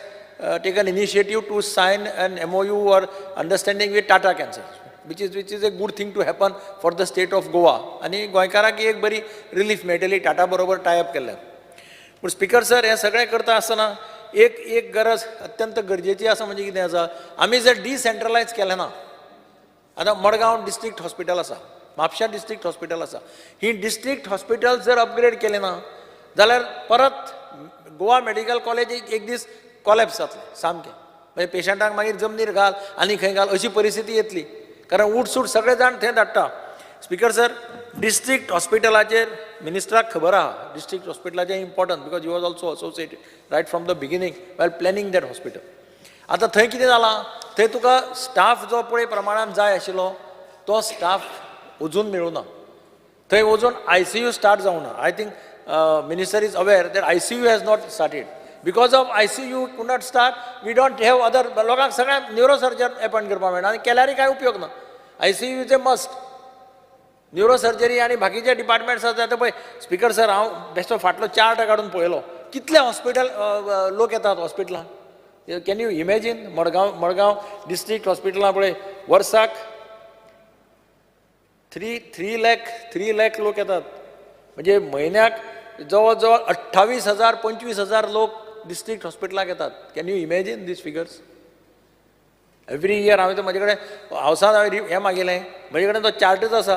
taken initiative to sign an MOU or understanding with Tata Cancer, which is a good thing to happen for the state of Goa. आणि गोंयकारांक एक बरी रिलीफ मेळटली टाटा बरोबर टायअप केल्यार. पूण स्पीकर सर, हे सगळें करता आसतना एक गरज अत्यंत गरजेची आसा, म्हणजे कितें आसा, आमी जर डिसेंट्रलायज केलें ना. आतां मडगांव डिस्ट्रिक्ट हॉस्पिटल आसा, म्हापशा डिस्ट्रिक्ट हॉस्पिटल आसा, ही डिस्ट्रिक्ट हॉस्पिटल जर अपग्रेड केलें ना जाल्यार परत गोवा मेडिकल कॉलेज एक दीस कॉलेप्स जातलें सामकें. म्हणजे पेशंटांक मागीर जमनीर घाल आनी खंय घाल अशी परिस्थिती येतली, कारण उठसूट सगळे जाण थंय धाडटा. स्पीकर सर, डिस्ट्रिक्ट हॉस्पिटलाचेर मिनिस्टराक खबर आहा, डिस्ट्रिक्ट हॉस्पिटलाचें important, because you was also associated right from the beginning while planning that hospital. आतां थंय कितें जालां, थंय तुका स्टाफ जो पळय प्रमाणान जाय आशिल्लो तो स्टाफ अजून मेळूना. थंय अजून ICU स्टार्ट जावना. आय think minister is aware that ICU has not started. Because of ICU could not start, we don't have other. लोकांक सगळ्यांक न्युरोसर्जन अपॉइंट करपाक मेळना, आनी केल्यारय कांय उपयोग ना. ICU is a must. Neurosurgery आनी बाकीचे डिपार्टमेंट्स आसा ते पळय. स्पीकर सर, हांव बेश्टो फाटलो चार्ट काडून पळयलो, कितले हॉस्पिटल लोक येतात हॉस्पिटलांत. Can you imagine? Madgaon district हॉस्पिटलां पळय, वर्साक 3 लाख लोक येतात. म्हणजे म्हयन्याक जवळ जवळ 28,000 25,000 लोक डिस्ट्रिक्ट हॉस्पिटलाक येतात. Can you imagine this figures? Every year हांवें तो म्हजे कडेन हावसांत हांवें हें मागिल्लें, म्हजे कडेन तो चार्टच आसा.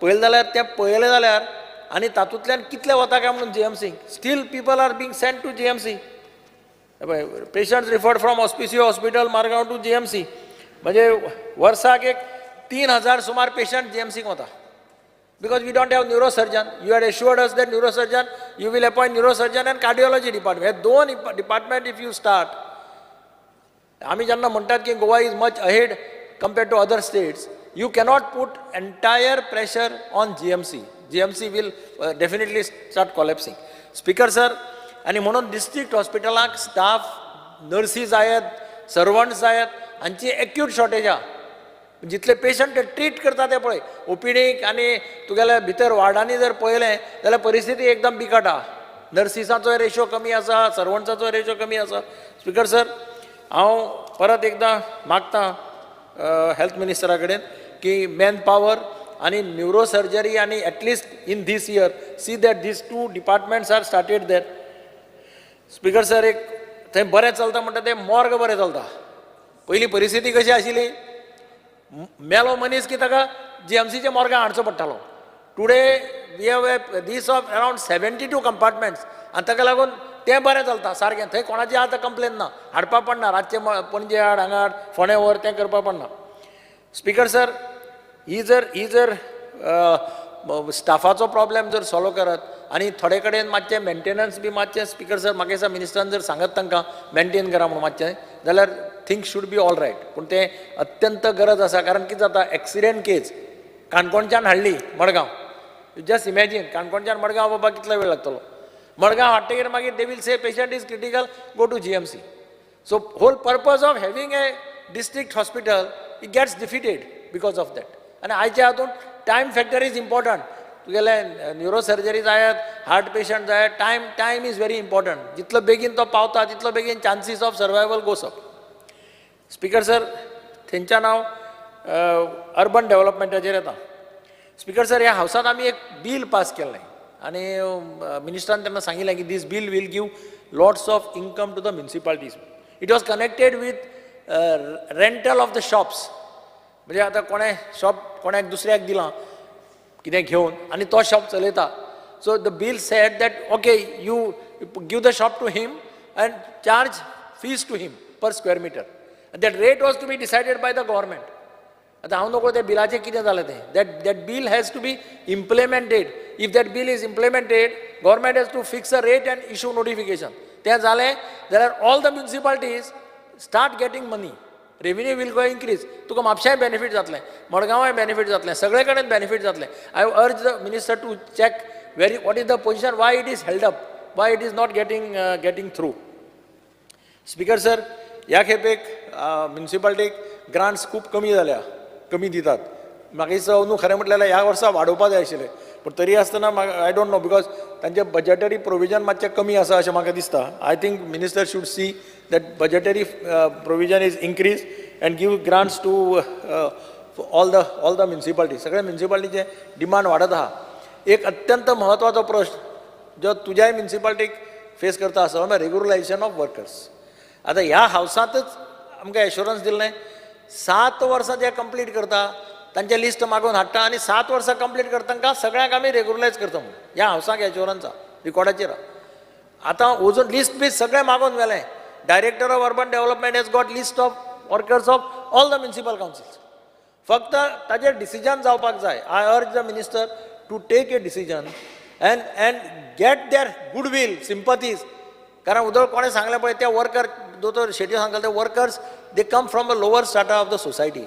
पळयलें जाल्यार तें पळयलें जाल्यार आनी तातूंतल्यान कितले वता काय म्हणून GMC. Still people are being sent to GMC. Patients referred from Hospicio hospital Margao to GMC. म्हणजे वर्साक एक 3,000 सुमार पेशंट GMCक वता. because we don't have neurosurgeon. You had assured us that neurosurgeon, you will appoint neurosurgeon and cardiology department. हे दोन department if you start, आम्ही ज्यांना म्हणतात की Goa is much ahead compared to other states, you cannot put entire pressure on GMC. GMC will definitely start collapsing. Speaker sir, आणि म्हणून district हॉस्पिटलाक staff, नर्सीज आहेत, servants आहेत, हांची एक्यूट शॉर्टेज आहा. जितले पेशंट ट्रीट करता ते पळय, ओपीडीक आनी तुगेले भितर वार्डांनी जर पळयलें जाल्यार परिस्थिती एकदम बिकट आहा. नर्सिसांचो रेशो कमी आसा, सर्वंट्साचो रेशो कमी आसा. स्पिकर सर, हांव परत एकदां मागतां हेल्थ मिनिस्टरा कडेन की मॅन पॉवर आणि न्यूरो सर्जरी आणि at least in this year see that these two departments are started there. Speaker sir, एक थंय बरें चलता म्हणटा तें मॉर्ग बरें चलता. पयलीं परिस्थिती कशी आशिल्ली, मेलो मनीस की ताका GMCचे मॉर्गां हाडचो पडटालो. Today we have a this of around 72 compartments आनी ताका लागून तें बरें चलता सारकें. थंय कोणाची आतां कंप्लेन ना, हाडपा पडना, रातचे पणजे हाड, हांगा हाड, फोंड्या व्हर, तें करपा पडना. स्पिकर सर, ही जर स्टाफाचो प्रॉब्लेम जर सॉल्व करत आनी थोडे कडेन मातशें मेंटेनन्स बी मातशें, स्पिकर सर म्हाका दिसता मिनिस्टरान जर सांगत तांकां मेंटेन करा म्हणून मातशें, जाल्यार things should be all right. पूण तें अत्यंत गरज आसा, कारण कितें जाता, एक्सिडेंट केस काणकोणच्यान हाडली मडगांव. जस्ट इमॅजीन, काणकोणच्यान मडगांव बाबा कितलो वेळ लागतलो. मडगांव हाडटकीर मागीर they will say patient is critical, go to GMC. So whole purpose of having a district hospital it gets defeated because of that. आनी आयच्या हातून टायम फॅक्टर इज इम्पॉर्टंट. तुगेले न्यूरो सर्जरी जायत, हार्ट पेशंट जायत, time is very important. जितलो बेगीन तो पावता तितलो बेगीन chances of survival goes up. Speaker sir, थंयच्यान हांव अर्बन डेव्हलपमेंटाचेर येता. स्पिकर सर, ह्या हावसात आमी एक बील पास केल्लें आनी मिनिस्टरान तेन्ना सांगिल्लें की this bill will give lots of income to the municipalities. It was connected with rental of the shops. म्हणजे आतां कोणें शॉप कोणाक दुसऱ्याक दिलां कितें घेवन आनी तो शॉप चलयता. So the bill said that okay you give the shop to him and charge fees to him per square metre. That rate was to be decided by the government. आतां हांव नोको तें बिलाचें कितें जालें तें, that bill has to be implemented. If that bill is implemented, government has to fix a rate and issue notification. तें जालें जाल्यार all the municipalities start getting money. Revenue we'll go increase. तुका म्हापशांय बेनिफीट जातलें, मडगांवाय benefit जातलें, सगळे कडेन benefit जातलें. I have urge the minister to check what is the position, why it is held up, why it is not getting through. Speaker sir, ह्या खेपेक म्युनिसिपालिटीक grants खूब कमी दितात. म्हाका दिसता न्हू खरें म्हटल्यार ह्या वर्सा वाडोवपा जाय आशिल्लें, पूण तरी आसतना आय डोंट नो बिकॉज तांचें बजेटरी प्रोविजन मातशें कमी आसा अशें म्हाका दिसता. I think minister should see that budgetary provision is increased and give grants to all the municipalities. सगळ्या म्युनिसिपालिटीचे डिमांड वाडत आहा. एक अत्यंत म्हत्वाचो प्रश्न जो तुज्याय म्युनिसिपालिटीक फेस करता आसा म्हळ्यार रेग्युलरायझेशन ऑफ वर्कर्स. आतां ह्या हावसांतच आमकां एश्युरन्स दिल्लें 7 वर्सां जे कंप्लीट करता तांचें लिस्ट मागून हाडटा आनी 7 वर्सां कंप्लीट करता तांकां सगळ्यांक आमी रेग्युलरायज करता म्हणून ह्या हावसाक एश्युरन्स आहा रिकॉर्डाचेर. आतां अजून लिस्ट बी सगळें मागून गेलें. Director of Urban Development has got list of workers of all the municipal councils. फक्त ताजेर डिसिजन जावपाक जाय. I urge the minister to take a decision and get their goodwill, sympathies. कारण उदळ कोणें सांगलें पळय त्या वर्कर, दोतोर शेट्टी सांगलें ते workers they come from a lower स्टार्टा of the society.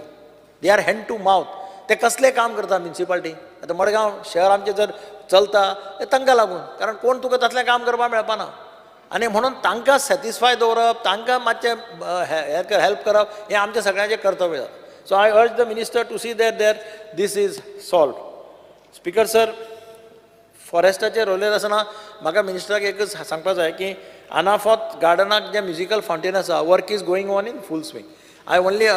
They are hand to mouth. ते कसलें काम करता म्युनिसिपालिटी. आतां मडगांव शहर आमचें जर चलता तें तांकां लागून, कारण कोण तुका तसलें काम करपाक मेळपाना. आनी म्हणून तांकां सॅटिस्फाय दवरप, तांकां मातशें हेल्प करप हें आमचें सगळ्यांचें कर्तव्य जाता. So I urge the minister to see that this is solve. Speaker sir, फॉरेस्टाचेर उलयत आसतना म्हाका मिनिस्टराक एकच सांगपाक जाय की अनाफॉत गार्डनाक जे म्युजिकल फावंटेन आसा, work is going on in full swing. I only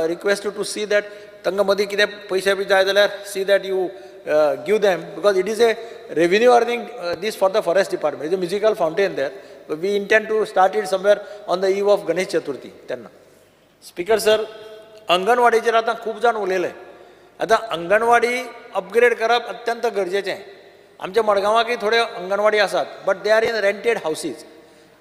request you to see that तांकां मदीं कितें पयशे बी जाय जाल्यार see that you give them, because it is a revenue earning this for the forest department. It's a musical fountain there. But we intend to start it somewhere on the eve of Ganesh Chaturthi. तेन्ना speaker sir, अंगणवाडीचेर आतां खूब जाण उलयले. आतां anganwadi upgrade करप अत्यंत गरजेचें. आमच्या मडगांवाकय थोडे अंगणवाडी आसात, but they are in rented houses.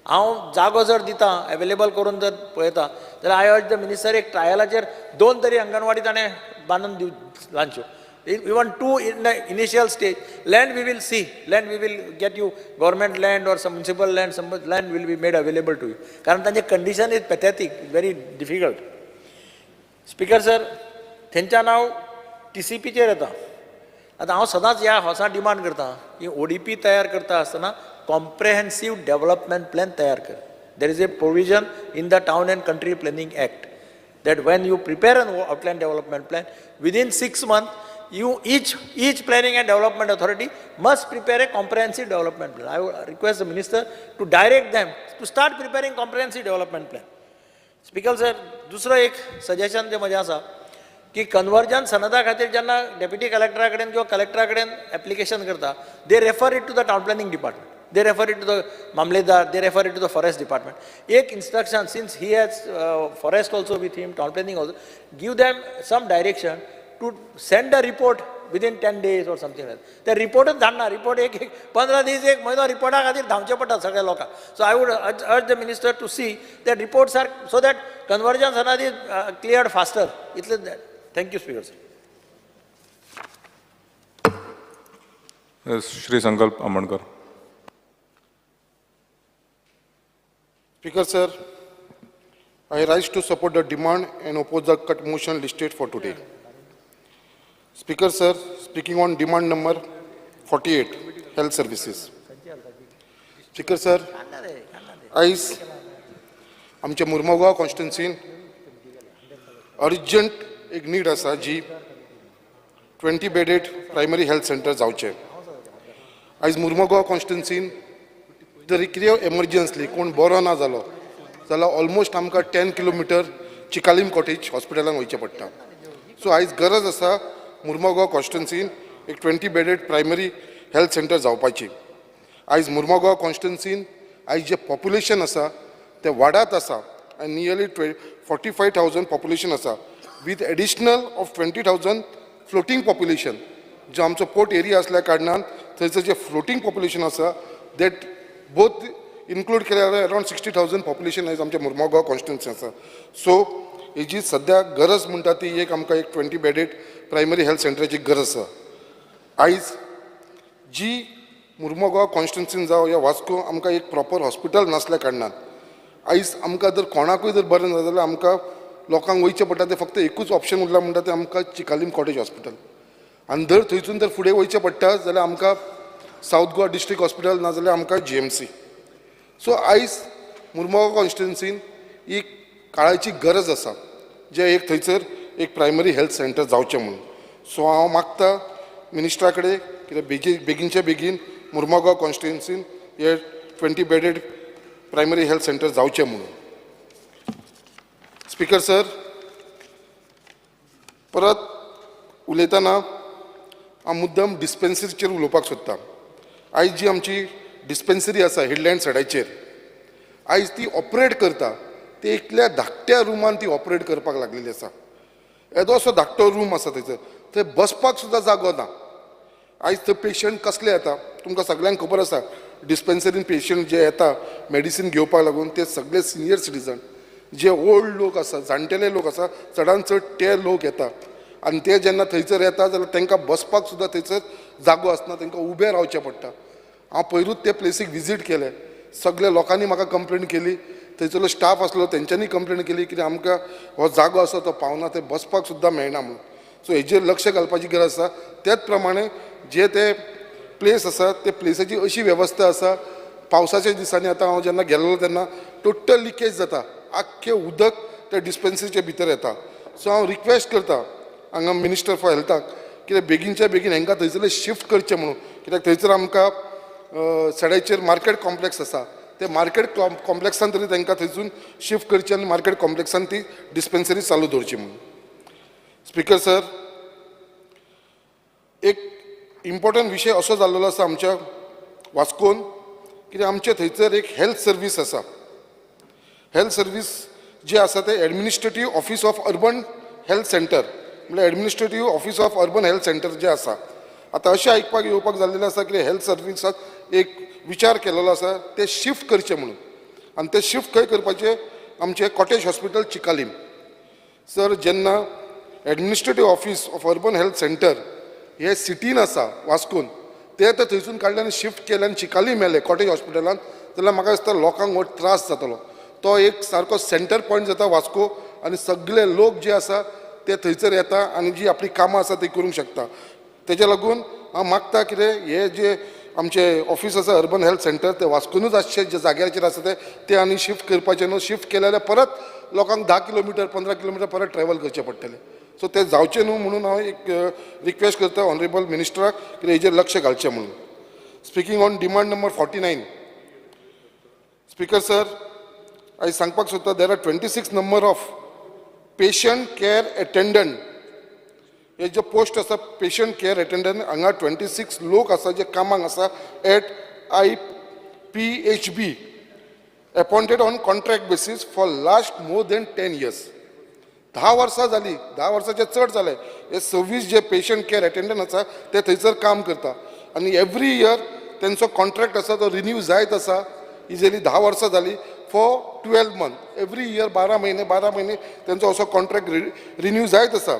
हांव जागो जर दिता एवेलेबल करून जर पळयता जाल्यार आय अर्ज द मिनिस्टर एक ट्रायलाचेर 2 तरी अंगणवाडी ताणें बांदून लांच्यो. Even 2 in the initial stage. Land we will see. Land we will get you government land or some municipal land. Some land will be made available to you. Because the condition is pathetic, very difficult. Speaker sir, त्यांच्या नाव TCPचेर येता. आता हांव सदांच ह्या हावसाक demand करता की ODP तयार करता आसतना कॉम्प्रेहेन्सीव डेव्हलपमेंट प्लॅन तयार कर. There is a provision in the Town and Country Planning Act that when you prepare an outline development plan, within 6 months, each planning and development authority must prepare a comprehensive development plan. I would request the minister to direct them to start preparing comprehensive development plan. Speaker sir, दुसरं एक suggestion जे म्हजें आसा की conversion सनदा खातीर जेन्ना deputy कलेक्टरा कडेन किंवा कलेक्टरा कडेन एप्लिकेशन करता, they refer it to the town planning department. They refer it to the Mamledar, they refer it to the forest department. Ek instruction, since he has forest also with him, town planning also, give them some direction to send a report within 10 days or something like that. The report is done, report 15 days, 1 mahina report खातीर धांवचे पडटा सगळ्या लोकांक. So I would urge the minister to see that reports are, so that convergence is cleared faster. Thank you, Speaker sir. Yes, Shri Sankalp Amankar. Speaker sir, I rise to support the demand and oppose the cut motion listed for today. Speaker sir, speaking on demand number 48, health services. Speaker sir, आयज आमच्या Mormugao कॉन्स्टिट्युन्सीन urgent एक need आसा जी 20 bedded primary health centre जावचे. आयज मुर्मुगांव कॉन्स्टिट्युन्सीन जर कितें एमर्जन्सली कोण बरो ना जालो जाल्यार ऑलमोस्ट आमकां 10 किलोमिटर चिकालीम कॉटेज हॉस्पिटलान वयचें पडटा. सो आयज गरज आसा मुर्मुगांव कॉन्स्टिट्युन्सीन एक 20 बेडेड प्रायमरी हेल्थ सेंटर जावपाची. आयज मुर्मुगांव कॉन्स्टिट्युन्सीन आयज जे पॉप्युलेशन आसा तें वाडत आसा आनी नियरली 45,000 पॉप्युलेशन आसा with additional of 20,000 floating population. जो आमचो पोर्ट एरिया असल्या कारणान थंयसर जे फ्लोटींग पॉप्युलेशन आसा देट बोथ इन्क्लूड केल्यार अरावंड 60,000 पॉप्युलेशन आयज आमच्या मुर्मुगांव कॉन्स्टिट्युन्सी आसा. सो हेजी सद्या गरज म्हणटा ती एक आमकां एक 20 बेडेड प्रायमरी हेल्थ सेंटराची गरज आसा. आयज जी मुर्मुगांव कॉन्स्टिट्युन्सीन जावं या वास्को आमकां एक प्रॉपर हॉस्पिटल नासल्या कारणान आयज आमकां जर कोणाकूय जर बरें ना जाल्यार आमकां लोकांक वयचें पडटा तें फक्त एकूच ऑप्शन उरलां म्हणटा तें आमकां चिकालीम कॉटेज हॉस्पिटल. आनी जर थंयसून जर फुडें वयचें पडटा जाल्यार आमकां सावथ गोवा डिस्ट्रिक्ट हॉस्पिटल नाजाल्यार आमकां GMC. सो आयज मुर्मुगांव कॉन्स्टिट्युन्सीन ही काळाची गरज आसा जे एक थंयसर एक प्रायमरी हेल्थ सेंटर जावचें म्हणून. सो हांव मागता मिनिस्टरा कडेन कितें बेगीनचे बेगीन मुर्मुगांव कॉन्स्टिट्युन्सीन हे 20 बेडेड प्रायमरी हेल्थ सेंटर जावचें म्हणून. स्पीकर सर, परत उलयतना हांव मुद्दम डिस्पेन्सरीचेर उलोवपाक सोदतां. आयज जी आमची डिस्पेन्सरी आसा हिडलँड सायडाचेर आयज ती ऑपरेट करता ती एकल्या धाकट्या रुमान ती ऑपरेट करपाक लागलेली आसा. येदो असो धाकटो रूम आसा थंयसर, थंय बसपाक सुद्दां जागो ना. आयज थंय पेशंट कसले येता तुमकां सगळ्यांक खबर आसा. डिस्पेन्सरीन पेशंट जे येता मेडिसीन घेवपाक लागून ते सगळे सिनियर सिटीजन जे ओल्ड लोक आसा जाणटेले लोक आसा चडांत चड ते लोक येता. आनी ते जेन्ना थंयसर येता जाल्यार तांकां बसपाक सुद्दां थंयसर जागो आसना, तांकां उबें रावचें पडटा. हांव पयरूच ते प्लेसीक विजीट केलें. सगळ्या लोकांनी म्हाका कंप्लेन केली, थंयसरलो स्टाफ आसलो तेंच्यांनी कंप्लेन केली की आमकां हो जागो आसा तो पावना, थंय बसपाक सुद्दां मेळना म्हणून. सो हेजेर लक्ष घालपाची गरज आसा. त्याच प्रमाणे जे ते प्लेस आसा ते प्लेसाची अशी वेवस्था आसा पावसाच्या दिसांनी आतां हांव जेन्ना गेल्लो तेन्ना टोटल लिकेज जाता, आख्खें उदक त्या डिस्पेन्सरीचे भितर येता. सो हांव रिक्वेस्ट करता हांगा मिनिस्टर फॉर हेल्थाक कितें बेगीनच्या बेगीन हांकां थंयसरले शिफ्ट करचें म्हणून. कित्याक थंयसर आमकां सड्याचेर मार्केट कॉम्प्लेक्स आसा, ते मार्केट कॉम्प्लेक्सान तरी तांकां थंयसून शिफ्ट करचें आनी मार्केट कॉम्प्लेक्सान ती डिस्पेन्सरी चालू दवरची म्हणून. स्पीकर सर, एक इम्पॉर्टंट विशय असो जाल्लो आसा आमच्या वास्कोन, कित्याक आमचे थंयसर एक हेल्थ सर्वीस आसा. हेल्थ सर्वीस जे आसा ते administrative office of urban health centre म्हणजे administrative office of urban health centre जे आसा. आतां अशें आयकपाक येवपाक जाल्लेलें आसा की हेल्थ सर्विसाक एक विचार केल्लो आसा ते शिफ्ट करचे म्हणून. आनी ते शिफ्ट खंय करपाचे आमचे कॉटेज हॉस्पिटल चिकालीम. सर, जेन्ना administrative office of urban health centre हे सिटीन आसा वास्कोन ते तर थंयसून काडले आनी शिफ्ट केले आनी चिकाली मेले कॉटेज हॉस्पिटलान, जाल्यार म्हाका दिसता लोकांक हो त्रास जातलो. तो एक सारको सेंटर पॉयंट जाता वास्को आनी सगळे लोक जे आसा ते थंयसर येता आनी जी आपली कामां आसा ती करूंक शकता. तेज्या लागून हांव मागता कितें हे जे आमचे ऑफिस आसा अर्बन हेल्थ सेंटर ते वास्कोनूच आसचे जे जाग्याचेर आसा ते आनी शिफ्ट करपाचे न्हू. शिफ्ट केले जाल्यार परत लोकांक 10 किलोमिटर 15 किलोमिटर परत ट्रॅव्हल करचें पडटलें. सो ते जावचें न्हू म्हणून हांव एक रिक्वेस्ट करता ऑनरेबल मिनिस्टराक की हेजेर लक्ष घालचें म्हणून. Speaking on demand number 49, speaker sir, हांवें सांगपाक सोदता there are 26 number of patient care attendant. हे जे पोस्ट आसा पेशंट केअर अटेंडंट हांगा 26 लोक आसा जे कामाक आसा at IPHB appointed on contract basis for last more than 10 years. 10 वर्सां जालीं, 10 वर्सांचे चड जाले. हे 26 जे पेशंट केअर अटेंडंट आसा ते थंयसर काम करता आनी एवरी इयर तेंचो कॉन्ट्रॅक्ट आसा तो रिन्यू जायत आसा. इजिली 10 वर्सां जालीं फॉर 12 months. एवरी इयर 12 महिने तेंचो असो कॉन्ट्रॅक्ट रिन्यू जायत आसा.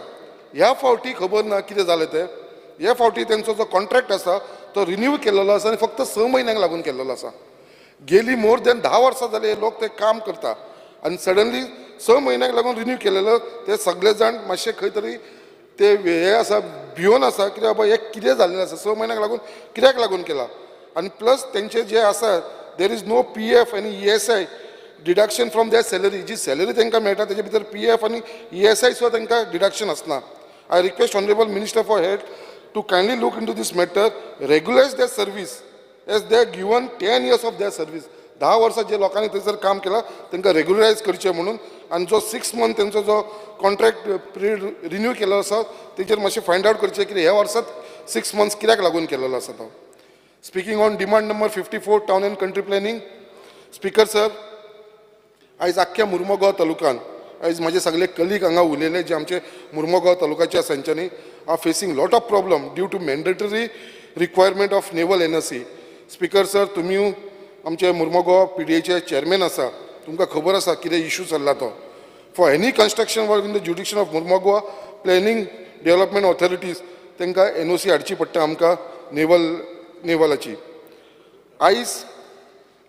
ह्या फावटी खबर ना कितें जालें तें. ह्या फावटी तेंचो जो कॉन्ट्रॅक्ट आसा तो रिन्यू केल्लो आसा आनी फक्त 6 म्हयन्यांक लागून केल्लो आसा. गेली मोर देन 10 वर्सां जाली हे लोक ते काम करता आनी सडनली 6 म्हयन्यांक लागून रिन्यू केलेलो. ते सगळे जाण मातशे खंय तरी ते हे आसा भिवन आसा कित्याक बाबा हे कितें जाल्लें आसा 6 म्हयन्यांक लागून कित्याक लागून केला. आनी प्लस तेंचे जे आसा देर इज नो PF आनी ESI deduction from their salary. जी सॅलरी तांकां मेळटा तेजे भितर PF आनी ESI सुद्दां तांकां डिडक्शन आसना. I request Honorable Minister for Health to kindly look into this matter, regularize their service as they are given 10 years of their service. 10 वर्सां जे लोकांनी थंयसर काम केलां तांकां रेग्युलरायज करचें म्हणून आनी जो 6 month तेंचो जो कॉन्ट्रॅक्ट पिरियड रिन्यू केल्लो आसा तेचेर मातशें फायंड आउट करचें की ह्या वर्सांत 6 months कित्याक लागून केल्लो आसा तो. Speaking on demand number 54 town and country planning, speaker sir, आयज आख्ख्या मुर्मगांव तालुक्यान आयज म्हाजे सगळे कलीग हांगा उलयले जे आमचे मुर्मगांव तालुक्याचे आसा तांच्यांनी are facing lot of problem due to mandatory requirement of naval NOC. Speaker sir, तुमी आमचे मुर्मगांव PDAचे चेअरमॅन आसा, तुमकां खबर आसा कितें इशू चल्ला तो. For any construction work in the jurisdiction of Mormugao planning development authorities तांकां NOC हाडची पडटा आमकां नेवलाची. आयज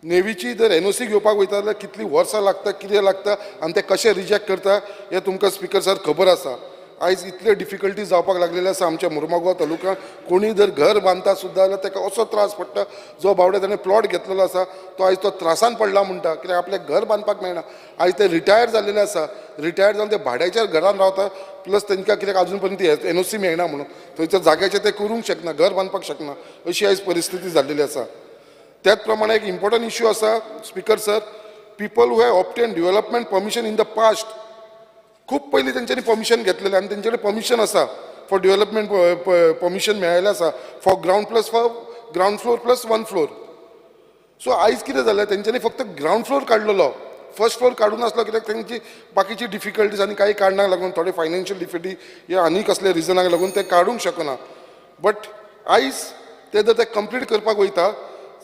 नेवीची जर NOC घेवपाक वयता जाल्यार कितलीं वर्सां लागता, कितें लागता आनी ते कशें रिजेक्ट करता हें तुमकां स्पीकर सर खबर आसा. आयज इतले डिफिकल्टीज जावपाक लागलेले आसा आमच्या मुर्मगांव तालुक्यांत. कोणी जर घर बांदता सुद्दां जाल्यार ताका असो त्रास पडटा. जो बावडे ताणें प्लॉट घेतलेलो आसा तो आयज तो त्रासान पडला म्हणटा कित्याक आपल्याक घर बांदपाक मेळना. आयज ते रिटायर जाल्लेले आसा, रिटायर जावन ते भाड्याच्या घरान रावता. प्लस तांकां कित्याक अजून पर्यंत ती NOC मेळना म्हणून थंयच्या जाग्याचेर ते करूंक शकना, घर बांदपाक शकना, अशी आयज परिस्थिती जाल्लेली आसा. त्याच प्रमाणे एक इम्पॉर्टंट इशू आसा speaker sir, people who have obtain development permission in the past. खूब पयलीं तेंच्यांनी परमिशन घेतलेलें आनी तेंचे कडेन परमिशन आसा फॉर डेव्हलपमेंट परमिशन मेळिल्लें आसा for ground floor plus 1 floor. सो आयज कितें जालें तेंच्यांनी फक्त ग्रावंड फ्लोर काडलेलो, फर्स्ट फ्लोर काडून नासलो कित्याक तेंची बाकीची डिफिकल्टीज आनी काही कारणाक लागून थोडे फायनान्शियल डिफिकल्टी या आनी कसले रिजनाक लागून ते काडूंक शकना. बट आयज ते जर ते कंप्लीट करपाक वयता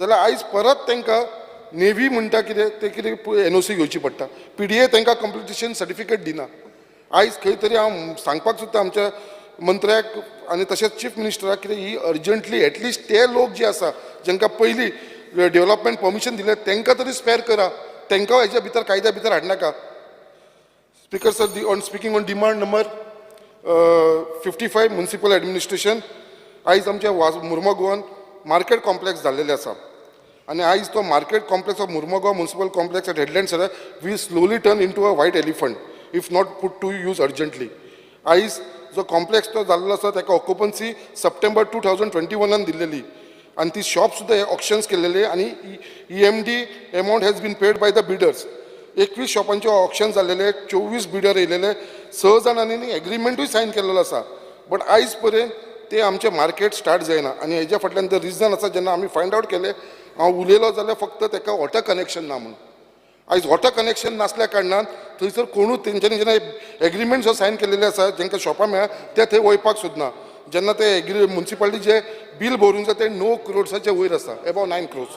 जाल्यार आयज परत तांकां नेवी म्हणटा कितें ते कितें NOC घेवची पडटा. PDA तांकां कंप्लिटेशन सर्टिफिकेट दिना. आयज खंय तरी हांव सांगपाक सोदता आमच्या मंत्र्याक आनी तशेंच चीफ मिनिस्टराक कितें ही अर्जंटली एटलिस्ट ते लोक जे आसा जांकां पयलीं डेव्हलपमेंट परमिशन दिलें तांकां तरी स्पेर करा, तांकां हेच्या भितर कायद्या भितर हाडनाका. Speaker sir, on speaking on demand number 55 municipal administration, आयज आमच्या मुर्मगांवान मार्केट कॉम्प्लेक्स जाल्लेले आसा आनी आयज तो market complex of Mormugao municipal complex at Headlands will slowly turn into a white elephant if not put to use urgently. आयज जो complex तो जाल्लो आसा ताका ऑक्युपन्सी सप्टेंबर 2021 दिल्लेली आनी ती शॉप सुद्दां ऑक्शन्स केल्लेले आनी EMD amount has been paid by the bidders. 21 शॉपांचे ऑक्शन जाल्लेले, 24 बिडर येयलेले, 6 जाणांनी एग्रीमेंटूय सायन केल्लो आसा. बट आयज पर्यंत ते आमचे मार्केट स्टार्ट जायना आनी हेज्या फाटल्यान जर रिजन आसा जेन्ना आमी फायंड आउट केले हांव उलयलो जाल्यार फक्त ताका वॉटर कनेक्शन ना म्हणून. आयज वॉटर कनेक्शन नासल्या कारणान थंयसर कोणूच तेंच्यांनी जेन्ना एग्रीमेंट जो सायन केलेले आसा जेंकां शॉपां मेळ्ळा ते थंय वयपाक सोदना. जेन्ना ते म्युनिसिपालिटी जे बील भरूंक जाय ते 9 crores वयर आसा, अबाव 9 crores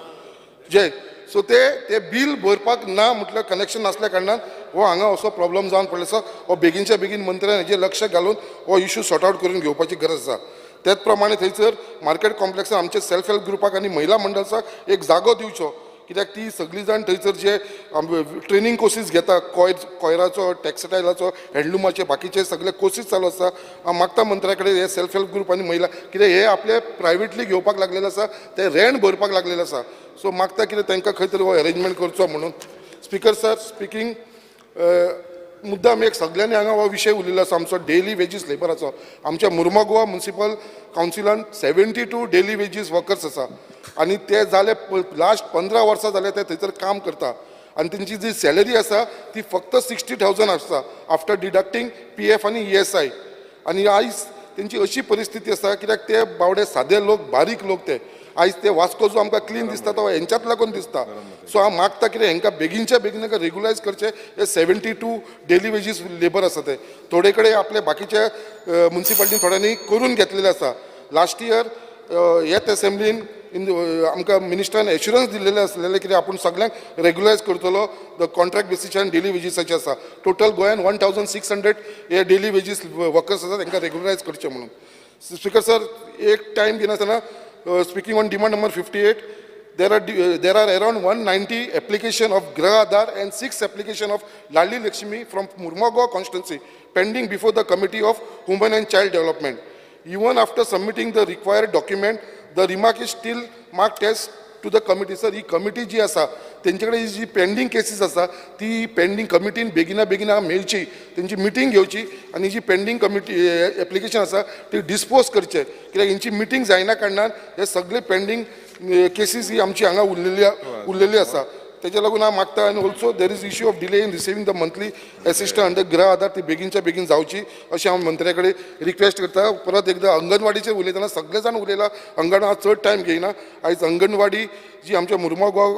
जे. सो ते बील भरपाक ना म्हटल्यार कनेक्शन नासल्या कारणान हो हांगा असो प्रॉब्लम जावन पडलो आसा. हो बेगीनच्या बेगीन मंत्र्यान हेजेर लक्ष घालून हो इशू सॉर्ट आवट करून घेवपाची गरज आसा. त्याच प्रमाणे थंयसर मार्केट कॉम्प्लेक्सान आमचे सेल्फ हेल्प ग्रुपाक आनी महिला मंडळाक एक जागो दिवचो, कित्याक ती सगळीं जाण थंयसर जे ट्रेनींग कोर्सीस घेता, कॉयराचो, टॅक्सटायलाचो, हँडलुमाचे बाकीचे सगळे कोर्सीस चालू आसा. हांव मागता मंत्र्या कडेन हे सेल्फ हेल्प ग्रुप आनी महिला, कित्याक हे आपले प्रायवेटली घेवपाक लागलेले आसा, ते रेंट भरपाक लागलेले आसा. सो मागता कितें तांकां खंय तरी हो अरेंजमेंट करचो म्हणून. स्पिकर सर, स्पिकींग मुद्दाम एक सगळ्यांनी हांगा हो विशय उलयलो आसा आमचो डेली वेजीस लेबराचो. आमच्या मुर्मा गोवा म्युनिसिपल कावन्सिलान 72 डेली वेजीस वर्कर्स आसा आनी ते जाले लास्ट 15 वर्सां जाले ते थंयसर काम करता आनी तेंची जी सॅलरी आसा ती फक्त 60,000 आसता आफ्टर डिडक्टींग PF आनी ESI. आनी आयज तेंची अशी परिस्थिती आसा कित्याक ते बावडे सादे लोक, बारीक लोक ते आयज ते वास्को जो आमकां क्लीन दिसता तो हेंच्यात लागून दिसता. सो हांव मागता कितें हेंकां बेगीनच्या बेगीन रेग्युलायज करचे. हे 72 डेली वेजीस लेबर आसा ते थोडे कडेन आपले बाकीचे म्युनिसिपालिटीन थोड्यांनी करून घेतलेले आसा. लास्ट इयर हेच असेंब्लीन आमकां मिनिस्टरान एश्युरन्स दिल्लेले आसलेले कितें आपूण सगळ्यांक रेग्युलायज करतलो द कॉन्ट्रॅक्ट बेसिसान डेली वेजीसाचे आसा. टोटल गोंयान 1600 हे डेली वेजीस वर्कर्स आसा तांकां रेग्युलरायज करचे म्हणून. स्पिकर सर, एक टायम दिनासतना speaking on demand number 58, there are around 190 application of Grah Aadhar and 6 application of Ladli Lakshmi from Murmagaon constituency pending before the Committee of Women and Child Development. Even after submitting the required document, the remark is still marked as to the committee. Sir, ही committee जी आसा तेंचे कडेन जी pending cases आसा ती pending कमिटीन बेगिना मेळची, तेंची meeting घेवची आनी जी पेंडींग कमिटी एप्लिकेशन आसा ती डिस्पोज करचे, कित्याक हेंची मिटींग जायना कारणान हे सगळे पेंडींग केसीस ही आमची हांगा उरलेली आसा. तेच्या लागून हांव मागता. आनी also there is issue of delay in receiving the monthly assistant under Griha Aadhar ती बेगीनच्या बेगीन जावची अशें हांव मंत्र्या कडेन रिक्वेस्ट करता. परत एकदा अंगणवाडीचेर उलयतना सगळे जाण उलयला, अंगणवाडी चड टायम घेयना. आयज अंगणवाडी जी आमच्या मुर्मगांव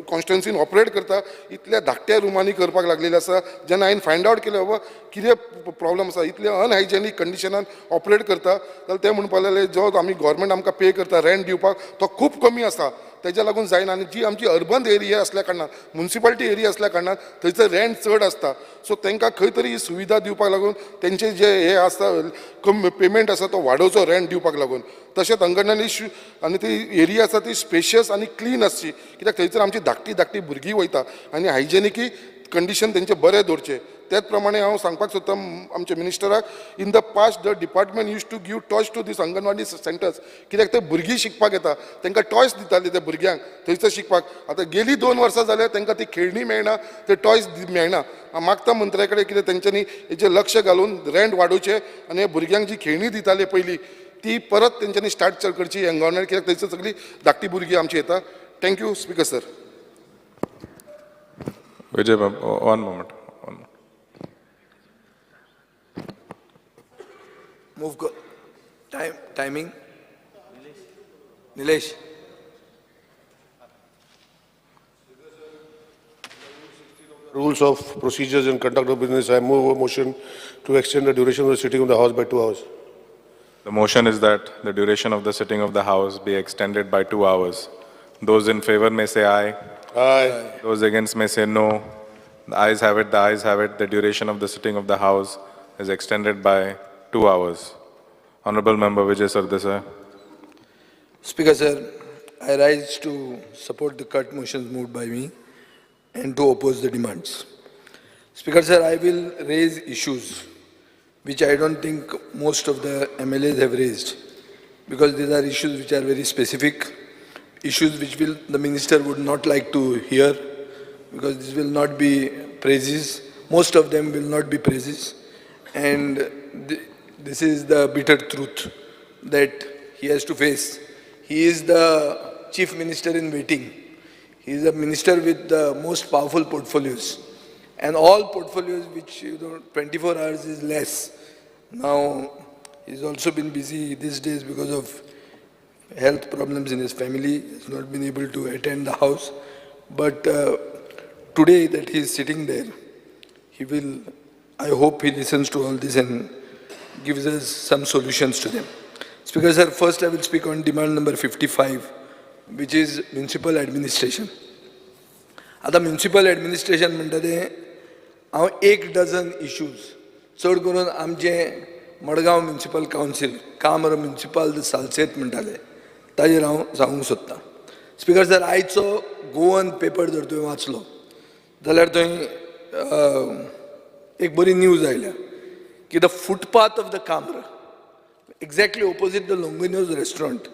कॉन्स्टिट्युन्सीन ऑपरेट करता इतल्या धाकट्या रुमांनी करपाक लागलेली आसा. जेन्ना हांवें फायंड आवट केलें बाबा कितें प्रॉब्लम आसा, इतले अनहायजेनीक कंडिशनान ऑपरेट करता, जाल्यार ते म्हणपाक लागले जो आमी गव्हर्मेंट आमकां पे करता रेंट दिवपाक तो खूब कमी आसा, तेज्या लागून जायना. आनी जी आमची अर्बन एरिया असल्या कारणान, म्युनिसिपालिटी एरिया असल्या कारणान थंयसर रेंट चड आसता. सो तांकां खंय तरी ही सुविधा दिवपाक लागून तेंचे जे हे आसता पेमेंट आसा तो वाडोवचो रेंट दिवपाक लागून. तशेंच अंगणवाडी आनी ती एरिया आसा ती स्पेशियस आनी क्लीन आसची, कित्याक थंयसर आमची धाकटी भुरगीं वयता आनी हायजेनिकी कंडिशन तेंचे बरें दवरचे. त्याच प्रमाणे हांव सांगपाक सोदता आमच्या मिनिस्टराक, in the past the department use to give toys to this anganwadi centres, कित्याक ते भुरगीं शिकपाक येता तांकां टॉयज दिताले त्या भुरग्यांक थंयसर शिकपाक. आतां गेली 2 वर्सां जाल्यार तांकां ती खेळणी मेळना, ते टॉयज मेळना. हांव मागता मंत्र्या कडेन कितें तेंच्यांनी हेचेर लक्ष घालून रेंट वाडोवचें आनी भुरग्यांक जी खेळणी दिताले पयलीं ती परत तेंच्यांनी स्टार्ट करची एनवायरमेंट, कित्याक थंयसर सगळीं धाकटी भुरगीं आमची येता. Thank you speaker sir. Vijay, one moment. Move timing. Nilesh. Rules of procedures and conduct of business, I move a motion to extend the duration of the sitting of the House by 2 hours. The motion is that the duration of the sitting of the House be extended by 2 hours. Those in favor may say aye. Aye. Those against may say no. The ayes have it, the ayes have it. The duration of the sitting of the House is extended by 2 hours. Honorable Member Vijay Sardesai. Speaker sir, I rise to support the cut motions moved by me and to oppose the demands. Speaker sir, I will raise issues which I don't think most of the MLAs have raised, because these are issues which are very specific, issues which the minister would not like to hear, because this will not be praises. Most of them will not be praises. And this is the bitter truth that he has to face. He is the chief minister in waiting. He is a minister with the most powerful portfolios. And all portfolios which 24 hours is less. Now, he's also been busy these days because of health problems in his family. He's not been able to attend the house. But today that he is sitting there, I hope he listens to all this and gives us some solutions to them. Speaker sir, first I will speak on demand number 55, which is municipal administration. आता municipal administration म्हणटा तें हांव 1 dozen issues चड करून आमचे Madgaon municipal council कामर municipal the Salcete म्हणटाले ताजेर हांव सांगूंक सोदतां. स्पिकर सर, आयचो गोवन पेपर जर तुवें वाचलो जाल्यार थंय एक बरी न्यूज आयल्या की द फुटपाथ ऑफ द कामर exactly opposite the Longinus restaurant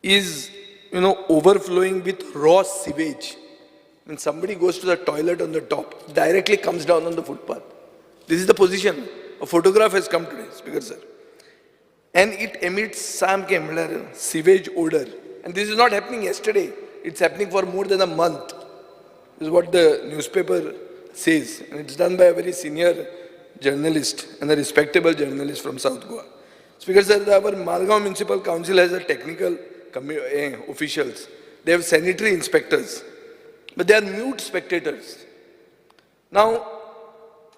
is, overflowing with raw sewage. When somebody goes to the toilet on the top, it directly comes down on the footpath. This is the position. A photograph has come today, Speaker sir. And it emits sewage odor. And this is not happening yesterday. It's happening for more than a month. This is what the newspaper says. And it's done by a very senior journalist and a respectable journalist from South Goa. Speaker sir, our Margao Municipal Council has a technical officials. They have sanitary inspectors, but they are mute spectators. Now,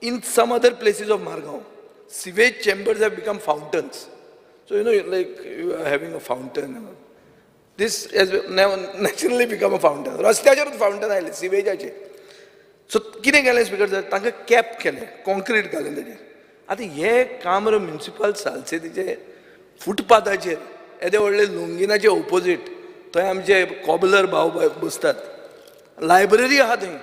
in some other places of Margao, sewage chambers have become fountains. So, like you are having a fountain. This has now naturally become a fountain. Rastyacher fountain आयले सिवेजाचे. So, कितें केलें speaker sir? तांकां cap केलें, concrete घालें ताजेर. आतां हे कामर municipal सालसेतीचे फुटपाथाचेर येदे व्हडले लुंगिनाचे ऑपोजीट थंय आमचे कॉबलर भाव बसतात. लायब्ररी आहा थंय,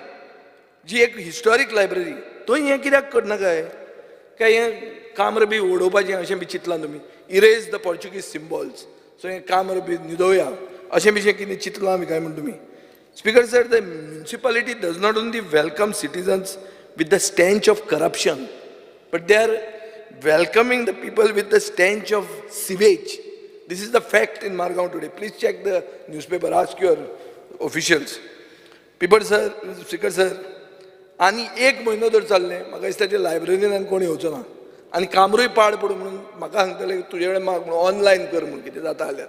जी एक हिस्टॉरीक लायब्ररी, थंय हें कित्याक करना काय हें कामर बी ओडोवपाचें अशें बी चिंतलां तुमी? Erase the Portuguese symbols. So हें कामर बी न्हिदोवया अशें बी कितें चिंतलां बी काय म्हण तुमी? Speaker sir, the municipality does not only welcome citizens with the stench of corruption, but they are welcoming the people with the stench of sewage. This is the fact in Margao today. Please check the newspaper, ask your officials. People sir, Speaker sir, आनी एक म्हयनो जर चाललें म्हाका दिसता ते librarian कोण येवचो ना आनी कामरूय पाड पडू म्हणून म्हाका सांगतले तुजे कडेन माग म्हणून ऑनलायन कर म्हणून कितें जाता जाल्यार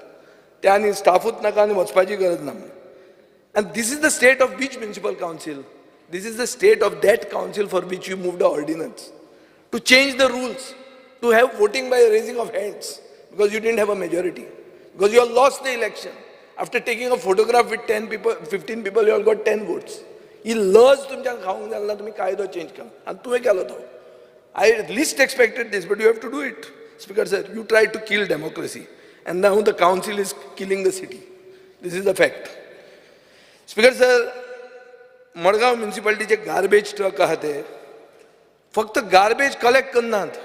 ते आनी स्टाफूच नाका आनी वचपाची गरज ना म्हणून. And this is the state of which municipal council? This is the state of that council for which you moved the ordinance. To change the rules, to have voting by raising of hands, because you didn't have a majority, because you all lost the election. After taking a photograph with 10 people, 15 people, you all got 10 votes. He lost तुमच्या खाऊंक जाल्ला तुम्ही कायदो change केला आणि तुवें केलो तो. I least expected this, but you have to do it. Speaker sir, you tried to kill democracy, and now the council is killing the city. This is the fact. Speaker sir, Madgaon म्युनिसिपालिटीचे garbage truck आहा ते फक्त garbage collect करनात,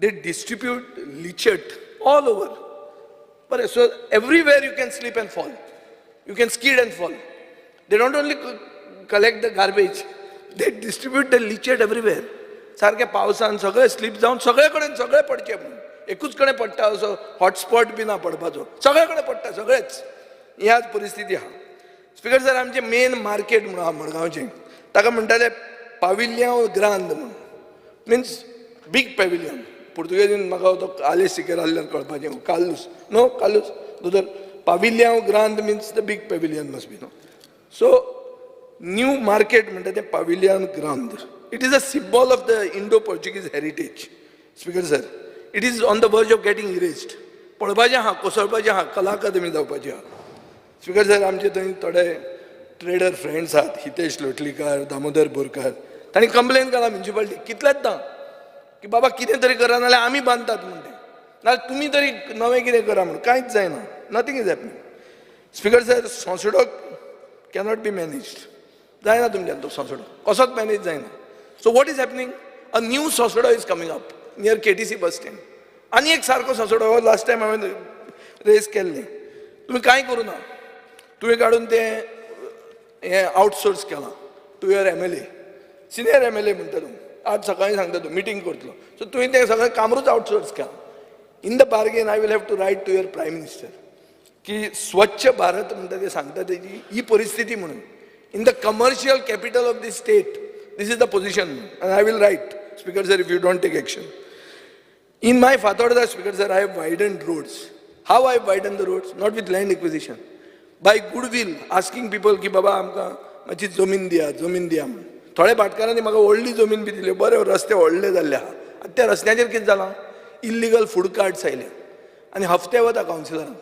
they distribute lichet all over. But so everywhere you can slip and fall, you can skid and fall. They don't only collect the garbage, they distribute the lichet everywhere. सारखे पावसान सगळे sleep जावन सगळे कडेन सगळे पडचे म्हणून एकूच कडेन पडटा असो हॉटस्पॉट बी ना पडपाचो, सगळे कडेन पडटा सगळेच. ह्याच परिस्थिती आहा. स्पीकर सर, आमचे मेन मार्केट म्हणून आहा मडगांवचें, ताका म्हणटाले पाविलियन ग्रांद म्हणून, मिन्स बीग पॅविलियन. पुर्तुगेजीन म्हाका तो आलेस सिकेर आसल्यार कळपाचें, कालूस नो कालूस दोतर पाविलियन ग्रांद means the big pavilion must be no. So new market म्हणटा तें पाविलियन ग्रांद. It is a symbol of the Indo-Portuguese heritage. Speaker sir, it is on the verge of getting erased. पळोवपाचें आहा, कोसळपाचें आहा, कला अकादमी जावपाची आहा. स्पीकर सर, आमचे थंय थोडे ट्रेडर फ्रेंड्स आहात, हितेश लोटलीकर, दामोदर बोरकार, तांणी कंप्लेन केला म्युनिसिपालिटी कितलेच ना की बाबा कितें तरी करा नाल्यार आमी बांदतात म्हणटे, नाल्यार तुमी तरी नवें कितें करा म्हणून. कांयच जायना, nothing is happening. Speaker sir, Sonsoddo cannot be managed. जायना तुमच्यान तो सोंसडो कसोच मॅनेज जायना. So what is happening? A new Sosoda is coming up near KTC bus stand. आणि एक सारको सोसडो लास्ट टायम हांवें रेस केल्लें. तुमी कांय करूं ना, तुवें काडून तें हें आउटसोर्स केलां to your MLA, senior MLA म्हणटा तूं. आज सकाळीं सांगता तूं मिटींग करतलो. सो तुवें तें सगळें कामरूच आउटसोर्स केलां. In the bargain I will have to write to your prime minister की स्वच्छ भारत म्हणटा तें सांगता तेजी ही परिस्थिती म्हणून. In the commercial capital of the state this is the position, and I will write, Speaker sir, if you don't take action. In my Fathoda, Speaker sir, I have widened roads. How I have widened the roads? Not with land acquisition. By goodwill, asking people की बाबा आमकां मातशी जमीन दिया म्हणून. थोड्या भाटकारांनी म्हाका व्हडली जमीन बी दिली, बरे रस्ते व्हडले जाल्ले आहा. आतां त्या रस्त्याचेर कितें जालां? इल्लिगल फूड कार्ट्स आयले आनी हफ्ते वता कावन्सिलरांक.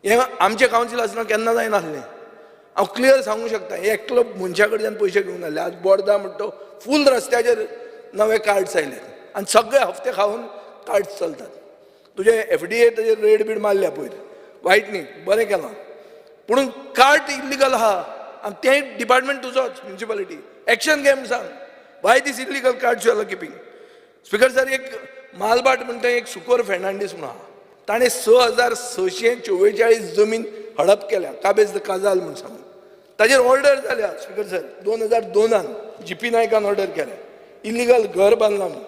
हें आमचें कावन्सिल आसतना केन्ना जायनासलें. हांव क्लियर सांगूंक शकता, एकलो मनशा कडच्यान पयशे घेवन आसले. आज बोर्दा म्हणटा फूल रस्त्याचेर नवे कार्ड्स आयले आनी सगळे हफ्ते खावन कार्ड्स चलतात. तुजे FDA ताजेर रेड बीड मारल्या पयर, वायट न्ही, बरें केलां. पूण कार्ड इल्लिगल आहा आनी तें डिपार्टमेंट तुजोच म्युनिसिपालिटी. एक्शन घे म्हूण सांग. Why this illegal cards you are keeping? Speaker sir, एक मालबाट म्हणटा एक सुकोर फेर्नांडीस म्हणून आहा, ताणें 6,644 जमीन हडप केल्या, काबेज द काजाल म्हणून सांगून. ताजेर ऑर्डर जाल्या स्पीकर सर 2002 GP नायकान ऑर्डर केल्या. इल्लिगल घर बांदलां म्हणून.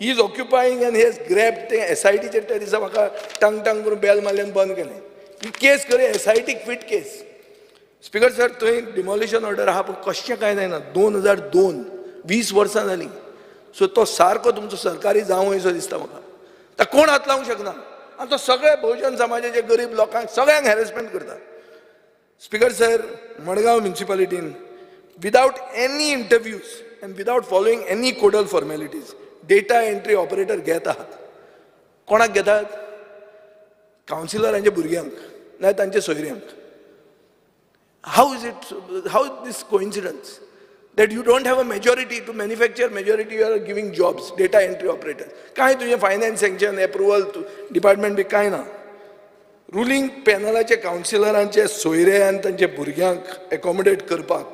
He is occupying and he has grab ते SITचे टेरिसा म्हाका टांग टांग करून बेल मारल्यान बंद केलें. ही केस खरी SITक फिट केस. स्पीकर सर, थंय डिमॉलिशन ऑर्डर आहा, पूण कशें कांय जायना. 2002 20 वर्सां जालीं. सो तो सारको तुमचो सरकारी जावं असो दिसता म्हाका. ताका कोण हात लावंक शकना. आनी तो सगळे बहुजन समाजाचे गरीब लोकांक सगळ्यांक हॅरेसमेंट करता. स्पीकर सर, मडगांव म्युनिसिपालिटीन without any interviews and without following any codal formalities data entry operator घेत आहात. कोणाक घेतात? कावन्सिलरांच्या भुरग्यांक नाजाल्यार तांच्या सोयऱ्यांक. How is this coincidence that you don't have a majority to manufacture majority, you are giving jobs, data entry operators. काय तुझे finance sanction approval department be काय ना. रुलींग पॅनलाचे कावन्सिलरांचे सोयरे आनी तांचे भुरग्यांक एकोमोडेट करपाक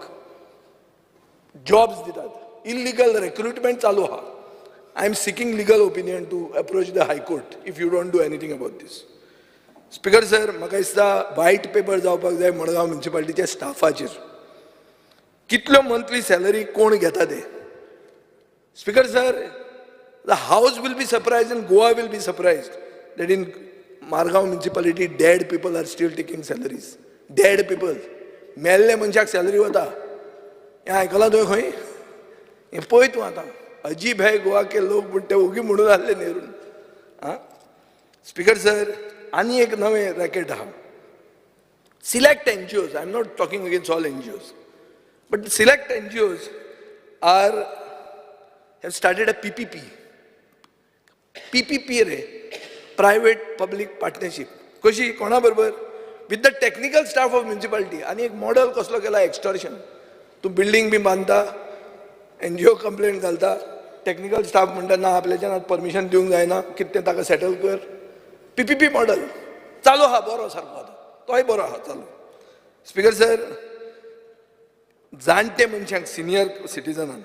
जॉब्स दितात. इल्लिगल रिक्रुटमेंट चालू आहा. I am seeking legal opinion to approach the high court if you don't do anything about this. Speaker sir, म्हाका दिसता वायट पेपर जावपाक जाय मडगांव म्युनिसिपालिटीच्या स्टाफाचेर. कितलो मंथली सॅलरी कोण घेता ते. Speaker sir, the house will be surprise and Goa will be surprise that in Margaon municipality dead people are still taking salaries. Dead people. मेल्ले मनशाक सॅलरी वता. हें आयकलां तुवें खंय? हें पळय तूं आतां. अजीब है गोवा के लोक म्हण ते ओगी म्हणून आसले नेरून. आं स्पीकर सर, आनी एक नवें रॅकेट आहा. Select NGOs, I am not talking against all NGOs. But select NGOs have started a PPP. PPP रे, private public partnership. कशी कोणा बरोबर? With the technical staff of municipality. आणि एक मॉडेल कसलो केला एक्सटॉर्शन. तूं बिल्डिंग बी बांदता, NGO कंप्लेंट घालता, टेक्निकल स्टाफ म्हणटा ना आपल्याच्यान परमिशन दिवंक जायना, कितें तें ताका सेटल कर. PPP मॉडेल चालू आहा, बरो सारको आतां. तोय बरो आहा चालू. स्पीकर सर, जाणटे मनशांक सिनियर सिटीजनांक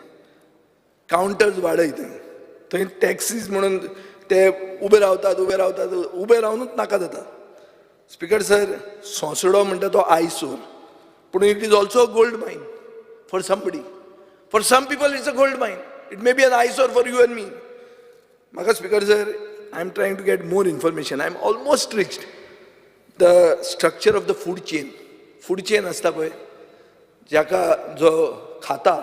कावंटर्स वाडय थंय टॅक्सीज म्हणून ते उबे रावतात उबे रावनूच नाका जाता. स्पीकर सर, सोंसडो म्हणटा तो आयसोर, पूण it is also a gold mine for somebody. For some people it's a gold mine. It may be an eyesore for you and me. म्हाका speaker sir, I am trying to get more information. I am almost reached the structure of the food chain. Food chain आसता पळय, जाका जो खाता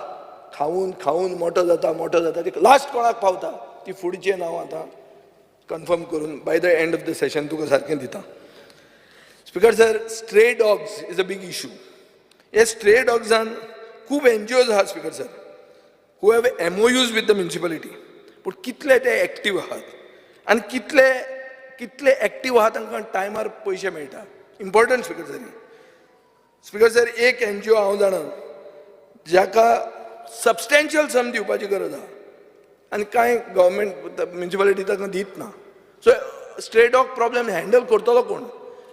खाऊन खाऊन मोठो जाता ती लास्ट कोणाक पावता ती फूड चेन हांव आतां कन्फर्म करून by the end of the session तुका सारकें दिता. Speaker sir, stray dogs is a big issue. हे स्ट्रे डॉग्सान खूब NGOs आहात speaker sir, who have MOUs with the municipality. पूण कितले ते एक्टीव आहात आनी कितले एक्टीव आहात तांकां टायमार पयशे मेळटा. Important speaker sir. Speaker sir, एक NGO हांव जाणा जाका सबस्टेन्शियल सम दिवपाची गरज आहा आनी कांय गव्हर्मेंट म्युनिसिपालिटी ताका दित ना. सो स्ट्रे डॉग प्रॉब्लेम हँडल करतलो कोण?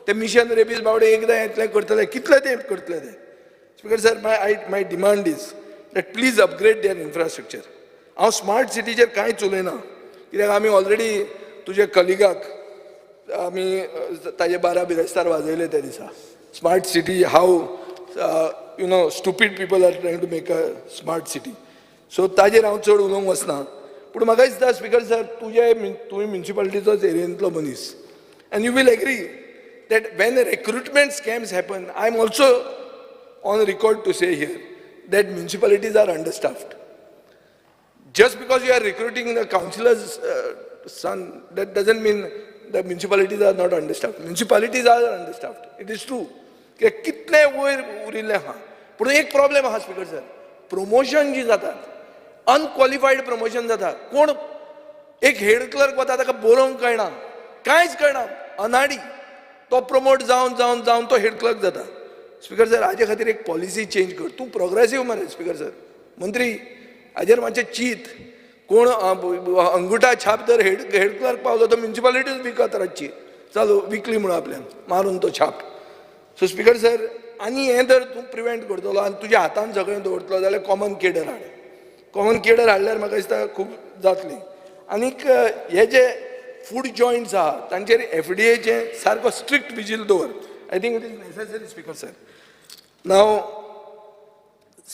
ते मिशन रेबीज बावडे एकदां येतले करतले, कितले ते करतले ते. Speaker sir, my demand is that please upgrade their infrastructure. हांव स्मार्ट सिटीचेर कांयच उलयना, कित्याक आमी ऑलरेडी तुजे कलिगाक आमी ताजे बारा बिरेस्तार वाजयले त्या दिसा. Smart city, how stupid people are trying to make a smart city. So ताजेर हांव चड उलोवंक वचना. पूण म्हाका दिसता स्पीकर सर, तुमी म्युनिसिपालिटीचोच एरियेंतलो मनीस, and you will agree that when recruitment scams happen, I am also on record to say here that municipalities are understaffed. Just because you are recruiting the councillor's son, that doesn't mean the municipalities are not understaffed. Municipalities are understaffed. It is true. कितले वयर उरिल्ले आहा. पूण एक problem आहा speaker sir, promotion जी जातात, अनक्वॉलिफायड promotion जाता. कोण एक हेड क्लर्क वता, ताका बरोवंक कळना, कांयच कळना, अनाडी, तो प्रमोट जावन तो हेड क्लर्क जाता. स्पीकर सर, हाजे खातीर एक पॉलिसी चेंज कर. तूं प्रोग्रेसीव मरे स्पीकर सर, मंत्री, हाजेर मातशें चिंत. कोण अंगुठा छाप जर हेड क्लर्क पावलो तर म्युन्सिपालिटीच विकत रातची चालू विकली म्हणून आपल्यान मारून तो छाप. सो स्पीकर सर आनी हें जर तूं प्रिवेंट करतलो आनी तुज्या हातान सगळें दवरतलो जाल्यार कॉमन केडर हाड. कॉमन केडर हाडल्यार म्हाका दिसता खूब जातलें. आनीक हे जे फूड जॉयंट्स आहा तांचेर FDAचें सारको स्ट्रिक्ट विजील दवर. I think it is necessary speaker sir. Now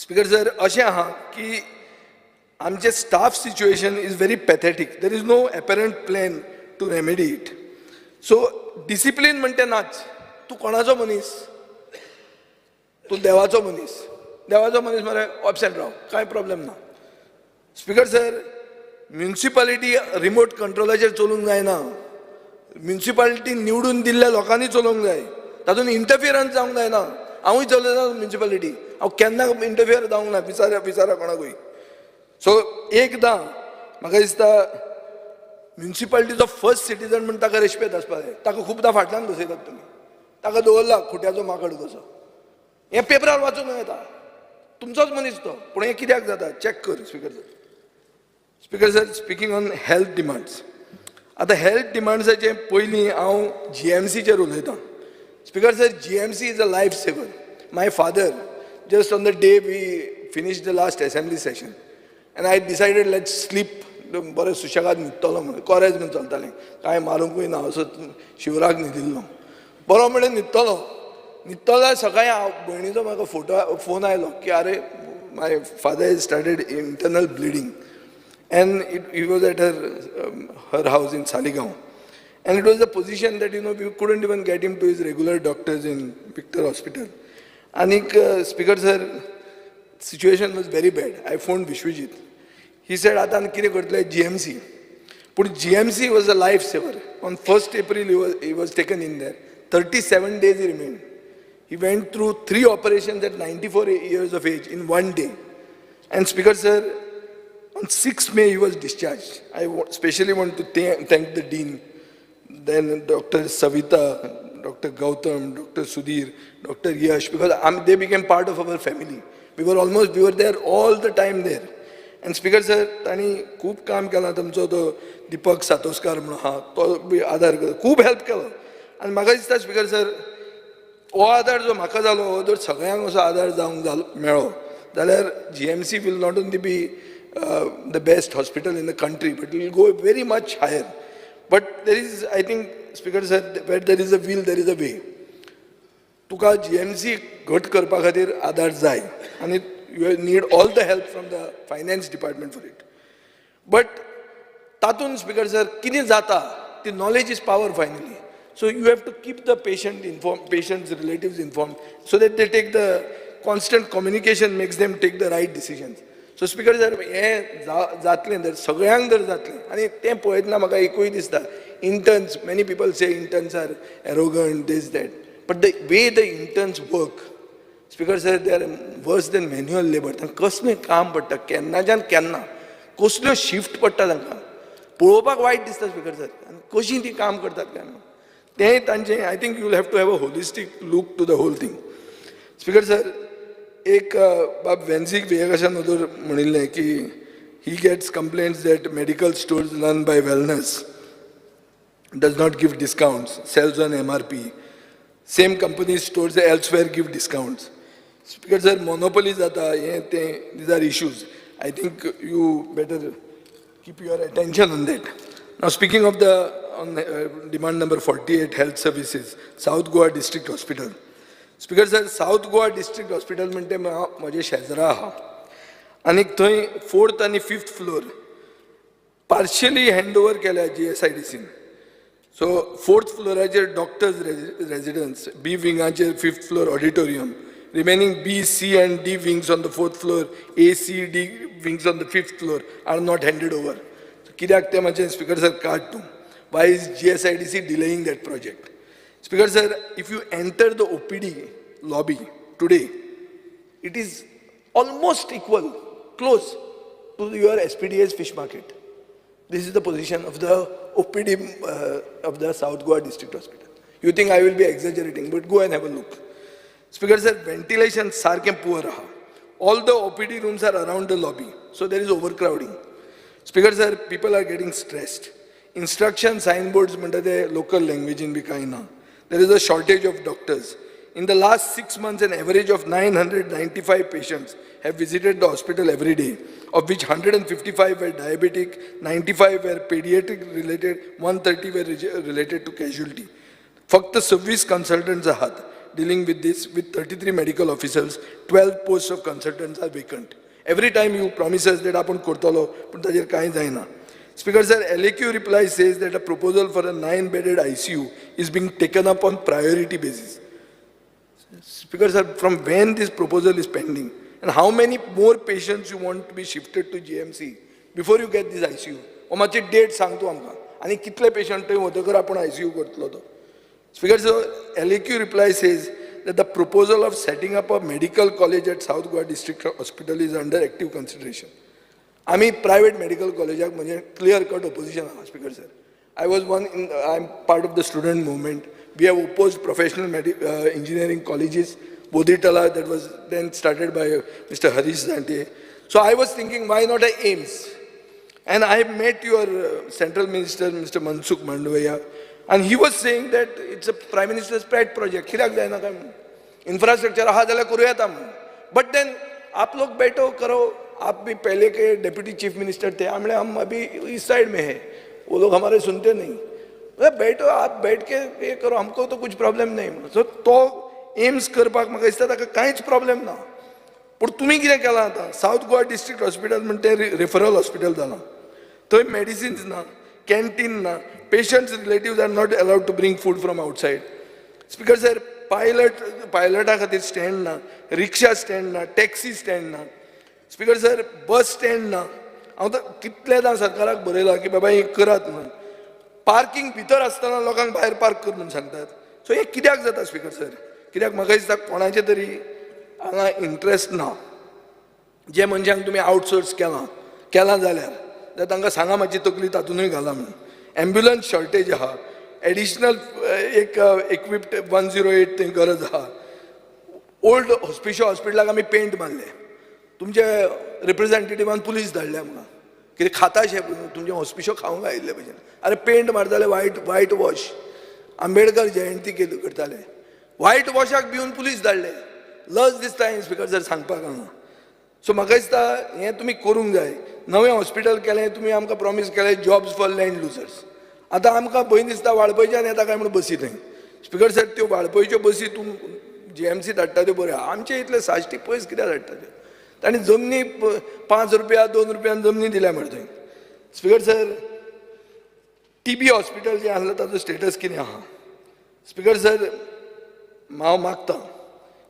speaker sir अशें आहा की आमचे staff situation is very pathetic. There is no apparent plan to remedy it. So discipline म्हणटा नाच. तूं कोणाचो मनीस? तूं देवाचो मनीस. देवाचो मनीस मरे ऑब्सेंट राव, कांय प्रॉब्लेम ना. स्पीकर सर म्युन्सिपालिटी रिमोट कंट्रोलाचेर चलूंक जायना. म्युन्सिपालिटी निवडून दिल्ल्या लोकांनी चलोवंक जाय. तातूंत इंटरफियरन्स जावंक जायना. हांवूय चलयना म्युन्सिपालिटी, हांव केन्ना इंटरफियर जावंक ना. विचारा कोणाकूय. सो एकदां म्हाका दिसता म्युन्सिपालिटीचो फर्स्ट सिटीजन म्हण ताका रेस्पेद आसपाक जाय. ताका खूबदां फाटल्यान बसयतात तुमी. ताका दवरला खुट्याचो माकड कसो. हें पेपरार वाचूंक येता. तुमचोच मनीस तो. पूण हें कित्याक जाता चॅक कर speaker sir. Speaker sir speaking on health demands. आतां हेल्थ डिमांड्साचे पयलीं हांव GMCचेर उलयतां. Speaker sir GMC is a life saver. My father just on the day we finish the last assembly session and I decided let's sleep. बरें सुशेगाद न्हिदतलो म्हणून कॉरेज म्हणून चलतालें. कांय मारूंकूय ना असो शिवराक न्हिदिल्लो. बरो म्हणून न्हिदतलो जाल्यार सकाळीं हांव भयणीचो म्हाका फोन आयलो की आरे my father is started internal bleeding and he was at her house in Saligao. And it was a position that, we couldn't even get him to his regular doctors in Victor Hospital. And Speaker sir, situation was very bad. I phoned Vishwajit. He said, "Atan kire kartले GMC." But GMC was a lifesaver. On 1st April, he was taken in there. 37 days he remained. He went through 3 operations at 94 years of age in 1 day. And Speaker sir, on 6th May he was discharged. I especially want to thank the Dean. Then Dr. Savita, Dr. Gautam, Dr. Sudhir, Dr. Yash, because they became part of our family. We were there all the time there. And Speaker sir, ताणी खूब काम केलां. तुमचो तो दीपक सातोस्कार म्हणून आहा तो आदार खूब हेल्प केलो. आनी म्हाका दिसता स्पीकर सर हो आदार जो म्हाका जालो हो जर सगळ्यांक असो आदार जावंक मेळ्ळो जाल्यार GMC will not only be the best hospital in the country, but it will go very much higher. But there is, I think, Speaker sir, where there is a will, there is a way. तुका GMC घट करपा खातीर आदार जाय आनी you need all the help from the finance department for it. But तातूंत Speaker sir कितें जाता, the knowledge is power finally. So you have to keep the patient informed, patient's relatives informed, so that they take the constant communication makes them take the right decisions. So Speaker sir, हें जातलें जर सगळ्यांक जर जातलें आनी तें पळयतना म्हाका एकूय दिसता interns, many people say interns are arrogant, this, that. But the way the interns work, Speaker sir, they are worse than manual labor. तांकां कसलें काम पडटा, केन्नाच्यान केन्ना, कसल्यो शिफ्ट पडटा तांकां. पळोवपाक वायट दिसता Speaker sir. आनी कशीं तीं काम करतात काय ना. तें तांचें, I think you will have to have a holistic look to the whole thing. Speaker sir, एक बाब वेन्सिक विवेकानंदर म्हणिल्लें की he gets complaints that medical stores run by wellness does not give discounts, sells on MRP. Same company stores elsewhere give discounts. Speaker sir, monopoly jata, these are issues. I think you better keep your attention on that. Now speaking of demand number 48, health services, South Goa District Hospital. Speaker sir, South Goa District Hospital म्हणटे म्हजे शेजरा आहा आनी थंय 4th आनी 5th floor partially hand over केल्या GSIDCन. So 4th फ्लोराचेर doctors residence, B विंगाचेर 5th floor auditorium, remaining B, C and D wings on the 4th floor, A, C, D wings on the 5th floor are not handed over. So कित्याक तें मातशें Speaker sir card तूं. Why is GSIDC delaying that project? Speaker sir, if you enter the OPD lobby today, it is almost equal, close to your SPDA's fish market. This is the position of the OPD of the South Goa District Hospital. You think I will be exaggerating, but go and have a look. Speaker sir, ventilation sarkem poor raha. All the OPD rooms are around the lobby, so there is overcrowding. Speaker sir, people are getting stressed. Instruction signboards म्हणटा ते local language in कांय ना. There is a shortage of doctors. In the last 6 months, an average of 995 patients have visited the hospital every day, of which 155 were diabetic, 95 were pediatric related, 130 were related to casualty. फक्त 26 consultants आहात dealing with this, with 33 medical officers, 12 posts of consultants are vacant. Every time you promise us that आपण करतलो, पण ताजेर कांय जायना. Speaker sir, LAQ reply says that a proposal for a 9-bedded ICU is being taken up on priority basis. Speaker sir, from when this proposal is pending, and how many more patients you want to be shifted to GMC before you get this ICU? O मातशी date सांग तूं आमकां. आनी कितले patient थंय वतकर आपण ICU करतलो तो. Speaker sir, LAQ reply says that the proposal of setting up a medical college at South Goa District Hospital is under active consideration. आमी private medical college म्हणजे clear cut opposition आहा, Speaker sir. I'm part of the student movement. We have opposed professional engineering colleges, Bodhitala, that was then started by Mr. Harish Zante. So I was thinking, why not a AIMS? And I met your Central Minister, Mr. Mansukh Mandavia, and he was saying that it's a Prime Minister's pet project. Infrastructure आहा जाल्यार करूं येता म्हणून. But then आप लोग बैठो करो, आप भी पहले के डेप्यूटी चीफ मिनिस्टर थे, हम अभी इस साइड में हैं, वो लोग हमारे सुनते नहीं. बैठो, आप बैठ के ये करो, हमको तो कुछ प्रॉब्लम नहीं. सो तो एम्स करपाक म्हाका दिसता ताका कांयच प्रॉब्लेम ना. पूण तुमी कितें केलां आतां? सावथ गोवा डिस्ट्रिक्ट हॉस्पिटल म्हणटा तें रेफरल हॉस्पिटल जालां. थंय मेडिसिन्स ना, कॅन्टीन ना, patients relatives are not allowed to bring food from outside. Speaker sir, पायलटा खातीर स्टँड ना, रिक्षा स्टँड ना, टॅक्सी स्टँड ना. स्पीकर सर, बस स्टँड ना. हांव तर कितलेदां सरकाराक बरयलां की बाबा हें करात म्हणून. पार्किंग भितर आसतना लोकांक भायर पार्क कर म्हणून सांगतात. सो हें कित्याक जाता स्पीकर सर? कित्याक म्हाका दिसता कोणाचे तरी हांगा इंट्रस्ट ना. जे मनशांक तुमी आउटसोर्स केलां जाल्यार तांकां सांगा मातशी तकली तातूंतय घाला म्हणून. एम्ब्युलन्स शॉर्टेज आहा, एडिशनल एक इक्विप्ड 108 थंय गरज आहा. ओल्ड हॉस्पिटलाक आमी पेंट मारले, तुमचे रिप्रेझेंटेटिव्हान पुलीस धाडल्या म्हणून. कितें खाता अशें तुमचे हॉस्पिशो खावंक आयिल्ले भशेन. अरे पेंट मारताले वायट वॉश. आंबेडकर जयंती करताले, वायट वॉशाक भिवन पुलीस धाडले. लज दिसता हें स्पीकर सर सांगपाक हांगा. सो म्हाका दिसता हें तुमी करूंक जाय. नवें हॉस्पिटल केलें, तुमी आमकां प्रॉमीस केलें जॉब्स फॉर लँड लुजर्स. आतां आमकां भंय दिसता वाळपयच्यान येता काय म्हणून बसी थंय. स्पीकर सर, त्यो वाळपयच्यो बसी तूं GMC धाडटा त्यो बऱ्यो. आमचे इतले साश्टी पयस कित्याक धाडटा त्यो? तांणी जमनी 5 रुपया 2 रुपयान जमनी दिल्या म्हणटा थंय. स्पीकर सर, TB हॉस्पिटल जें आसलें ताचो स्टेटस कितें आहा? स्पीकर सर, हांव मागतां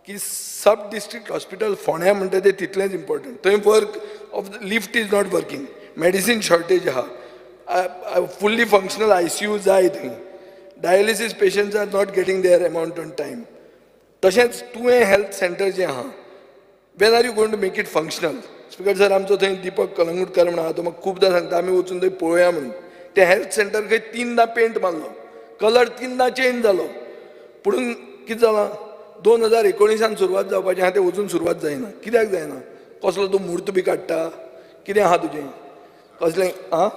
की सब डिस्ट्रिक्ट हॉस्पिटल फोंड्या म्हणटा तें तितलेंच इम्पॉर्टंट. थंय work of the lift is not working, medicine shortage आहा, फुल्ली फंक्शनल ICU जाय थंय. Dialysis patients are not getting their amount on time. तशेंच तुवें हेल्थ सेंटर जें आहा, when are you going to make it functional? Speaker sir, आमचो थंय दीपक कलंगूटकर म्हणून आहा, तो म्हाका खूबदां सांगता आमी वचून थंय पळोवया म्हणून. ते हेल्थ सेंटर खंय 3दां पेंट मारलो, कलर 3दां चेंज जालो. पुणून कितें जालां? 2019 सुरवात जावपाचें आहा, तें वचून सुरवात जायना. कित्याक जायना? कसलो तूं म्हूर्त बी काडटा? कितें आहा तुजें? कसलें आं?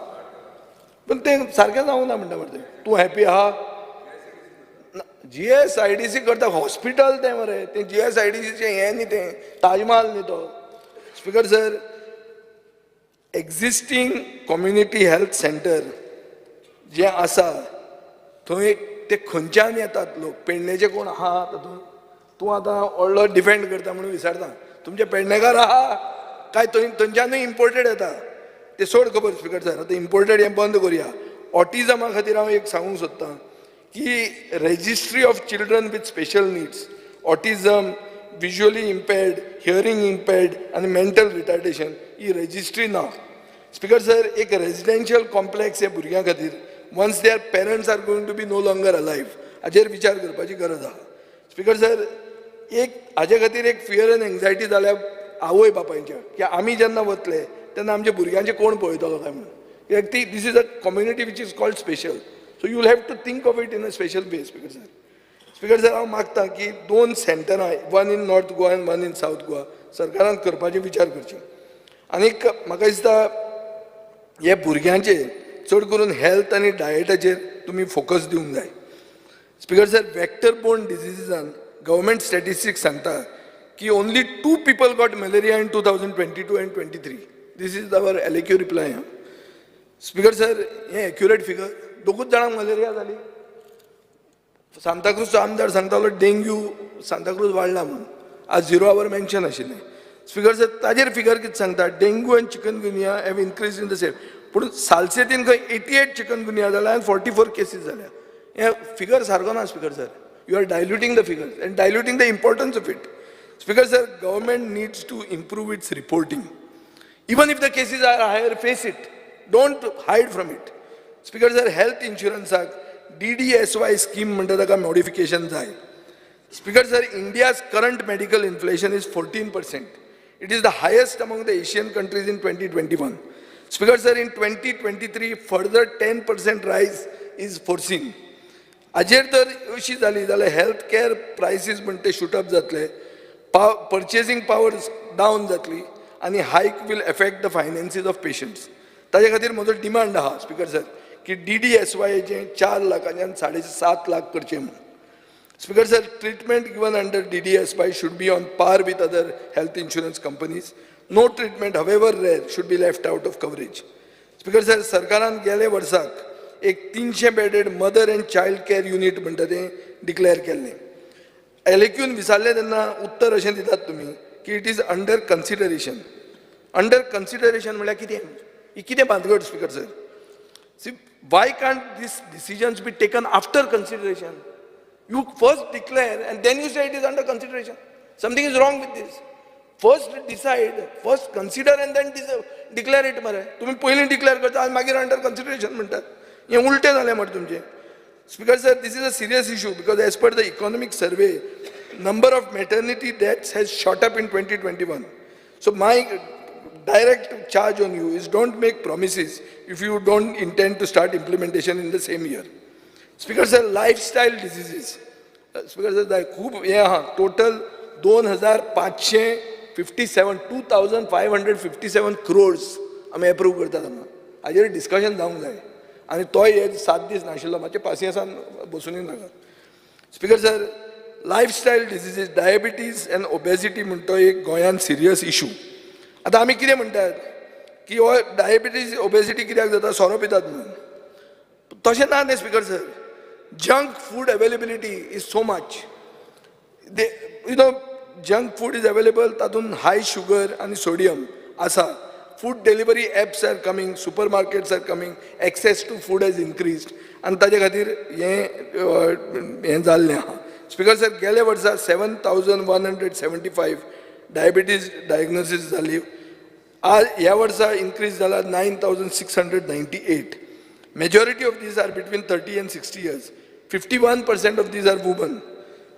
पण तें सारकें जावंक ना म्हणटा मरे. तूं हॅपी आहा? GSIDC करता हॉस्पिटल तें मरे. तें GSIDCचें हें न्ही, तें ताजमहल न्ही तो. Speaker sir, existing community health centre जे आसा थंय ते खंयच्यान येतात लोक? पेडणेचे कोण आहा तातूंत? तूं आतां व्हडलो डिफेंड करता म्हणून विचारता, तुमचे पेडणेकार आहा काय थंयच्यानूय इम्पोर्टेड येता? ते सोड खबर स्पीकर सर. आतां इम्पोर्टेड हें बंद करुया. ऑटिझमा खातीर हांव एक सांगूंक सोदतां की registry of children with special needs, autism, visually impaired, hearing impaired आनी मेंटल रिटार्डेशन ही रजिस्ट्री ना. स्पीकर सर, एक रेजिडेन्शियल कॉम्प्लेक्स हे भुरग्यां खातीर once their parents are going to be no longer alive, हाजेर विचार करपाची गरज आहा. स्पीकर सर, एक हाजे खातीर एक फियर एंड एंग्जायटी जाल्या आवय बापायच्या की आमी जेन्ना वतले तेन्ना आमच्या भुरग्यांचे कोण पळयतलो काय म्हणून. कित्याक ती this is a community which is called special. So you will have to think of it in a special way. Speaker sir, speaker sir, हांव मागतां की 2 सेंटरां, वन इन नॉर्थ गोवा आनी वन इन सावथ गोवा, सरकारान करपाचे विचार करचे. आनीक म्हाका दिसता हे भुरग्यांचे चड करून हेल्थ आनी डायटाचेर तुमी फोकस दिवंक जाय. स्पीकर सर, वेक्टर बोर्न डिजिजीजान गव्हर्मेंट स्टॅटिस्टिक्स सांगता की only 2 people got malaria in 2022 and 23. This is our LAQ reply. Speaker sir, हे एक्युरेट फिगर. 2 जाणांक मलेरिया जाली. सांताक्रूजचो आमदार सांगतालो डेंग्यू सांताक्रूज वाडला म्हणून. आज 0 hour मेन्शन आशिल्लें. स्पीकर सर, ताजेर फिगर कितें सांगता? डेंग्यू आनी chikungunya have increase in the same. पूण सालसेतीन खंय 88 चिकनगुनिया जाला आनी 44 केसीस जाल्या. हे फिगर सारको ना speaker sir. You are diluting the figures and diluting the importance of it. Speaker sir, government needs to improve its reporting. Even if the cases are higher, face it. Don't hide from it. Speaker sir, health insurance DDSY scheme म्हणटा ताका modification जाय. Speaker sir, India's current medical inflation is 14%. It is the highest among the Asian countries in 2021. Speaker sir, in 2023, further 10% rise is foreseen. हाजेर तर अशी जाली जाल्यार health care prices म्हणटा ते शूट अप जातले, पर्चेसिंग पावर डावन जातली आनी hike will affect the finances of patients. ताजे खातीर म्हजो डिमांड आहा स्पीकर सर की DDSYचें 4 लाखांच्यान 7.5 लाख करचें म्हणून. Speaker sir, treatment given under DDSY should be on par with other health insurance companies. No treatment, however rare, should be left out of coverage. Speaker sir, सरकारान गेले वर्साक एक 300 bedded mother and child care unit म्हणटा तें declare केल्लें. LAQन विचारलें तेन्ना उत्तर अशें दितात तुमी की it is under consideration. Under consideration म्हळ्यार कितें? ही कितें भानगड speaker sir? See, why can't this decisions be taken after consideration? You first declare and then you say it is under consideration. Something is wrong with this. First decide, first consider and then declare it मरे. तुम्ही पयलीं declare करता आनी मागीर under consideration म्हणटात. हे उलटें जालें मरे तुमचें. Speaker sir, this is a serious issue because as per the economic survey, number of maternity deaths has shot up in 2021. So my direct charge on you is don't make promises if you don't intend to start implementation in the same year. Speaker sir, lifestyle diseases. Speaker sir, खूब हे आहा. Total 2,557 crores आमी approve करतात हांगा. हाजेर discussion जावंक जाय आनी तोय हे 7 दीस नाशिल्लो. मातशें पासियेंसान बसूनय नाका. Speaker sir, lifestyle diseases, diabetes and obesity म्हणटा एक गोंयान सिरियस इशू. आतां आमी कितें म्हणटात की हो डायबिटीज ओबेसिटी कित्याक जाता? सोरो पितात म्हणून. तशें ना न्ही speaker sir. Junk food availability is so much. Junk food is available, तातून high sugar and sodium asa. Food delivery apps are coming, supermarkets are coming, access to food has increased. आणि ताजे खातीर हें जाल्लें आहा. स्पीकर सर, गेल्या वर्सा 7,175 diabetes diagnosis जाली. आज ह्या वर्सा इन्क्रीज जाला 9,698. Majority of these are between 30 and 60 years. 51% of these are women.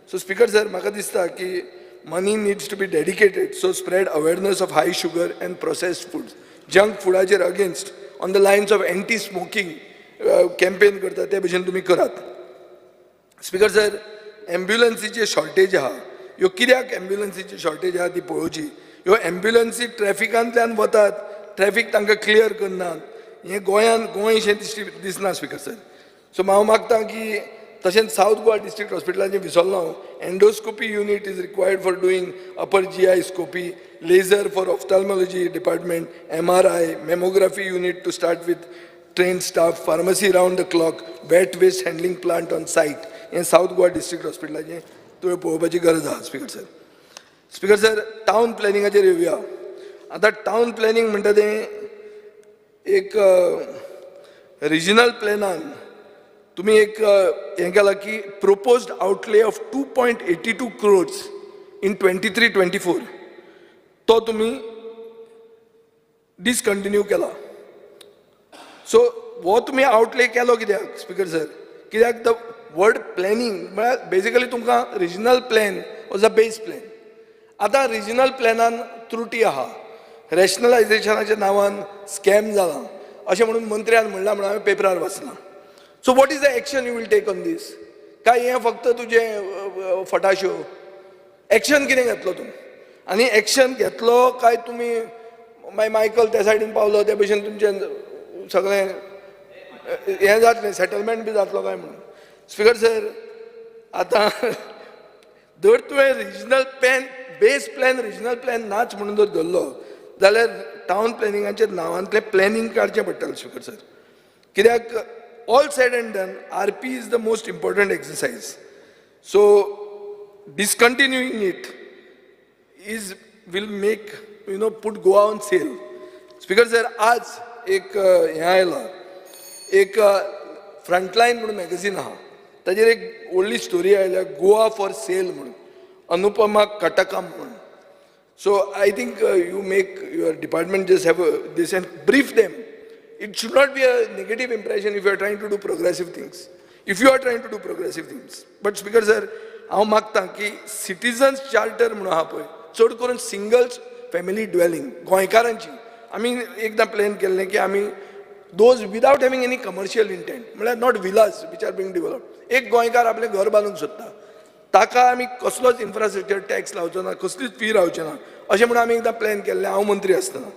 So Speaker sir, म्हाका दिसता की money needs to be dedicated so spread awareness of high sugar and processed foods. Junk foodaचेर against on the lines of anti-smoking campaign करता ते भशेन तुमी करात. Speaker sir, एम्ब्युलन्सीचे shortage आहा. ह्यो कित्याक एम्ब्युलन्सीची शॉर्टेज आहा ती पळोवची. ह्यो एम्ब्युलन्सी ट्रॅफिकांतल्यान वतात, ट्रॅफिक तांकां क्लियर करनात. हे गोंयशें दिसना स्पीकर सर. सो हांव मागता की तशेंच सावथ गोवा डिस्ट्रिक्ट हॉस्पिटलाचें विसरलो हांव. Endoscopy unit is required for doing upper GI scopy, laser for ophthalmology department, MRI, mammography unit to start with train staff, pharmacy round the clock, wet waste handling plant on site. हें South Goa district हॉस्पिटलाचें तुवें पळोवपाची गरज आहा speaker sir. Speaker sir, town प्लॅनिंगाचेर येवया. आतां town planning म्हणटा तें एक रिजनल प्लॅनान तुम्ही एक हें केलां की proposed outlay of 2.82 crores in 23-24 तो तुम्ही डिसकंटिन्यू केला. सो हो तुम्ही आउटले केलो कित्याक स्पीकर सर? कित्याक द वर्ड प्लॅनिंग म्हळ्यार बेजिकली तुमकां regional plan was a base plan. आतां रिजनल प्लॅनान त्रुटी आहा. रॅशनलायझेशनाच्या नांवान स्कॅम जाला अशें म्हणून मंत्र्यान म्हणलां म्हणून हांवें पेपरार वाचलां. So what is the action you will take on this? काय हें फक्त तुजें फटाश्यो? एक्शन कितें घेतलो तूं? आनी एक्शन घेतलो काय तुमी मायकल त्या सायडीन पावलो त्या भशेन तुमचें सगळें हें जातलें सेटलमेंट बी जातलो काय म्हणून. स्पिकर सर, आतां जर तुवें regional plan base plan regional plan नाच म्हणून जर धरलो जाल्यार टावन प्लॅनिंगाच्या नांवांतलें प्लॅनिंग काडचें पडटलें स्पिकर सर. कित्याक all said and done RP is the most important exercise. So discontinuing it will make put Goa on sale. Speaker sir, आज एक हें आयलां, एक फ्रंटलायन म्हणून मॅगझीन आहा, ताजेर एक व्हडली स्टोरी आयल्या गोवा फॉर सेल म्हणून, अनुपमा कटकम म्हणून. So I think you make your department just have this and brief them. It should not be a negative impression if you are trying to do progressive things. If you are trying to do progressive things. But Speaker sir, हांव मागतां की citizens charter म्हणून आहा पळय, चड करून single family dwelling गोंयकारांची आमी एकदां प्लॅन केल्लें की आमी those without having any commercial intent, म्हळ्यार not village which are being develop, एक गोंयकार आपलें घर बांदूंक सोदता, ताका आमी कसलोच इन्फ्रास्ट्रक्चर टॅक्स लावचो ना, कसलीच फी रावचें ना, अशें म्हणून आमी एकदां प्लॅन केल्लें हांव मंत्री आसतना.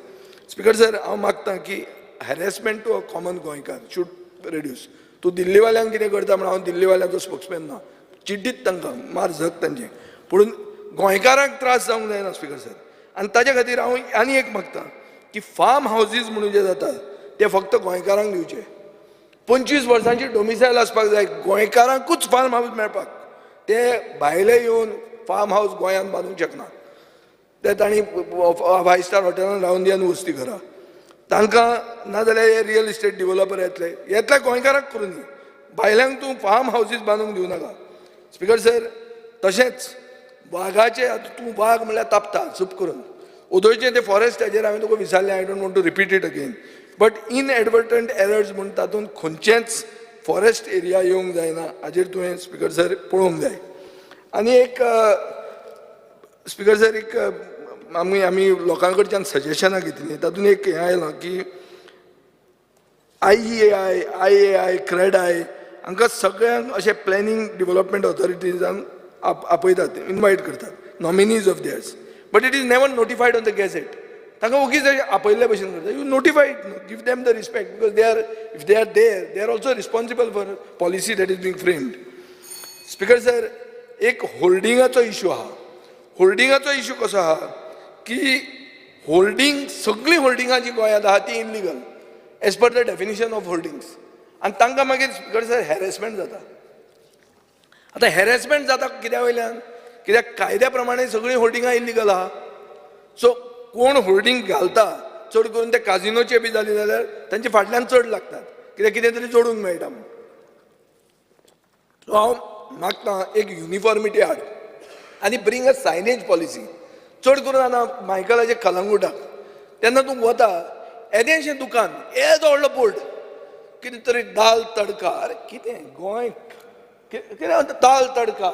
स्पिकर सर, हांव मागतां की हॅरेसमेंट टू अ कॉमन गोंयकार शूड रेड्यूस. तूं दिल्लीवाल्यांक कितें करता म्हणून हांव दिल्लीवाल्यांचो स्पोक्समॅन ना, चिड्डीत तांकां मार झक तांचें, पूण गोंयकारांक त्रास जावंक जायना स्पिकर सर. आनी ताचे खातीर हांव आनी एक मागतां की फार्म हावजीस म्हणून जे जाता ते फक्त गोंयकारांक दिवचे. 25 वर्सांची डोमिसायल आसपाक जाय गोंयकारांकूच फार्म हावज मेळपाक. ते भायले येवन फार्म हावज गोंयांत बांदूंक शकना, ते तांणी 5 स्टार हॉटेलांत रावून दी आनी वस्ती घरा. तांकां नाजाल्यार हे रियल इस्टेट डिवेलपर येतले गोंयकारांक करून दी, भायल्यांक तूं फार्म हावजीस बांदूंक दिवं नाका. स्पिकर सर, तशेंच वाघाचे तूं वाघ म्हणल्यार तापता चूप करून. ओदोळचें तें फॉरेस्ट हाजेर हांवें तुका विचारलें, I don't want to repeat it again, but inadvertent errors म्हणून तातूंत खंयचेंच फॉरेस्ट एरिया येवंक जायना हाजेर तुवें स्पिकर सर पळोवंक जाय. आनी एक स्पिकर सर, एक आमी लोकां कडच्यान सजेशनां घेतलीं, तातूंत एक हें आयलां की IEI, CREDI हांकां सगळ्यांक अशें प्लॅनिंग डेव्हलपमेंट ऑथॉरिटीजान आपयतात, इन्वायट करतात nominees of theirs, but it is never notified on the gazette. तांकां ओगीच आपयल्ले भशेन करता. You notify it, give them the respect, because if they are there they are also responsible for policy that is being framed. Speaker sir, एक होल्डिंगाचो issue आहा. होल्डिंगाचो issue कसो आहा की होल्डिंग, सगळीं होल्डिंगां जी गोंयांत आहा ती illegal as per the definition of holdings. आनी तांकां मागीर स्पिकर सर हॅरेसमेंट जाता. आतां हॅरेसमेंट जाता कित्या वयल्यान, कित्याक कायद्या प्रमाणे सगळीं होल्डिंगां इल्लिगल आहा. सो कोण होल्डिंग घालता, चड करून ते काजिनोचे बी जाली जाल्यार तांचे फाटल्यान चड लागतात, कित्याक कितें तरी जोडूंक मेळटा म्हणून. सो हांव मागतां एक युनिफॉर्मिटी हाड आनी ब्रिंग अ सायनेज पॉलिसी. चड करून आतां मायकलाचे कलंगुटाक तेन्ना तूं वता, येदेशें दुकान, येदो व्हडलो बोर्ड, कितें तरी दाल तडका, अरे कितें गोंय, कितें दाल तडका,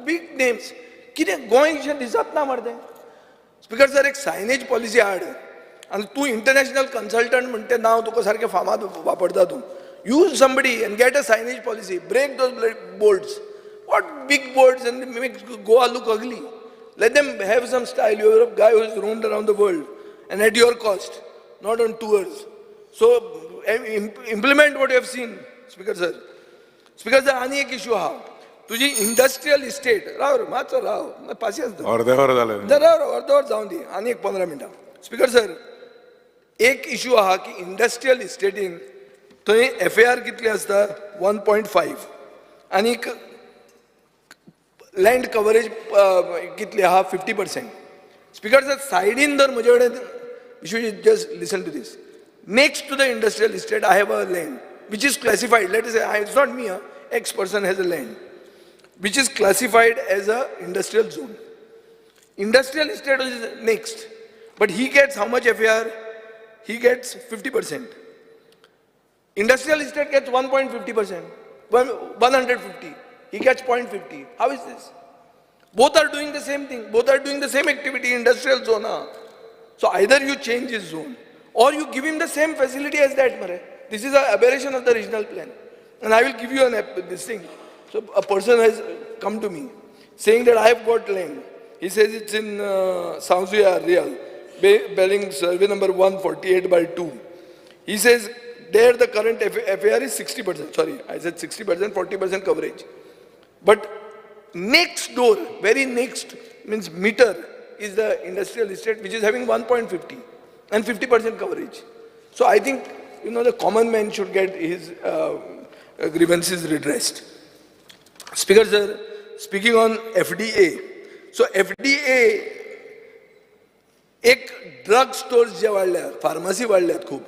बीग नेम्स, कितें गोंयशें दिसत ना मरे तें. स्पिकर सर, एक सायनेज पॉलिसी हाड आनी तूं इंटरनॅशनल कन्सल्टंट म्हणटा तें नांव तुका सारकें फामाद वापरता तूं. Use somebody and get a signage policy, break those boards. What big boards and make Goa look ugly? Let them have some style. You are a guy who has roamed around the world and at your cost, not on tours. So implement what you have seen, Speaker sir. Speaker sir, आणि एक issue आहा, तुझी industrial estate, Rao मातसो राव, पासियन्स दवर. अर्देवर जालें. अर्देवर जावन दी, आनी एक 15 मिनटां. स्पिकर सर, एक इशू आहा की इंडस्ट्रियल इस्टेटीन थंय FAR कितली आसता, 1.5, आनी लँड कवरेज कितली आहा, 50%. स्पिकर सर, सायडीन जर म्हजे कडेन, you should just listen to this. Next to the industrial estate I have a land which is classified, let us say, it's not me, X person has a land which is classified as a industrial zone. Industrial estate is next, but he gets how much FAR? He gets 50%. Industrial estate gets 1.50%, 150. He gets 0.50. How is this? Both are doing the same thing. Both are doing the same activity, industrial zone. So either you change his zone or you give him the same facility as that. This is an aberration of the regional plan. And I will give you this thing. So a person has come to me saying that I have got land. He says it's in Sauzia Real, Belling survey number 148/2. He says there the current FAR is 60%. Sorry, I said 60%, 40% coverage. But next door, very next means meter is the industrial estate which is having 1.50 and 50% coverage. So I think, the common man should get his grievances redressed. Speaker sir, speaking on FDA. So FDA, एक drug stores जे वाढल्यात, pharmacy वाढल्यात खूप.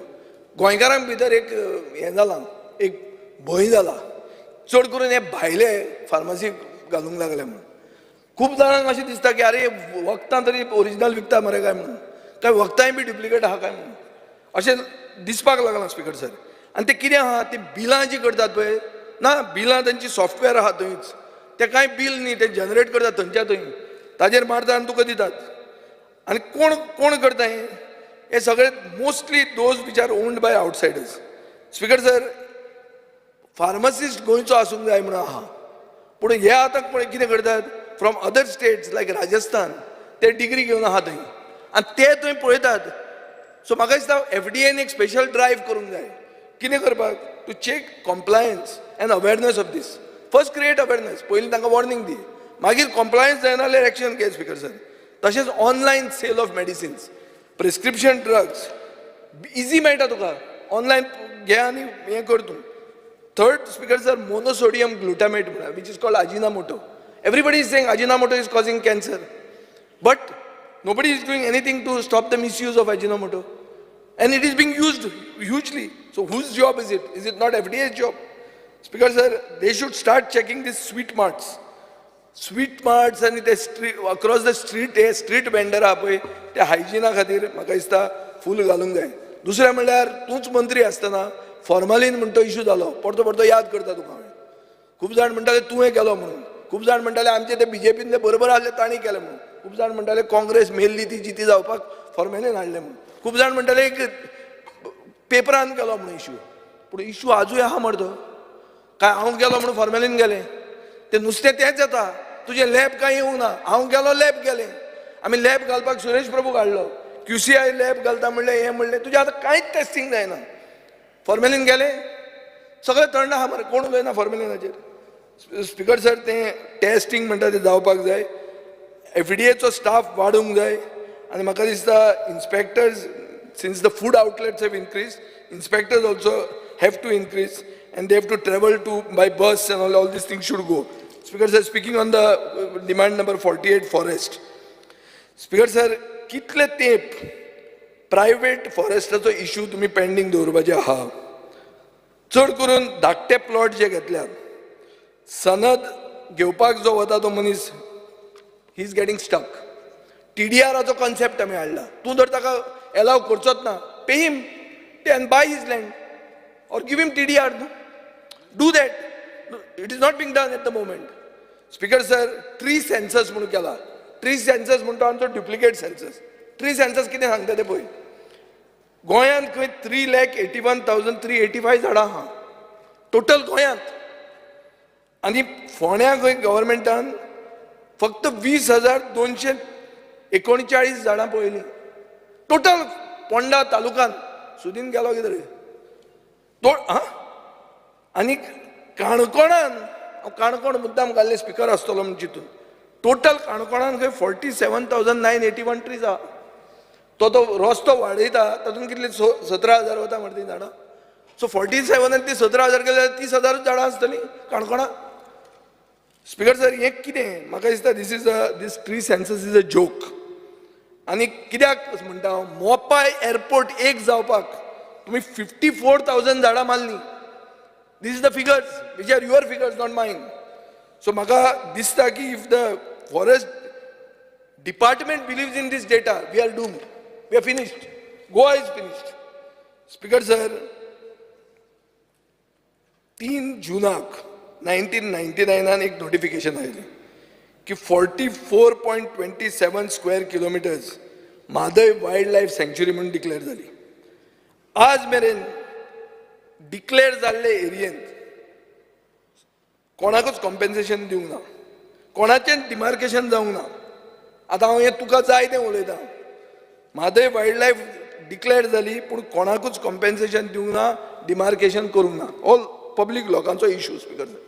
गोंयकारांक भितर एक हें जालां, एक भंय जाला. चड करून हे भायले फार्मसी घालूंक लागले म्हणून. खूब जाणांक अशें दिसता की अरे वखदां तरी ओरिजिनल विकता मरे काय म्हणून, काय वखदांय बी डुप्लिकेट आहा काय म्हणून अशें दिसपाक लागलां स्पीकर सर. आनी ते कितें आहा, ती बिलां जी करतात पळय, ना बिलां तांची सॉफ्टवेअर आहा थंयच, ते कांय बिल न्ही, ते जनरेट करतात थंयच्या थंय, ताजेर मारतात आनी तुका दितात. आनी कोण कोण करता हे सगळे mostly those which are owned by outsiders. Speaker sir, pharmacist गोंयचो आसूंक जाय म्हणून आहा, पूण हे आतां पळय कितें करतात, फ्रॉम अदर स्टेट्स लायक राजस्थान ते डिग्री घेवन आहा थंय आनी ते थंय पळयतात. सो म्हाका दिसता FDAन एक स्पेशल ड्रायव्ह करूंक जाय. कितें करपाक, to check compliance and awareness of this. First create awareness, पयलीं तांकां वॉर्निंग दी, मागीर कॉम्प्लायन्स जायना जाल्यार एक्शन घे स्पीकर सर. तशेंच online sale of medicines, prescription drugs easy मेळटा तुका, ऑनलायन घे आनी हें कर तूं. Third speaker sir, monosodium glutamate म्हणा, which is called Ajinomoto. Everybody is saying Ajinomoto is causing cancer, but nobody is doing anything to stop the misuse of Ajinomoto, and it is being used hugely. So whose job is it? Is it not FDA's job? Speaker sir, they should start checking these sweet marts and the street, across the street, a street vendor आहा पळय, त्या हायजिना खातीर म्हाका दिसता फूल घालूंक जाय. दुसरें म्हणल्यार तूंच मंत्री आसतना फॉर्मालीन म्हणटा इशू जालो, परतो परतो याद करता तुका. खूब जाण म्हणटाले तुवें केलो म्हणून, खूब जाण म्हणटाले आमचे ते BJPन बरोबर आसले तांणी केले म्हणून, खूब जाण म्हणटाले काँग्रेस मेल्ली ती जिती जावपाक फॉर्मेलीन हाडले म्हणून, खूब जाण म्हणटाले एक पेपरान केलो म्हणून इशू. पूण इशू आजूय आहा मरतो काय, हांव गेलो म्हणून फॉर्मेलीन गेले, ते नुस्तें तेंच येता, तुजें लॅब काय येवंक ना. हांव गेलो लॅब गेलें, आमी लॅब घालपाक सुरेश प्रभू काडलो, QCI लॅब घालता म्हणलें, हें म्हणलें, तुजें आतां कांयच टेस्टिंग जायना. फॉर्मेलीन गेलें, सगळें थंड आहा मरे, कोण उलयना फॉर्मेलिनाचेर. स्पीकर सर, तें टेस्टिंग म्हणटा तें जावपाक जाय, FDAचो स्टाफ वाडूंक जाय. आनी म्हाका दिसता inspectors, since the food outlets have increase, inspectors also have to increase and they have to travel by bus and all these things should go. Speaker sir, speaking on the demand number 48 forest. Speaker sir, कितले तेंप private फॉरेस्टाचो issue तुमी pending दवरपाचे आहा. चड करून धाकटे plot जे घेतल्यात, सनद घेवपाक जो वता तो मनीस, ही इज गेटिंग स्टक. TDRचो कॉन्सेप्ट आमी हाडला, तूं जर ताका एलाव करचोच ना, pay him and buy his land or give him TDR. Do that. It is not being done at the moment. Speaker sir, tree census म्हणून केला. Tree census म्हणतो आमचो डुप्लिकेट सेन्सस. Tree census कितें सांगता ते पळय. गोंयांत खंय 3,81,385 झाडां आहा टोटल गोंयांत, आनी फोंड्या खंय गव्हर्मेंटान फक्त 20,239 झाडां पळयलीं टोटल पोंडा तालुक्यात. सुदीन गेलो कितें आनी काणकोणान, हांव काणकोण मुद्दाम घाल्ले स्पिकर आसतलो म्हणून चिंतून, टोटल काणकोणान खंय 47,981 ट्रीज आहा. तो रस्तो वाडयता तातूंत कितले 17,000 वता मरे ती झाडां. सो 47 आनी ती 17,000 केले जाल्यार 30,000 झाडां आसतलीं काणकोणां. स्पिकर सर, हें कितें म्हाका दिसता this tree census is a joke. आनी कित्याक म्हणटा हांव, मोपाय एअरपोर्ट एक जावपाक तुमी 54,000 झाडां मारलीं. These are the figures, which are your figures, not mine. So म्हाका दिसता की if the forest department believes in this data, we are doomed. We are finished. Goa is finished. Speaker sir, 3 जुनाक 1999 एक notification आयलें की 44.27 square kilometres Mhadei wild life sanctuary म्हणून declare जाली. आज मेरेन डिक्लेअर जाल्ले एरियेंत कोणाकूच कॉम्पेन्सेशन दिवंक ना, कोणाचें डिमार्केशन जावंक ना. आतां हांव हें तुका जाय तें उलयतां. म्हादय वायल्ड लायफ डिक्लेअर जाली पूण कोणाकूच कॉम्पेन्सेशन दिवंक ना. डिमार्केशन करूंक ना. ऑल पब्लीक लोकांचो इश्यू. स्पिकर सर,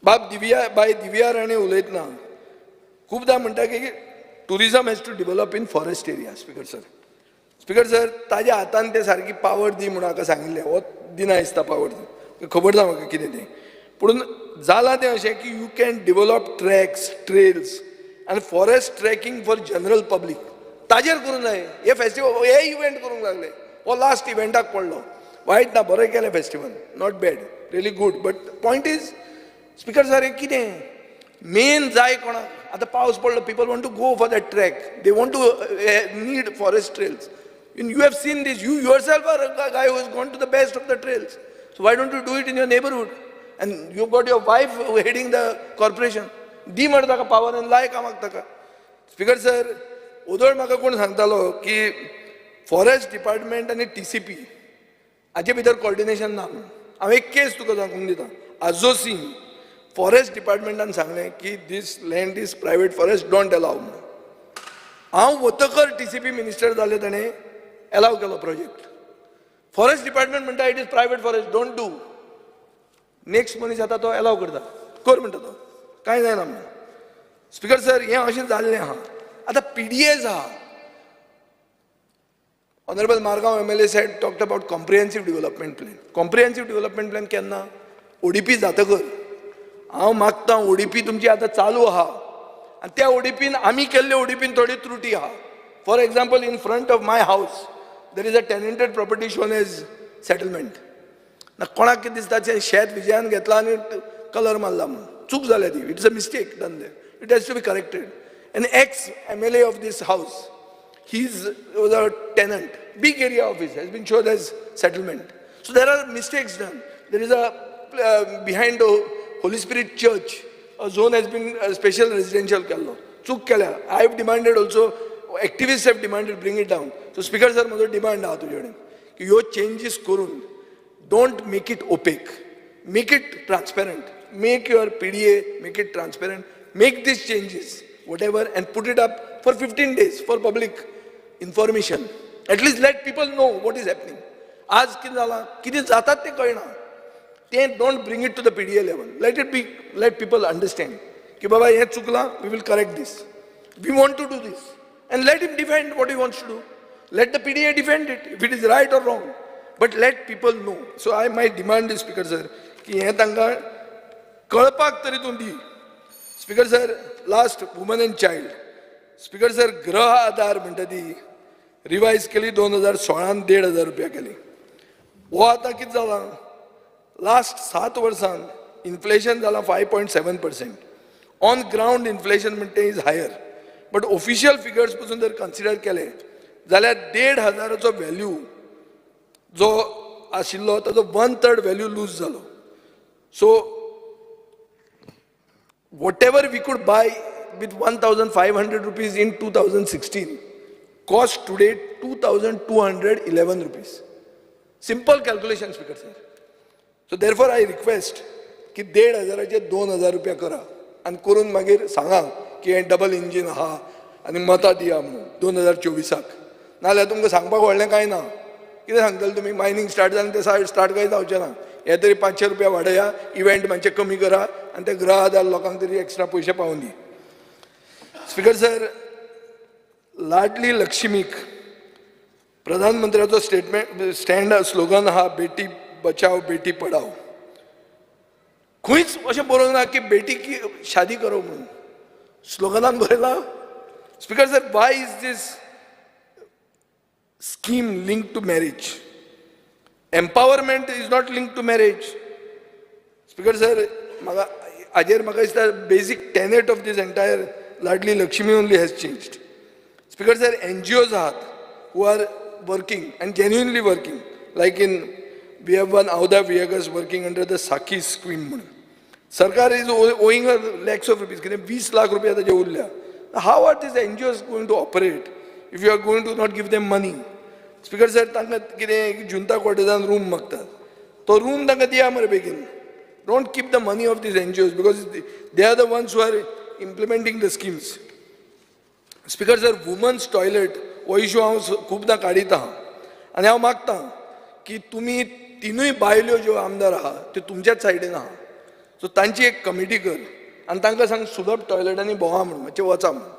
बाय दिव्या राणे उलयतना खूबदां म्हणटा की tourism has to develop in forest area. Speaker sir, ताज्या हातान ते सारकी पावर दी म्हणून म्हाका सांगिल्लें, हो दिना दिसता पावर दी, खबर ना म्हाका कितें तें. पूण जालां तें अशें की you can develop tracks, trails आनी forest tracking for general public. ताजेर करूंक जाय. हे फेस्टिवल, हे इव्हेंट करूंक लागले. हो लास्ट इव्हेंटाक पडलो. वायट ना, बरें केलें festival, not bad, really good. But point is, speaker sir, हें कितें मेन जाय कोणाक? आतां पावस पडलो, people want to go for that track, they want to need forest trails. You have seen this. You yourself are a guy who has gone to the best of the trails. So why don't you do it in your neighborhood? And you've got your wife heading the corporation. दी म्हण ताका power आनी लाय कामाक ताका. Speaker sir, उदळ म्हाका कोण सांगतालो की फॉरेस्ट डिपार्टमेंट आनी TCP हाचे भितर कोऑर्डिनेशन ना म्हणून. हांव एक केस तुका सांगूंक दिता. आजोसी फॉरेस्ट डिपार्टमेंटान सांगलें की this land is private forest, don't allow म्हणून. हांव वतकर TCP मिनिस्टर जालें, ताणें अलाव केलो प्रोजेक्ट. फॉरेस्ट डिपार्टमेंट म्हणटा it is private forest, don't do. Next मनीस येता तो अलाव करता, कर म्हणटा तो, कांय जायना म्हणून. स्पिकर सर, हें अशें जाल्लें आहा. आतां PDAs आहा. Honourable Margao MLA said talked about comprehensive development plan. Comprehensive development plan केन्ना? ODP जातकर. हांव मागतां ODP तुमची आतां चालू आहा आनी त्या ODPन आमी केल्ल्या ODPन थोडी त्रुटी आहा. For example, in front of my house there is a tenanted property shown as settlement. ना कोणाक कितें दिसता शेत विजयान घेतला आनी कलर मारला म्हणून. चूक जाल्या ती. It's a mistake done there. It has to be corrected. An ex MLA of this house, he was a tenant, big area of his has been shown as settlement. So there are mistakes done. There is a behind the Holy Spirit Church, a zone has been a special residential kello. Chuk kela. I have demanded also, activists have demanded, bring it down. So Speaker sir, my demand aatu jodin. Ki yo changes korun. Don't make it opaque. Make it transparent. Make your PDA, make it transparent. Make these changes, whatever, and put it up for 15 days for public information. At least let people know what is happening. आज कितें जालां, कितें जातात तें कळना. तें don't bring it to the PDA level. Let people understand की बाबा हें चुकलां, we will correct this. We want to do this. And let him defend what he wants to do. Let the PDA defend it, if it is right or wrong. But let people know. So my demand is, Speaker sir, की हें तांकां कळपाक तरी तूं दी. Speaker sir, last woman and child. Speaker sir, गृह आधार म्हणटा ती revise केली 2016 1,500 रुपया केली. हो आतां कितें जालां, लास्ट 7 वर्सान इन्फ्लेशन जालां 5.7%. ऑन ग्राउंड इन्फ्लेशन म्हणटा is higher. But official figures पासून जर कन्सिडर केले जाल्यार 1,500चो व्हॅल्यू जो आशिल्लो ताचो 1/3 व्हॅल्यू लूज जालो. सो whatever we could buy with 1,500 rupees in 2016 cost today 2,211 rupees. Simple calculation, Speaker sir. So therefore I request की 1,500चे 2,000 रुपया करा आणि करून मागीर सांगा की हे डबल इंजिन आहा आणि मतां दिया म्हणून 2024क. नाल्यार तुमकां सांगपाक व्हडलें कांय ना. कितें सांगतले तुमी? मायनिंग स्टार्ट जालें तें स्टार्ट कांय जावचें ना. हे तरी 500 रुपया वाडया, इव्हेंट मातशे कमी करा आणि त्या गृह आधार लोकांक तरी एक्स्ट्रा पयशे पावून दी. स्पीकर सर, लाडली लक्ष्मीक प्रधानमंत्र्याचो स्टँड स्लोगन आहा, बेटी बचाव बेटी पढाव. खंयच अशें बरोवंक ना की बेटी की शादी करो म्हणून. स्लोगनान बरयला. Speaker sir, why is this scheme linked to marriage? Empowerment is not linked to marriage. Speaker sir, हाजेर म्हाका दिसता basic tenet of this entire Ladli Lakshmi only has changed. Speaker sir, NGOs are who are working and genuinely working. Like we have one Auda Viegas working under the Saki scheme. Sarkar is owing her lakhs of rupees. 20 lakh rupeya taje urल्या. How are these NGOs going to operate if you are going to not give them money? Speaker sir, तांकां कितें junta quarters'an room मागतात. तो room तांकां दिया मरे बेगीन. Don't keep the money of these NGOs because they are the ones who are implementing the schemes. Speaker sir, women's toilet हो issue हांव खूबदां काडीत आहा आनी हांव मागतां की तुमी तिनूय बायल्यो ज्यो आमदार आहा त्यो तुमच्याच सायडीन आहा सो तांची एक कमिटी कर आनी तांकां सांग सुलभ टॉयलेटांनी भोंवा म्हणून मातशें वचा म्हणून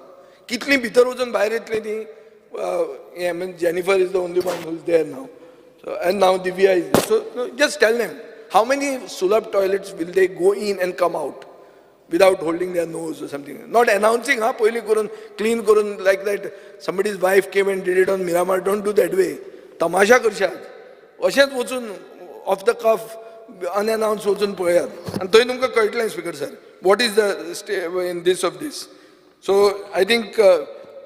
कितलीं भितर वचून भायर येतलीं ती हें mean Jennifer is the only one who is there now so and now Divya is there so just tell them how many Sulabh toilets will they go in and come out without holding their nose or something. Not announcing, पयलीं करून clean करून like that somebody's wife came and did it on Miramar. Don't do that way. तमाशा करशात अशेंच वचून of the कफ अनअनाउन्स वचून पळयात आनी थंय तुमकां कळटलें speaker sir what is the in this of this so I think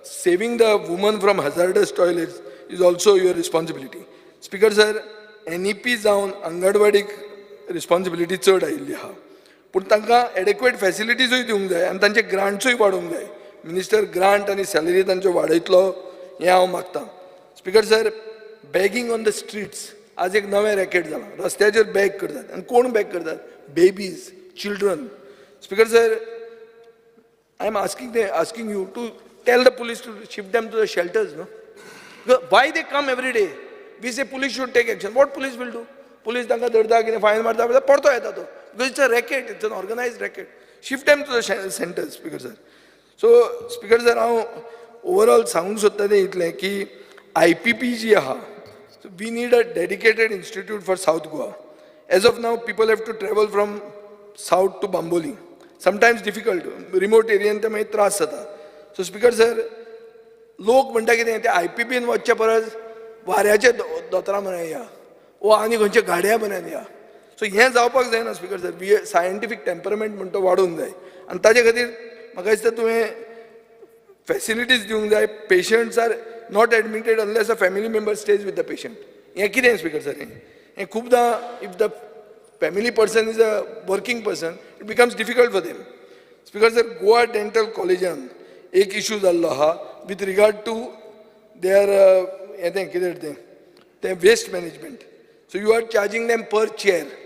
saving the woman from hazardous toilets is also your responsibility speaker sir NEP जावन अंगणवाडीक responsibility चड आयिल्ली आहा पूण तांकां एडेक्वेट फॅसिलिटीजूय दिवंक जाय आनी तांचे ग्रांट्सूय वाडोवंक जाय मिनिस्टर ग्रांट आनी सॅलरी तांच्यो वाडयतलो हें हांव मागतां speaker sir begging on the streets आज एक नवें रॅकेट जालां रस्त्याचेर बॅग करतात आनी कोण बॅग करतात babies children speaker sir I am asking you to tell the police to shift them to the shelters no why they come every day we say police should take action what police will do police तांकां धरता कितें fine मारता परतो येता तो because it's a racket, it's an organized racket. Shift them to the centers, Speaker sir. So, Speaker sir, हांव overall सांगूंक सोदता तें इतलें की IPP जी आहा, so we need a dedicated institute for South Goa. As of now, people have to travel from south to Bamboli. Sometimes difficult, remote area ते मागीर त्रास जाता. So, Speaker sir, लोक म्हणटा कितें ते IPP वचचे परस वाऱ्याचे दोतोरां म्हण या वो आनी खंयचे गाड्या म्हण या सो हें जावपाक जायना speaker sir be scientific temperament म्हणटा तो वाडोवंक जाय आनी ताजे खातीर म्हाका दिसता तुवें फॅसिलिटीज दिवंक जाय patients are not admitted unless a family member stays with the patient हें कितें स्पीकर सर हें खुबदां if the family person is a working person it becomes difficult for them speaker sir Goa dental कॉलेजान एक issue जाल्लो आहा with regard to their हें कितें तें waste management so you are charging them per chair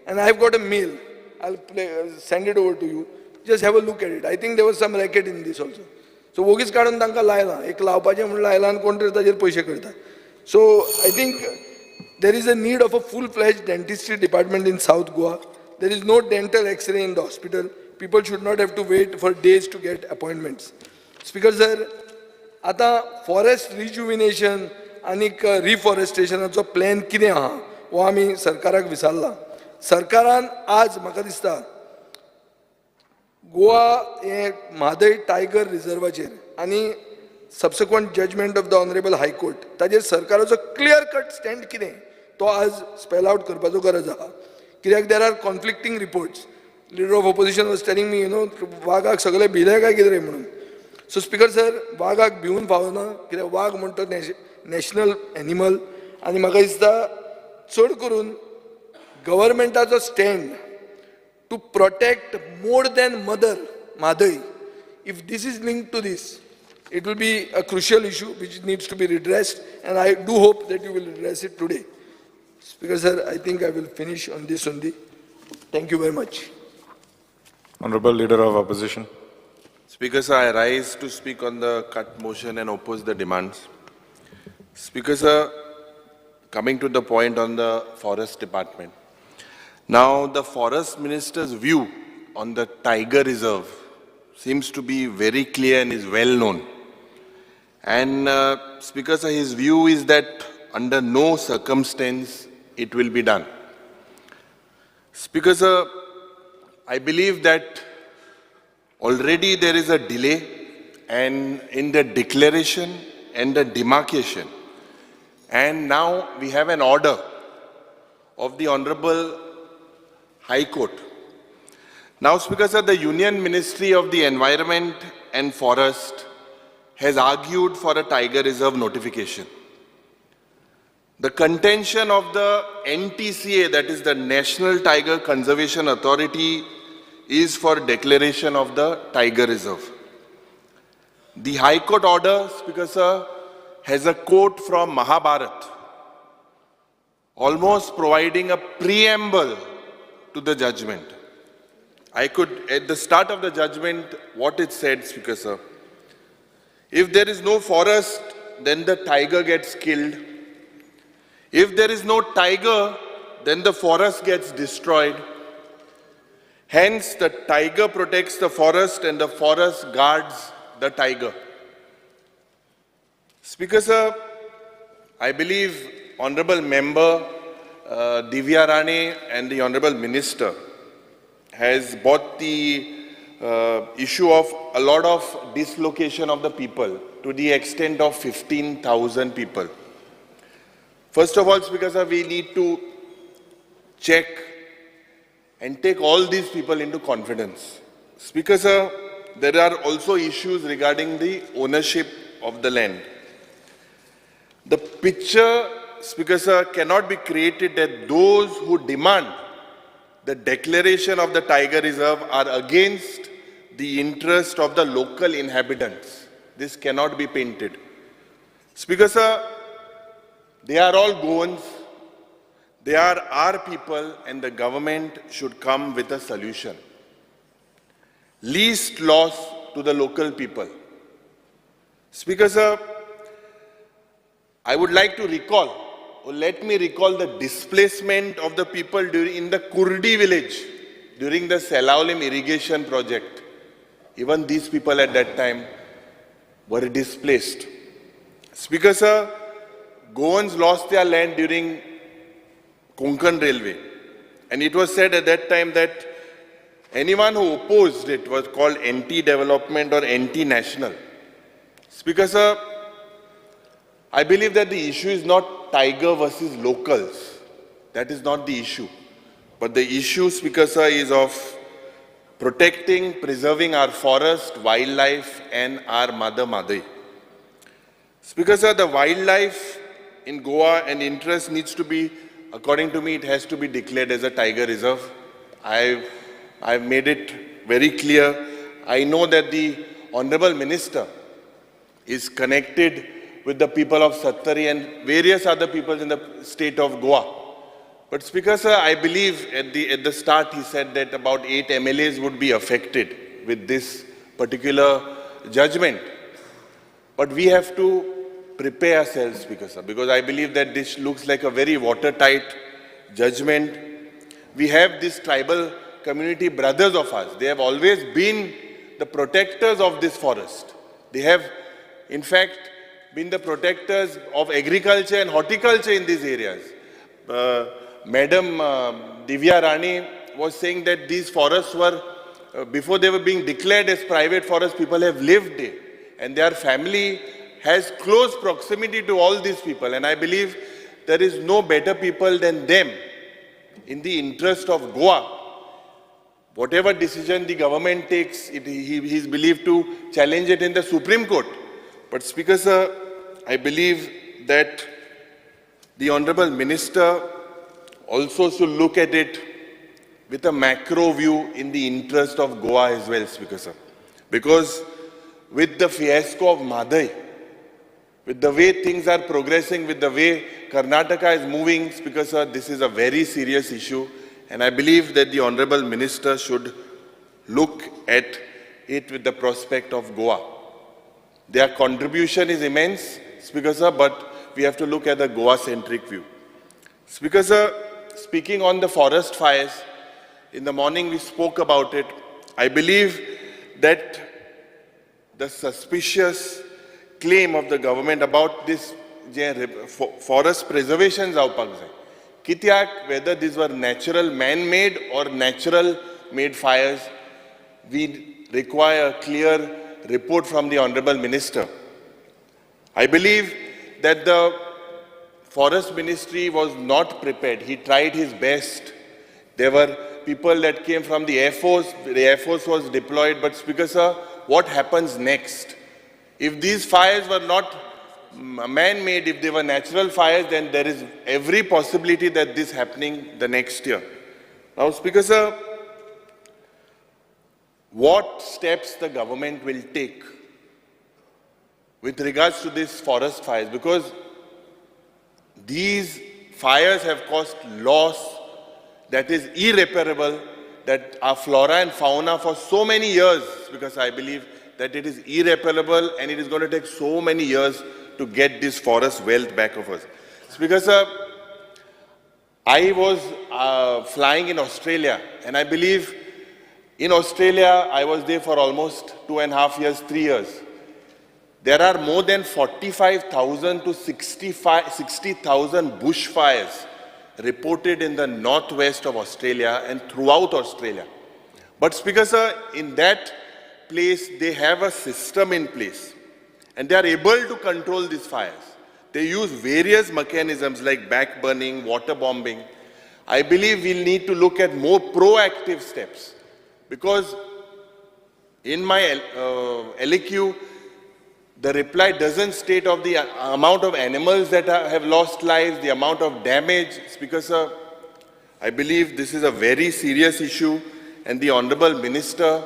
and I've got a mail. I'll send it over to you. Just have a look at it. I think there was some racket in this also. So वोगीच काडून तांकां लायलां एक लावपाचें म्हणून लायलां आनी कोण तरी ताजेर पयशे करता so I think there is a need of a full fledged dentistry department in South Goa there is no dental x-ray in the hospital people should not have to wait for days to get appointments speaker sir आतां forest rejuvenation आनीक रिफॉरेस्टेशनाचो plan कितें आहा हो आमी सरकाराक विचारला सरकारान आज म्हाका दिसता गोवा हे म्हादय टायगर रिजर्वाचेर आनी subsequent judgement of the honourable high court ताजेर सरकाराचो क्लियर कट स्टँड कितें तो आज स्पेल आउट करपाचो गरज आहा कित्याक there are conflicting reports leader of opposition was telling me वाघाक सगळे भिले काय कितें रे म्हणून सो स्पीकर सर वाघाक भिवून फावना कित्याक वाघ म्हणटा नॅशनल एनिमल आनी म्हाका दिसता चड करून गव्हर्मेंटाचो stand to protect more than mother Mhadei if this is linked to this it will be a crucial issue which needs to be redressed and I do hope that you will address it today. Speaker sir, I think I will finish on this only. Thank you very much. Honorable Leader of Opposition. Speaker sir, I rise to speak on the cut motion and oppose the demands. Speaker sir, coming to the point on the forest department. Now the forest minister's view on the tiger reserve seems to be very clear and is well known. And Speaker sir, his view is that under no circumstance it will be done. Speaker sir, I believe that already there is a delay and in the declaration and the demarcation. And now we have an order of the Honorable High Court. Now, Speaker sir, the Union Ministry of the Environment and Forest has argued for a tiger reserve notification. The contention of the NTCA, that is the National Tiger Conservation Authority, is for declaration of the tiger reserve. The High Court order, Speaker sir, has a quote from Mahabharata, almost providing a preamble to the judgment. I could, at the start of the judgment, what it said, Speaker sir, if there is no forest, then the tiger gets killed. If there is no tiger, then the forest gets destroyed. Hence, the tiger protects the forest and the forest guards the tiger. Speaker sir, I believe Honorable Member Divya Rane and the Honorable Minister has brought the issue of a lot of dislocation of the people to the extent of 15,000 people. First of all, Speaker sir, we need to check and take all these people into confidence. Speaker sir, there are also issues regarding the ownership of the land. The picture, Speaker sir, cannot be created that those who demand the declaration of the Tiger Reserve are against the interest of the local inhabitants. This cannot be painted. Speaker sir, they are all Goans. They are our people, and the government should come with a solution. Least loss to the local people. Speaker sir, I would like to recall, or let me recall the displacement of the people in the Kurdi village during the Selaulim irrigation project. Even these people at that time were displaced. Speaker sir, Goans lost their land during Konkan Railway. And it was said at that time that anyone who opposed it was called anti-development or anti-national. Speaker sir, I believe that the issue is not tiger versus locals. That is not the issue. But the issue, Speaker sir, is of protecting, preserving our forest, wildlife and our Mother Madai. Speaker sir, the wildlife in Goa and interest needs to be, according to me, it has to be declared as a tiger reserve. I've made it very clear. I know that the Honorable Minister is connected with the people of Sattari and various other people in the state of Goa. But Speaker sir, I believe at the start he said that about 8 MLAs would be affected with this particular judgment. But we have to prepare ourselves, Speaker sir, because I believe that this looks like a very watertight judgment. We have these tribal community brothers of us. They have always been the protectors of this forest. They have, in fact, been the protectors of agriculture and horticulture in these areas. Madam Divya Rani was saying that these forests were, before they were being declared as private forests, people have lived there. And their family has close proximity to all these people. And I believe there is no better people than them in the interest of Goa. Whatever decision the government takes, he is believed to challenge it in the Supreme Court. But Speaker sir, I believe that the Honorable Minister also should look at it with a macro view in the interest of Goa as well, Speaker sir. Because with the fiasco of Madai, with the way things are progressing, with the way Karnataka is moving, Speaker sir, this is a very serious issue. And I believe that the Honorable Minister should look at it with the prospect of Goa. Their contribution is immense, Speaker sir, but we have to look at the Goa-centric view. Speaker sir, speaking on the forest fires, in the morning we spoke about it. I believe that the suspicious claim of the government about this forest preservation जावपाक जाय. Kityak, whether these were natural man-made or natural-made fires, we require a clear report from the Honorable Minister. I believe that the Forest Ministry was not prepared. He tried his best. There were people that came from the Air Force. The Air Force was deployed. But Speaker sir, what happens next? If these fires were not man-made, if they were natural fires, then there is every possibility that this happening the next year. Now, Speaker sir, what steps the government will take with regards to these forest fires? Because these fires have caused loss that is irreparable, that our flora and fauna for so many years, because I believe that it is irreparable and it is going to take so many years to get this forest wealth back of us. Speaker sir, I was flying in Australia, and I believe in Australia, I was there for almost 2.5 years, 3 years. There are more than 45,000 to 60,000 bushfires reported in the northwest of Australia and throughout Australia. But Speaker Sir, in that place, they have a system in place, and they are able to control these fires. They use various mechanisms like back burning, water bombing. I believe we'll need to look at more proactive steps, because in my LAQ, the reply doesn't state of the amount of animals that have lost lives, the amount of damage. Speaker Sir, I believe this is a very serious issue, and the Honorable Minister,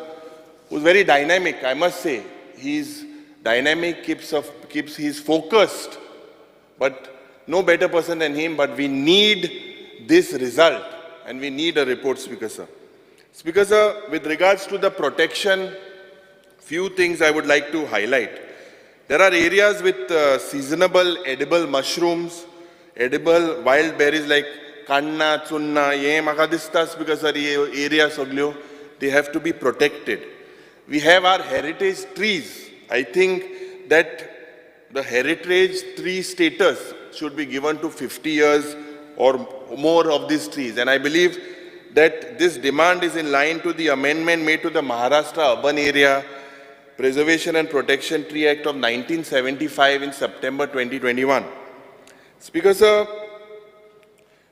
who's very dynamic, I must say, he's dynamic, he's focused, but no better person than him, but we need this result, and we need a report, Speaker Sir. Speaker Sir, with regards to the protection, few things I would like to highlight. There are areas with seasonable edible mushrooms, edible wild berries like kanna, chunna, ye maka dista, Speaker Sir, ye area soglyo, they have to be protected. We have our heritage trees. I think that the heritage tree status should be given to 50 years or more of these trees. And I believe that this demand is in line to the amendment made to the Maharashtra Urban Area Preservation and Protection Tree Act of 1975 in September 2021. Speaker Sir,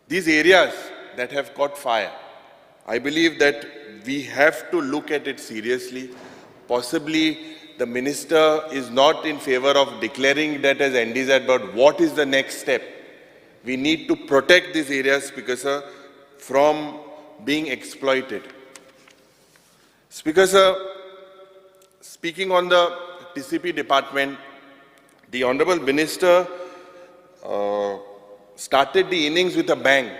these areas that have caught fire, I believe that we have to look at it seriously. Possibly the minister is not in favor of declaring that as NDZ, but what is the next step? We need to protect these areas, Speaker Sir, from being exploited. Speaker Sir, speaking on the TCP department, the Honorable Minister started the innings with a bang,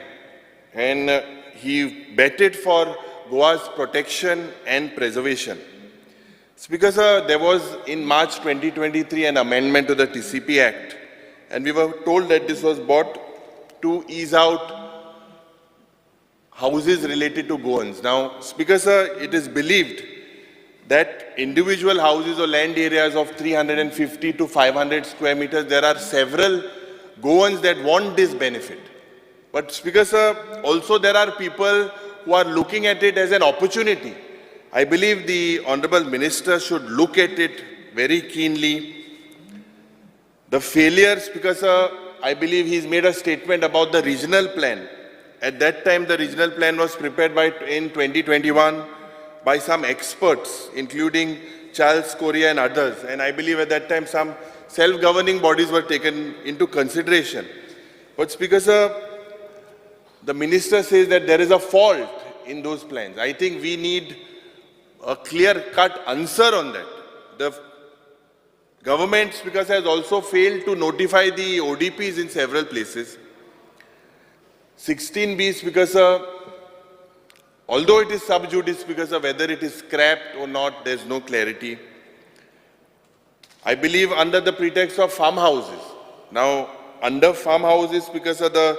and he betted for Goa's protection and preservation. Speaker Sir, there was in March 2023 an amendment to the TCP Act, and we were told that this was brought to ease out houses related to Goans. Now, Speaker Sir, it is believed that individual houses or land areas of 350 to 500 square meters, there are several Goans that want this benefit. But Speaker Sir, also there are people who are looking at it as an opportunity. I believe the Honorable Minister should look at it very keenly. The failure, Speaker Sir, I believe he's made a statement about the regional plan. At that time, the regional plan was prepared in 2021 by some experts, including Charles Correa and others. And I believe at that time, some self-governing bodies were taken into consideration. But Speaker Sir, the minister says that there is a fault in those plans. I think we need a clear-cut answer on that. The government, Speaker Sir, has also failed to notify the ODPs in several places. 16B, Speaker Sir, although it is sub judice, Speaker Sir, whether it is scrapped or not, there is no clarity. I believe under the pretext of farmhouses. Now, under farmhouses, Speaker Sir, the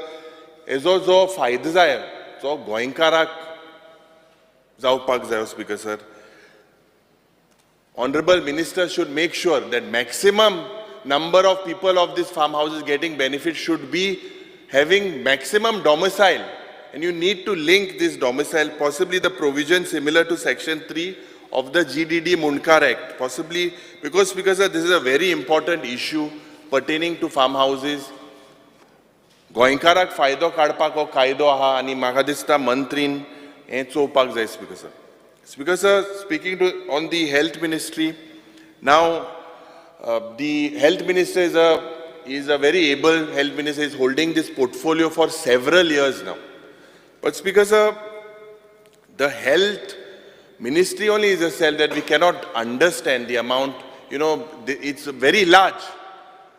ezo fayda zay, so goinkarak जावपाक जायो, Speaker Sir. Honorable Minister should make sure that maximum number of people of these farmhouses getting benefit should be having maximum domicile. And you need to link this domicile, possibly the provision similar to Section 3 of the GDD Munkar Act. Possibly, because Speaker Sir, this is a very important issue pertaining to farmhouses. गोंयकाराक फायदो काडपाक हो कायदो आहा आनी म्हाका दिसता मंत्रीन हें चोवपाक जाय, Speaker Sir. Speaker Sir, speaking on the Health Ministry, now the Health Minister is a very able Health Minister, is holding this portfolio for several years now. But Speaker Sir, the Health Ministry only is a cell that we cannot understand the amount, it's very large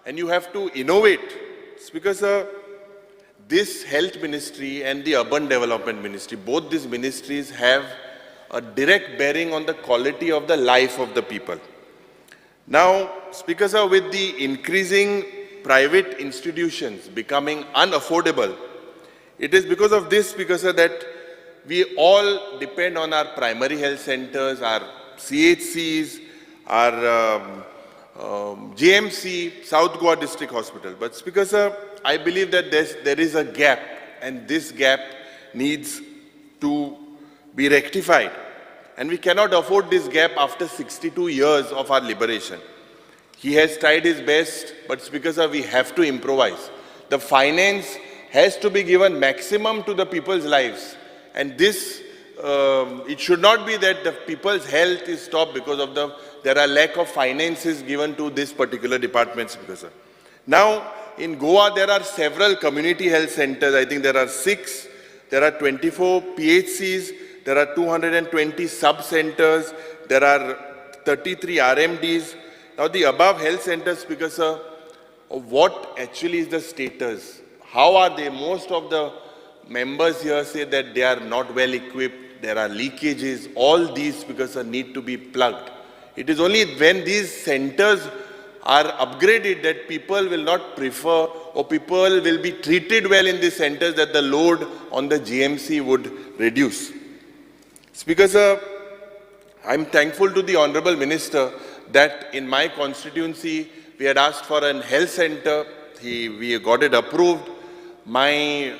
and you have to innovate. Speaker Sir, this Health Ministry and the Urban Development Ministry, both these ministries have a direct bearing on the quality of the life of the people. Now, Speaker Sir, with the increasing private institutions becoming unaffordable, It is because of this, Speaker sir, that we all depend on our primary health centers, our CHCs, our GMC, South Goa District Hospital. But Speaker sir, I believe that there is a gap, and this gap needs to be rectified. And we cannot afford this gap after 62 years of our liberation. He has tried his best, but Speaker sir, we have to improvise. The finance has to be given maximum to the people's lives. And this, it should not be that the people's health is stopped because of there are lack of finances given to this particular department, Speaker sir. Now, in Goa, there are several community health centers. I think there are 6. There are 24 PHCs. There are 220 sub-centers. There are 33 RMDs. Now, the above health centers, Speaker sir, what actually is the status? How are they? Most of the members here say that they are not well equipped, there are leakages, all these, Speaker sir, need to be plugged. It is only when these centers are upgraded that people will not prefer, or people will be treated well in these centers, that the load on the GMC would reduce. Speaker sir, I'm thankful to the Honorable Minister that in my constituency we had asked for an health center, we got it approved. My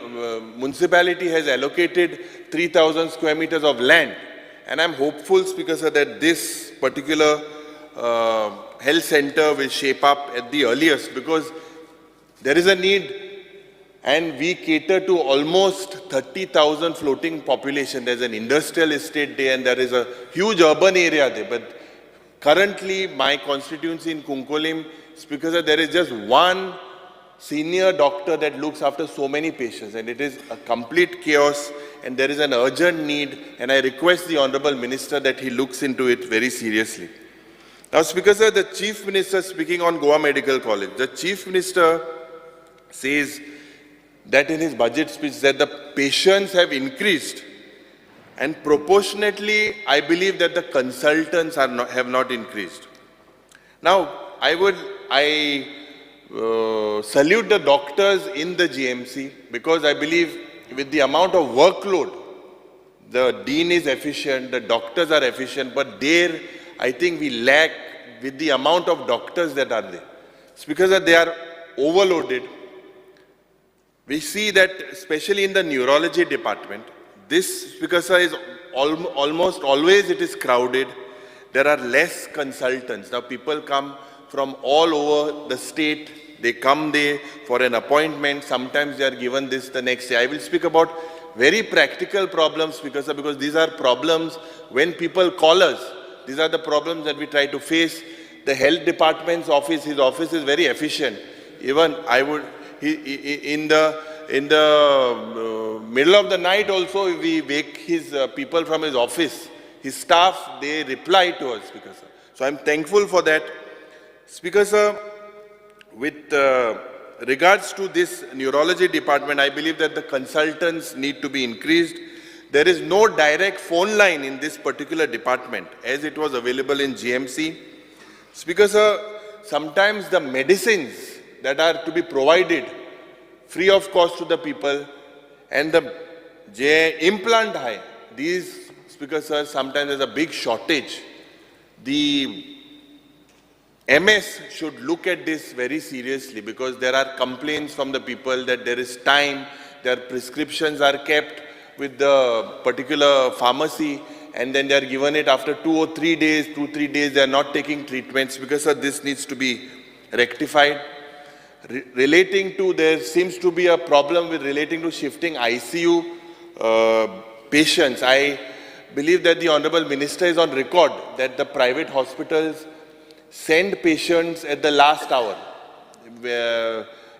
municipality has allocated 3,000 square meters of land, and I'm hopeful, Speaker sir, that this particular health center will shape up at the earliest, because there is a need, and we cater to almost 30,000 floating population. There's an industrial estate there, and there is a huge urban area there. But currently, my constituency in Kunkolim, Speaker sir, there is just one senior doctor that looks after so many patients, and it is a complete chaos, and there is an urgent need, and I request the Honorable Minister that he looks into it very seriously. Now, Speaker sir, the Chief Minister speaking on Goa Medical College, the Chief Minister says that in his budget speech that the patients have increased, and proportionately, I believe that the consultants have not increased. Now, I salute the doctors in the GMC, because I believe with the amount of workload, the dean is efficient, the doctors are efficient, but there I think we lack with the amount of doctors that are there. It's because they are overloaded. We see that especially in the neurology department, this, because is almost always it is crowded. There are less consultants. Now people come from all over the state. They come there for an appointment. Sometimes they are given this the next day. I will speak about very practical problems, because these are problems when people call us. These are the problems that we try to face. The health department's office, his office is very efficient. Even in the middle of the night also, we wake his people from his office. His staff, they reply to us, Speaker sir. So I'm thankful for that. Speaker sir, with regards to this neurology department, I believe that the consultants need to be increased. There is no direct phone line in this particular department as it was available in GMC. Speaker sir, sometimes the medicines that are to be provided free of cost to the people, and the implant high, these, Speaker sir, sometimes there's a big shortage. The MS should look at this very seriously, because there are complaints from the people that there is time, their prescriptions are kept with the particular pharmacy, and then they are given it after 2 or 3 days, 2-3 days, they are not taking treatments, because this needs to be rectified. Relating to, there seems to be a problem with relating to shifting ICU patients. I believe that the Honorable Minister is on record that the private hospitals send patients at the last hour,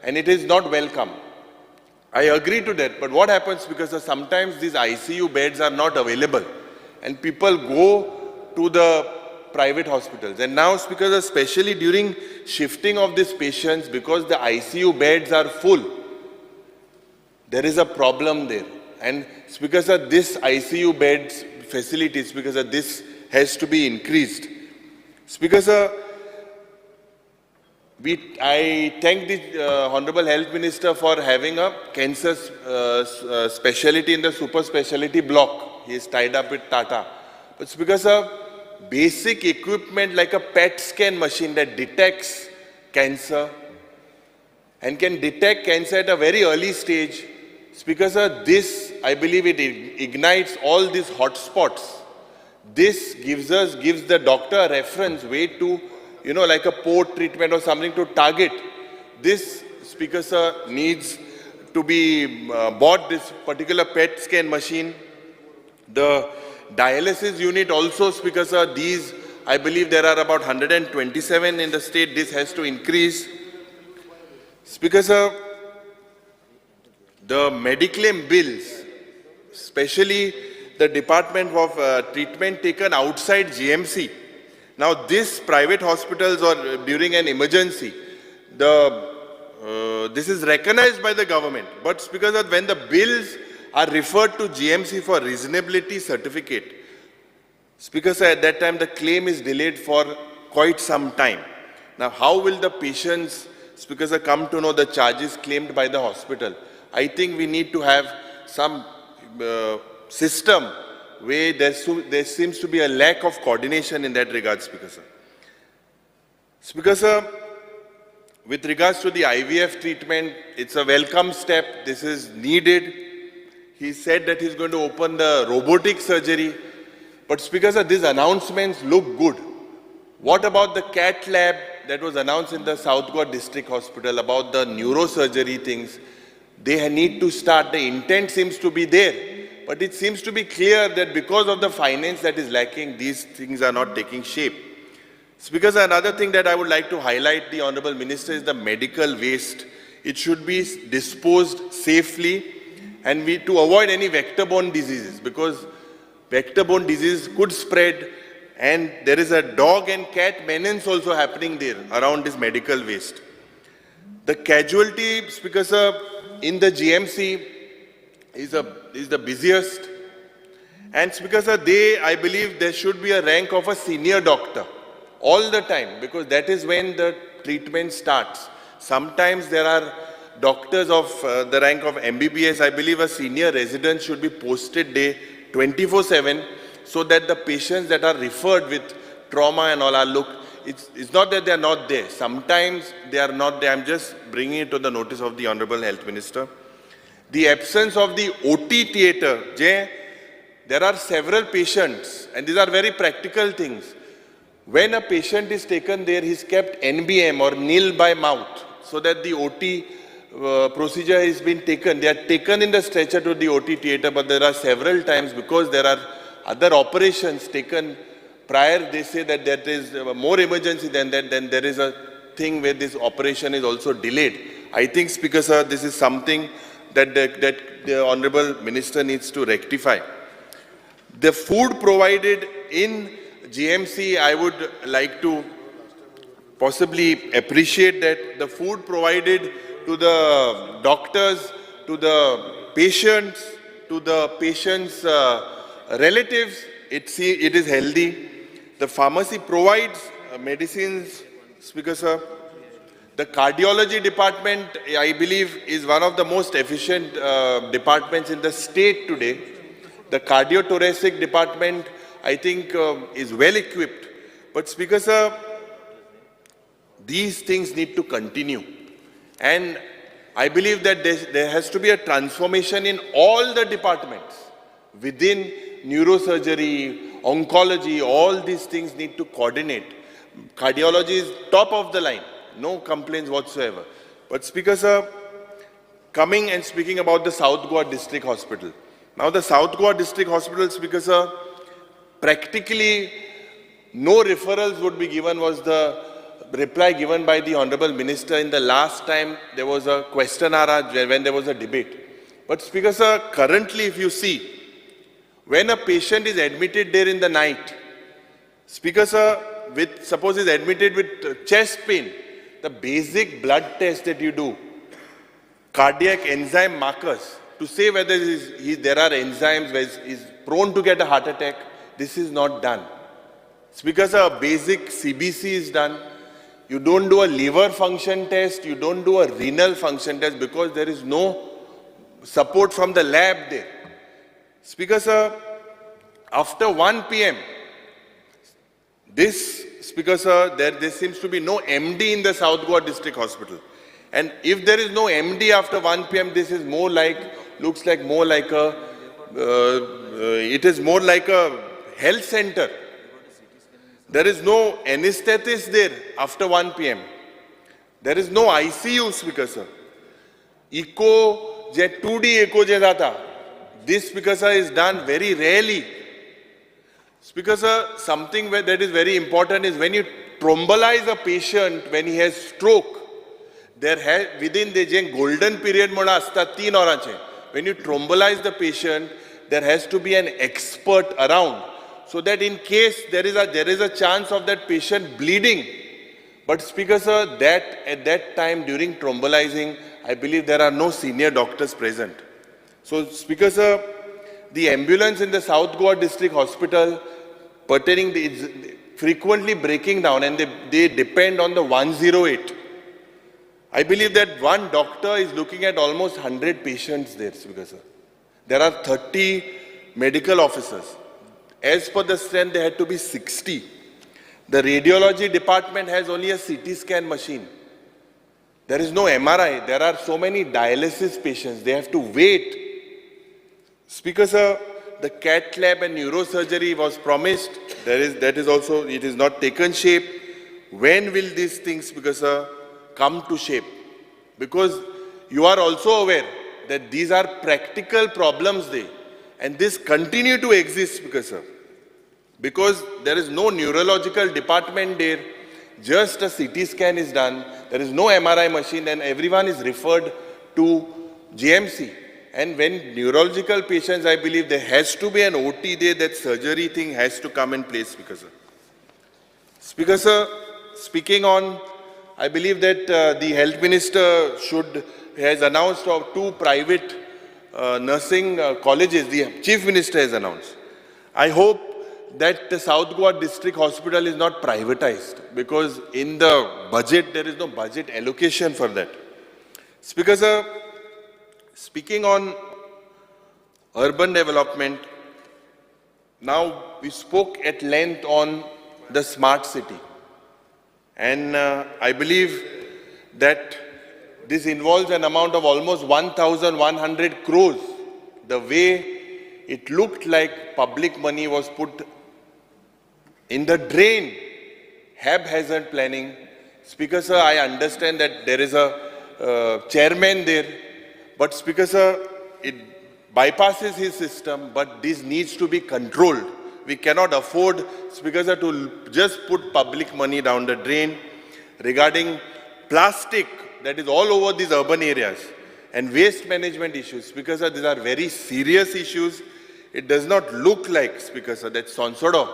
and it is not welcome. I agree to that, but what happens, because sometimes these ICU beds are not available, and people go to the private hospitals. And now, Speaker, especially during shifting of these patients, because the ICU beds are full, there is a problem there. And Speaker, this ICU beds facilities, because this has to be increased. Speaker, I thank the Honorable Health Minister for having a cancer specialty in the super specialty block. He is tied up with Tata. But it's because of basic equipment like a PET scan machine that detects cancer and can detect cancer at a very early stage. It's because of this, I believe it ignites all these hotspots. This gives the doctor a reference way to, like a port treatment or something to target. This, Speaker Sir, needs to be bought, this particular PET scan machine. The dialysis unit also, Speaker Sir, these, I believe there are about 127 in the state. This has to increase. Speaker Sir, the mediclaim bills, especially the Department of Treatment taken outside GMC. Now, this private hospitals or during an emergency, this is recognized by the government. But because of when the bills are referred to GMC for reasonability certificate, Speaker Sir, at that time the claim is delayed for quite some time. Now, how will the patients, Speaker Sir, come to know the charges claimed by the hospital? I think we need to have some system where there seems to be a lack of coordination in that regard, Speaker Sir. Speaker Sir, with regards to the IVF treatment, it's a welcome step. This is needed. He said that he's going to open the robotic surgery. But Speaker Sir, these announcements look good. What about the CAT lab that was announced in the South Goa District Hospital about the neurosurgery things? They need to start. The intent seems to be there. But it seems to be clear that because of the finance that is lacking, these things are not taking shape. Speaker Sir, another thing that I would like to highlight, the Honorable Minister, is the medical waste. It should be disposed safely and to avoid any vector-borne diseases, because vector-borne diseases could spread, and there is a dog and cat menace also happening there around this medical waste. The casualty, Speaker Sir, in the GMC is the busiest. And Speaker Sir, I believe there should be a rank of a senior doctor all the time, because that is when the treatment starts. Sometimes there are doctors of the rank of MBBS. I believe a senior resident should be posted day 24/7 so that the patients that are referred with trauma and all are looked. It's not that they are not there. Sometimes they are not there. I'm just bringing it to the notice of the Honorable Health Minister. The absence of the OT theatre, there are several patients, and these are very practical things. When a patient is taken there, he's kept NBM or nil by mouth, so that the OT procedure has been taken. They are taken in the stretcher to the OT theatre, but there are several times, because there are other operations taken prior, they say that there is more emergency than that, then there is a thing where this operation is also delayed. I think, Speaker Sir, this is something that the Honorable Minister needs to rectify. The food provided in GMC, I would like to possibly appreciate that the food provided to the doctors, to the patients, relatives, it is healthy. The pharmacy provides medicines, Speaker Sir. The cardiology department, I believe, is one of the most efficient departments in the state today. The cardiothoracic department, I think, is well equipped. But Speaker Sir, these things need to continue. And I believe that there has to be a transformation in all the departments. Within neurosurgery, oncology, all these things need to coordinate. Cardiology is top of the line. No complaints whatsoever. But Speaker Sir, coming and speaking about the South Goa District Hospital. Now the South Goa District Hospital, Speaker Sir, practically no referrals would be given, was the reply given by the Honorable Minister in the last time there was a question hour when there was a debate. But Speaker Sir, currently if you see, when a patient is admitted there in the night, Speaker Sir, suppose he's admitted with chest pain, the basic blood test that you do, cardiac enzyme markers, to say whether there are enzymes where he's prone to get a heart attack, this is not done. Speaker Sir, basic CBC is done. You don't do a liver function test, you don't do a renal function test because there is no support from the lab there. Speaker sir, after 1 p.m., Speaker sir, there seems to be no MD in the South Goa District Hospital. And if there is no MD after 1 p.m., this is more like, looks like more like a, it is more like a health center. There is no anesthetist there after 1 p.m. There is no ICU, Speaker sir. Echo, 2D echo je data. This, Speaker sir, is done very rarely. Speaker sir, something that is very important is when you thrombolize a patient when he has stroke, within the golden period mona asta 3 hours. When you thrombolize the patient, there has to be an expert around, so that in case there is a chance of that patient bleeding. But Speaker sir, at that time during thrombolizing, I believe there are no senior doctors present. So Speaker sir, the ambulance in the South Goa District Hospital is frequently breaking down, and they depend on the 108. I believe that one doctor is looking at almost 100 patients there, Speaker sir. There are 30 medical officers. As per the strength, there had to be 60. The radiology department has only a CT scan machine. There is no MRI. There are so many dialysis patients. They have to wait. Speaker sir, the cath lab and neurosurgery was promised. That is also, it is not taken shape. When will these things, Speaker sir, come to shape? Because you are also aware that these are practical problems there, and this continue to exist, Speaker sir. Because there is no neurological department there, just a CT scan is done, there is no MRI machine, and everyone is referred to GMC. And when neurological patients, I believe there has to be an OT there, that surgery thing has to come in place, Speaker sir. Speaker sir, speaking on, I believe that the Health Minister has announced of 2 private nursing colleges, the Chief Minister has announced. I hope that the South Goa District Hospital is not privatized, because in the budget, there is no budget allocation for that. Speaker sir, speaking on urban development, now we spoke at length on the smart city. And I believe that this involves an amount of almost 1,100 crores. The way it looked like public money was put in the drain, haphazard planning. Speaker sir, I understand that there is a chairman there, but Speaker sir, it bypasses his system, but this needs to be controlled. We cannot afford, Speaker sir, to just put public money down the drain. Regarding plastic that is all over these urban areas and waste management issues, Speaker sir, these are very serious issues. It does not look like, Speaker sir, that Sonsodo.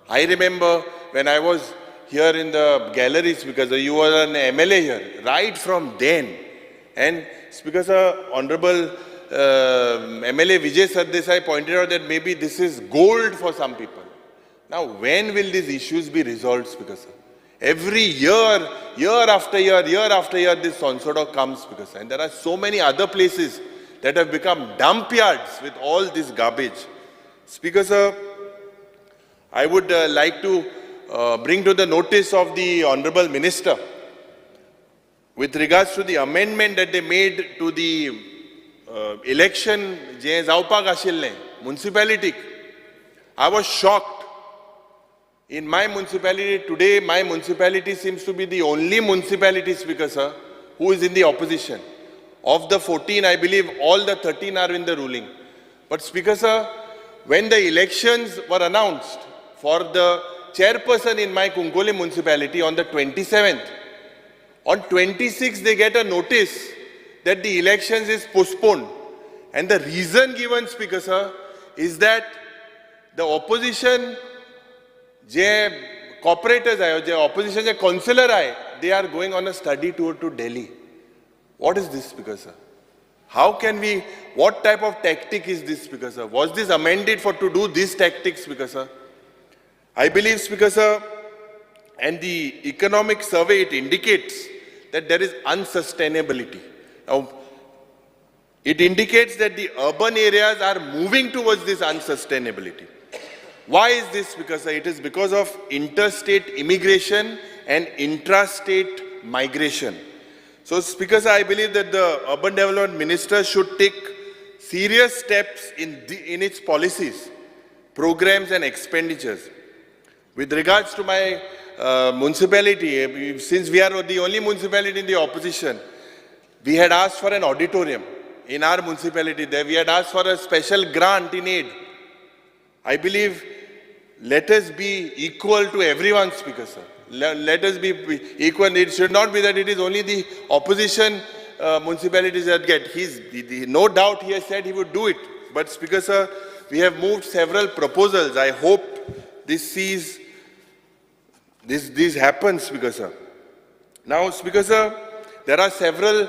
I remember when I was here in the gallery, Speaker sir, you were an MLA here, right from then. And Speaker sir, Honorable MLA Vijay Sardesai pointed out that maybe this is gold for some people. Now, when will these issues be resolved, Speaker sir? Every year, year after year, this Sonsodo comes, Speaker sir. And there are so many other places that have become dump yards with all this garbage. Speaker sir, I would like to bring to the notice of the Honorable Minister with regards to the amendment that they made to the election municipality. I was shocked. In my municipality today, my municipality seems to be the only municipality, Speaker sir, who is in the opposition. Of the 14, I believe all the 13 are in the ruling. But Speaker sir, when the elections were announced for the chairperson in my Kunkoli municipality on the 27th, on 26th they get a notice that the elections is postponed. And the reason given, Speaker sir, is that the opposition, cooperators, opposition councillor, they are going on a study tour to Delhi. What is this, Speaker sir? How can we, what type of tactic is this, Speaker sir? Was this amended to do these tactics, Speaker sir? I believe, Speaker sir, And the economic survey, it indicates that there is unsustainability. Now, it indicates that the urban areas are moving towards this unsustainability. Why is this? Because it is because of interstate immigration and intrastate migration. So, Speaker sir, I believe that the Urban Development Minister should take serious steps in its policies, programs and expenditures. With regards to my municipality, since we are the only municipality in the opposition, we had asked for an auditorium in our municipality there. We had asked for a special grant in aid. I believe let us be equal to everyone, Speaker sir. Let us be equal. It should not be that it is only the opposition municipalities that get. No doubt he has said he would do it. But Speaker sir, we have moved several proposals. I hope this happens, Speaker sir. Now, Speaker sir, there are several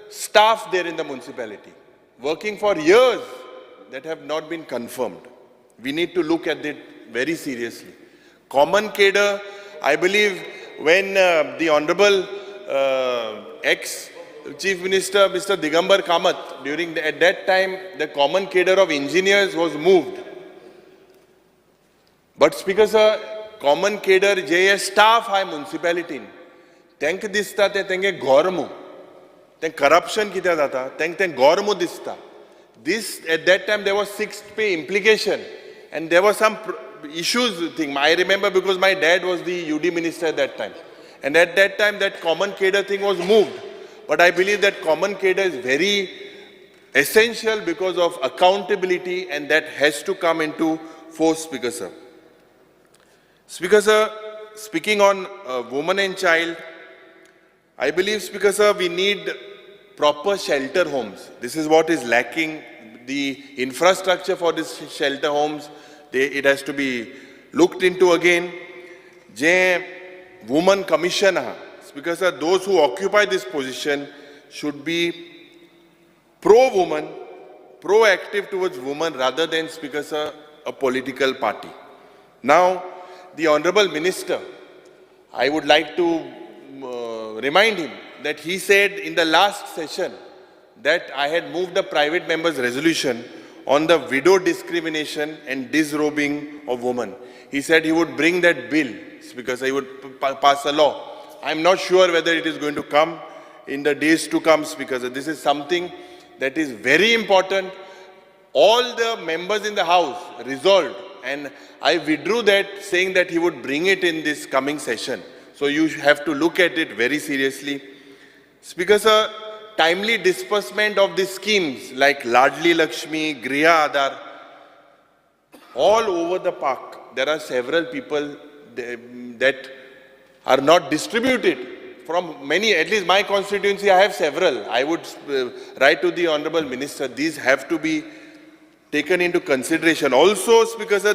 staff there in the municipality working for years that have not been confirmed. We need to look at it very seriously. Common cadre, I believe when the Honorable ex-Chief Minister, Mr. Digambar Kamath, at that time, the common cadre of engineers was moved. But Speaker sir, common cadre, J staff hai municipality, त्यांक दिसता ते तेंगे गोरमू, तें corruption कित्या जाता, तें गोरमू दिसता. This, at that time, there was sixth pay implication, and there was some issues thing. I remember because my dad was the UD minister at that time. And at that time, that common cadre thing was moved. But I believe that common cadre is very essential because of accountability, and that has to come into force, Speaker sir. Speaker sir, speaking on women and child, I believe, Speaker sir, we need proper shelter homes. This is what is lacking. The infrastructure for these shelter homes, it has to be looked into again. Je woman commission, Speaker sir, those who occupy this position should be pro-woman, proactive towards women rather than, Speaker sir, a political party. Now, the Honorable Minister, I would like to remind him that he said in the last session that I had moved a private member's resolution on the widow discrimination and disrobing of women. He said he would bring that bill because he would pass a law. I'm not sure whether it is going to come in the days to come, because this is something that is very important. All the members in the House resolved, and I withdrew that, saying that he would bring it in this coming session. So you have to look at it very seriously. Speaker sir, timely disbursement of these schemes like Ladli Lakshmi, Griha Aadhar, all over the park, there are several people that are not distributed. From many, at least my constituency, I have several. I would write to the Honorable Minister, these have to be taken into consideration. Also, Speaker sir,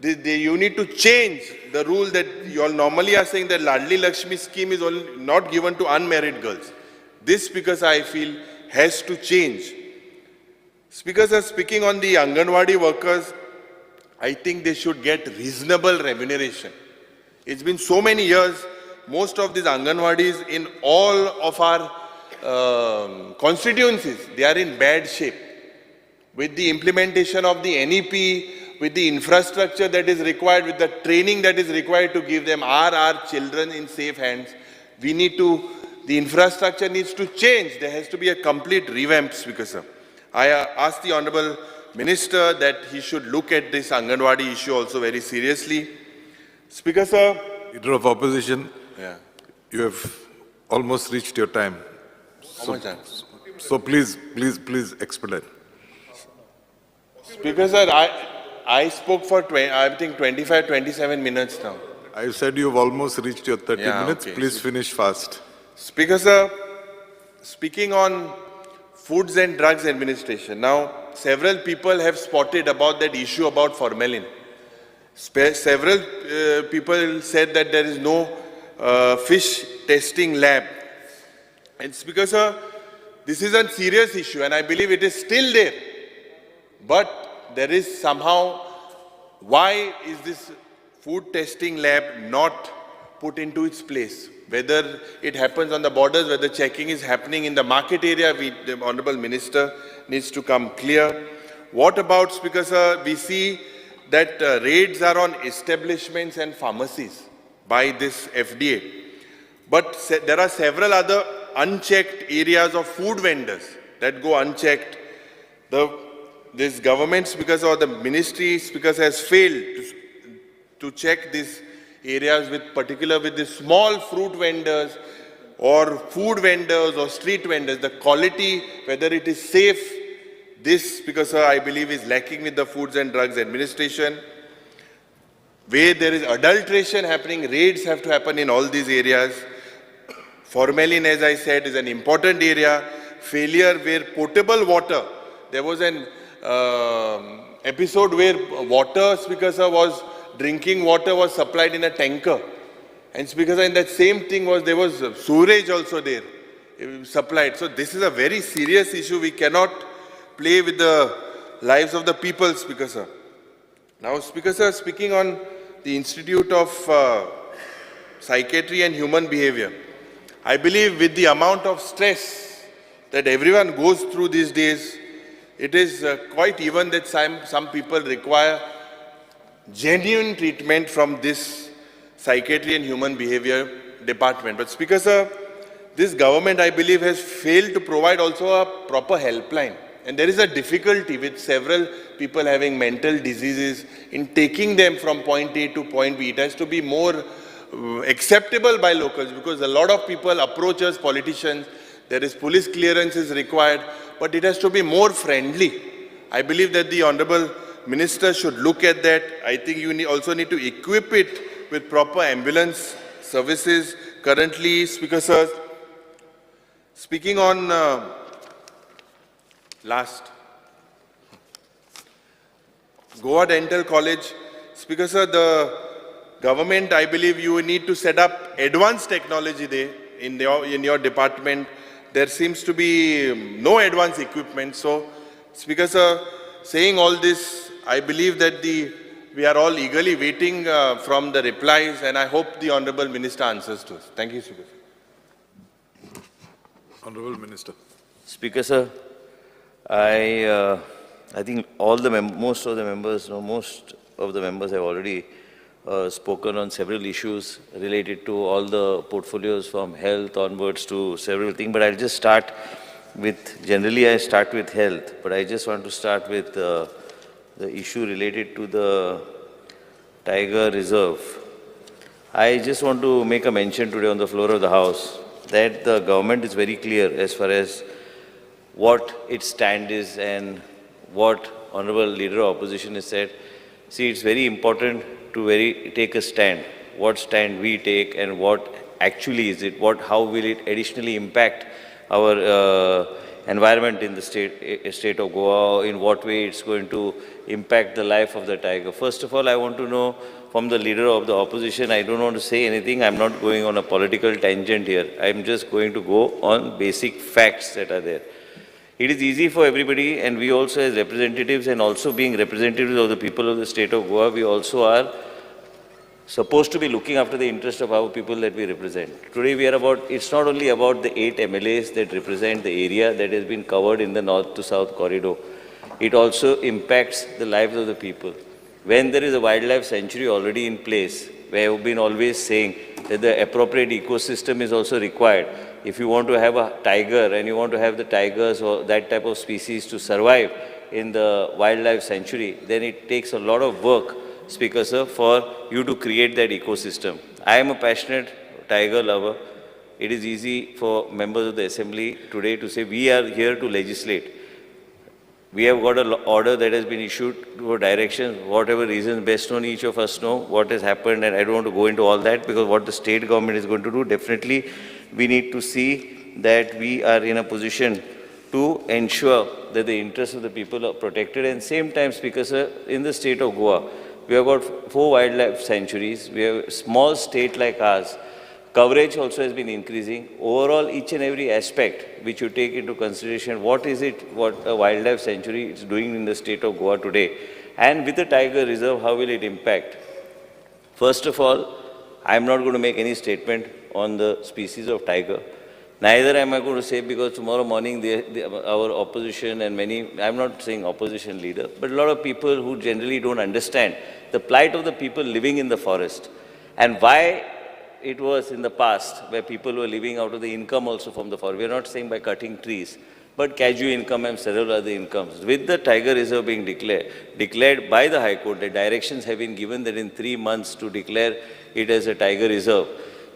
you need to change the rule that you all normally are saying that Ladli Lakshmi scheme is only not given to unmarried girls. This, Speaker sir, I feel has to change. Speaker sir, speaking on the Anganwadi workers, I think they should get reasonable remuneration. It's been so many years, most of these Anganwadis in all of our constituencies, they are in bad shape. With the implementation of the NEP, with the infrastructure that is required, with the training that is required to give them, our children in safe hands, the infrastructure needs to change. There has to be a complete revamp, Speaker sir. I asked the Honorable Minister that he should look at this Anganwadi issue also very seriously. Speaker sir. Leader of Opposition, Yeah. you have almost reached your time. How much time? So please expedite. Speaker sir, I spoke for, I think, 25, 27 minutes now. I said you've almost reached your 30 minutes. Okay. Please finish fast. Speaker sir, speaking on Foods and Drugs Administration, now several people have spotted about that issue about formalin. Several people said that there is no fish testing lab. And Speaker sir, this is a serious issue, and I believe it is still there. But there is somehow, why is this food testing lab not put into its place. Whether it happens on the borders, whether checking is happening in the market area, the Honorable Minister needs to come clear. What about, Speaker Sir, we see that raids are on establishments and pharmacies by this FDA. But there are several other unchecked areas of food vendors that go unchecked. This government, Speaker Sir, or the ministry, Speaker Sir, has failed to check these areas with the small fruit vendors or food vendors or street vendors, the quality, whether it is safe. This, Speaker Sir, I believe is lacking with the Foods and Drugs Administration. Where there is adulteration happening, raids have to happen in all these areas. Formalin, as I said, is an important area. Failure where potable water, there was an episode where water, Speaker Sir, drinking water was supplied in a tanker. And Speaker Sir, in that same thing there was sewerage also there, supplied. So this is a very serious issue. We cannot play with the lives of the people, Speaker Sir. Now, Speaker Sir, speaking on the Institute of Psychiatry and Human Behavior, I believe with the amount of stress that everyone goes through these days, it is quite even that some people require genuine treatment from this Psychiatry and Human Behavior Department. But Speaker Sir, this government, I believe, has failed to provide also a proper helpline. And there is a difficulty with several people having mental diseases in taking them from point A to point B. It has to be more acceptable by locals, because a lot of people approach us, politicians, there is police clearance is required, but it has to be more friendly. I believe that the Honorable Minister should look at that. I think you also need to equip it with proper ambulance services. Currently, Speaker Sir, speaking on Goa Dental College, Speaker Sir, the government, I believe you need to set up advanced technology there in your department. There seems to be no advanced equipment. So, Speaker Sir, saying all this, I believe that we are all eagerly waiting from the replies, and I hope the Honorable Minister answers to us. Thank you, Speaker Sir. Honorable Minister. Speaker Sir, I think most of the members have already spoken on several issues related to all the portfolios from health onwards to several things. But I'll just start with, generally I start with health, but I just want to start with the issue related to the Tiger Reserve. I just want to make a mention today on the floor of the House that the government is very clear as far as what its stand is and what Honorable Leader of Opposition has said. See, it's very important to take a stand. What stand we take and what actually is it, how will it additionally impact our environment in the state of Goa, in what way it's going to impact the life of the tiger. First of all, I want to know from the Leader of the Opposition, I don't want to say anything, I'm not going on a political tangent here, I'm just going to go on basic facts that are there. It is easy for everybody, and we also as representatives, and also being representatives of the people of the state of Goa, we also are supposed to be looking after the interest of our people that we represent. Today we are it's not only about the 8 MLAs that represent the area that has been covered in the north to south corridor. It also impacts the lives of the people. When there is a wildlife sanctuary already in place, where I have been always saying that the appropriate ecosystem is also required. If you want to have a tiger and you want to have the tigers or that type of species to survive in the wildlife sanctuary, then it takes a lot of work, Speaker Sir, for you to create that ecosystem. I am a passionate tiger lover. It is easy for members of the Assembly today to say we are here to legislate. We have got an order that has been issued for directions, whatever reasons best known, each of us know what has happened, and I don't want to go into all that because what the state government is going to do, definitely we need to see that we are in a position to ensure that the interests of the people are protected. And same time, Speaker Sir, in the state of Goa, we have got 4 wildlife sanctuaries. We have a small state like ours. Coverage also has been increasing. Overall, each and every aspect which you take into consideration, what a wildlife sanctuary is doing in the state of Goa today, and with the Tiger Reserve, how will it impact? First of all, I'm not going to make any statement on the species of tiger. Neither am I going to say, because tomorrow morning our opposition and many, I'm not saying opposition leader, but a lot of people who generally don't understand the plight of the people living in the forest and why it was in the past where people were living out of the income also from the forest. We're not saying by cutting trees, but kaju income and several other incomes. With the tiger reserve being declared by the High Court, the directions have been given that in 3 months to declare it as a tiger reserve.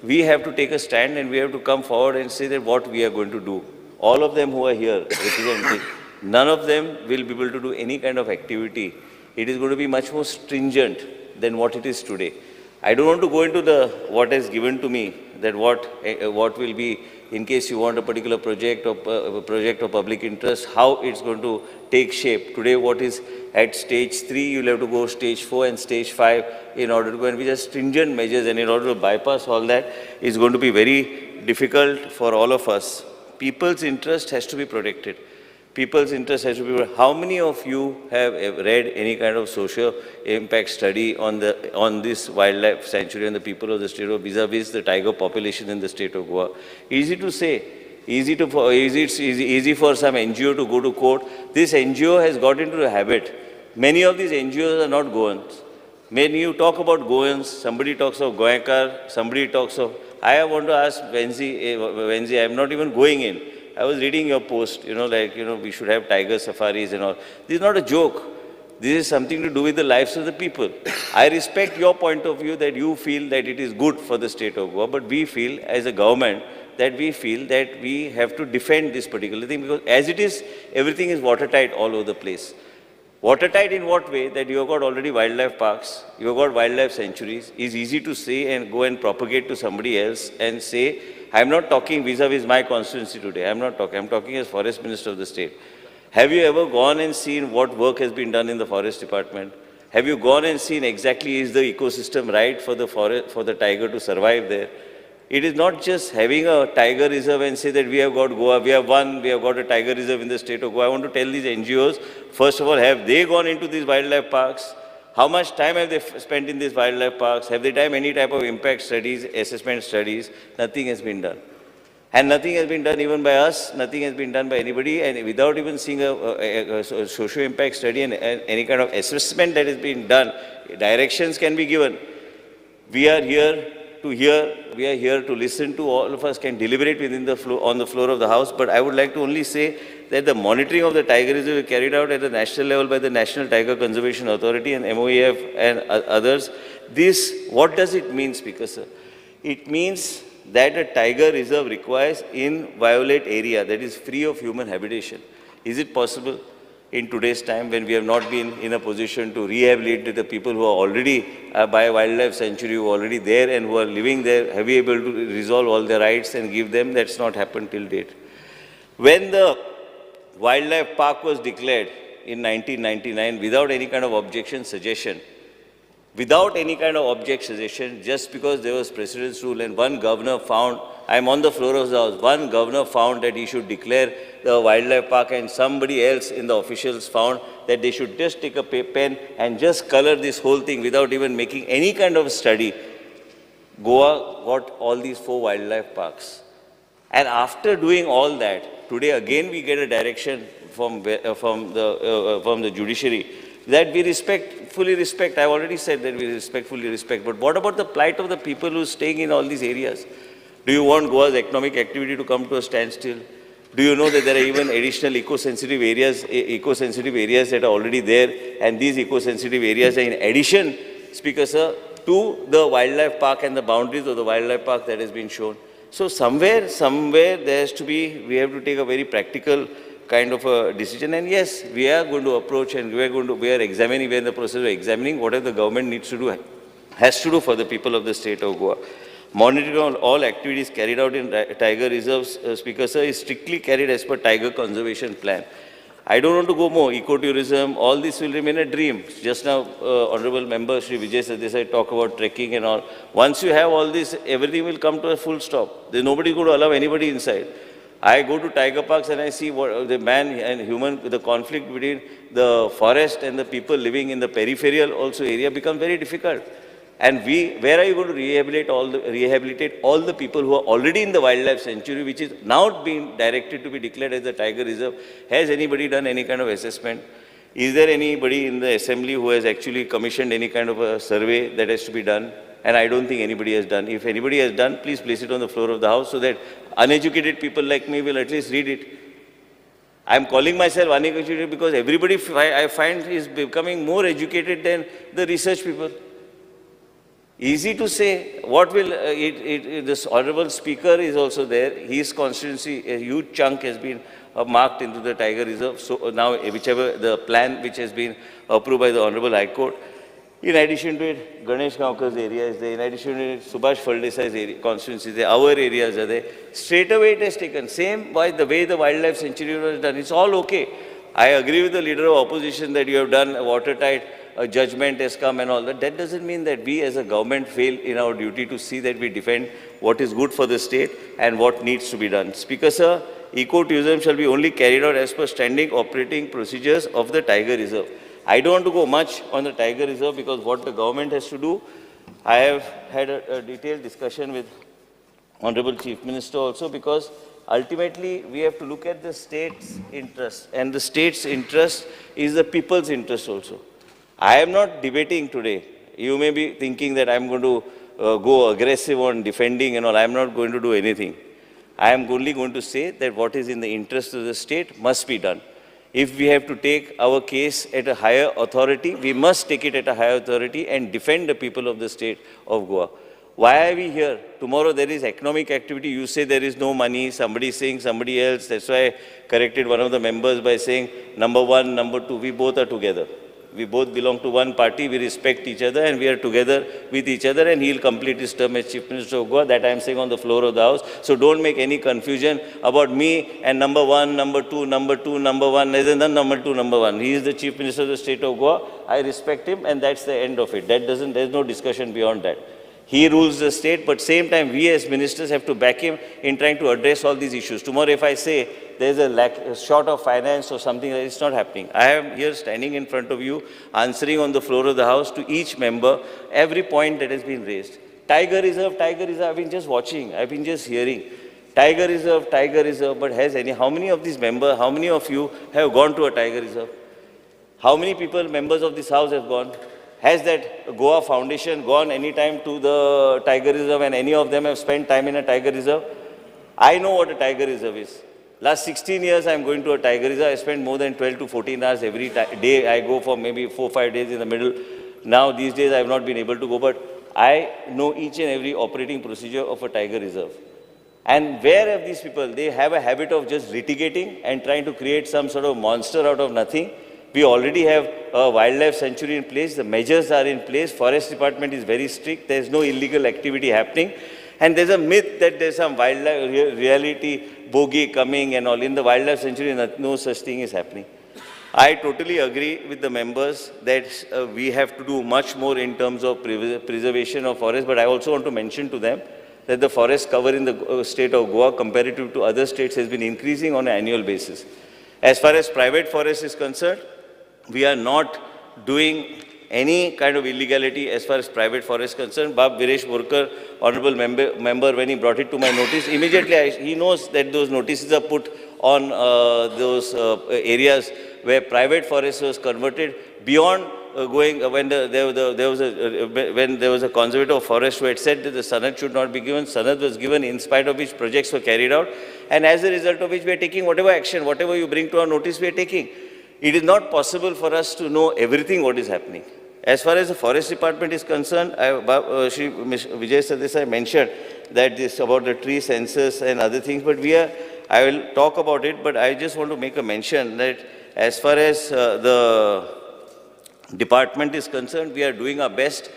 We have to take a stand and we have to come forward and say that what we are going to do. All of them who are here representing, none of them will be able to do any kind of activity. It is going to be much more stringent than what it is today. I don't want to go into what is given to me, that what will be, in case you want a particular project or a project of public interest, how it's going to take shape. Today, what is at stage 3, you'll have to go stage 4 and stage 5 in order to go, and which are stringent measures, and in order to bypass all that is going to be very difficult for all of us. People's interest has to be protected. People's interest has to be protected. How many of you have read any kind of social impact study on this wildlife sanctuary and the people of the state of vis-a-vis the tiger population in the state of Goa? Easy to say. It's easy for some NGO to go to court. This NGO has got into a habit. Many of these NGOs are not Goans. When you talk about Goans, somebody talks of Goenkar, somebody talks of... I want to ask Wenzi, I'm not even going in. I was reading your post, we should have tiger safaris and all. This is not a joke. This is something to do with the lives of the people. I respect your point of view that you feel that it is good for the state of Goa, but we feel as a government that we feel that we have to defend this particular thing, because as it is, everything is watertight all over the place. Watertight in what way? That you have got already wildlife parks, you have got wildlife sanctuaries. It's easy to say and go and propagate to somebody else and say, I'm not talking vis-a-vis my constituency today. I'm talking as Forest Minister of the state. Have you ever gone and seen what work has been done in the Forest Department? Have you gone and seen exactly is the ecosystem right for the tiger to survive there? It is not just having a tiger reserve and say that we have got Goa, we have got a tiger reserve in the state of Goa. I want to tell these NGOs, first of all, have they gone into these wildlife parks? How much time have they spent in these wildlife parks? Have they done any type of impact studies, assessment studies? Nothing has been done. And nothing has been done even by us, nothing has been done by anybody, and without even seeing a social impact study and any kind of assessment that is being done, directions can be given. We are here to hear, we are here to listen to, all of us can deliberate on the floor of the House, but I would like to only say that the monitoring of the tiger reserve is carried out at the national level by the National Tiger Conservation Authority and MOEF and others. What does it mean, Speaker Sir? It means that a tiger reserve requires inviolate area that is free of human habitation. Is it possible in today's time, when we have not been in a position to rehabilitate the people who are already by a wildlife sanctuary, who are already there and who are living there, have we able to resolve all their rights and give them? That's not happened till date. When the wildlife park was declared in 1999 without any kind of objection, suggestion, just because there was precedence rule and one governor found, I'm on the floor of the House, one governor found that he should declare the wildlife park, and somebody else in the officials found that they should just take a pen and just color this whole thing without even making any kind of study. Goa got all these 4 wildlife parks. And after doing all that, today again we get a direction from the judiciary that we fully respect. I've already said that we respectfully respect. But what about the plight of the people who are staying in all these areas? Do you want Goa's economic activity to come to a standstill? Do you know that there are even additional eco-sensitive areas that are already there, and these eco-sensitive areas are in addition, Speaker Sir, to the wildlife park and the boundaries of the wildlife park that has been shown. So somewhere there has to be, we have to take a very practical kind of a decision. And yes, we are going to approach and we are examining, we are in the process of examining whatever the government needs to do, has to do for the people of the state of Goa. Monitoring on all activities carried out in tiger reserves, Speaker Sir, is strictly carried as per Tiger Conservation Plan. I don't want to go more. Ecotourism, all this will remain a dream. Just now, Honorable Member Shri Vijay Sadesai talk about trekking and all. Once you have all this, everything will come to a full stop. There's nobody going to allow anybody inside. I go to tiger parks and I see what the man and human, the conflict between the forest and the people living in the peripheral also area becomes very difficult. And where are you going to rehabilitate all the people who are already in the wildlife sanctuary, which is now being directed to be declared as a tiger reserve? Has anybody done any kind of assessment? Is there anybody in the assembly who has actually commissioned any kind of a survey that has to be done? And I don't think anybody has done. If anybody has done, please place it on the floor of the House so that uneducated people like me will at least read it. I'm calling myself uneducated because everybody I find is becoming more educated than the research people. Easy to say. What will, this honorable speaker is also there. His constituency, a huge chunk has been marked into the tiger reserve. So now whichever the plan which has been approved by the Honorable High Court, in addition to it, Ganesh Gaonkar's area is there. In addition to it, Subhash Faldesai's area, constituency is there. Our areas are there. Straight away it has taken. Same by the way the wildlife sanctuary was done. It's all okay. I agree with the leader of opposition that you have done a watertight judgment has come and all that. That doesn't mean that we as a government fail in our duty to see that we defend what is good for the state and what needs to be done. Speaker, sir, ecotourism shall be only carried out as per standing operating procedures of the tiger reserve. I don't want to go much on the tiger reserve because what the government has to do, I have had a detailed discussion with Honorable Chief Minister also, because ultimately we have to look at the state's interest, and the state's interest is the people's interest also. I am not debating today. You may be thinking that I am going to go aggressive on defending and all. I am not going to do anything. I am only going to say that what is in the interest of the state must be done. If we have to take our case at a higher authority, we must take it at a higher authority and defend the people of the state of Goa. Why are we here? Tomorrow there is economic activity. You say there is no money. Somebody is saying somebody else. That's why I corrected one of the members by saying number one, number two, we both are together. We both belong to one party, we respect each other, and we are together with each other, and he'll complete his term as Chief Minister of Goa. That I am saying on the floor of the House. So don't make any confusion about me and number one, number two, number one. There's none number two, number one. He is the Chief Minister of the state of Goa. I respect him, and that's the end of it. There's no discussion beyond that. He rules the state, but same time, we as ministers have to back him in trying to address all these issues. Tomorrow, if I say there's a short of finance or something, it's not happening. I am here standing in front of you, answering on the floor of the House to each member, every point that has been raised. Tiger Reserve, I've been just watching, I've been just hearing. Tiger Reserve, but how many of these members, how many of you have gone to a Tiger Reserve? How many people, members of this House have gone? Has that Goa Foundation gone any time to the Tiger Reserve and any of them have spent time in a Tiger Reserve? I know what a Tiger Reserve is. Last 16 years I am going to a Tiger Reserve. I spend more than 12 to 14 hours every day. I go for maybe 4-5 days in the middle. Now these days I have not been able to go, but I know each and every operating procedure of a Tiger Reserve. And where have these people, they have a habit of just litigating and trying to create some sort of monster out of nothing. We already have a wildlife sanctuary in place. The measures are in place. Forest department is very strict. There is no illegal activity happening. And there's a myth that there's some wildlife reality bogey coming and all. In the wildlife sanctuary, no such thing is happening. I totally agree with the members that we have to do much more in terms of preservation of forest. But I also want to mention to them that the forest cover in the state of Goa, comparative to other states, has been increasing on an annual basis. As far as private forest is concerned, we are not doing any kind of illegality as far as private forest is concerned. Bab Viresh Borkar, honorable member, when he brought it to my notice, immediately he knows that those notices are put on those areas where private forest was converted beyond when there was a conservator of forest who had said that the sanad should not be given. Sanad was given, in spite of which projects were carried out, and as a result of which we are taking whatever action, whatever you bring to our notice, we are taking. It is not possible for us to know everything what is happening. As far as the forest department is concerned, Shri Vijay Sardesai mentioned that this about the tree census and other things, but I will talk about it, but I just want to make a mention that as far as the department is concerned, we are doing our best.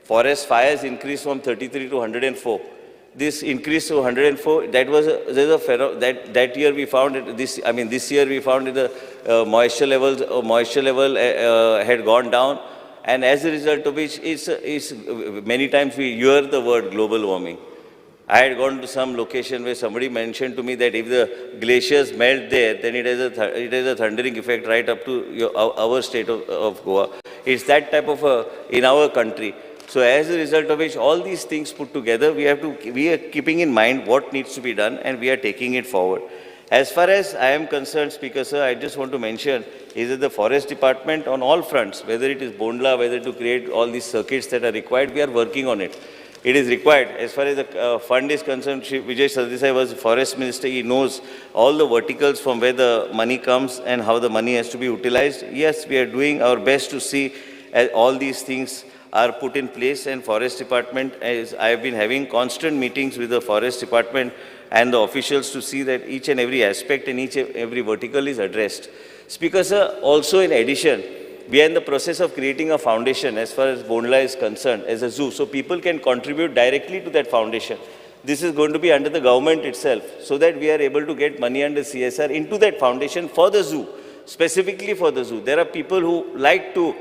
Forest fires increased from 33 to 104. This increase to 104, that year we found it, this year we found it, the moisture level had gone down, and as a result of which, many times we hear the word global warming. I had gone to some location where somebody mentioned to me that if the glaciers melt there, then it has a thundering effect right up to our state of Goa. It's that type of in our country. So as a result of which, all these things put together, we are keeping in mind what needs to be done, and we are taking it forward. As far as I am concerned, Speaker Sir, I just want to mention is that the Forest Department on all fronts, whether it is Bondla, whether to create all these circuits that are required, we are working on it. It is required. As far as the fund is concerned, Shri Vijay Sardesai was Forest Minister. He knows all the verticals from where the money comes and how the money has to be utilized. Yes, we are doing our best to see all these things are put in place, and Forest Department, as I have been having constant meetings with the Forest Department and the officials to see that each and every aspect and each and every vertical is addressed. Speaker Sir, also in addition, we are in the process of creating a foundation as far as Bondla is concerned, as a zoo, so people can contribute directly to that foundation. This is going to be under the government itself, so that we are able to get money under CSR into that foundation for the zoo, specifically for the zoo. There are people who like to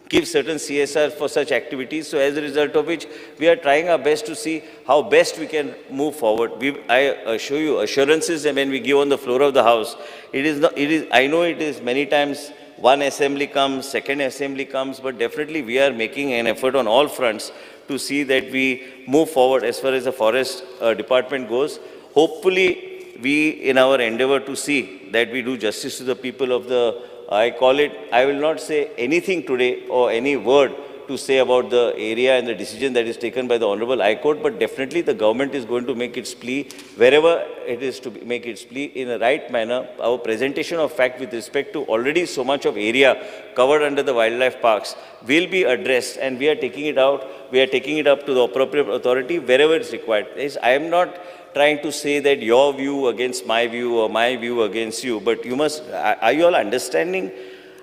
give certain CSR for such activities. So as a result of which, we are trying our best to see how best we can move forward. I assure you assurances that when we give on the floor of the House, I know it is many times one assembly comes, second assembly comes, but definitely we are making an effort on all fronts to see that we move forward as far as the Forest Department goes. Hopefully, we in our endeavor to see that we do justice to the people of the I will not say anything today or any word to say about the area and the decision that is taken by the Honorable High Court, but definitely the government is going to make its plea wherever it is to make its plea in the right manner. Our presentation of fact with respect to already so much of area covered under the wildlife parks will be addressed, and we are taking it out. We are taking it up to the appropriate authority wherever it's required. I am not trying to say that your view against my view or my view against you, but you must, are you all understanding?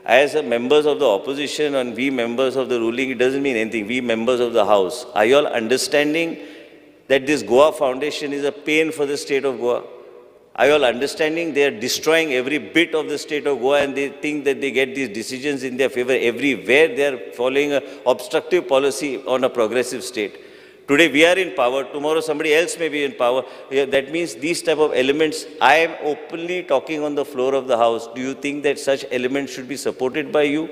As members of the opposition and we members of the ruling, it doesn't mean anything. We members of the House, are you all understanding that this Goa Foundation is a pain for the state of Goa? Are you all understanding they are destroying every bit of the state of Goa, and they think that they get these decisions in their favor everywhere? They are following an obstructive policy on a progressive state. Today we are in power, tomorrow somebody else may be in power. That means these type of elements, I am openly talking on the floor of the House. Do you think that such elements should be supported by you?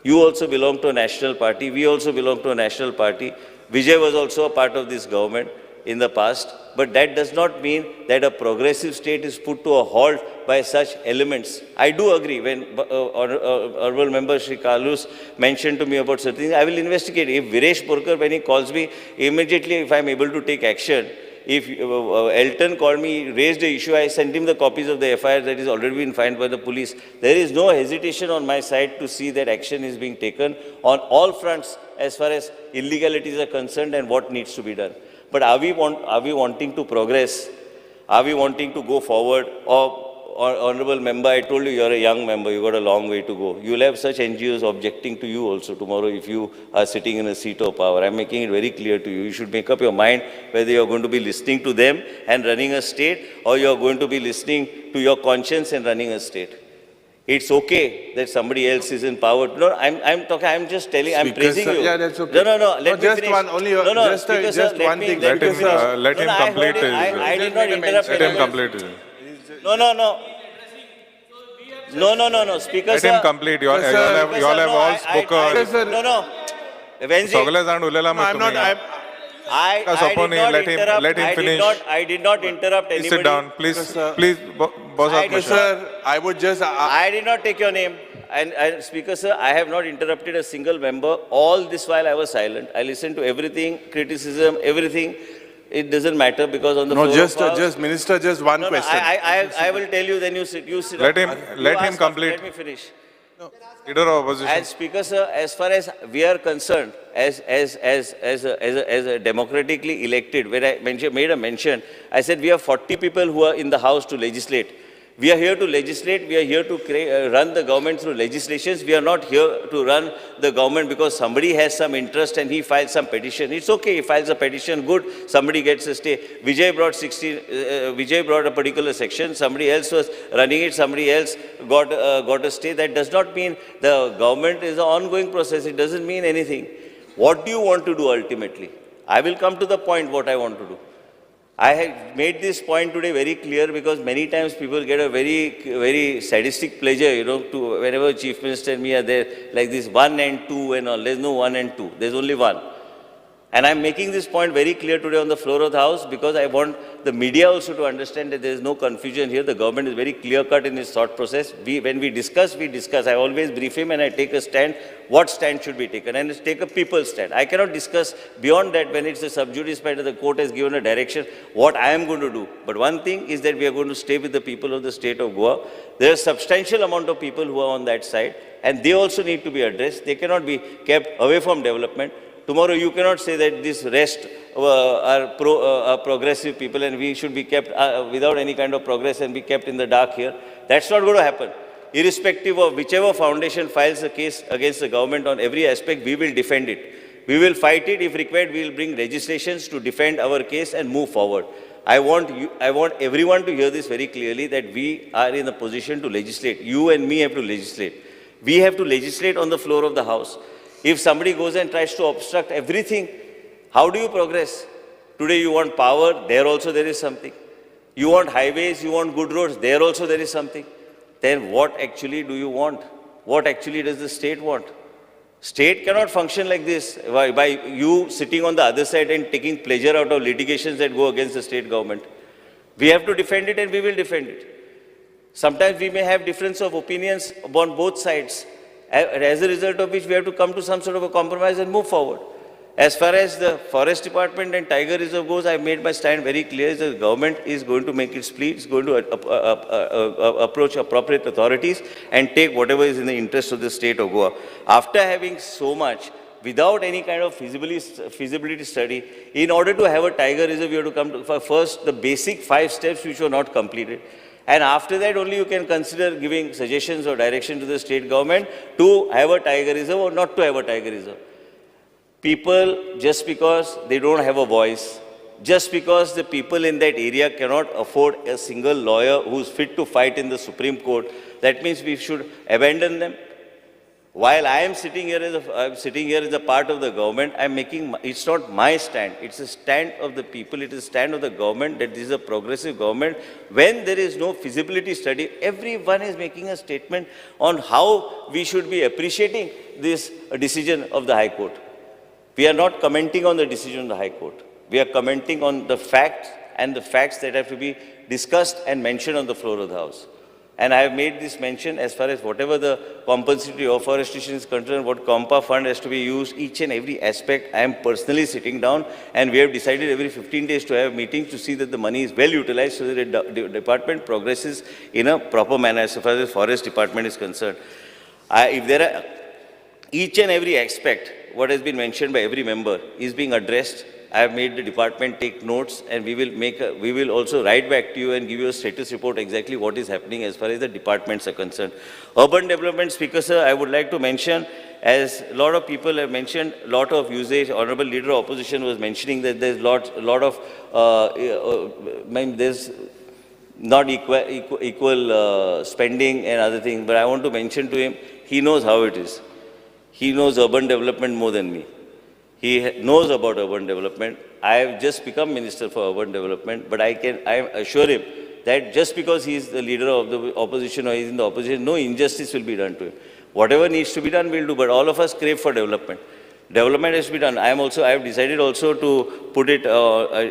You also belong to a national party. We also belong to a national party. Vijay was also a part of this government in the past. But that does not mean that a progressive state is put to a halt by such elements. I do agree when Honorable Member Shri Kalus mentioned to me about certain things, I will investigate. If Viresh Borkar, when he calls me, immediately if I am able to take action, if Elton called me, raised the issue, I sent him the copies of the FIR that is already been filed by the police. There is no hesitation on my side to see that action is being taken on all fronts as far as illegalities are concerned and what needs to be done. But are we wanting to progress? Are we wanting to go forward? Or Honorable Member, I told you, you're a young member, you got a long way to go. You'll have such NGOs objecting to you also tomorrow if you are sitting in a seat of power. I'm making it very clear to you. You should make up your mind whether you're going to be listening to them and running a state, or you're going to be listening to your conscience and running a state. It's okay that somebody else is in power. No, I'm just telling, I'm praising you. Yeah, that's okay. No, let me just finish. one, only Just one thing. Let him complete his. I did not interrupt. Let him complete his. No, Speaker Let sir. him complete. You all have all spoken. No. Venzi, सगळे जाण उलयला मग तुम्ही. Let him finish. I did not interrupt Please anybody. sit down. Please, boss up. Sir, I would just... I did not take your name. And Speaker sir, I have not interrupted a single member. All this while I was silent. I listened to everything, criticism, everything. It doesn't matter because on the floor just Minister, just one question. I will tell you, then you sit. Let him complete. Let me finish. Leader of opposition. And Speaker sir, as far as we are concerned, as a democratically elected, when I made a mention, I said we have 40 people who are in the House to legislate. We are here to legislate. We are here to run the government through legislations. We are not here to run the government because somebody has some interest and he files some petition. It's okay. He files a petition. Good. Somebody gets a stay. Vijay brought a particular section. Somebody else was running it. Somebody else got a stay. That does not mean the government is an ongoing process. It doesn't mean anything. What do you want to do ultimately? I will come to the point what I want to do. I have made this point today very clear because many times people get a very sadistic pleasure, whenever Chief Minister and me are there, like this 1 and 2 and all. There's no 1 and 2. There's only 1. And I'm making this point very clear today on the floor of the House because I want the media also to understand that there is no confusion here. The government is very clear-cut in its thought process. When we discuss, we discuss. I always brief him and I take a stand, what stand should be taken, and take a people's stand. I cannot discuss beyond that when it's a sub judice matter, the court has given a direction, what I am going to do. But one thing is that we are going to stay with the people of the state of Goa. There are a substantial amount of people who are on that side, and they also need to be addressed. They cannot be kept away from development. Tomorrow you cannot say that this rest are progressive people and we should be kept without any kind of progress and be kept in the dark here. That's not going to happen. Irrespective of whichever foundation files a case against the government on every aspect, we will defend it. We will fight it. If required, we will bring legislations to defend our case and move forward. I want everyone to hear this very clearly, that we are in a position to legislate. You and me have to legislate. We have to legislate on the floor of the House. If somebody goes and tries to obstruct everything, how do you progress? Today you want power, there also there is something. You want highways, you want good roads, there also there is something. Then what actually do you want? What actually does the state want? State cannot function like this, by you sitting on the other side and taking pleasure out of litigations that go against the state government. We have to defend it and we will defend it. Sometimes we may have difference of opinions on both sides, as a result of which we have to come to some sort of a compromise and move forward. As far as the Forest Department and Tiger Reserve goes, I made my stand very clear. The government is going to make its plea, it's going to approach appropriate authorities and take whatever is in the interest of the state of Goa. After having so much, without any kind of feasibility study, in order to have a Tiger Reserve, you have to come to first the basic 5 steps which were not completed. And after that only you can consider giving suggestions or direction to the state government to have a Tiger Reserve or not to have a Tiger Reserve. People, just because they don't have a voice, just because the people in that area cannot afford a single lawyer who's fit to fight in the Supreme Court, that means we should abandon them. While I am sitting here as a part of the government, it's not my stand, it's a stand of the people, it is a stand of the government that this is a progressive government. When there is no feasibility study, everyone is making a statement on how we should be appreciating this decision of the High Court. We are not commenting on the decision of the High Court. We are commenting on the facts and the facts that have to be discussed and mentioned on the floor of the House. And I have made this mention as far as whatever the compensatory afforestation is concerned, what COMPA fund has to be used, each and every aspect. I am personally sitting down and we have decided every 15 days to have meetings to see that the money is well utilized so that the department progresses in a proper manner as far as the forest department is concerned. If there are each and every aspect, what has been mentioned by every member is being addressed. I have made the department take notes and we will also write back to you and give you a status report exactly what is happening as far as the departments are concerned. Urban development, Speaker sir, I would like to mention, as a lot of people have mentioned, a lot of usage. Honorable Leader of Opposition was mentioning that there's a lot of, there's not equal spending and other things, but I want to mention to him, he knows how it is. He knows urban development more than me. He knows about urban development. I have just become Minister for Urban Development, but I assure him that just because he is the leader of the opposition or he is in the opposition, no injustice will be done to him. Whatever needs to be done, we'll do, but all of us crave for development. Development has to be done. I have decided also to put it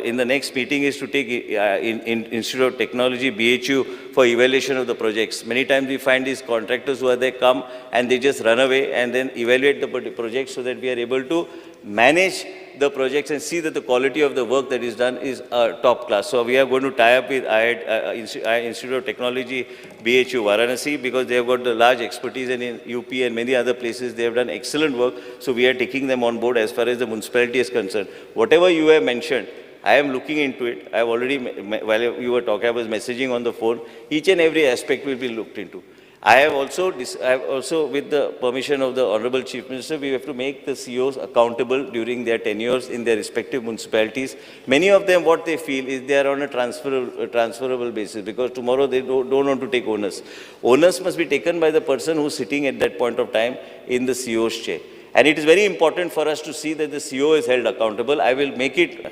in the next meeting is to take in Institute of Technology, BHU, for evaluation of the projects. Many times we find these contractors who are there come and they just run away and then evaluate the projects so that we are able to manage the projects and see that the quality of the work that is done is top class. So we are going to tie up with Institute of Technology, BHU, Varanasi, because they have got the large expertise and in UP and many other places they have done excellent work. So we are taking them on board as far as the municipality is concerned. Whatever you have mentioned, I am looking into it. I have already, while you were talking, I was messaging on the phone. Each and every aspect will be looked into. I have also, with the permission of the Honorable Chief Minister, we have to make the CEOs accountable during their tenures in their respective municipalities. Many of them, what they feel is they are on a transferable basis because tomorrow they don't want to take onus. Onus must be taken by the person who is sitting at that point of time in the CEO's chair. And it is very important for us to see that the CEO is held accountable. I will make it,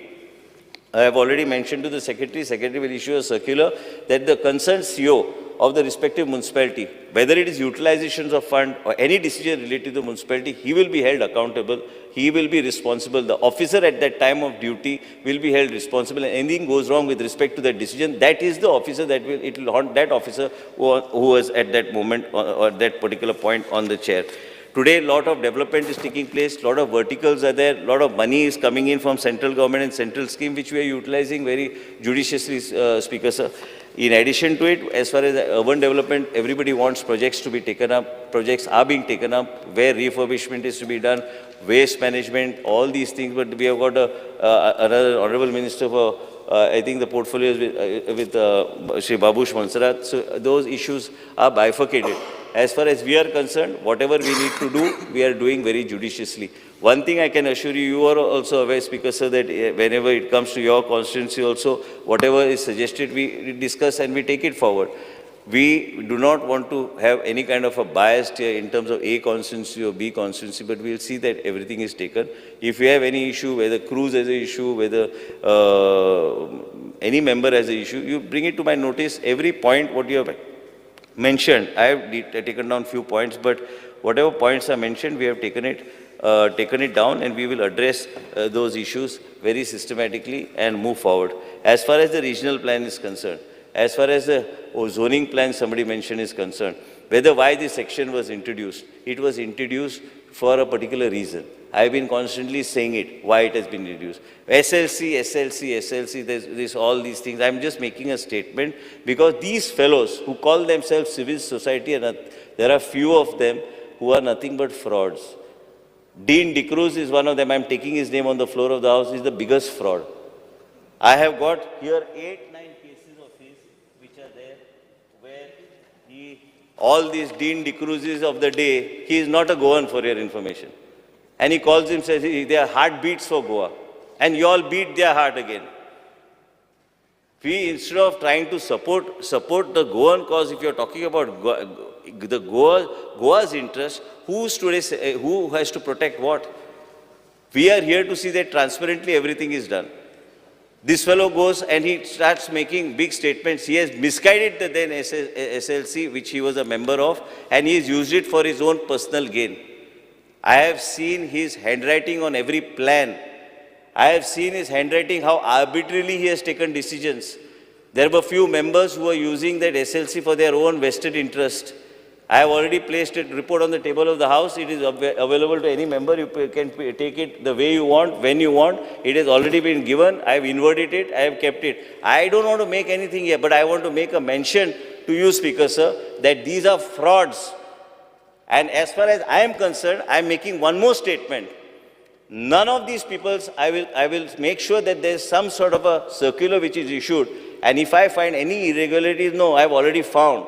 I have already mentioned to the Secretary will issue a circular that the concerned CEO of the respective municipality, whether it is utilizations of fund or any decision related to the municipality, he will be held accountable. He will be responsible. The officer at that time of duty will be held responsible. And anything goes wrong with respect to that decision, that is the officer that it will haunt that officer who was at that moment or that particular point on the chair. Today, a lot of development is taking place, a lot of verticals are there, a lot of money is coming in from central government and central scheme, which we are utilizing very judiciously, Speaker, sir. In addition to it, as far as urban development, everybody wants projects to be taken up. Projects are being taken up, where refurbishment is to be done, waste management, all these things. But we have got another Honorable Minister for, I think the portfolio is with Shri Babush Mansarat. So those issues are bifurcated. As far as we are concerned, whatever we need to do, we are doing very judiciously. One thing I can assure you, you are also aware, Speaker, sir, that whenever it comes to your constituency also, whatever is suggested, we discuss and we take it forward. We do not want to have any kind of a bias here in terms of A constituency or B constituency, but we'll see that everything is taken. If you have any issue, whether Cruz has an issue, whether any member has an issue, you bring it to my notice. Every point what you have mentioned, I have taken down few points, but whatever points are mentioned, we have taken it down, and we will address those issues very systematically and move forward. As far as the regional plan is concerned, as far as the zoning plan somebody mentioned is concerned, why this section was introduced, it was introduced for a particular reason. I have been constantly saying it, why it has been introduced. SLC, there's all these things. I'm just making a statement because these fellows who call themselves civil society, and there are few of them who are nothing but frauds. Dean DeCruz is one of them. I'm taking his name on the floor of the House. He's the biggest fraud. I have got here 8-9 cases of his which are there where all these Dean DeCruzes of the day, he is not a Goan, for your information. And he calls himself, they are heartbeats for Goa. And you all beat their heart again. We, instead of trying to support the Goan cause, if you're talking about Goa's interest, who has to protect what? We are here to see that transparently everything is done. This fellow goes and he starts making big statements. He has misguided the then SLC, which he was a member of, and he has used it for his own personal gain. I have seen his handwriting on every plan. I have seen his handwriting, how arbitrarily he has taken decisions. There were few members who were using that SLC for their own vested interest. I have already placed a report on the table of the House. It is available to any member. You can take it the way you want, when you want. It has already been given. I have inverted it. I have kept it. I don't want to make anything here, but I want to make a mention to you, Speaker, sir, that these are frauds. And as far as I am concerned, I am making one more statement. None of these people, I will make sure that there is some sort of a circular which is issued. And if I find any irregularities, no, I have already found.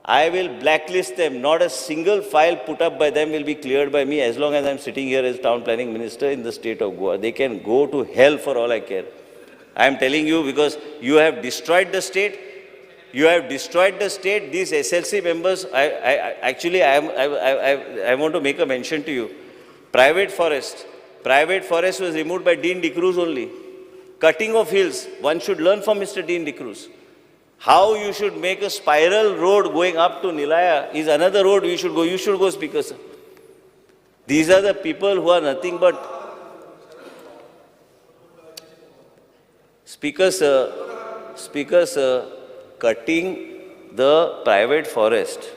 I will blacklist them. Not a single file put up by them will be cleared by me as long as I am sitting here as town planning minister in the state of Goa. They can go to hell for all I care. I am telling you because you have destroyed the state. You have destroyed the state. These SLC members, I want to make a mention to you. Private forest was removed by Dean DeCruz only. Cutting of hills, one should learn from Mr. Dean DeCruz. How you should make a spiral road going up to Nilaya is another road we should go. You should go, Speaker, sir. These are the people who are nothing but... Speaker, sir, cutting the private forest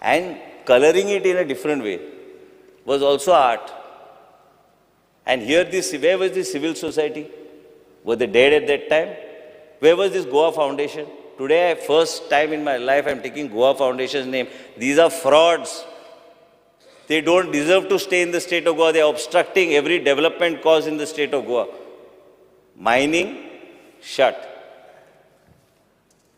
and coloring it in a different way was also art. And here, where was this civil society? Were they dead at that time? Where was this Goa Foundation? Today, first time in my life, I'm taking Goa Foundation's name. These are frauds. They don't deserve to stay in the state of Goa. They are obstructing every development cause in the state of Goa. Mining, shut.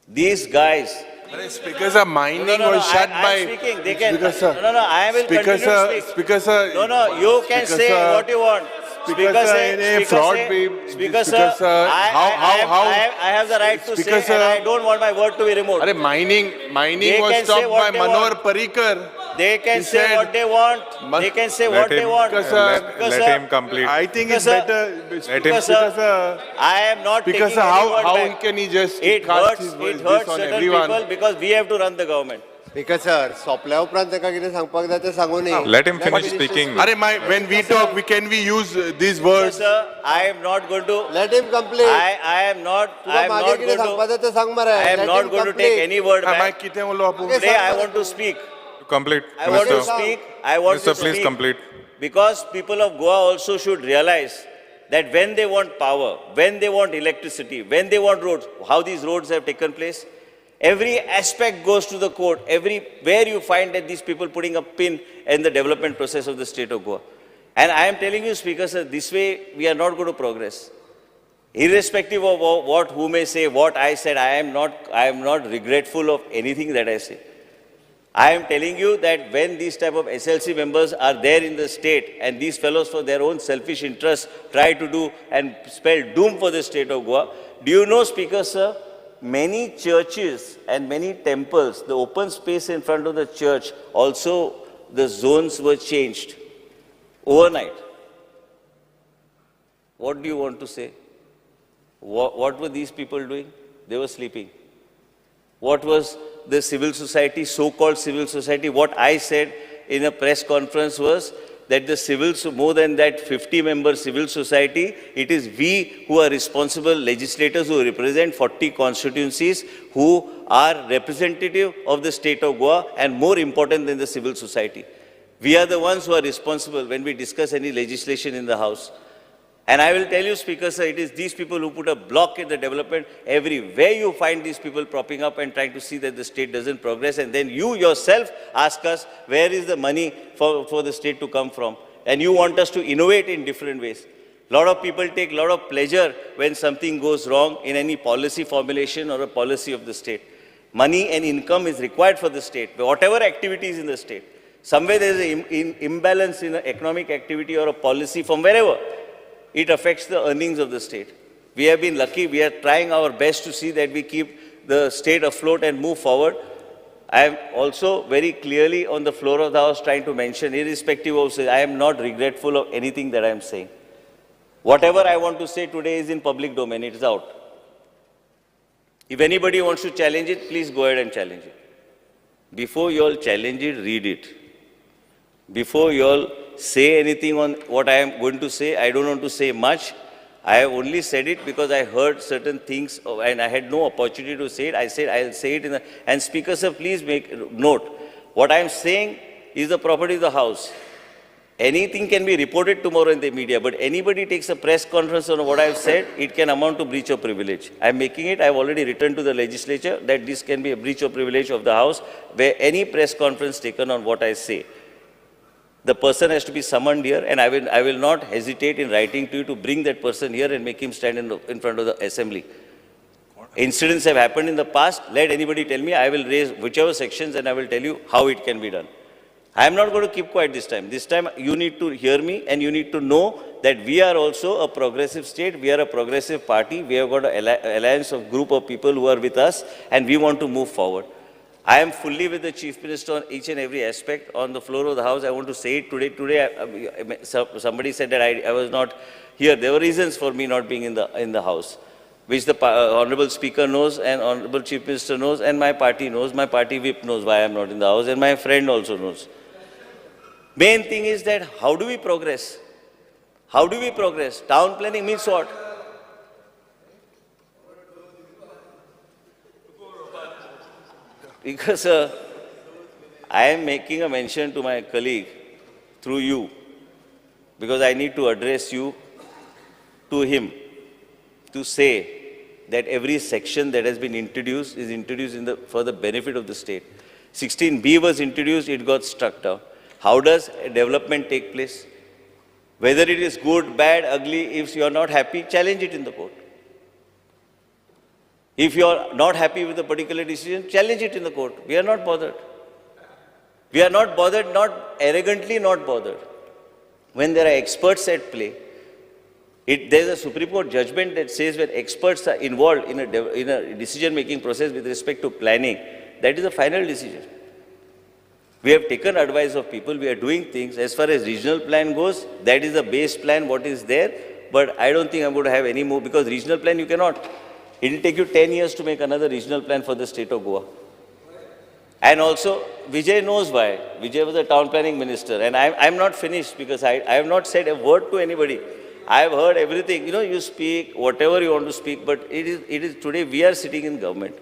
These guys... Speaker, sir, mining was shut by... Speaking. They can... Speaker, sir. No, I will continue to speak. Speaker, sir. No, you can Speaker, say sir. what you want. Speaker, sir, I have the right to say, and I don't want my word to be removed. Mining was stopped by Manohar Parrikar. They can He say said what they want. They can say what they want. Let him complete. I think it's Speaker, better. Let him- Speaker, sir, I am not Speaker, taking sir, any word how back. can he just It cast hurts. his It this hurts on certain everyone? people because we have to run the government. Speaker sir सोंपल्या उपरांत ताका कितें सांगपाक जाय तें सांगूं न्ही. Let him finish speaking. When we talk, can we use these words? Sir, I am not going to. Let him complete. I am not. तुका मागे कितें सांगपाक जाय तें सांग मरे. I am Let not him going to complete. take any word back. कितें उलोवप आपूण? Today I want to speak. Complete. I want to Minister. speak. I want Minister, to please speak. complete. Because people of Goa also should realize that when they want power, when they want electricity, when they want roads, how these roads have taken place, every aspect goes to the court. Everywhere you find that these people putting a pin in the development process of the state of Goa. And I am telling you, Speaker, sir, this way we are not going to progress. Irrespective of what who may say, what I said, I am not regretful of anything that I say. I am telling you that when these type of SLC members are there in the state and these fellows for their own selfish interests try to do and spell doom for the state of Goa, do you know, Speaker, sir, many churches and many temples, the open space in front of the church, also the zones were changed overnight. What do you want to say? What were these people doing? They were sleeping. What was the civil society, so-called civil society? What I said in a press conference was that the more than that 50-member civil society, it is we who are responsible legislators who represent 40 constituencies who are representative of the state of Goa and more important than the civil society. We are the ones who are responsible when we discuss any legislation in the House. And I will tell you, Speaker, sir, it is these people who put a block in the development. Everywhere you find these people propping up and trying to see that the state doesn't progress. And then you yourself ask us, where is the money for the state to come from? And you want us to innovate in different ways. A lot of people take a lot of pleasure when something goes wrong in any policy formulation or a policy of the state. Money and income is required for the state, whatever activities in the state. Somewhere there is an imbalance in an economic activity or a policy from wherever. It affects the earnings of the state. We have been lucky. We are trying our best to see that we keep the state afloat and move forward. I am also very clearly on the floor of the House trying to mention, irrespective of, I am not regretful of anything that I am saying. Whatever I want to say today is in public domain. It is out. If anybody wants to challenge it, please go ahead and challenge it. Before you all challenge it, read it. Before you all say anything on what I am going to say, I don't want to say much. I have only said it because I heard certain things and I had no opportunity to say it. I said I'll say it in the... And Speaker, sir, please make note. What I am saying is the property of the House. Anything can be reported tomorrow in the media, but anybody takes a press conference on what I have said, it can amount to breach of privilege. I am making it. I have already written to the legislature that this can be a breach of privilege of the House, where any press conference taken on what I say, the person has to be summoned here, and I will not hesitate in writing to you to bring that person here and make him stand in front of the assembly. Incidents have happened in the past. Let anybody tell me. I will raise whichever sections and I will tell you how it can be done. I am not going to keep quiet this time. This time you need to hear me and you need to know that we are also a progressive state. We are a progressive party. We have got an alliance of group of people who are with us and we want to move forward. I am fully with the Chief Minister on each and every aspect on the floor of the House. I want to say it today. Today, somebody said that I was not here. There were reasons for me not being in the House, which the Honorable Speaker knows and Honorable Chief Minister knows and my party knows. My party whip knows why I am not in the House and my friend also knows. Main thing is that how do we progress? How do we progress? Town planning means what? Because I am making a mention to my colleague through you, because I need to address you to him to say that every section that has been introduced is introduced for the benefit of the state. 16B was introduced, it got struck down. How does development take place? Whether it is good, bad, ugly, if you are not happy, challenge it in the court. If you are not happy with a particular decision, challenge it in the court. We are not bothered. We are not bothered, not arrogantly not bothered. When there are experts at play, there is a Supreme Court judgment that says when experts are involved in a decision-making process with respect to planning, that is a final decision. We have taken advice of people, we are doing things. As far as regional plan goes, that is the base plan, what is there. But I don't think I'm going to have any more, because regional plan you cannot. It will take you 10 years to make another regional plan for the state of Goa. And also, Vijay knows why. Vijay was a town planning minister. And I'm not finished, because I have not said a word to anybody. I have heard everything. You know, you speak whatever you want to speak, but it is today we are sitting in government.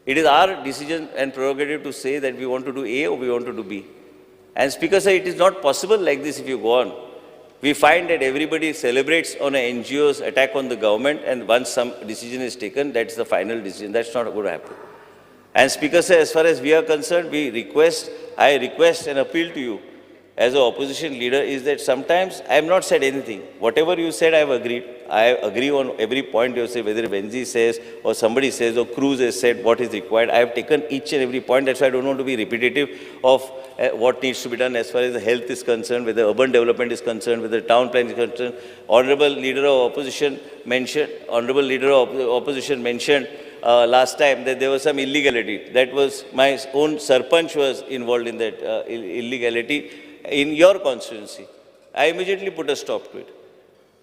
It is our decision and prerogative to say that we want to do A or we want to do B. And Speaker sir, it is not possible like this if you go on. We find that everybody celebrates on an NGO's attack on the government, and once some decision is taken, that's the final decision. That's not going to happen. And Speaker sir, as far as we are concerned, I request and appeal to you as an opposition leader is that sometimes I have not said anything. Whatever you said, I have agreed. I agree on every point you say, whether Benzi says or somebody says or Cruz has said what is required. I have taken each and every point. That's why I don't want to be repetitive of what needs to be done as far as the health is concerned, whether urban development is concerned, whether town plan is concerned. Honorable Leader of Opposition mentioned last time that there was some illegality. That was my own Sarpanch was involved in that illegality in your constituency. I immediately put a stop to it.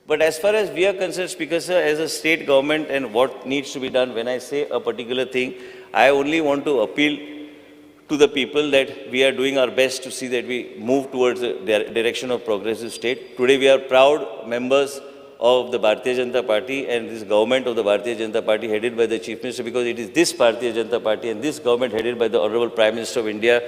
But as far as we are concerned, Speaker sir, as a state government and what needs to be done, when I say a particular thing, I only want to appeal to the people that we are doing our best to see that we move towards the direction of progressive state. Today we are proud members of the Bharatiya Janata Party and this government of the Bharatiya Janata Party headed by the Chief Minister, because it is this Bharatiya Janata Party and this government headed by the Honorable Prime Minister of India,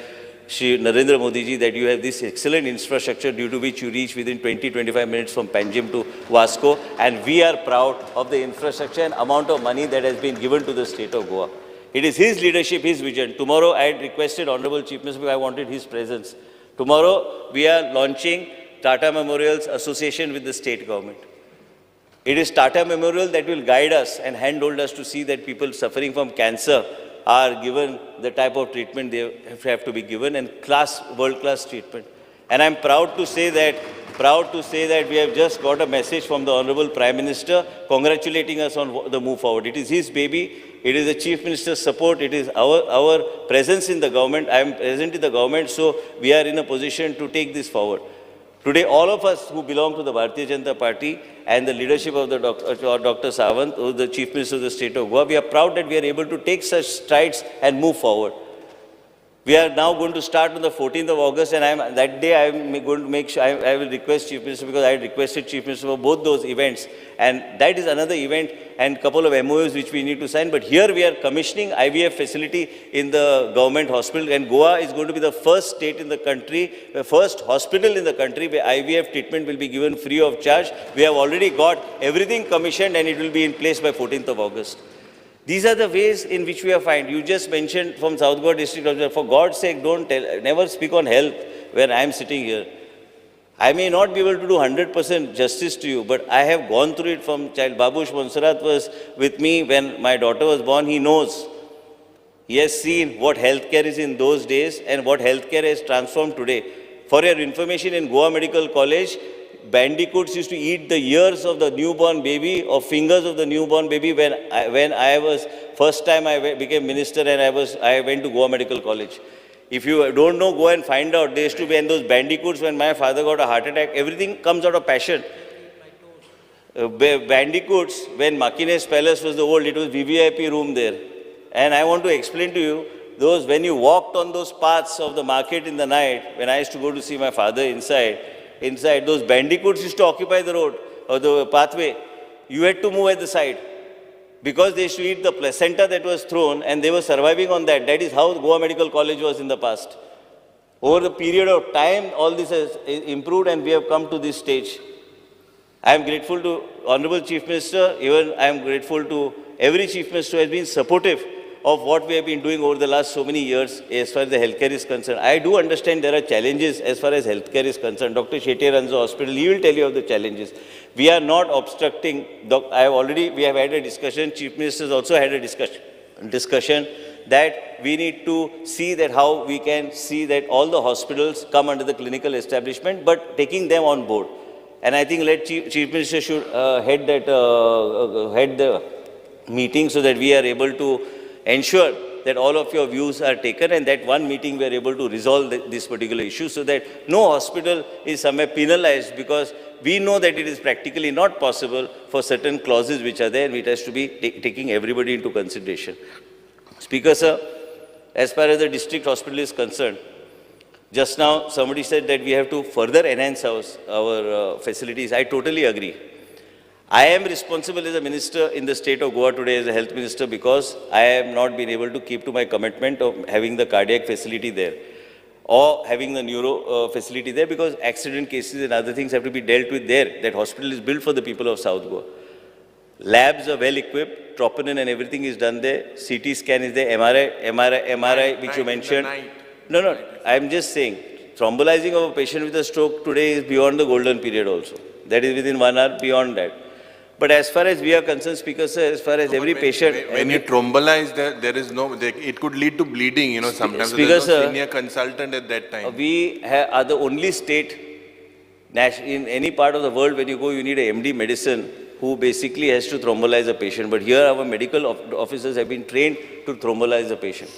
Shri Narendra Modi ji, that you have this excellent infrastructure due to which you reach within 20-25 minutes from Panjim to Vasco, and we are proud of the infrastructure and amount of money that has been given to the state of Goa. It is his leadership, his vision. Tomorrow I had requested Honorable Chief Minister because I wanted his presence. Tomorrow we are launching Tata Memorials Association with the state government. It is Tata Memorial that will guide us and handhold us to see that people suffering from cancer are given the type of treatment they have to be given, and world-class treatment. And I'm proud to say that we have just got a message from the Honorable Prime Minister congratulating us on the move forward. It is his baby. It is the Chief Minister's support. It is our presence in the government. I am present in the government, so we are in a position to take this forward. Today, all of us who belong to the Bharatiya Janata Party and the leadership of the Dr. Sawant, who is the Chief Minister of the state of Goa, we are proud that we are able to take such strides and move forward. We are now going to start on the 14th of August, and that day I am going to make sure, I will request Chief Minister, because I had requested Chief Minister for both those events, and that is another event and couple of MOUs which we need to sign. But here we are commissioning IVF facility in the government hospital, and Goa is going to be the first state in the country, the first hospital in the country where IVF treatment will be given free of charge. We have already got everything commissioned, and it will be in place by 14th of August. These are the ways in which we are finding. You just mentioned from South Goa district, for God's sake, never speak on health when I am sitting here. I may not be able to do 100% justice to you, but I have gone through it from child. Babush Monserrat was with me when my daughter was born. He knows. He has seen what healthcare is in those days and what healthcare has transformed today. For your information, in Goa Medical College, bandicoots used to eat the ears of the newborn baby or fingers of the newborn baby when I was, first time I became minister and I went to Goa Medical College. If you don't know, go and find out. There used to be, and those bandicoots, when my father got a heart attack, everything comes out of passion. Bandicoots, when Makine's Palace was the old, it was VVIP room there. And I want to explain to you, when you walked on those paths of the market in the night, when I used to go to see my father inside, those bandicoots used to occupy the road or the pathway. You had to move at the side because they used to eat the placenta that was thrown, and they were surviving on that. That is how Goa Medical College was in the past. Over the period of time, all this has improved and we have come to this stage. I am grateful to Honorable Chief Minister, even I am grateful to every Chief Minister who has been supportive of what we have been doing over the last so many years as far as the healthcare is concerned. I do understand there are challenges as far as healthcare is concerned. Dr. Shetty runs the hospital. He will tell you of the challenges. We are not obstructing. We have had a discussion. Chief Minister has also had a discussion that we need to see that how we can see that all the hospitals come under the clinical establishment, but taking them on board. And I think Chief Minister should head the meeting so that we are able to ensure that all of your views are taken, and that one meeting we are able to resolve this particular issue so that no hospital is somewhere penalized, because we know that it is practically not possible for certain clauses which are there, and it has to be taking everybody into consideration. Speaker, sir, as far as the district hospital is concerned, just now somebody said that we have to further enhance our facilities. I totally agree. I am responsible as a minister in the state of Goa today as a health minister because I have not been able to keep to my commitment of having the cardiac facility there or having the neuro facility there, because accident cases and other things have to be dealt with there. That hospital is built for the people of South Goa. Labs are well equipped, troponin and everything is done there. CT scan is there, MRI which you mentioned. No, I'm just saying, thrombolizing of a patient with a stroke today is beyond the golden period also. That is within 1 hour, beyond that. But as far as we are concerned, Speaker, sir, as far as every patient... When you thrombolize, there is no... it could lead to bleeding, you know, sometimes. Speaker, There's no sir, senior consultant at that time. We are the only state, in any part of the world, when you go, you need a MD medicine who basically has to thrombolize a patient. But here our medical officers have been trained to thrombolize the patient.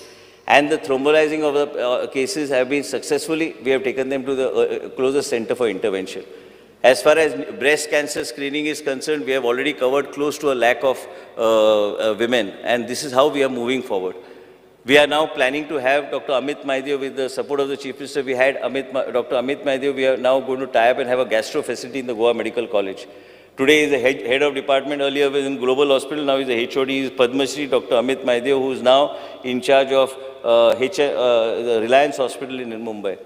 And the thrombolizing of the cases have been successfully, we have taken them to the closest center for intervention. As far as breast cancer screening is concerned, we have already covered close to 1 lakh of women, and this is how we are moving forward. We are now planning to have Dr. Amit Maideo, with the support of the Chief Minister, we had Dr. Amit Maideo, we are now going to tie up and have a gastro facility in the Goa Medical College. Today is the head of department, earlier was in Global Hospital, now is the HOD, is Padma Shri, Dr. Amit Maideo, who is now in charge of the Reliance Hospital in Mumbai.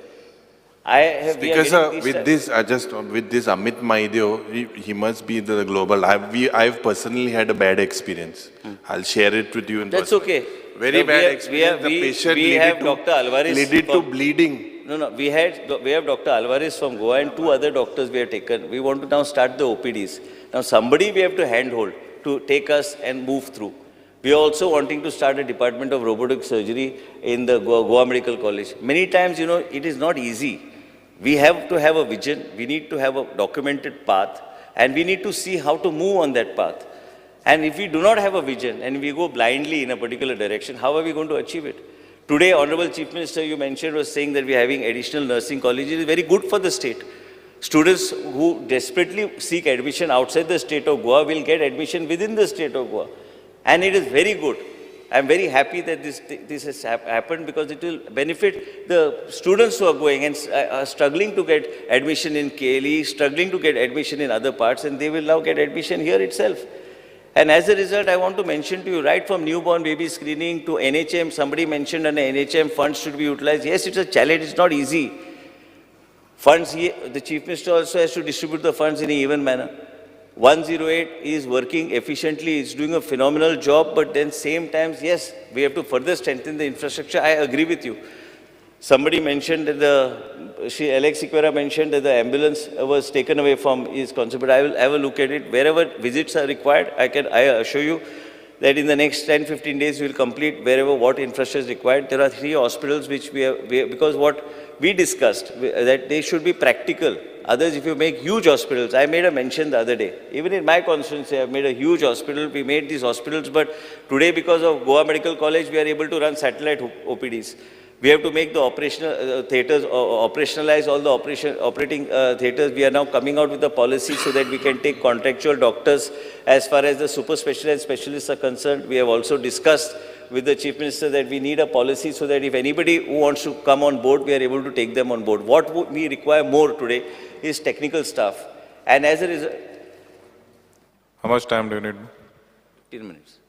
Because with this Amit Maideo, he must be the global. I've personally had a bad experience. I'll share it with you in That's person. okay. Very bad experience. The patient leaded to bleeding. No, we have Dr. Alvarez from Goa and 2 other doctors we have taken. We want to now start the OPDs. Now somebody we have to handhold to take us and move through. We are also wanting to start a department of robotic surgery in the Goa Medical College. Many times, you know, it is not easy. We have to have a vision, we need to have a documented path, and we need to see how to move on that path. And if we do not have a vision and we go blindly in a particular direction, how are we going to achieve it? Today, Honorable Chief Minister, you mentioned, was saying that we are having additional nursing colleges. It is very good for the state. Students who desperately seek admission outside the state of Goa will get admission within the state of Goa. And it is very good. I am very happy that this has happened, because it will benefit the students who are going and are struggling to get admission in KLE, struggling to get admission in other parts, and they will now get admission here itself. And as a result, I want to mention to you, right from newborn baby screening to NHM, somebody mentioned an NHM funds should be utilized. Yes, it's a challenge, it's not easy. Funds, the Chief Minister also has to distribute the funds in an even manner. 108 is working efficiently, it's doing a phenomenal job, but then same times, yes, we have to further strengthen the infrastructure. I agree with you. Somebody mentioned that Alex Sequeira mentioned that the ambulance was taken away from his concept, but I will have a look at it. Wherever visits are required, I assure you that in the next 10-15 days, we will complete what infrastructure is required. There are 3 hospitals which because what we discussed, that they should be practical. Others, if you make huge hospitals, I made a mention the other day, even in my constituency, I've made a huge hospital, we made these hospitals, but today because of Goa Medical College, we are able to run satellite OPDs. We have to make the operational theatres, operationalize all the operating theatres. We are now coming out with a policy so that we can take contractual doctors as far as the super specialized specialists are concerned. We have also discussed with the Chief Minister that we need a policy so that if anybody who wants to come on board, we are able to take them on board. What we require more today is technical staff. And as a result... How much time do you need? 15 minutes.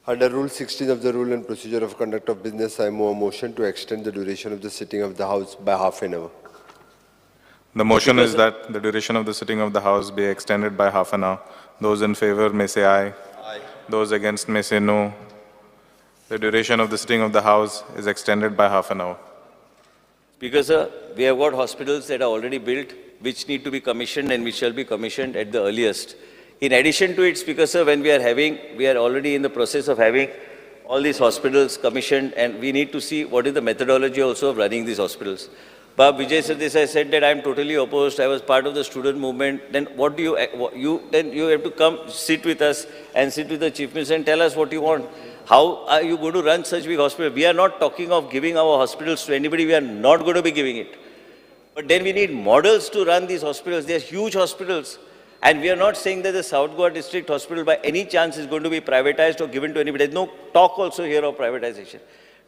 Under Rule 16 of the Rule and Procedure of Conduct of Business, I move a motion to extend the duration of the sitting of the House by half an hour. The motion is that the duration of the sitting of the House be extended by half an hour. Those in favor may say aye. Aye. Those against may say no. The duration of the sitting of the House is extended by half an hour. Speaker, sir, we have got hospitals that are already built, which need to be commissioned and which shall be commissioned at the earliest. In addition to it, Speaker, sir, when we are already in the process of having all these hospitals commissioned, and we need to see what is the methodology also of running these hospitals. Vijay Sardesai said that I am totally opposed, I was part of the student movement, then what do you have to come sit with us and sit with the Chief Minister and tell us what you want. How are you going to run such big hospital? We are not talking of giving our hospitals to anybody, we are not going to be giving it. But then we need models to run these hospitals. They are huge hospitals. And we are not saying that the South Goa District Hospital by any chance is going to be privatized or given to anybody. There's no talk also here of privatization.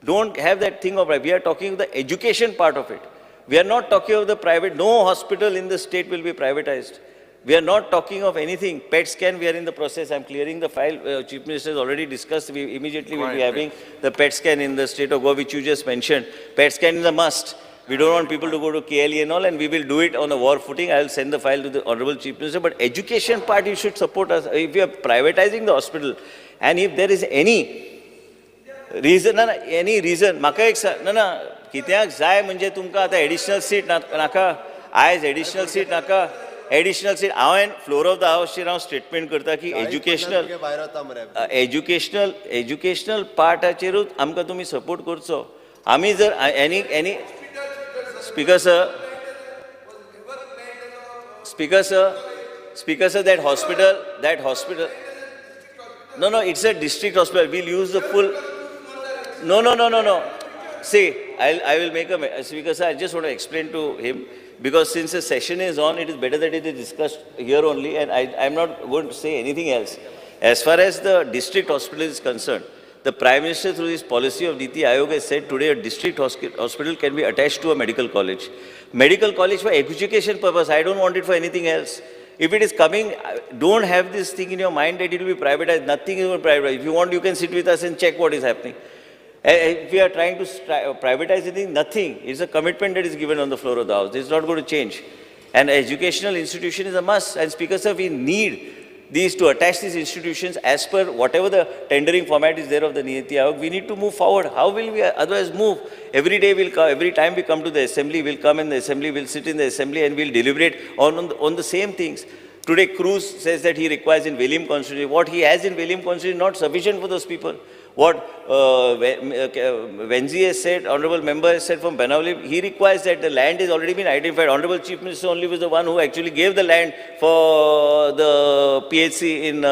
Don't have that thing of, we are talking of the education part of it. We are not talking of the private, no hospital in the state will be privatized. We are not talking of anything. PET scan, we are in the process. I'm clearing the file. Chief Minister has already discussed. We immediately will be having the PET scan in the state of Goa, which you just mentioned. PET scan is a must. We don't want people to go to KLE and all, and we will do it on a war footing. I will send the file to the Honorable Chief Minister. But education part, you should support us. If we are privatizing the hospital, and if there is any reason, म्हाका एक कित्याक जाय म्हणजे तुमकां आतां additional seat नाका आयज additional seat नाका एडिशनल सीट हांवें फ्लोर ऑफ द हावसचेर हांव स्टेटमेंट करता की एज्युकेशनल पार्टाचेरूच आमकां तुमी सपोर्ट करचो आमी जर any speaker sir that hospital no it's a district hospital, we'll use the full no see I will make a speaker sir, I just want to explain to him, because since the session is on, it is better that it is discussed here only, and I'm not going to say anything else. As far as the district hospital is concerned, the Prime Minister, through his policy of Niti Aayog, has said today a district hospital can be attached to a medical college. Medical college for education purpose, I don't want it for anything else. If it is coming, don't have this thing in your mind that it will be privatized. Nothing is going to be privatized. If you want, you can sit with us and check what is happening. If we are trying to privatize anything, nothing. It's a commitment that is given on the floor of the House. It's not going to change. And educational institution is a must. And Speaker Sir, we need these to attach these institutions as per whatever the tendering format is there of the Niti Aayog. We need to move forward. How will we otherwise move? Every day we'll come, every time we come to the assembly, we'll come in the assembly, we'll sit in the assembly and we'll deliberate on the same things. Today Cruz says that he requires in Velim constituency. What he has in Velim constituency is not sufficient for those people. What Venzi has said, Honorable Member has said from Benavli, he requires that the land has already been identified. Honorable Chief Minister only was the one who actually gave the land for the PHC in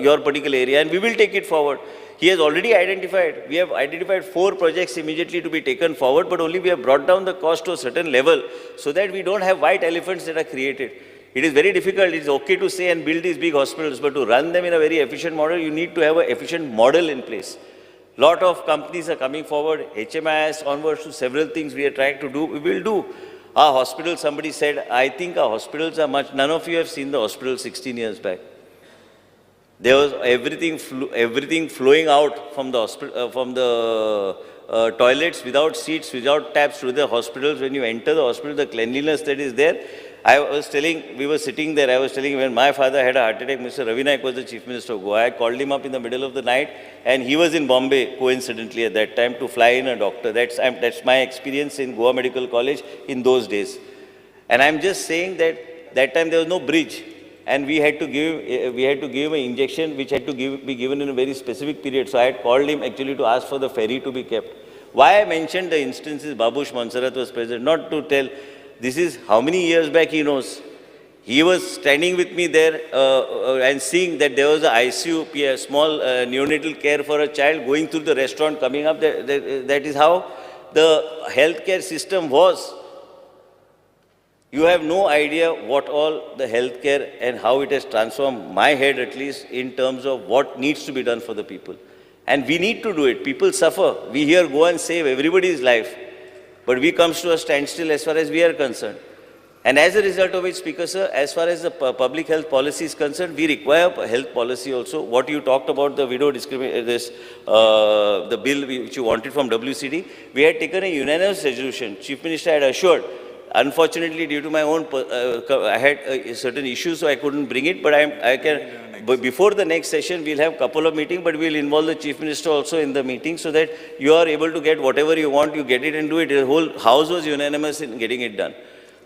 your particular area, and we will take it forward. He has already identified. We have identified 4 projects immediately to be taken forward, but only we have brought down the cost to a certain level so that we don't have white elephants that are created. It is very difficult. It is okay to say and build these big hospitals, but to run them in a very efficient model, you need to have an efficient model in place. Lot of companies are coming forward, HMIS onwards to several things we are trying to do, we will do. Our hospitals, somebody said, I think our hospitals are much, none of you have seen the hospital 16 years back. There was everything flowing out from the hospital, toilets without seats, without taps to the hospitals. When you enter the hospital, the cleanliness that is there. I was telling, we were sitting there, I was telling when my father had a heart attack, Mr. Ravi Naik was the Chief Minister of Goa. I called him up in the middle of the night and he was in Bombay, coincidentally at that time, to fly in a doctor. That's my experience in Goa Medical College in those days. And I'm just saying that time there was no bridge. And we had to give him an injection which had to be given in a very specific period. So I had called him actually to ask for the ferry to be kept. Why I mentioned the instances, Babush Monsarat was present, not to tell, this is how many years back he knows. He was standing with me there and seeing that there was an ICU, a small neonatal care for a child going through the restaurant, coming up. That is how the healthcare system was. You have no idea what all the healthcare and how it has transformed my head, at least, in terms of what needs to be done for the people. And we need to do it. People suffer. We here go and save everybody's life. But we comes to a standstill as far as we are concerned. And as a result of which, Speaker Sir, as far as the public health policy is concerned, we require a health policy also. What you talked about, the widow discrimination, the bill which you wanted from WCD, we had taken a unanimous resolution. Chief Minister had assured. Unfortunately, due to my own, I had certain issues, so I couldn't bring it. But I can. But before the next session, we'll have a couple of meetings, but we'll involve the Chief Minister also in the meeting so that you are able to get whatever you want, you get it and do it. The whole House was unanimous in getting it done.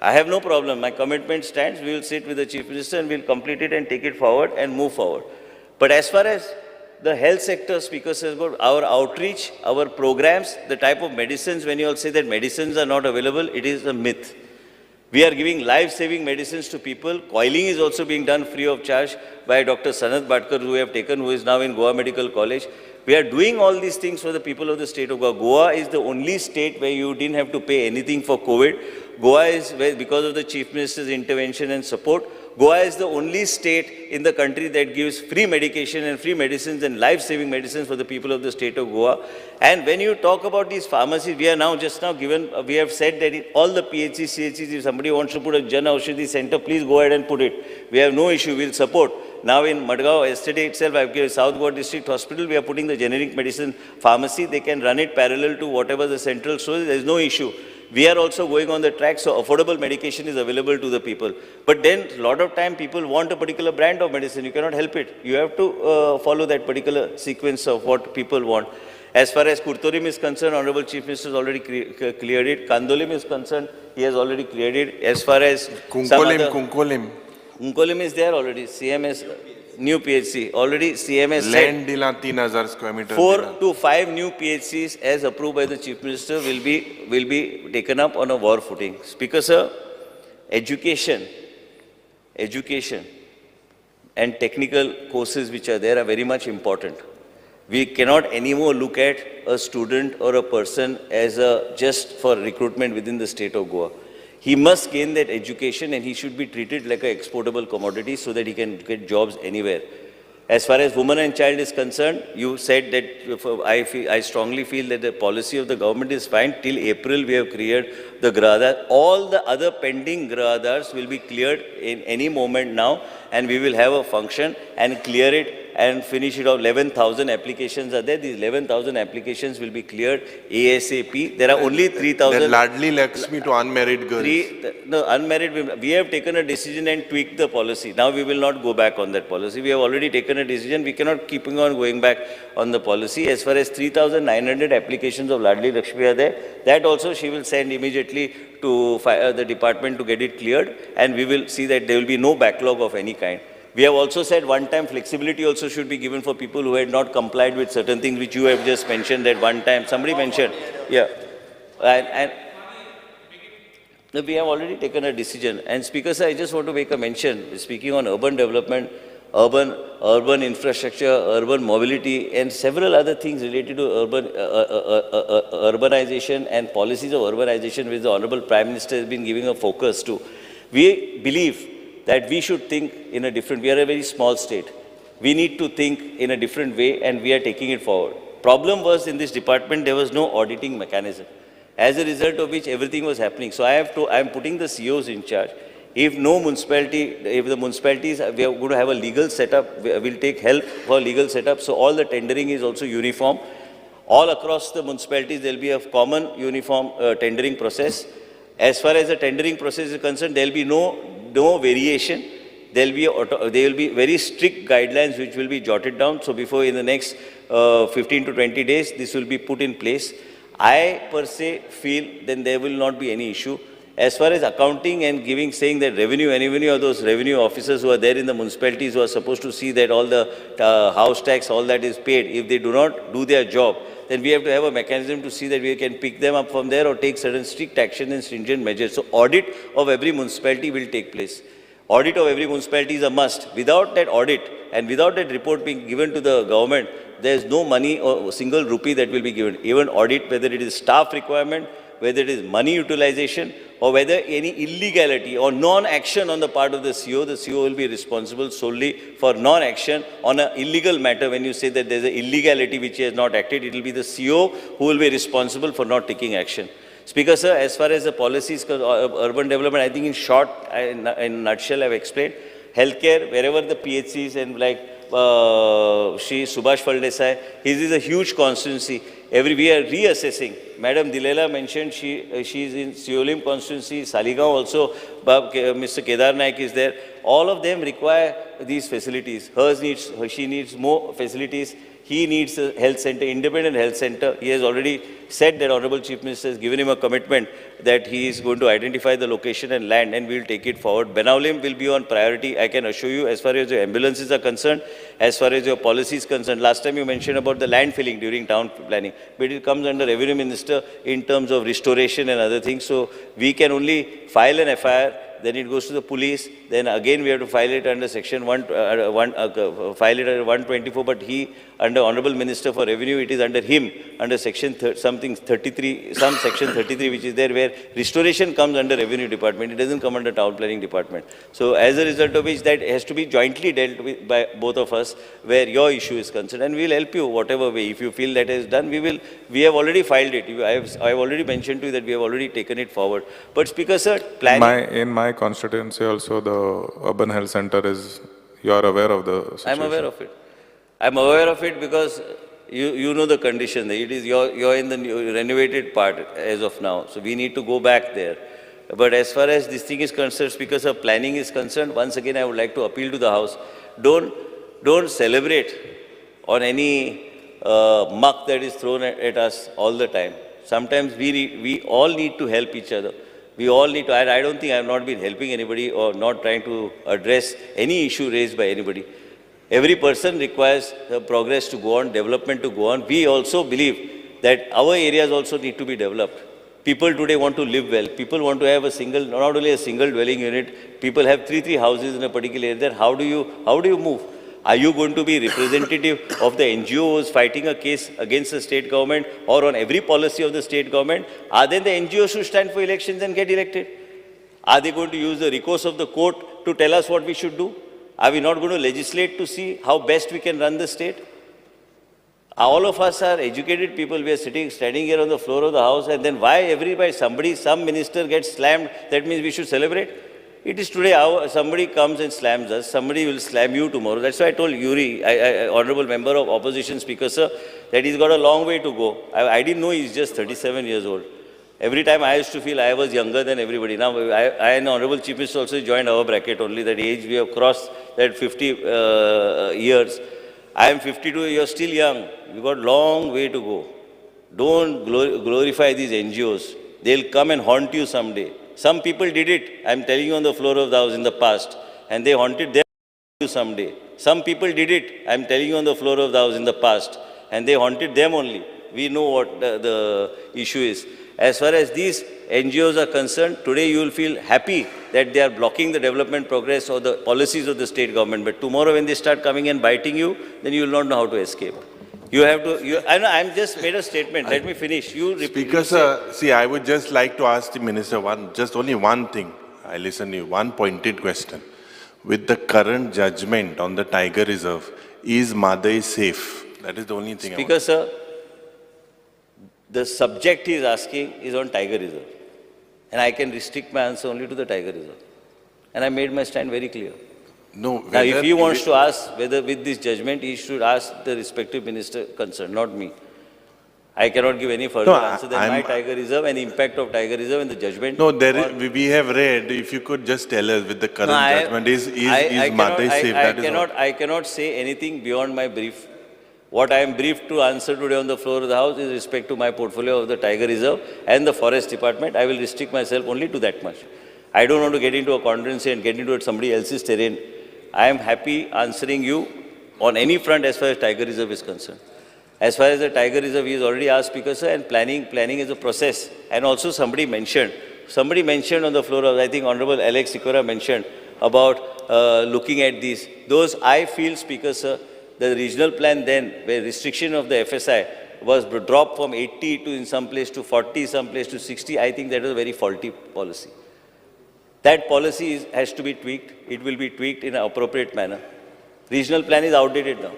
I have no problem. My commitment stands. We will sit with the Chief Minister and we'll complete it and take it forward and move forward. But as far as the health sector, Speaker says about our outreach, our programs, the type of medicines, when you all say that medicines are not available, it is a myth. We are giving life-saving medicines to people. Coiling is also being done free of charge by Dr. Sanat Bhatkar, who we have taken, who is now in Goa Medical College. We are doing all these things for the people of the state of Goa. Goa is the only state where you didn't have to pay anything for COVID. Goa is where, because of the Chief Minister's intervention and support, Goa is the only state in the country that gives free medication and free medicines and life-saving medicines for the people of the state of Goa. And when you talk about these pharmacies, we are now just now given, we have said that in all the PHCs, CHCs, if somebody wants to put a Jan Aushadhi center, please go ahead and put it. We have no issue, we'll support. Now in Madgaon, yesterday itself, I've given South Goa District Hospital, we are putting the generic medicine pharmacy. They can run it parallel to whatever the central stores, there is no issue. We are also going on the track, so affordable medication is available to the people. But then, a lot of time, people want a particular brand of medicine. You cannot help it. You have to follow that particular sequence of what people want. As far as Kurtorim is concerned, Honorable Chief Minister has already cleared it. Kandolim is concerned, he has already cleared it. As far as Kunkolim is there already. CMS, new PHC, already CMS Land said dila 3,000 square meter. 4 to 5 new PHCs as approved by the Chief Minister will be taken up on a war footing. Speaker sir, education and technical courses which are there are very much important. We cannot anymore look at a student or a person as just for recruitment within the state of Goa. He must gain that education and he should be treated like an exportable commodity so that he can get jobs anywhere. As far as women and child is concerned, you said that I strongly feel that the policy of the government is fine. Till April, we have cleared the Grahadar. All the other pending Grahadars will be cleared in any moment now, and we will have a function and clear it and finish it off. 11,000 applications are there. These 11,000 applications will be cleared ASAP. There are only 3,000. Then Ladli Lakshmi to unmarried girls. No, unmarried women. We have taken a decision and tweaked the policy. Now we will not go back on that policy. We have already taken a decision. We cannot keep on going back on the policy. As far as 3,900 applications of Ladli Lakshmi are there, that also she will send immediately to the department to get it cleared, and we will see that there will be no backlog of any kind. We have also said one-time flexibility also should be given for people who had not complied with certain things which you have just mentioned that one time. Somebody mentioned, yeah. And we have already taken a decision. And Speaker sir, I just want to make a mention, speaking on urban development, urban infrastructure, urban mobility, and several other things related to urbanization and policies of urbanization which the Honorable Prime Minister has been giving a focus to. We believe that we should think in a different, we are a very small state. We need to think in a different way, and we are taking it forward. Problem was in this department, there was no auditing mechanism, as a result of which everything was happening. So I am putting the CEOs in charge. If the municipalities, we are going to have a legal setup, we'll take help for legal setup. So all the tendering is also uniform. All across the municipalities, there will be a common uniform tendering process. As far as the tendering process is concerned, there will be no variation. There will be very strict guidelines which will be jotted down. So before in the next 15 to 20 days, this will be put in place. I per se feel then there will not be any issue. As far as accounting and saying that revenue, any of those revenue officers who are there in the municipalities who are supposed to see that all the house tax, all that is paid, if they do not do their job, then we have to have a mechanism to see that we can pick them up from there or take certain strict action and stringent measures. So audit of every municipality will take place. Audit of every municipality is a must. Without that audit and without that report being given to the government, there is no money or single rupee that will be given. Even audit, whether it is staff requirement, whether it is money utilization, or whether any illegality or non-action on the part of the CEO will be responsible solely for non-action on an illegal matter. When you say that there's an illegality which he has not acted, it will be the CEO who will be responsible for not taking action. Speaker sir, as far as the policies of urban development, I think in short, in a nutshell, I've explained. Healthcare, wherever the PHCs and like Shri Subhash Faldesai, his is a huge constituency. We are reassessing. Madam Dilela mentioned she is in Siolim constituency, Saligaon also, Mr. Kedar Naik is there. All of them require these facilities. She needs more facilities. He needs a health center, independent health center. He has already said that Honorable Chief Minister has given him a commitment that he is going to identify the location and land, and we will take it forward. Benaulim will be on priority. I can assure you, as far as your ambulances are concerned, as far as your policy is concerned. Last time you mentioned about the land filling during town planning, but it comes under Revenue Minister in terms of restoration and other things. So we can only file an FIR, then it goes to the police, then again we have to file it under section file it under 124, but he, under Honorable Minister for Revenue, it is under him, under section something 33, some section 33 which is there, where restoration comes under Revenue Department, it doesn't come under Town Planning Department. So as a result of which, that has to be jointly dealt with by both of us, where your issue is concerned, and we will help you whatever way. If you feel that is done, we have already filed it. I have already mentioned to you that we have already taken it forward. But Speaker Sir, planning... In my constituency also, the urban health center is, you are aware of the situation? I'm aware of it. I'm aware of it because you know the condition. It is you're in the renovated part as of now. So we need to go back there. But as far as this thing is concerned, because of planning is concerned, once again I would like to appeal to the House. Don't celebrate on any muck that is thrown at us all the time. Sometimes we all need to help each other. We all need to, and I don't think I have not been helping anybody or not trying to address any issue raised by anybody. Every person requires progress to go on, development to go on. We also believe that our areas also need to be developed. People today want to live well. People want to have a single, not only a single dwelling unit. People have three houses in a particular area. Then how do you move? Are you going to be representative of the NGOs fighting a case against the state government or on every policy of the state government? Are then the NGOs who stand for elections and get elected? Are they going to use the recourse of the court to tell us what we should do? Are we not going to legislate to see how best we can run the state? All of us are educated people. We are standing here on the floor of the House, and then why some minister gets slammed, that means we should celebrate? It is today, somebody comes and slams us, somebody will slam you tomorrow. That's why I told Yuri, Honorable Member of Opposition Speaker Sir, that he's got a long way to go. I didn't know he's just 37 years old. Every time I used to feel I was younger than everybody. Now, I and Honorable Chief Minister also joined our bracket only, that age we have crossed that 50 years. I am 52, you're still young. You've got a long way to go. Don't glorify these NGOs. They'll come and haunt you someday. Some people did it, I'm telling you on the floor of the House in the past, and they haunted them someday. Some people did it, I'm telling you on the floor of the House in the past, and they haunted them only. We know what the issue is. As far as these NGOs are concerned, today you will feel happy that they are blocking the development progress or the policies of the state government. But tomorrow when they start coming and biting you, then you will not know how to escape. You have to, I'm just made a statement. Let me finish. Speaker Sir, see, I would just like to ask the Minister only one thing. I listen to you, one pointed question. With the current judgment on the Tiger Reserve, is Madai safe? That is the only thing Speaker Sir, the subject he is asking is on Tiger Reserve. And I can restrict my answer only to the Tiger Reserve. And I made my stand very clear. No. Now, if he wants to ask whether with this judgment, he should ask the respective minister concerned, not me. I cannot give any further answer than my Tiger Reserve and impact of Tiger Reserve and the judgment. No, we have read, if you could just tell us with the current judgment, is Madai safe? I cannot say anything beyond my brief. What I am briefed to answer today on the floor of the House is respect to my portfolio of the Tiger Reserve and the Forest Department. I will restrict myself only to that much. I don't want to get into a controversy and get into somebody else's terrain. I am happy answering you on any front as far as Tiger Reserve is concerned. As far as the Tiger Reserve, he has already asked Speaker Sir, and planning is a process. And also somebody mentioned on the floor of, I think Honorable Alex Sikora mentioned about looking at these. Those I feel, Speaker Sir, the regional plan then, where restriction of the FSI was dropped from 80 to in some place to 40, some place to 60, I think that was a very faulty policy. That policy has to be tweaked. It will be tweaked in an appropriate manner. Regional plan is outdated now.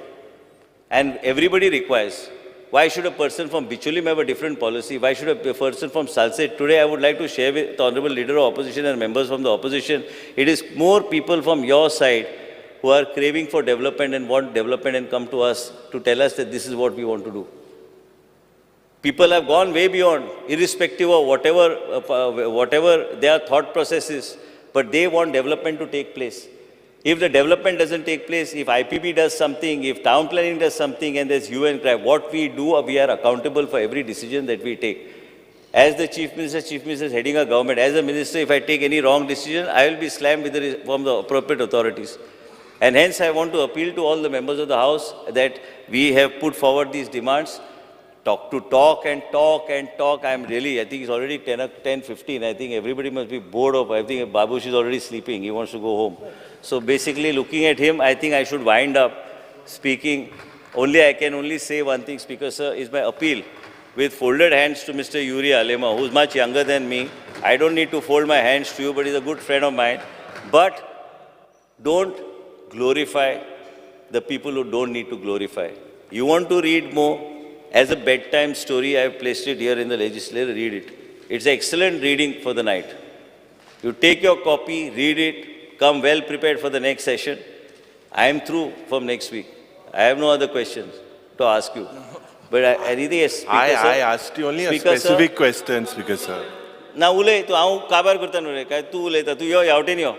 And everybody requires. Why should a person from Bicholim have a different policy? Why should a person from Salset? Today I would like to share with the Honorable Leader of Opposition and members from the opposition. It is more people from your side who are craving for development and want development and come to us to tell us that this is what we want to do. People have gone way beyond, irrespective of whatever their thought process is, but they want development to take place. If the development doesn't take place, if IPB does something, if town planning does something and there's hue and cry, what we do, we are accountable for every decision that we take. As the Chief Minister is heading a government, as a minister, if I take any wrong decision, I will be slammed from the appropriate authorities. And hence, I want to appeal to all the members of the House that we have put forward these demands. Talk and talk. I think it's already 10:15. I think everybody must be bored of, I think Babush is already sleeping. He wants to go home. So basically, looking at him, I think I should wind up speaking. I can only say one thing, Speaker Sir, is my appeal with folded hands to Mr. Yuri Alema, who's much younger than me. I don't need to fold my hands to you, but he's a good friend of mine. But don't glorify the people who don't need to glorify. You want to read more? As a bedtime story, I have placed it here in the legislature, read it. It's excellent reading for the night. You take your copy, read it, come well prepared for the next session. I am through from next week. I have no other questions to ask you. But anything else, Speaker Sir? I asked you only a specific question, Speaker Sir. Now, ulay, tu aau kabar kurta no re. Kai tu ulay ta tu yo yaute ni yo.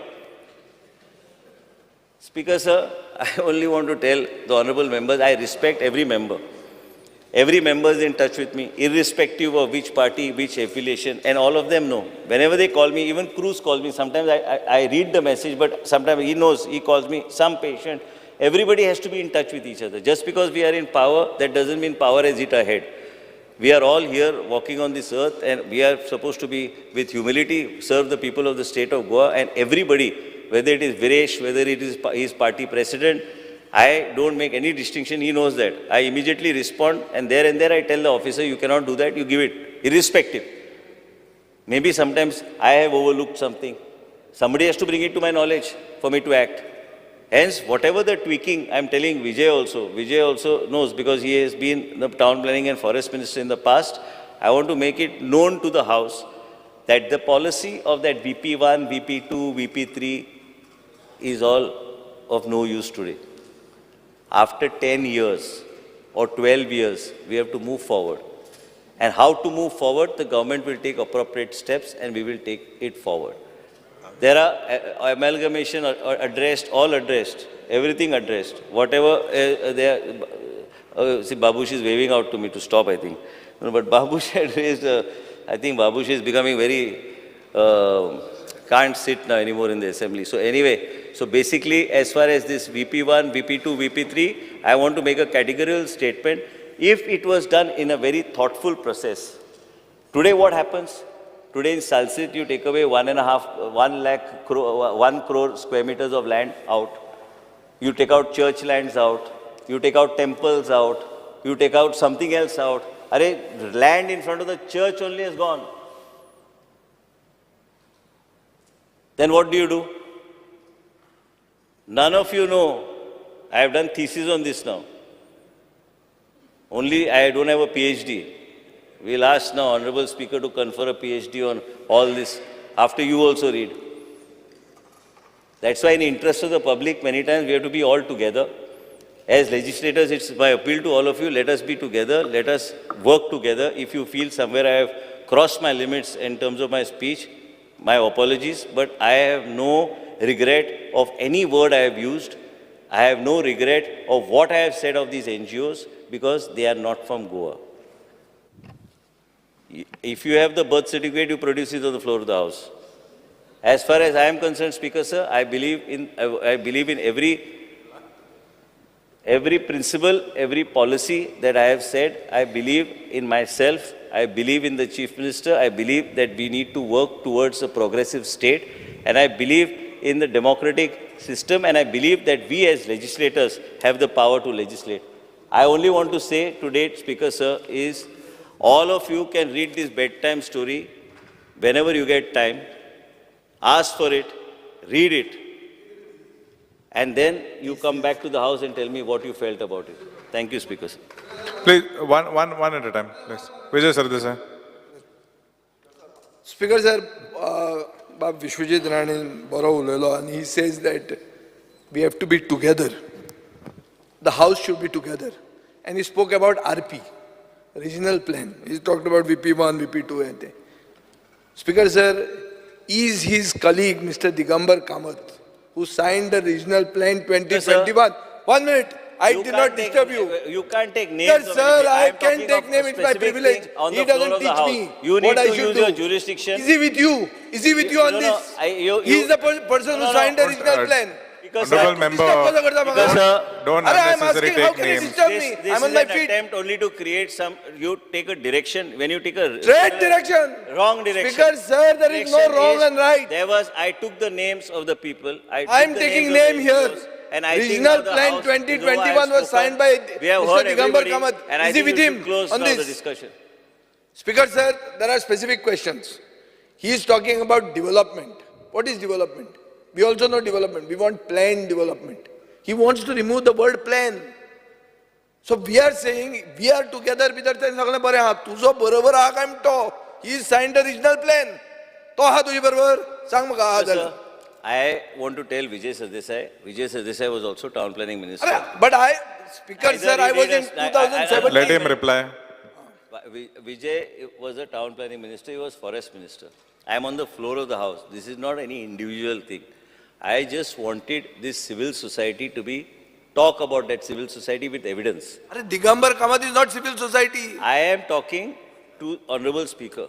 Speaker Sir, I only want to tell the honourable members, I respect every member. Every member is in touch with me, irrespective of which party, which affiliation, and all of them know. Whenever they call me, even Cruz calls me, sometimes I read the message, but sometimes he knows, he calls me, some patient. Everybody has to be in touch with each other. Just because we are in power, that doesn't mean power has hit our head. We are all here walking on this earth, and we are supposed to be, with humility, serve the people of the state of Goa, and everybody, whether it is Viresh, whether it is his party president, I don't make any distinction, he knows that. I immediately respond, and there I tell the officer, you cannot do that, you give it, irrespective. Maybe sometimes I have overlooked something. Somebody has to bring it to my knowledge for me to act. Hence, whatever the tweaking, I'm telling Vijay also knows, because he has been the town planning and forest minister in the past. I want to make it known to the House that the policy of that VP1, VP2, VP3 is all of no use today. After 10 years or 12 years, we have to move forward. And how to move forward, the government will take appropriate steps and we will take it forward. There are amalgamation addressed, all addressed, everything addressed. Whatever see, Babush is waving out to me to stop, I think. No, but Babush had raised, I think Babush is becoming very, can't sit now anymore in the assembly. So anyway, so basically, as far as this VP1, VP2, VP3, I want to make a categorical statement. If it was done in a very thoughtful process, today what happens? Today in Salsit, you take away 1 crore square meters of land out. You take out church lands out. You take out temples out. You take out something else out. Land in front of the church only is gone. Then what do? None of you know. I have done thesis on this now. Only I don't have a PhD. We'll ask now Honorable Speaker to confer a PhD on all this after you also read. That's why in the interest of the public, many times we have to be all together. As legislators, it's my appeal to all of you, let us be together, let us work together. If you feel somewhere I have crossed my limits in terms of my speech, my apologies, but I have no regret of any word I have used. I have no regret of what I have said of these NGOs because they are not from Goa. If you have the birth certificate, you produce it on the floor of the House. As far as I am concerned, Speaker Sir, I believe in every principle, every policy that I have said. I believe in myself. I believe in the Chief Minister. I believe that we need to work towards a progressive state. And I believe in the democratic system. And I believe that we as legislators have the power to legislate. I only want to say today, Speaker Sir, is all of you can read this bedtime story whenever you get time. Ask for it, read it, and then you come back to the House and tell me what you felt about it. Thank you, Speaker. Please, one at a time, please. Vijay Sardesai. Speaker sir, Bab Vishwajit Rani baro ulelo, and he says that we have to be together. The House should be together. And he spoke about RP, regional plan. He talked about VP1, VP2 and thing. Speaker sir, is his colleague Mr. Digambar Kamath, who signed the regional plan 2021. 1 minute. I did not disturb you. You can't take names. Yes, of sir, anything. I am can talking take of name, it's my specific privilege. thing on He the floor doesn't of the teach House. me You need what I to should use do. your jurisdiction. Is he with you? Is he with you on this? He is the person who signed the regional plan. Honorable member, don't I am unnecessarily asking, how take can you names. disturb me? This I'm on is my an feet. attempt only to create some, you take a direction, when you take a... Straight direction. Wrong direction. Speaker, sir, there is no Direction wrong and right. I took the names of the people. I am taking name here. And I think Regional now the plan House, 2021 was signed by we have Mr. heard Digambar everybody, Kamath. and I Is he think with we should him close on now the this? discussion. Speaker, sir, there are specific questions. He is talking about development. What is development? We also know development. We want planned development. He wants to remove the word plan. So we are saying, we are together with the तुझो बरोबर हा काय म्हणतो. He signed the regional plan. तो हा तुझी बरोबर सांग मग हा झालं. I want to tell Vijay Sardesai was also town planning minister. But Speaker, sir, I was in 2017. Let him reply. Vijay was a town planning minister, he was forest minister. I am on the floor of the House. This is not any individual thing. I just wanted this civil society to talk about that civil society with evidence. Digambar Kamath is not civil society. I am talking to Honorable Speaker.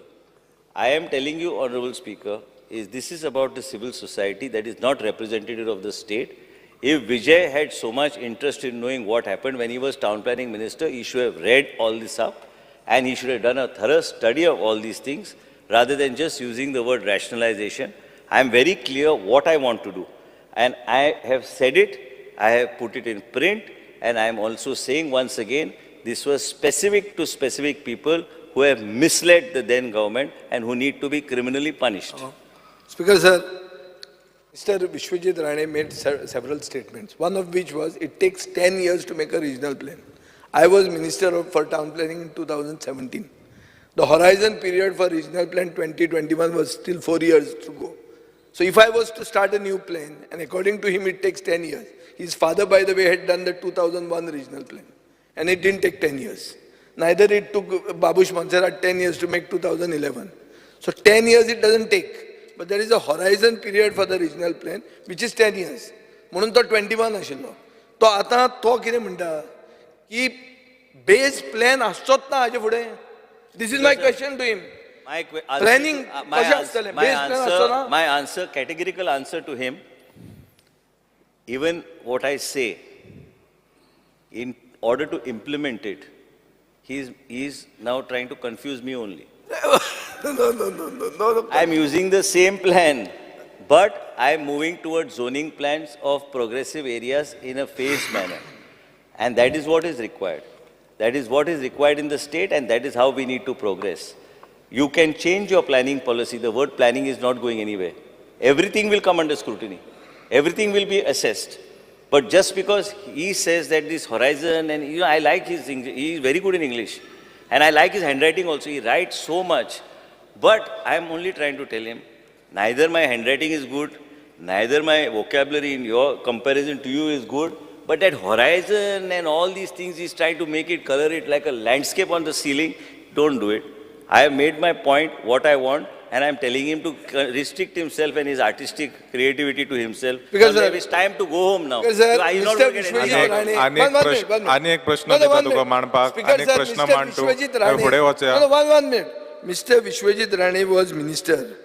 I am telling you, Honorable Speaker, this is about the civil society that is not representative of the state. If Vijay had so much interest in knowing what happened when he was town planning minister, he should have read all this up and he should have done a thorough study of all these things rather than just using the word rationalization. I am very clear what I want to do. And I have said it, I have put it in print, and I am also saying once again, this was specific to specific people who have misled the then government and who need to be criminally punished. Speaker, sir, Mr. Vishwajit Rane made several statements, one of which was it takes 10 years to make a regional plan. I was Minister for Town Planning in 2017. The horizon period for regional plan 2021 was still 4 years to go. So if I was to start a new plan, and according to him it takes 10 years, his father, by the way, had done the 2001 regional plan, and it didn't take 10 years. Neither it took Babush Monserrat 10 years to make 2011. So 10 years it doesn't take. But there is a horizon period for the regional plan, which is 10 years. म्हणून तो 21 आशिल्लो. तो आतां तो कितें म्हणटा की base plan आसचोच ना हाजे फुडें. This is my question to him. Planning कशें आसतलें? Base plan आसचो ना? My answer, categorical answer to him, even what I say, in order to implement it, he is now trying to confuse me only. No. I am using the same plan, but I am moving towards zoning plans of progressive areas in a phased manner. And that is what is required. That is what is required in the state, and that is how we need to progress. You can change your planning policy. The word planning is not going anywhere. Everything will come under scrutiny. Everything will be assessed. But just because he says that this horizon, and I like his English, he is very good in English. And I like his handwriting also. He writes so much. But I am only trying to tell him, neither my handwriting is good, neither my vocabulary in your comparison to you is good, but that horizon and all these things, he's trying to make it, color it like a landscape on the ceiling. Don't do it. I have made my point, what I want, and I'm telling him to restrict himself and his artistic creativity to himself. Because it's time to go home now. Because He's not going to get anything. आणि एक प्रश्न दिता तुका मांडपाक आणि एक प्रश्न मांडतो फुडें वचया. 1 minute. Mr. Vishwajit Rane was minister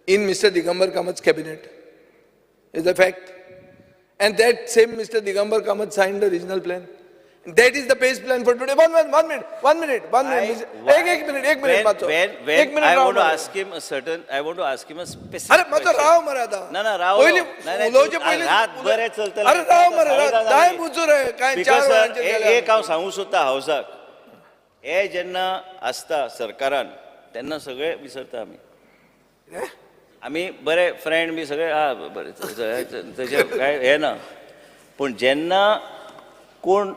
in Mr. Digambar Kamath's cabinet. Is a fact. And that same Mr. Digambar Kamath signed the regional plan. That is the base plan for today. One minute. One minute. Ek minute. When I want to ask him a specific अरे माझं राव मरादा. राव. उलोवचे पयलीं रातभर हे चलतलें. अरे Rao मरादा. Time उचूर काय 4 वरांचेर गेल्या. एक हांव सांगू सोदता हावसाक. हे जेन्ना आसता सरकारान तेन्ना सगळे विसरता आमी बरे फ्रेंड बी सगळे बरे तशें काय हें ना. पूण जेन्ना कोण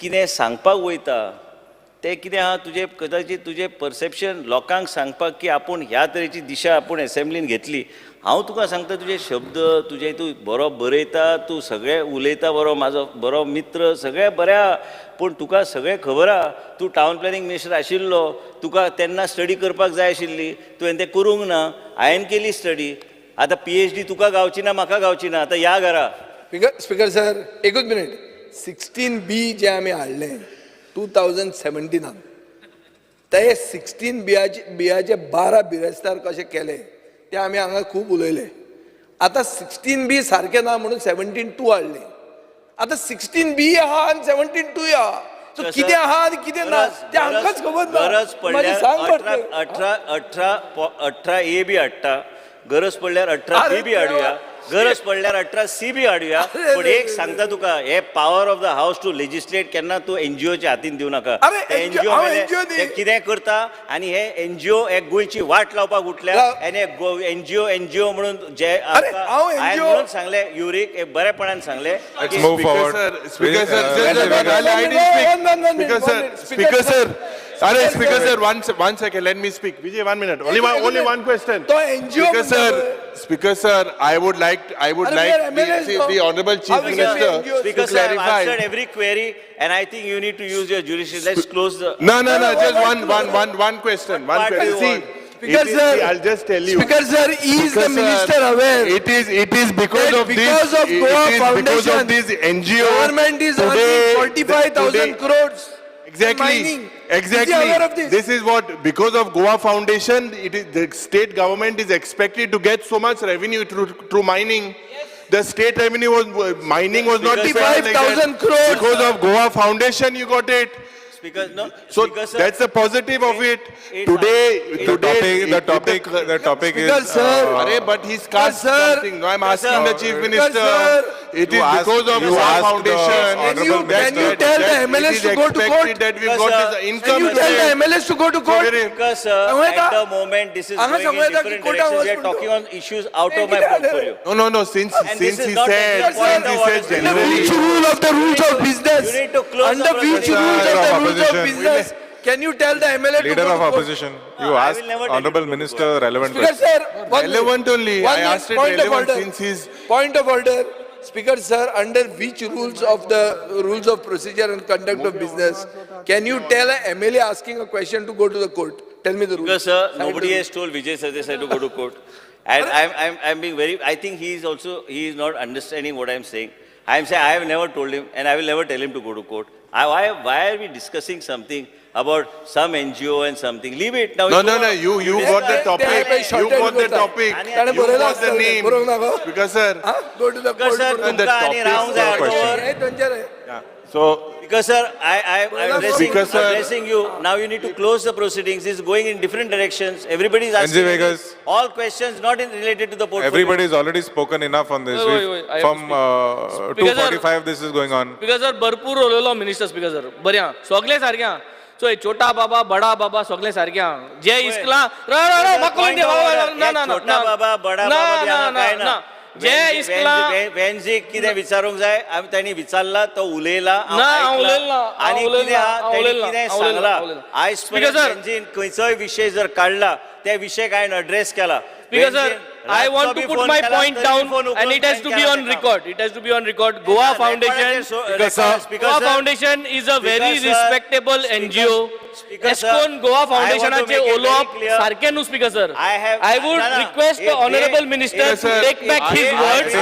कितें सांगपाक वयता तें कितें आहा तुजें कदाचित तुजें परसेप्शन लोकांक सांगपाक की आपूण ह्या तरेची दिशा आपूण एसेंब्लीन घेतली. हांव तुका सांगता तुजे शब्द तुजे तूं बरो बरयता, तूं सगळें उलयता बरो, म्हाजो बरो मित्र, सगळें बरें आहा. पूण तुका सगळें खबर आहा तूं टावन प्लॅनिंग मिनिस्टर आशिल्लो, तुका तेन्ना स्टडी करपाक जाय आशिल्ली, तुवें तें करूंक ना. हांवें केली स्टडी. आता PhD तुका गावची ना म्हाका गावची ना, आता या घरा. स्पीकर सर एकूच मिनिट 16B जे आम्ही हाडले 2017 ते 16 बियाचे 12 बिरेस्तार कशे केले ते आमी हांगा खूब उलयले. आता 16B सारखे ना म्हणून 17-2 हाडले. आता 16B आहा आणि 17-2 आहा. सो कितें आहा आणि कितें ना ते आमकांच खबर ना. गरज पडल्यार 18A बी हाडटा, गरज पडल्यार 18B बी हाडुया, गरज पडल्यार 18C बी हाडुया. पण एक सांगता तुका, हे power of the house to legislate केन्ना तूं NGOच्या हातीन दिवं नाका. NGO ते कितें करता आनी हे NGO एक गोंयची वाट लावपाक उठल्या आनी NGO म्हणून जे हांवें म्हणून सांगले युरीक एक बरेपणान सांगले. Speaker sir, one second, let me speak. Vijay, 1 minute. Only one question. Speaker sir, I would like the Honorable Chief Minister to clarify. I've answered every query, and I think you need to use your jurisdiction. Let's close the. No, just one question. See, I'll just tell you. Speaker sir, is the minister aware? It is because of this NGO. Government is earning 45,000 crores. Exactly. This is what, because of Goa Foundation, the state government is expected to get so much revenue through mining. The state revenue mining was not 45,000 crores. Because of Goa Foundation, you got it. So that's the positive of it. Today, the topic is. But he's cast something. I'm asking the Chief Minister. It is because of Goa Foundation. Can you tell the MLS to go to court? That we've got this income. Can you tell the MLS to go to court? Because at the moment this is going in different directions. We are talking on issues out of my portfolio. No. Since he said generally. Which rule of the rules of business? You need to close under which rules of the rules of business? Can you tell the MLA to Leader go of to court? opposition, you asked Honorable Minister relevant Speaker questions. sir, Relevant only. I asked it relevant since he's. Point of order. Speaker sir, under which rules of procedure and conduct of business can you tell a MLA asking a question to go to the court? Tell me the rules. Because sir, nobody has told Vijay Sardesai to go to court. And I'm being very, I think he is not understanding what I'm saying. I'm saying I have never told him and I will never tell him to go to court. Why are we discussing something about some NGO and something? Leave it now. No. You got the topic. You got the topic. You got the name. Because sir. Go to the court. So. Because sir, I'm addressing you. Now you need to close the proceedings. It's going in different directions. Everybody is asking all questions not related to the portfolio. Everybody has already spoken enough on this. From 2:45 this is going on. Because sir, भरपूर उलयलो minister speaker sir. बऱ्या सगळे सारक्या. सो छोटा बाबा बडा बाबा सगळे सारक्या. जे इस्कला छोटा बाबा बडा बाबा जे इस्कला वेन्झिक कितें विचारूंक जाय त्यांनी विचारला तो उलयला आणि कितें सांगला आयज वेन्झीन खंयचोय विषय जर काडला त्या विषय हांवें एड्रेस केला. Because sir, I want to put my point down and it has to be on record. It has to be on record. Goa Foundation is a very respectable NGO. Eskon Goa Foundationaचे उलोवप सारखे न्हू speaker sir. I would request the Honorable Minister to take back his words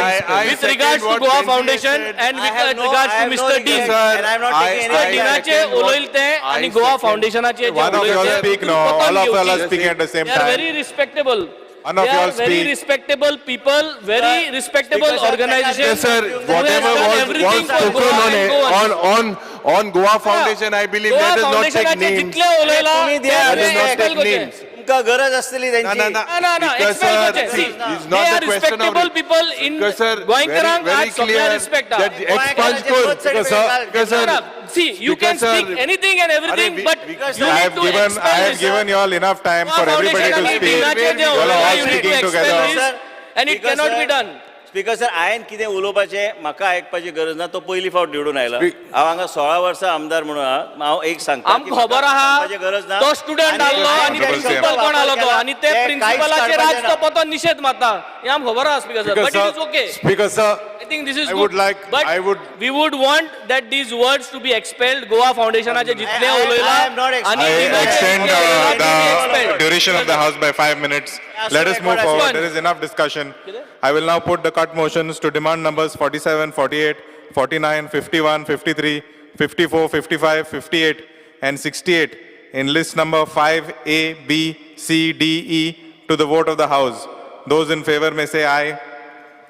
with regards to Goa Foundation and with regards to Mr. D. Mr. Dinaचे उलयलते आणि Goa Foundationaचे One of you all speak now. All of you are speaking at the same They are time. very respectable. None of They you are all very speak. respectable people, very respectable organizations. Yes, sir. Whatever was spoken on Goa Foundation, I believe let us not take names. Let us not take names. तुमका गरज असतली त्यांची. It's not the question of people in Goenkarang very clear that expunge. See, you can speak anything and everything, but you I need to expel have given you all enough time for everybody to speak. You all are all speaking together. And it cannot be done. Speaker sir हांवें कितें उलोवपाचें म्हाका आयकपाची गरज ना. तो पयली फावट निवडून आयला. हांव हांगा 16 वर्सां आमदार म्हणून हांव एक सांगता आमकां खबर आहा गरज ना. तो स्टुडंट आसलो आनी प्रिन्सिपल कोण आलो तो आनी ते प्रिन्सिपलाचेर आज तो पतो निषेध मारता. हे आमकां खबर आहा speaker sir. But it is okay. Speaker sir, I think this is I good. would like- but I would- we would want that these words to be expelled. Goa Foundationaचे जितले उलयला I am not आणि I extend the duration of the House by 5 minutes. Let us move forward. There is enough discussion. I will now put the cut motions to demand numbers 47, 48, 49, 51, 53, 54, 55, 58, and 68 in list number 5A, B, C, D, E to the vote of the House. Those in favor may say aye.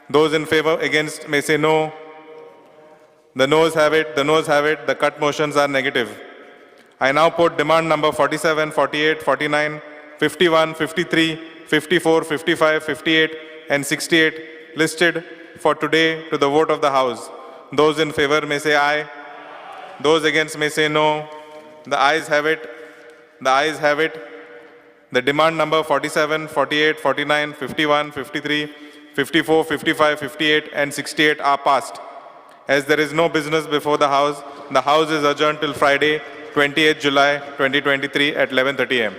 Those in favor against may say no. The noes have it. The noes have it. The cut motions are negative. I now put demand number 47, 48, 49, 51, 53, 54, 55, 58, and 68 listed for today to the vote of the House. Those in favor may say aye. Those against may say no. The ayes have it. The ayes have it. The demand number 47, 48, 49, 51, 53, 54, 55, 58, and 68 are passed. As there is no business before the House is adjourned till Friday, 28th July 2023 at 11:30 a.m.